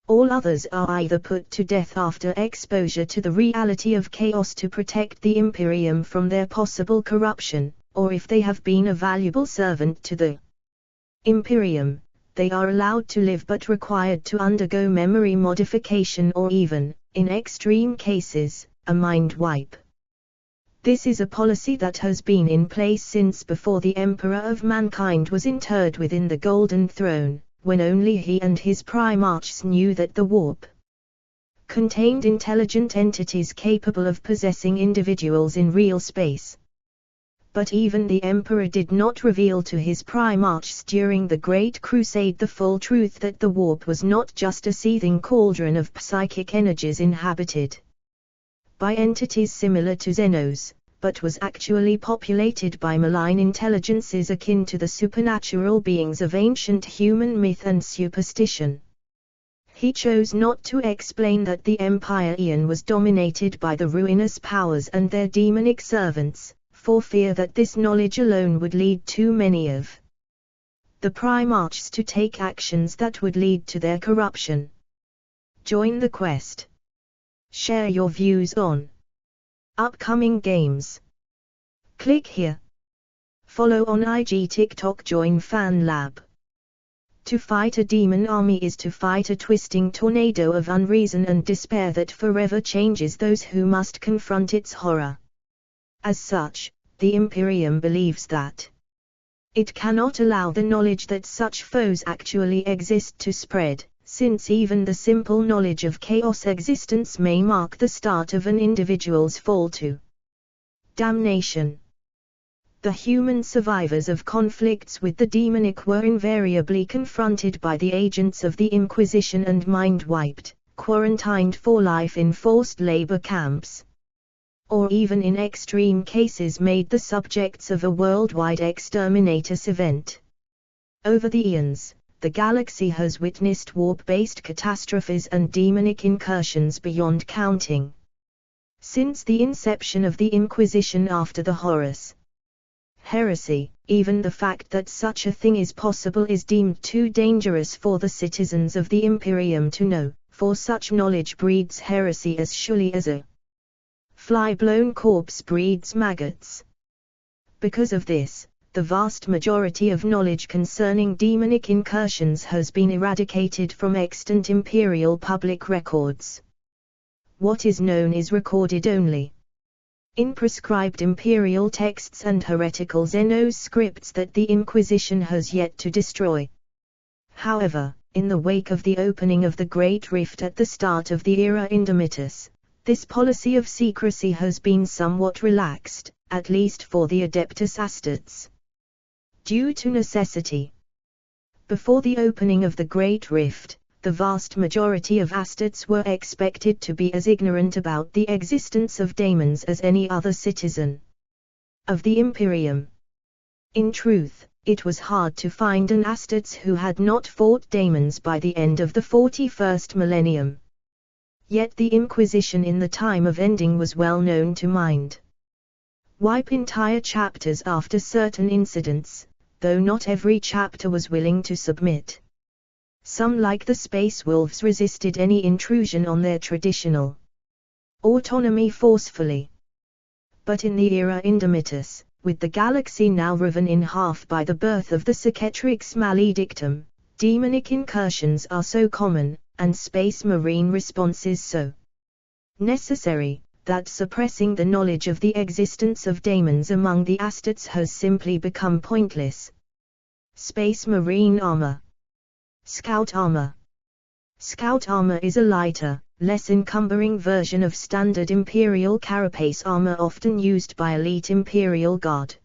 Speaker 1: All others are either put to death after exposure to the reality of chaos to protect the Imperium from their possible corruption, or if they have been a valuable servant to the Imperium, they are allowed to live but required to undergo memory modification or even, in extreme cases, a mind wipe. This is a policy that has been in place since before the Emperor of Mankind was interred within the Golden Throne, when only he and his Primarchs knew that the warp contained intelligent entities capable of possessing individuals in real space. But even the Emperor did not reveal to his Primarchs during the Great Crusade the full truth that the warp was not just a seething cauldron of psychic energies inhabited by entities similar to Xenos, but was actually populated by malign intelligences akin to the supernatural beings of ancient human myth and superstition. He chose not to explain that the Empire Aeon was dominated by the ruinous powers and their demonic servants, for fear that this knowledge alone would lead too many of the Primarchs to take actions that would lead to their corruption. Join the quest. Share your views on upcoming games. Click here. Follow on IG, TikTok, join Fan Lab. To fight a demon army is to fight a twisting tornado of unreason and despair that forever changes those who must confront its horror. As such, the Imperium believes that It cannot allow the knowledge that such foes actually exist to spread, since even the simple knowledge of chaos existence may mark the start of an individual's fall to damnation. The human survivors of conflicts with the demonic were invariably confronted by the agents of the Inquisition and mind-wiped, quarantined for life in forced labor camps, or even in extreme cases made the subjects of a worldwide exterminatus event. Over the eons, the galaxy has witnessed warp-based catastrophes and demonic incursions beyond counting. Since the inception of the Inquisition after the Horus Heresy, even the fact that such a thing is possible is deemed too dangerous for the citizens of the Imperium to know, for such knowledge breeds heresy as surely as a fly-blown corpse breeds maggots. Because of this, the vast majority of knowledge concerning demonic incursions has been eradicated from extant Imperial public records. What is known is recorded only in prescribed imperial texts and heretical Xenos scripts that the Inquisition has yet to destroy. However, in the wake of the opening of the Great Rift at the start of the Era Indomitus, this policy of secrecy has been somewhat relaxed, at least for the Adeptus Astartes. Due to necessity. Before the opening of the Great Rift, the vast majority of Astartes were expected to be as ignorant about the existence of daemons as any other citizen of the Imperium. In truth, it was hard to find an Astartes who had not fought daemons by the end of the 41st millennium. Yet the Inquisition in the time of ending was well known to wipe entire chapters after certain incidents, though not every chapter was willing to submit. Some, like the Space Wolves, resisted any intrusion on their traditional autonomy forcefully. But in the Era Indomitus, with the galaxy now riven in half by the birth of the Cicatrix Maledictum, demonic incursions are so common, and space marine responses so necessary, that suppressing the knowledge of the existence of daemons among the Astartes has simply become pointless. Space Marine Armor. Scout Armor. Scout Armor is a lighter, less encumbering version of standard Imperial carapace armor often used by elite Imperial Guard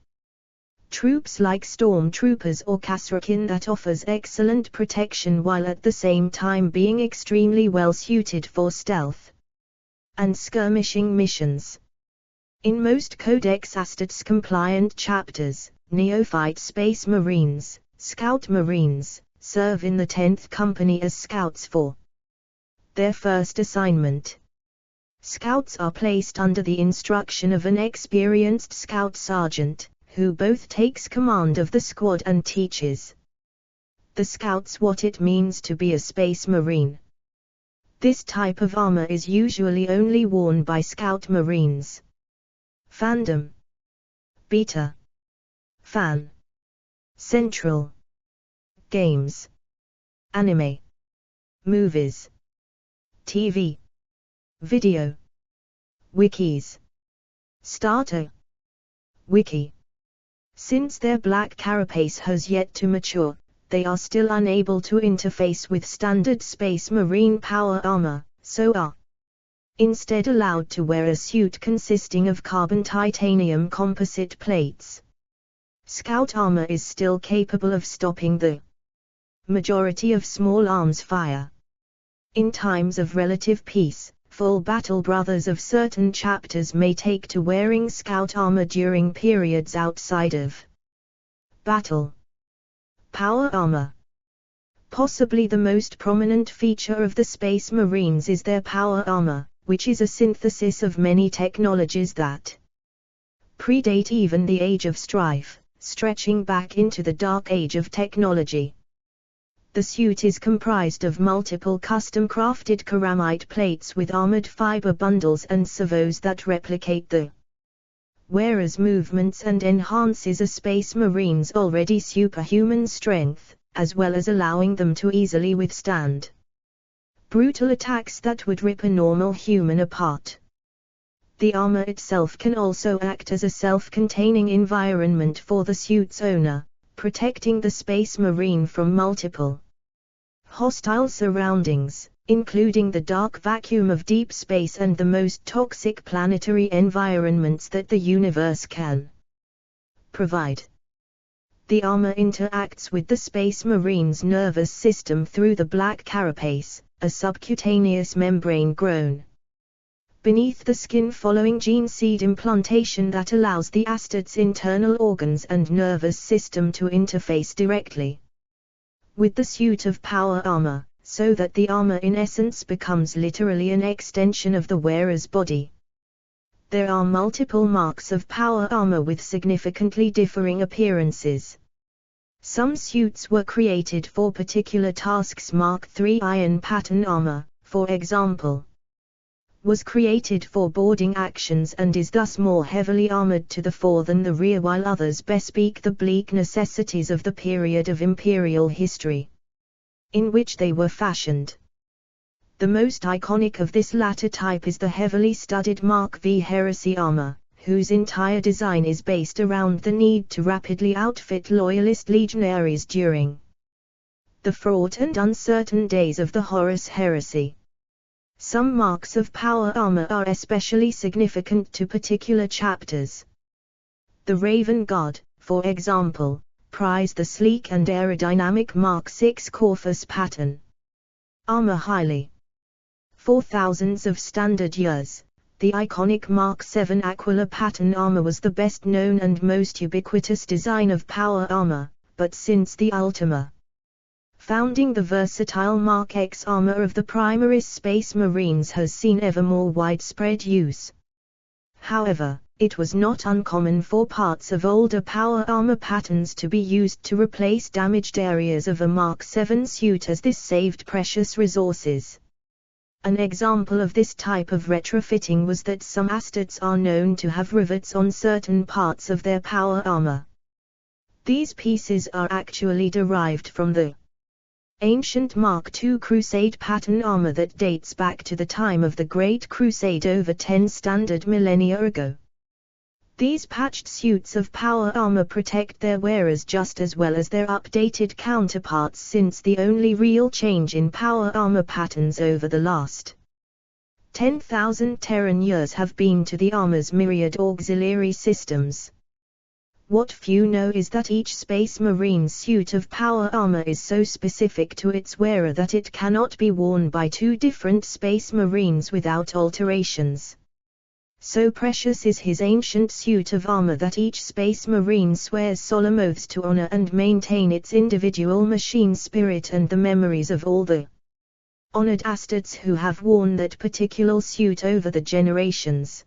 Speaker 1: troops like stormtroopers or Kasrakin that offers excellent protection while at the same time being extremely well suited for stealth and skirmishing missions. In most Codex Astartes compliant chapters, neophyte Space Marines, Scout Marines, serve in the 10th Company as scouts for their first assignment. Scouts are placed under the instruction of an experienced scout sergeant, who both takes command of the squad and teaches the scouts what it means to be a Space Marine. This type of armor is usually only worn by Scout Marines. Fandom. Beta. Fan. Central. Games. Anime. Movies. TV. Video. Wikis. Starter. Wiki. Since their black carapace has yet to mature, they are still unable to interface with standard Space Marine power armor, so are instead allowed to wear a suit consisting of carbon titanium composite plates. Scout armor is still capable of stopping the majority of small arms fire. In times of relative peace, full battle brothers of certain chapters may take to wearing scout armor during periods outside of battle. Power armor. Possibly the most prominent feature of the Space Marines is their power armor, which is a synthesis of many technologies that predate even the Age of Strife, stretching back into the Dark Age of technology. The suit is comprised of multiple custom-crafted ceramite plates with armored fiber bundles and servos that replicate the wearer's movements and enhances a Space Marine's already superhuman strength, as well as allowing them to easily withstand brutal attacks that would rip a normal human apart. The armor itself can also act as a self-containing environment for the suit's owner, protecting the Space Marine from multiple hostile surroundings, including the dark vacuum of deep space and the most toxic planetary environments that the universe can provide. The armor interacts with the Space Marine's nervous system through the black carapace, a subcutaneous membrane grown beneath the skin following gene seed implantation that allows the asset's internal organs and nervous system to interface directly with the suit of power armor, so that the armor in essence becomes literally an extension of the wearer's body. There are multiple marks of power armor with significantly differing appearances. Some suits were created for particular tasks. Mark III iron pattern armor, for example, was created for boarding actions and is thus more heavily armored to the fore than the rear, while others bespeak the bleak necessities of the period of imperial history in which they were fashioned. The most iconic of this latter type is the heavily studded Mark V heresy armor, whose entire design is based around the need to rapidly outfit loyalist legionaries during the fraught and uncertain days of the Horus heresy. Some marks of power armor are especially significant to particular chapters. The Raven Guard, for example, prize the sleek and aerodynamic Mark VI Corvus pattern armor highly. For thousands of standard years, the iconic Mark VII Aquila pattern armor was the best known and most ubiquitous design of power armor, but since the Ultima founding, the versatile Mark X armor of the Primaris Space Marines has seen ever more widespread use. However, it was not uncommon for parts of older power armor patterns to be used to replace damaged areas of a Mark VII suit, as this saved precious resources. An example of this type of retrofitting was that some assets are known to have rivets on certain parts of their power armor. These pieces are actually derived from the ancient Mark II Crusade pattern armor that dates back to the time of the Great Crusade over 10 standard millennia ago. These patched suits of power armor protect their wearers just as well as their updated counterparts, since the only real change in power armor patterns over the last 10,000 Terran years have been to the armor's myriad auxiliary systems. What few know is that each Space Marine suit of power armor is so specific to its wearer that it cannot be worn by two different Space Marines without alterations. So precious is his ancient suit of armor that each Space Marine swears solemn oaths to honor and maintain its individual machine spirit and the memories of all the honored assets who have worn that particular suit over the generations.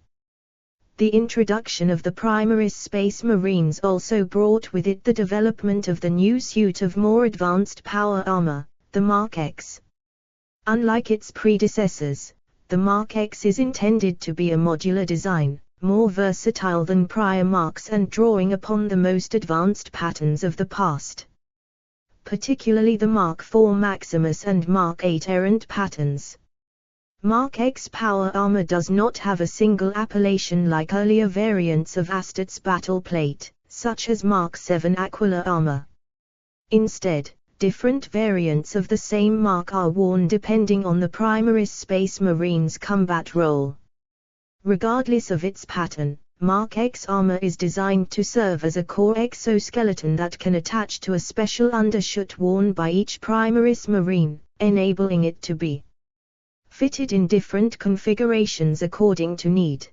Speaker 1: The introduction of the Primaris Space Marines also brought with it the development of the new suit of more advanced power armor, the Mark X. Unlike its predecessors, the Mark X is intended to be a modular design, more versatile than prior Marks and drawing upon the most advanced patterns of the past, particularly the Mark IV Maximus and Mark VIII Errant patterns. Mark X power armor does not have a single appellation like earlier variants of Astet's battle plate, such as Mark VII Aquila armor. Instead, different variants of the same mark are worn depending on the Primaris Space Marine's combat role. Regardless of its pattern, Mark X armor is designed to serve as a core exoskeleton that can attach to a special undershirt worn by each Primaris Marine, enabling it to be fitted in different configurations according to need.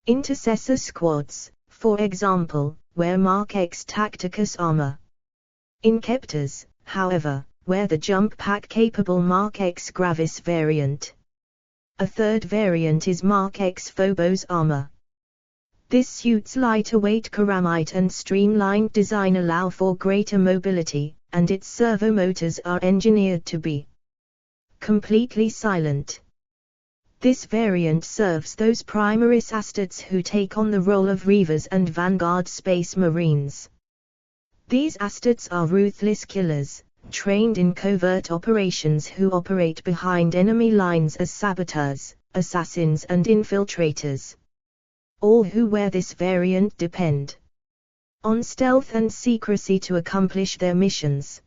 Speaker 1: Intercessor squads, for example, wear Mark X Tacticus armor. Inceptors, however, wear the jump pack-capable Mark X Gravis variant. A third variant is Mark X Phobos armor. This suit's lighter weight ceramite and streamlined design allow for greater mobility, and its servo motors are engineered to be completely silent. This variant serves those Primaris assets who take on the role of Reavers and Vanguard Space Marines. These assets are ruthless killers, trained in covert operations who operate behind enemy lines as saboteurs, assassins and infiltrators. All who wear this variant depend on stealth and secrecy to accomplish their missions.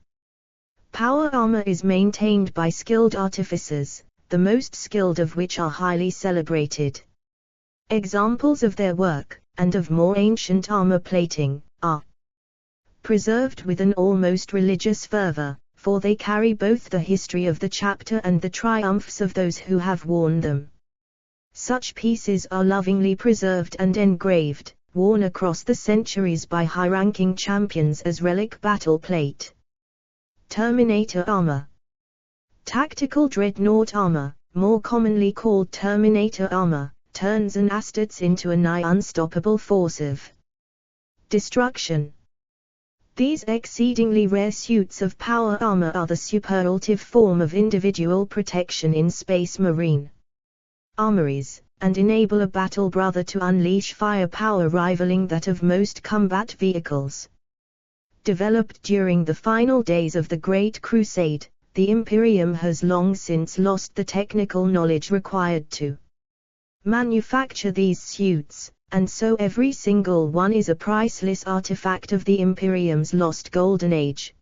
Speaker 1: Power armor is maintained by skilled artificers, the most skilled of which are highly celebrated. Examples of their work, and of more ancient armor plating, are preserved with an almost religious fervor, for they carry both the history of the chapter and the triumphs of those who have worn them. Such pieces are lovingly preserved and engraved, worn across the centuries by high-ranking champions as relic battle plate. Terminator armor. Tactical dreadnought armor, more commonly called Terminator armor, turns an Astartes into a nigh unstoppable force of destruction. These exceedingly rare suits of power armor are the superlative form of individual protection in Space Marine armories, and enable a battle brother to unleash firepower rivaling that of most combat vehicles. Developed during the final days of the Great Crusade, the Imperium has long since lost the technical knowledge required to manufacture these suits, and so every single one is a priceless artifact of the Imperium's lost golden age.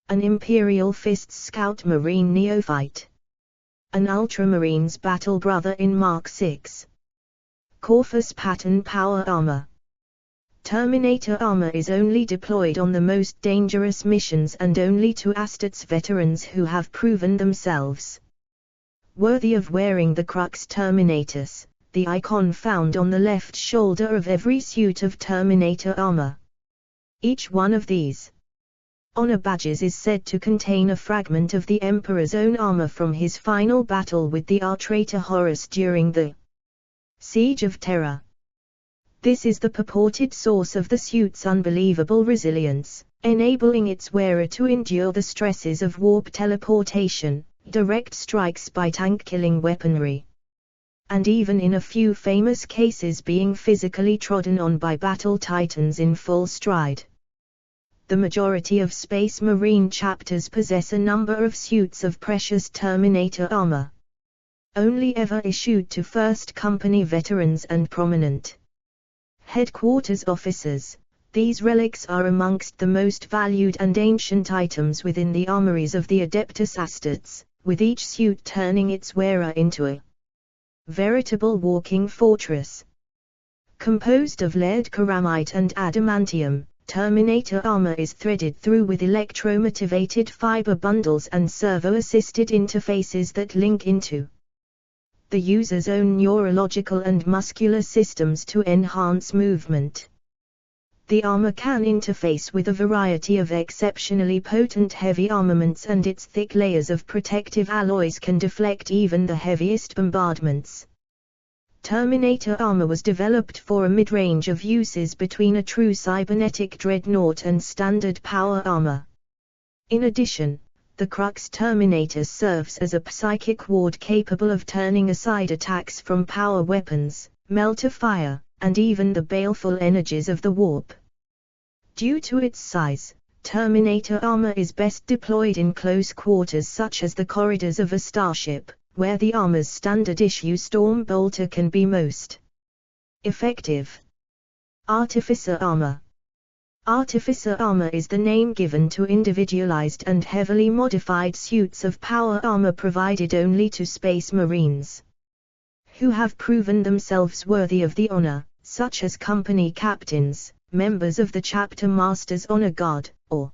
Speaker 1: An Imperial Fists Scout Marine Neophyte. An Ultramarines battle brother in Mark 6. Corvus pattern power armor. Terminator armor is only deployed on the most dangerous missions and only to Astartes veterans who have proven themselves worthy of wearing the Crux Terminatus, the icon found on the left shoulder of every suit of Terminator armor. Each one of these honor badges is said to contain a fragment of the Emperor's own armor from his final battle with the traitor Horus during the Siege of Terra. This is the purported source of the suit's unbelievable resilience, enabling its wearer to endure the stresses of warp teleportation, direct strikes by tank-killing weaponry, and even in a few famous cases being physically trodden on by battle titans in full stride. The majority of Space Marine chapters possess a number of suits of precious Terminator armor, only ever issued to First Company veterans and prominent headquarters officers. These relics are amongst the most valued and ancient items within the armories of the Adeptus Astartes, with each suit turning its wearer into a veritable walking fortress. Composed of lead ceramite and adamantium, Terminator armor is threaded through with electromotivated fiber bundles and servo-assisted interfaces that link into the user's own neurological and muscular systems to enhance movement. The armor can interface with a variety of exceptionally potent heavy armaments, and its thick layers of protective alloys can deflect even the heaviest bombardments. Terminator armor was developed for a mid-range of uses between a true cybernetic dreadnought and standard power armor. In addition, the Crux Terminatus serves as a psychic ward capable of turning aside attacks from power weapons, melter fire, and even the baleful energies of the warp. Due to its size, Terminator armor is best deployed in close quarters such as the corridors of a starship, where the armor's standard issue Storm Bolter can be most effective. Artificer armor. Artificer armor is the name given to individualized and heavily modified suits of power armor provided only to Space Marines who have proven themselves worthy of the honor, such as company captains, members of the Chapter Master's Honor Guard, or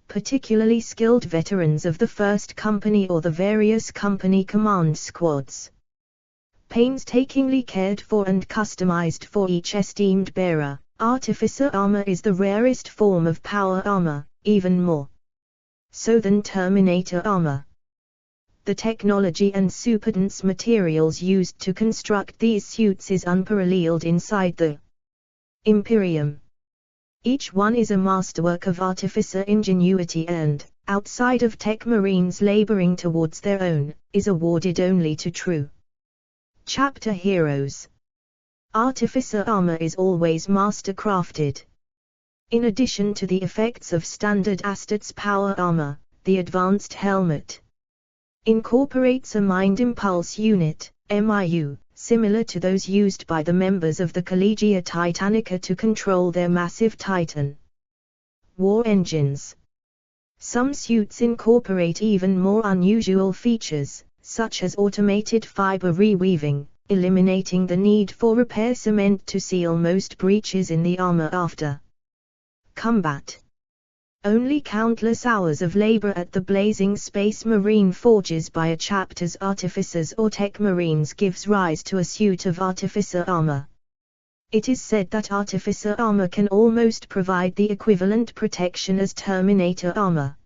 Speaker 1: particularly skilled veterans of the First Company or the various company command squads. Painstakingly cared for and customized for each esteemed bearer, Artificer armor is the rarest form of power armor, even more so than Terminator armor. The technology and superdense materials used to construct these suits is unparalleled inside the Imperium. Each one is a masterwork of artificer ingenuity and, outside of tech marines laboring towards their own, is awarded only to true chapter heroes. Artificer armor is always master-crafted. In addition to the effects of standard Astartes power armor, the advanced helmet incorporates a Mind Impulse Unit, MIU, similar to those used by the members of the Collegia Titanica to control their massive Titan. War engines. Some suits incorporate even more unusual features, such as automated fiber reweaving, eliminating the need for repair cement to seal most breaches in the armor after combat. Only countless hours of labor at the blazing Space Marine forges by a chapter's artificers or tech marines gives rise to a suit of artificer armor. It is said that artificer armor can almost provide the equivalent protection as Terminator armor.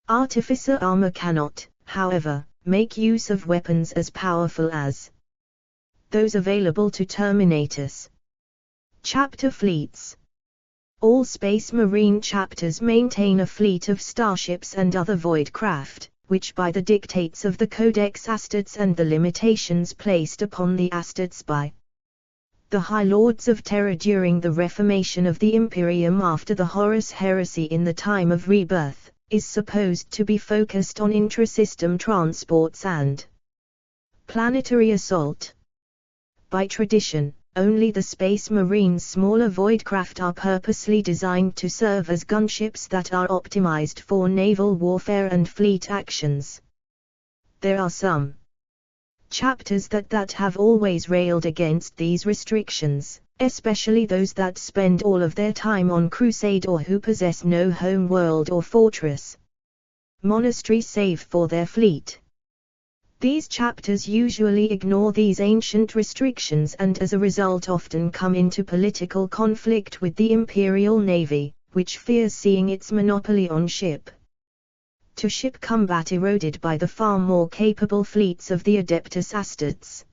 Speaker 1: Artificer armor cannot, however, make use of weapons as powerful as those available to Terminators. Chapter fleets. All Space Marine chapters maintain a fleet of starships and other void craft, which by the dictates of the Codex Astartes and the limitations placed upon the Astartes by the High Lords of Terror during the reformation of the Imperium after the Horus Heresy in the time of rebirth, is supposed to be focused on intrasystem transports and planetary assault. By tradition, only the Space Marine's smaller voidcraft are purposely designed to serve as gunships that are optimized for naval warfare and fleet actions. There are some chapters that have always railed against these restrictions, especially those that spend all of their time on crusade or who possess no home world or fortress monastery save for their fleet. These chapters usually ignore these ancient restrictions and as a result often come into political conflict with the Imperial Navy, which fears seeing its monopoly on ship-to-ship combat eroded by the far more capable fleets of the Adeptus Astartes.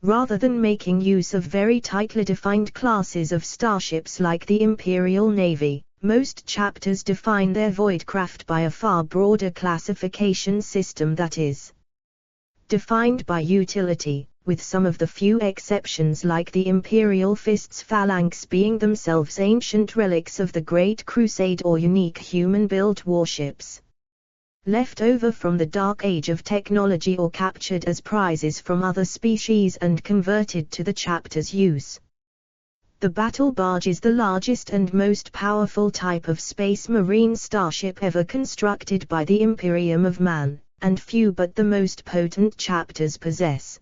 Speaker 1: Rather than making use of very tightly defined classes of starships like the Imperial Navy, most chapters define their voidcraft by a far broader classification system that is defined by utility, with some of the few exceptions like the Imperial Fist's phalanx being themselves ancient relics of the Great Crusade or unique human-built warships left over from the Dark Age of technology or captured as prizes from other species and converted to the chapter's use. The battle barge is the largest and most powerful type of Space Marine starship ever constructed by the Imperium of Man, and few but the most potent chapters possess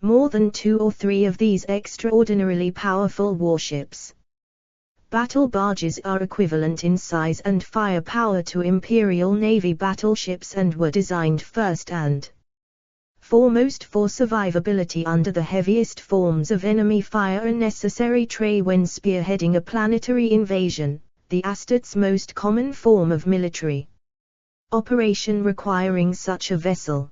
Speaker 1: more than 2 or 3 of these extraordinarily powerful warships. Battle barges are equivalent in size and firepower to Imperial Navy battleships and were designed first and foremost for survivability under the heaviest forms of enemy fire, a necessary trait when spearheading a planetary invasion, the Astartes' most common form of military operation requiring such a vessel.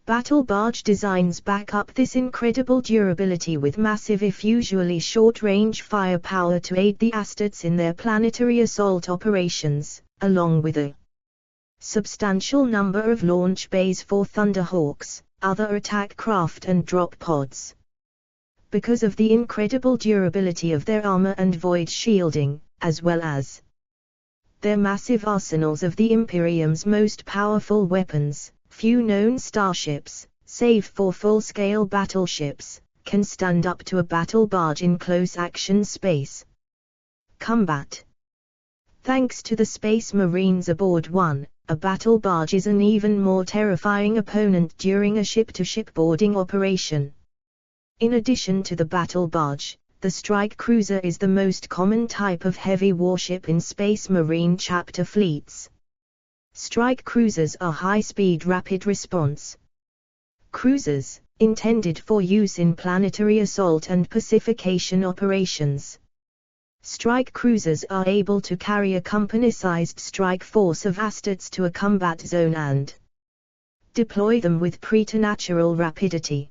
Speaker 1: Battle barge designs back up this incredible durability with massive if usually short-range firepower to aid the Astartes in their planetary assault operations, along with a substantial number of launch bays for Thunderhawks, other attack craft and drop pods. Because of the incredible durability of their armor and void shielding, as well as their massive arsenals of the Imperium's most powerful weapons, few known starships, save for full-scale battleships, can stand up to a battle barge in close-action space combat. Thanks to the Space Marines aboard one, a battle barge is an even more terrifying opponent during a ship-to-ship boarding operation. In addition to the battle barge, the strike cruiser is the most common type of heavy warship in Space Marine chapter fleets. Strike cruisers are high-speed rapid response cruisers, intended for use in planetary assault and pacification operations. Strike cruisers are able to carry a company-sized strike force of Astartes to a combat zone and deploy them with preternatural rapidity.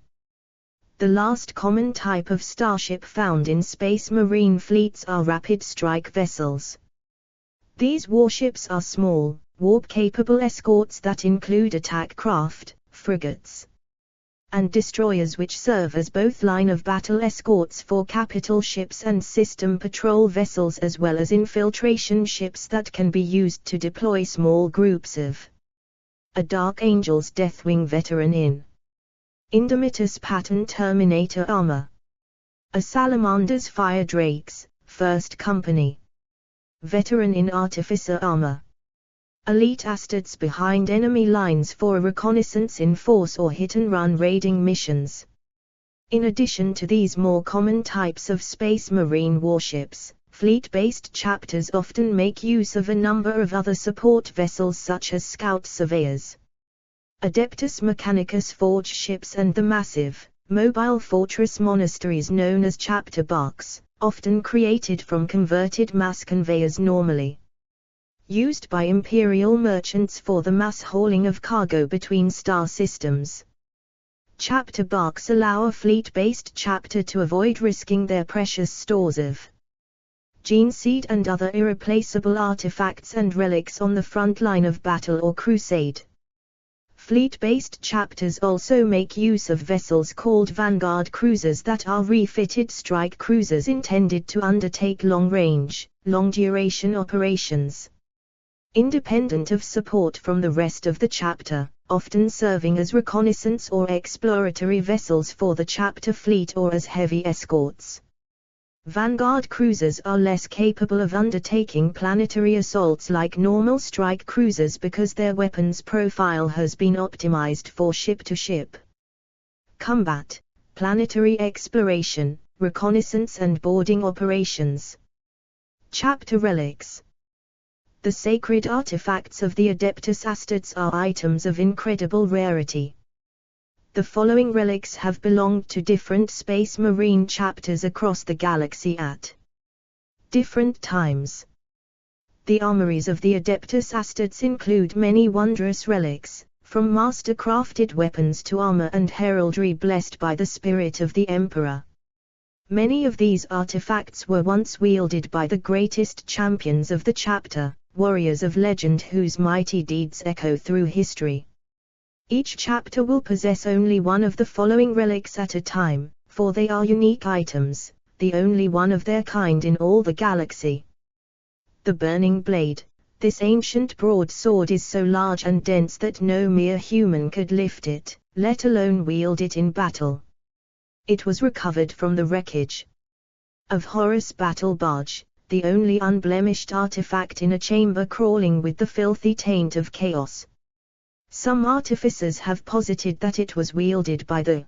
Speaker 1: The last common type of starship found in Space Marine fleets are rapid strike vessels. These warships are small, warp-capable escorts that include attack craft, frigates, and destroyers which serve as both line-of-battle escorts for capital ships and system patrol vessels, as well as infiltration ships that can be used to deploy small groups of a Dark Angel's Deathwing veteran in Indomitus Pattern Terminator Armor. A Salamander's Fire Drakes, 1st Company. Veteran in Artificer Armor. Elite Astartes behind enemy lines for reconnaissance in force or hit-and-run raiding missions. In addition to these more common types of Space Marine warships, fleet-based chapters often make use of a number of other support vessels such as scout surveyors, Adeptus Mechanicus forge ships and the massive, mobile fortress monasteries known as chapter barks, often created from converted mass conveyors normally used by imperial merchants for the mass hauling of cargo between star systems. Chapter barks allow a fleet-based chapter to avoid risking their precious stores of gene seed and other irreplaceable artifacts and relics on the front line of battle or crusade. Fleet-based chapters also make use of vessels called vanguard cruisers that are refitted strike cruisers intended to undertake long-range, long-duration operations, independent of support from the rest of the chapter, often serving as reconnaissance or exploratory vessels for the chapter fleet or as heavy escorts. Vanguard cruisers are less capable of undertaking planetary assaults like normal strike cruisers because their weapons profile has been optimized for ship-to-ship combat, planetary exploration, reconnaissance and boarding operations. Chapter relics. The sacred artifacts of the Adeptus Astartes are items of incredible rarity. The following relics have belonged to different Space Marine chapters across the galaxy at different times. The armories of the Adeptus Astartes include many wondrous relics, from master-crafted weapons to armor and heraldry blessed by the spirit of the Emperor. Many of these artifacts were once wielded by the greatest champions of the chapter, warriors of legend whose mighty deeds echo through history. Each chapter will possess only one of the following relics at a time, for they are unique items, the only one of their kind in all the galaxy. The Burning Blade. This ancient broadsword is so large and dense that no mere human could lift it, let alone wield it in battle. It was recovered from the wreckage of Horus' battle barge, the only unblemished artifact in a chamber crawling with the filthy taint of chaos. Some artificers have posited that it was wielded by the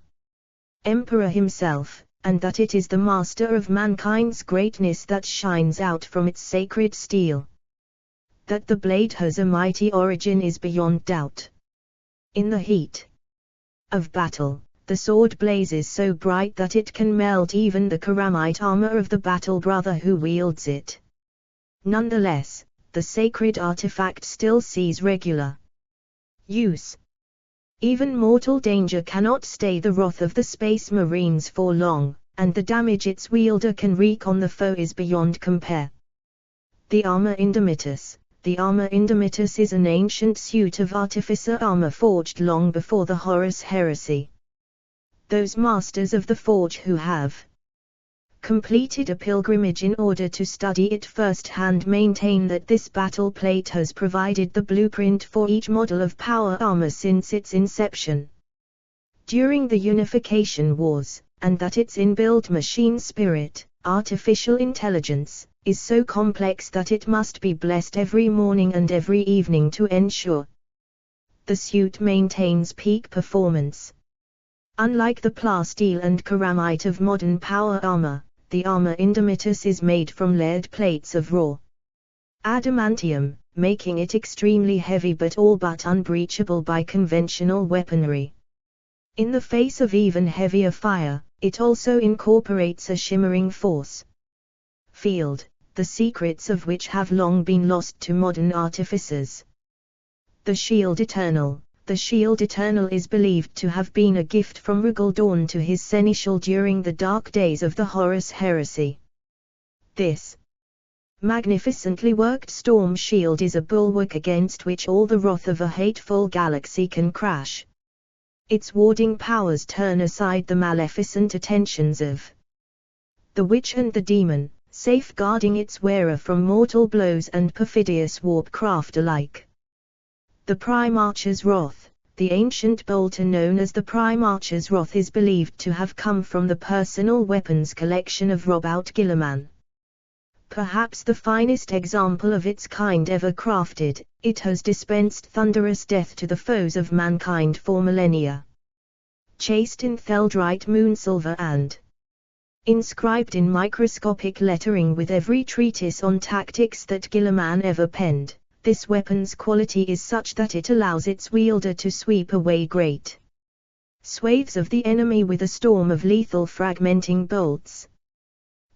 Speaker 1: Emperor himself, and that it is the master of mankind's greatness that shines out from its sacred steel. That the blade has a mighty origin is beyond doubt. In the heat of battle, the sword blazes so bright that it can melt even the ceramite armor of the battle brother who wields it. Nonetheless, the sacred artifact still sees regular use. Even mortal danger cannot stay the wrath of the Space Marines for long, and the damage its wielder can wreak on the foe is beyond compare. The Armor Indomitus. The Armor Indomitus is an ancient suit of artificer armor forged long before the Horus heresy. Those masters of the forge who have completed a pilgrimage in order to study it firsthand maintain that this battle plate has provided the blueprint for each model of power armor since its inception during the Unification Wars, and that its inbuilt machine spirit, artificial intelligence, is so complex that it must be blessed every morning and every evening to ensure the suit maintains peak performance. Unlike the plasteel and ceramite of modern power armor, the Armor Indomitus is made from layered plates of raw adamantium, making it extremely heavy but all but unbreachable by conventional weaponry. In the face of even heavier fire, it also incorporates a shimmering force field, the secrets of which have long been lost to modern artificers. The Shield Eternal. The Shield Eternal is believed to have been a gift from Rigaldorn to his seneschal during the dark days of the Horus heresy. This magnificently worked storm shield is a bulwark against which all the wrath of a hateful galaxy can crash. Its warding powers turn aside the maleficent attentions of the witch and the demon, safeguarding its wearer from mortal blows and perfidious warp craft alike. The Prime Archer's Wrath. the ancient bolter known as the Prime Archer's Wrath is believed to have come from the personal weapons collection of Robert Guilliman. Perhaps the finest example of its kind ever crafted, it has dispensed thunderous death to the foes of mankind for millennia. Chased in Theldrite moonsilver and inscribed in microscopic lettering with every treatise on tactics that Guilliman ever penned, this weapon's quality is such that it allows its wielder to sweep away great swathes of the enemy with a storm of lethal fragmenting bolts.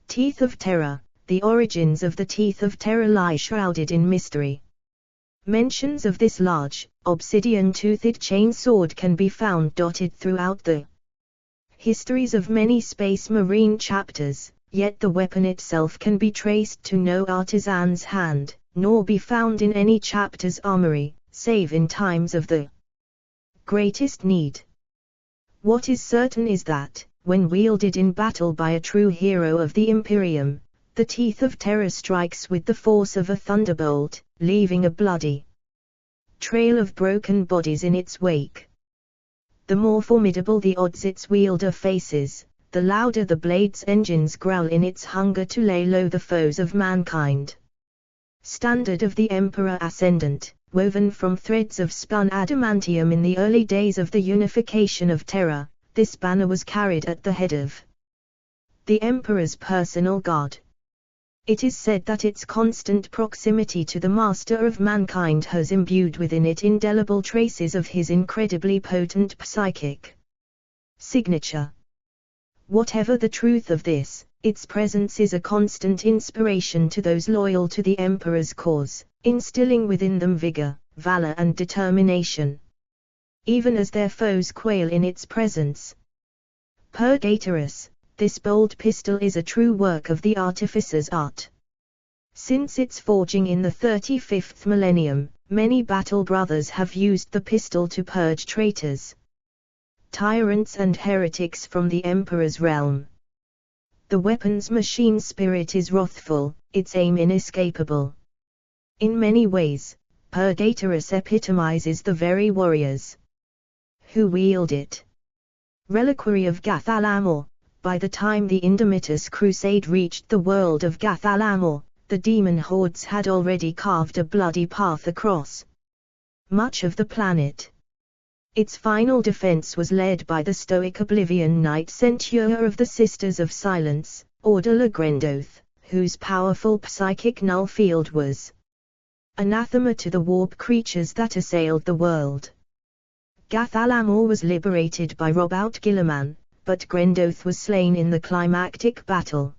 Speaker 1: Teeth of Terror. The origins of the Teeth of Terror lie shrouded in mystery. Mentions of this large, obsidian-toothed chain sword can be found dotted throughout the histories of many Space Marine chapters, yet the weapon itself can be traced to no artisan's hand, nor be found in any chapter's armory, save in times of the greatest need. What is certain is that, when wielded in battle by a true hero of the Imperium, the Teeth of Terror strikes with the force of a thunderbolt, leaving a bloody trail of broken bodies in its wake. The more formidable the odds its wielder faces, the louder the blade's engines growl in its hunger to lay low the foes of mankind. Standard of the Emperor Ascendant, woven from threads of spun adamantium in the early days of the unification of Terra, this banner was carried at the head of the Emperor's personal guard. It is said that its constant proximity to the master of mankind has imbued within it indelible traces of his incredibly potent psychic signature. Whatever the truth of this, its presence is a constant inspiration to those loyal to the Emperor's cause, instilling within them vigor, valor and determination, even as their foes quail in its presence. Purgatorus. This bold pistol is a true work of the artificer's art. Since its forging in the 35th millennium, many battle brothers have used the pistol to purge traitors, tyrants and heretics from the Emperor's realm. The weapon's machine spirit is wrathful, its aim inescapable. In many ways, Purgatorus epitomizes the very warriors who wield it. Reliquary of Gath-al-Amor. By the time the Indomitus Crusade reached the world of Gath-al-Amor, the demon hordes had already carved a bloody path across much of the planet. Its final defense was led by the stoic Oblivion Knight Centaur of the Sisters of Silence, Order Legrendoth, whose powerful psychic null field was anathema to the warp creatures that assailed the world. Gath-al-Amor was liberated by Robert Guilliman, but Grendoth was slain in the climactic battle.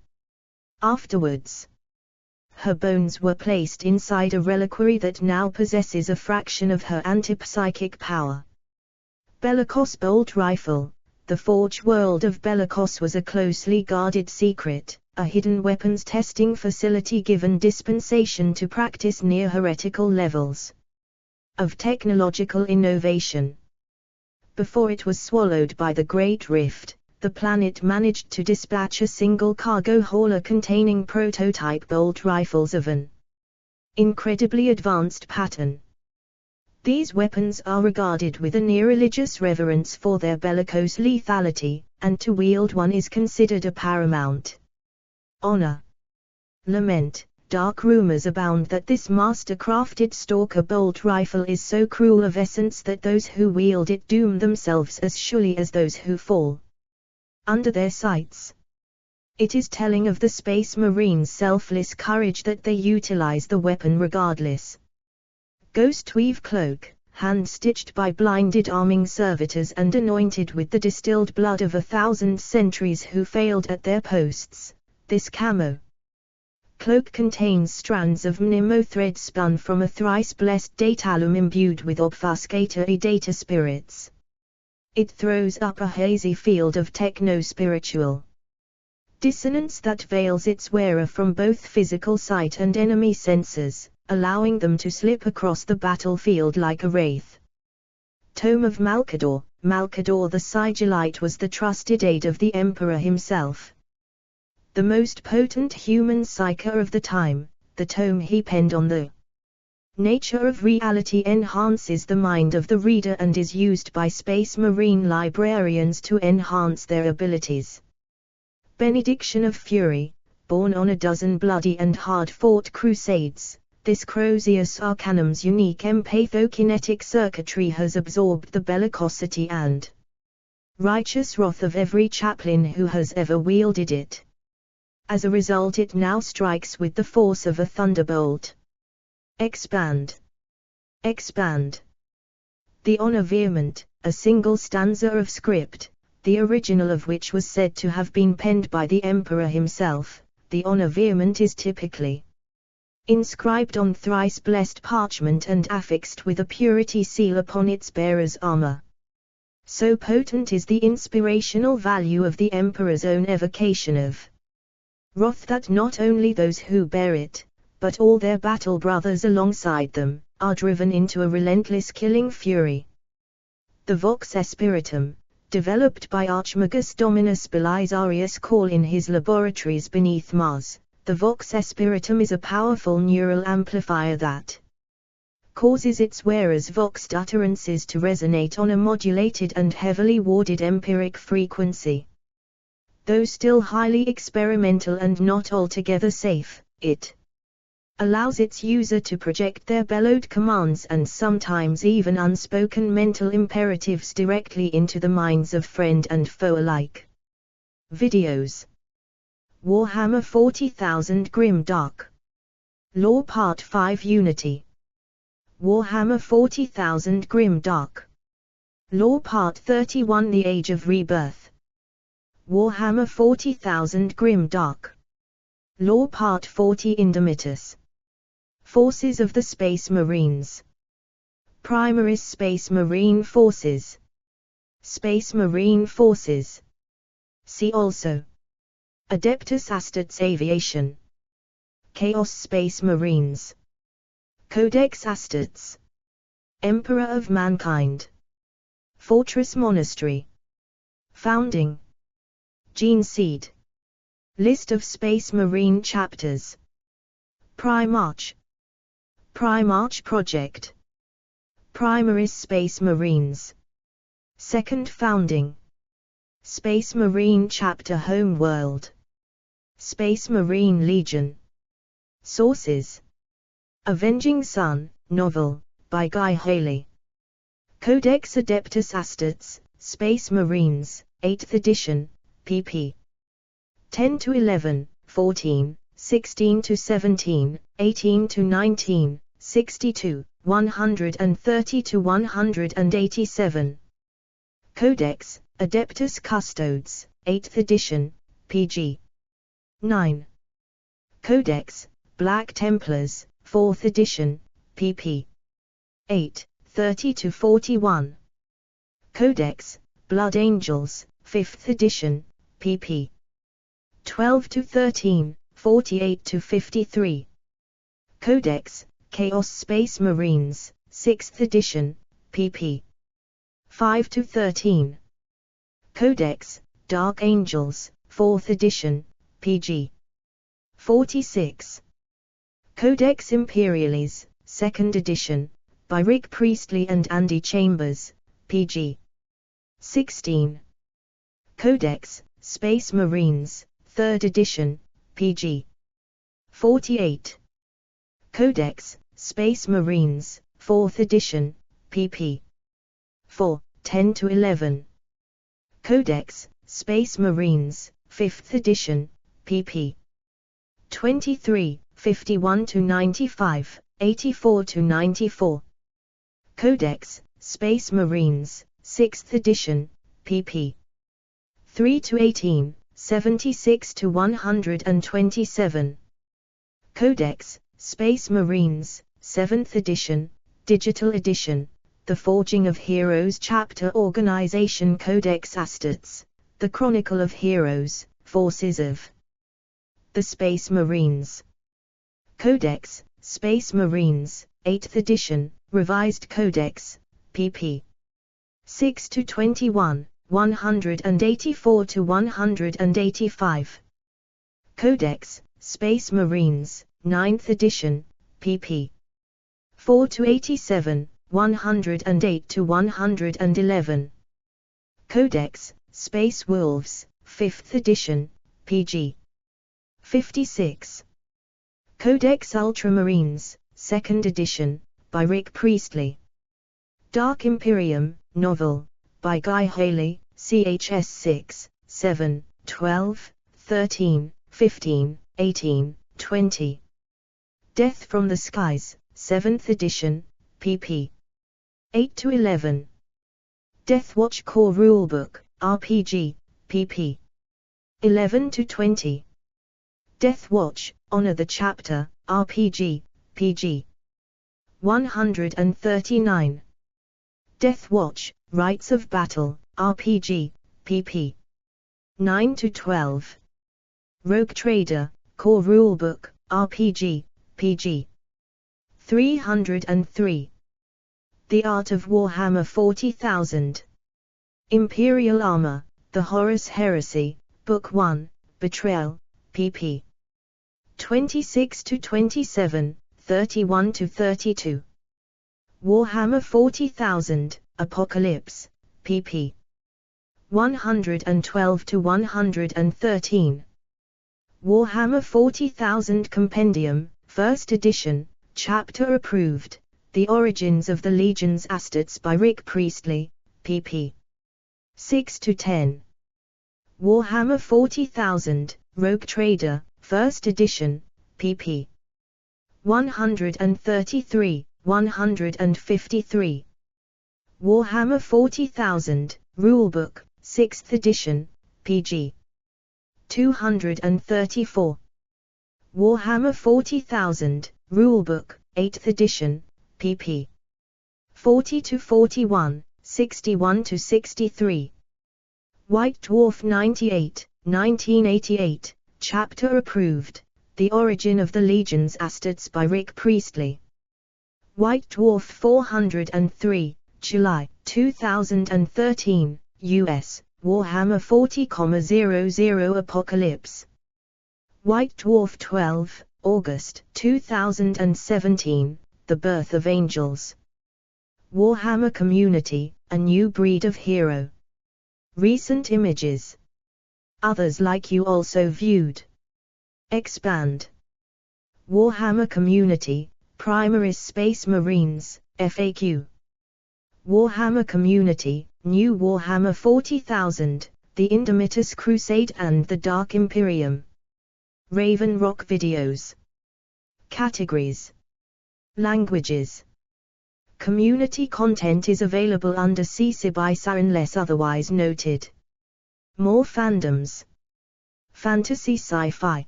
Speaker 1: Afterwards, her bones were placed inside a reliquary that now possesses a fraction of her antipsychic power. Bellicos Bolt Rifle. The Forge world of Bellicos was a closely guarded secret, a hidden weapons testing facility given dispensation to practice near heretical levels of technological innovation. Before it was swallowed by the Great Rift, the planet managed to dispatch a single cargo hauler containing prototype bolt rifles of an incredibly advanced pattern. These weapons are regarded with a near-religious reverence for their bellicose lethality, and to wield one is considered a paramount honor. Lament. Dark rumors abound that this master-crafted stalker bolt rifle is so cruel of essence that those who wield it doom themselves as surely as those who fall under their sights. It is telling of the Space Marines' selfless courage that they utilize the weapon regardless. Ghost Weave Cloak, hand-stitched by blinded arming servitors and anointed with the distilled blood of 1,000 sentries who failed at their posts. This camo cloak contains strands of mnemo thread spun from a thrice-blessed datalum imbued with obfuscatory data spirits. It throws up a hazy field of techno-spiritual dissonance that veils its wearer from both physical sight and enemy senses, allowing them to slip across the battlefield like a wraith. Tome of Malcador. Malcador the Sigillite was the trusted aide of the Emperor himself. The most potent human psyker of the time, the tome he penned on the Nature of reality enhances the mind of the reader and is used by Space Marine librarians to enhance their abilities. Benediction of Fury, born on a dozen bloody and hard-fought crusades, this Crozius Arcanum's unique empathokinetic circuitry has absorbed the bellicosity and righteous wrath of every chaplain who has ever wielded it. As a result, it now strikes with the force of a thunderbolt. Expand. Expand. The honor vehement, a single stanza of script, the original of which was said to have been penned by the emperor himself. The honor vehement is typically inscribed on thrice blessed parchment and affixed with a purity seal upon its bearer's armor. So potent is the inspirational value of the emperor's own evocation of wrath that not only those who bear it, but all their battle brothers alongside them, are driven into a relentless killing fury. The Vox Espiritum, developed by Archmagus Dominus Belisarius Call in his laboratories beneath Mars, the Vox Espiritum is a powerful neural amplifier that causes its wearer's voxed utterances to resonate on a modulated and heavily warded empiric frequency. Though still highly experimental and not altogether safe, it allows its user to project their bellowed commands and sometimes even unspoken mental imperatives directly into the minds of friend and foe alike. Videos. Warhammer 40,000 Grim Dark Lore Part 5 Unity. Warhammer 40,000 Grim Dark Lore Part 31 The Age of Rebirth. Warhammer 40,000 Grim Dark Lore Part 40 Indomitus. Forces of the Space Marines. Primaris Space Marine Forces. Space Marine Forces. See also Adeptus Astartes Aviation. Chaos Space Marines. Codex Astartes. Emperor of Mankind. Fortress Monastery. Founding. Gene Seed. List of Space Marine chapters. Primarch. Primarch Project. Primaris Space Marines. Second Founding. Space Marine Chapter Homeworld. Space Marine Legion. Sources. Avenging Sun, novel, by Guy Haley. Codex Adeptus Astartes, Space Marines, 8th edition, pp. 10-11, 14, 16-17, 18-19, 62, 130-187. Codex Adeptus Custodes, 8th edition, pg. 9. Codex Black Templars, 4th edition, pp. 8, 30-41. Codex Blood Angels, 5th edition, pp. 12-13, 48-53. Codex Chaos Space Marines, 6th edition, pp. 5-13. Codex Dark Angels, 4th edition, pg. 46. Codex Imperialis, 2nd edition, by Rick Priestley and Andy Chambers, pg. 16. Codex Space Marines, 3rd edition, pg. 48. Codex Space Marines, 4th edition, pp. 4, 10-11. Codex Space Marines, 5th edition, pp. 23, 51-95, 84-94. Codex Space Marines, 6th edition, pp. 3-18, 76-127. Codex Space Marines, 7th edition, digital edition, The Forging of Heroes Chapter Organization Codex Astartes, The Chronicle of Heroes, Forces of the Space Marines. Codex Space Marines, 8th edition, revised Codex, pp. 6-21, 184-185. Codex Space Marines, 9th edition, pp. 4 to 87, 108 to 111. Codex, Space Wolves, 5th edition, pg. 56. Codex Ultramarines, 2nd edition, by Rick Priestley. Dark Imperium, novel, by Guy Haley, chs 6, 7, 12, 13, 15, 18, 20. Death from the Skies, 7th edition, pp. 8 to 11. Death Watch Core Rulebook, RPG, pp. 11 to 20. Death Watch, Honor the Chapter, RPG, pg. 139. Death Watch, Rites of Battle, RPG, pp. 9 to 12. Rogue Trader, Core Rulebook, RPG, pg. 303. The Art of Warhammer 40,000. Imperial Armor, The Horus Heresy, Book 1, Betrayal, pp. 26 to 27, 31 to 32. Warhammer 40,000, Apocalypse, pp. 112 to 113. Warhammer 40,000 Compendium, 1st edition, chapter approved, The Origins of the Legions Astartes by Rick Priestley, pp. 6 to 10. Warhammer 40,000, Rogue Trader, 1st edition, pp. 133, 153. Warhammer 40,000, Rulebook, 6th edition, pg. 234. Warhammer 40,000, Rulebook, 8th edition, pp. 40 to 41, 61 to 63. White Dwarf 98, 1988, chapter approved, The Origin of the Legions Astartes by Rick Priestley. White Dwarf 403, July 2013, US, Warhammer 40,00 Apocalypse. White Dwarf 12, August 2017, The Birth of Angels. Warhammer Community, A New Breed of Hero. Recent images. Others like you also viewed. Expand. Warhammer Community, Primaris Space Marines, FAQ. Warhammer Community, New Warhammer 40,000, The Indomitus Crusade and the Dark Imperium. Raven Rock Videos. Categories. Languages. Community content is available under CC-BY-SA unless otherwise noted. More fandoms. Fantasy Sci-Fi.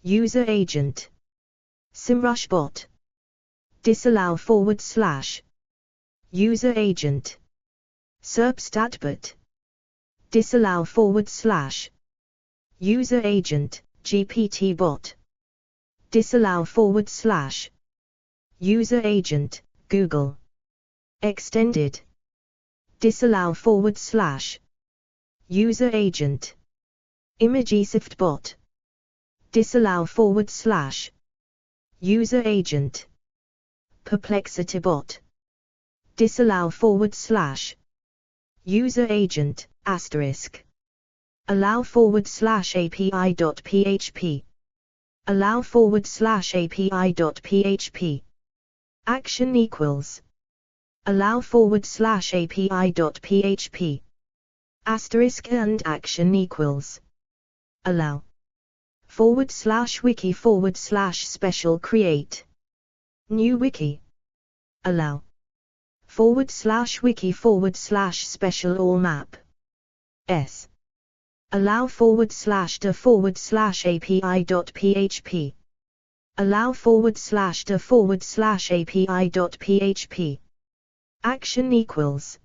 Speaker 1: User Agent. SimrushBot. Disallow / User Agent. SerpStatBot. Disallow / User Agent, GPT-Bot. Disallow / User Agent, Google. Extended. Disallow / User Agent. ImageSwiftBot. Disallow / User Agent. PerplexityBot. Disallow / User Agent, *. Allow /API.php. Allow /API.php. Action equals. Allow /API.php. Asterisk and action equals. Allow. /wiki / special create. New wiki. Allow. /wiki / special all map. S. Allow /de / API.php. Allow /de / API.php. Action equals.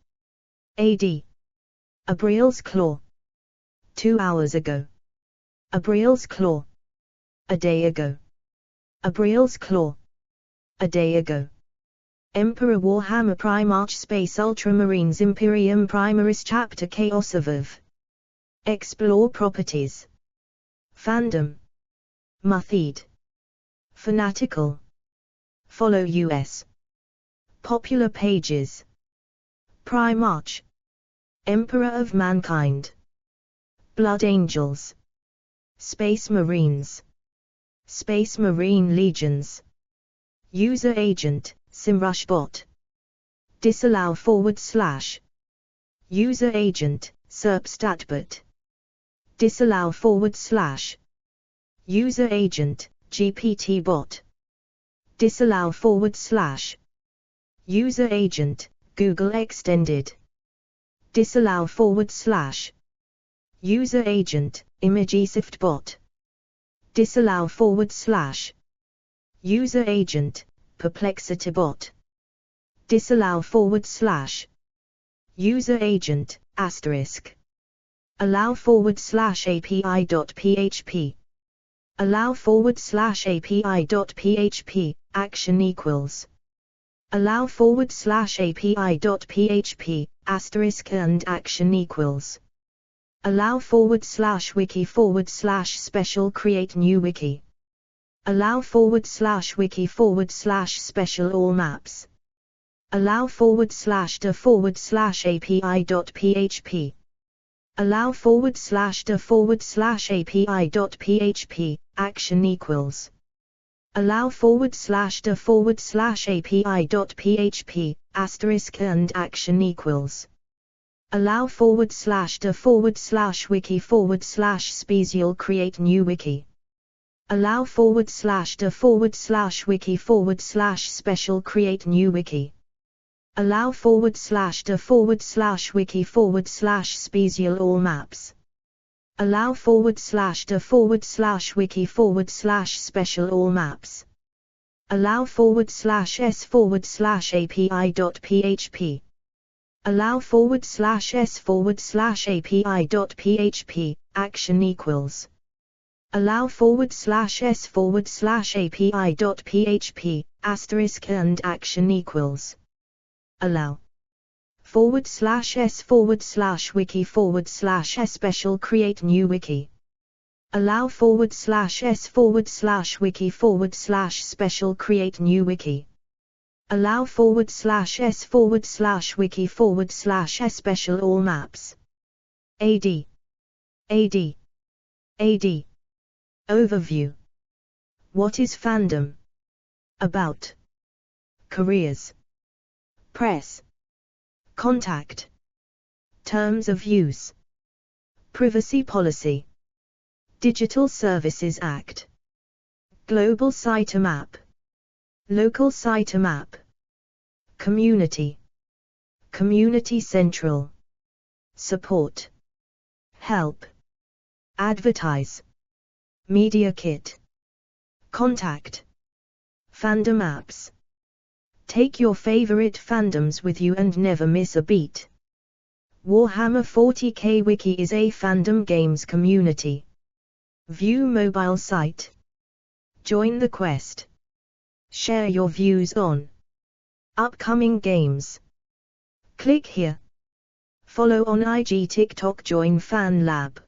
Speaker 1: AD. Abriel's Claw. 2 hours ago. Abriel's Claw. A day ago. Abriel's Claw. A day ago. Emperor Warhammer Primarch Space Ultramarines Imperium Primaris Chapter Chaos of Ov. Explore properties. Fandom. Mutheed. Fanatical. Follow US. Popular pages. Primarch. Emperor of Mankind. Blood Angels. Space Marines. Space Marine Legions. User Agent, SimRushBot. Disallow /. User Agent, SERPStatBot. Disallow /. User Agent, GPTBot. Disallow /. User Agent, Google Extended. Disallow /. User Agent, ImageSwiftBot. Disallow /. User Agent, PerplexityBot. Disallow /. User Agent, *. Allow /API.php. Allow /API.php, action equals. Allow /API.php, * and action equals. Allow /wiki /special create new wiki. Allow /wiki /special all maps. Allow /API.php. Allow /API.php, action equals. Allow /API.php, * and action equals. Allow /wiki special create new wiki. Allow /wiki special create new wiki. Allow /wiki special all maps. Allow /wiki special all maps. Allow /s/API.php. Allow /s/API.php, action equals. Allow /s/API.php, * and action equals. Allow /s/wiki special create new wiki. Allow /s/wiki special create new wiki. Allow /s/wiki special all maps. AD. Overview. What is fandom? About. Careers. Press. Contact. Terms of use. Privacy policy. Digital Services Act. Global Sitemap. Local Sitemap. Community. Community Central. Support. Help. Advertise. Media Kit. Contact. Fandom apps. Take your favorite fandoms with you and never miss a beat. Warhammer 40k Wiki is a fandom games community. View mobile site. Join the quest. Share your views on upcoming games. Click here. Follow on IG, TikTok, join Fan Lab.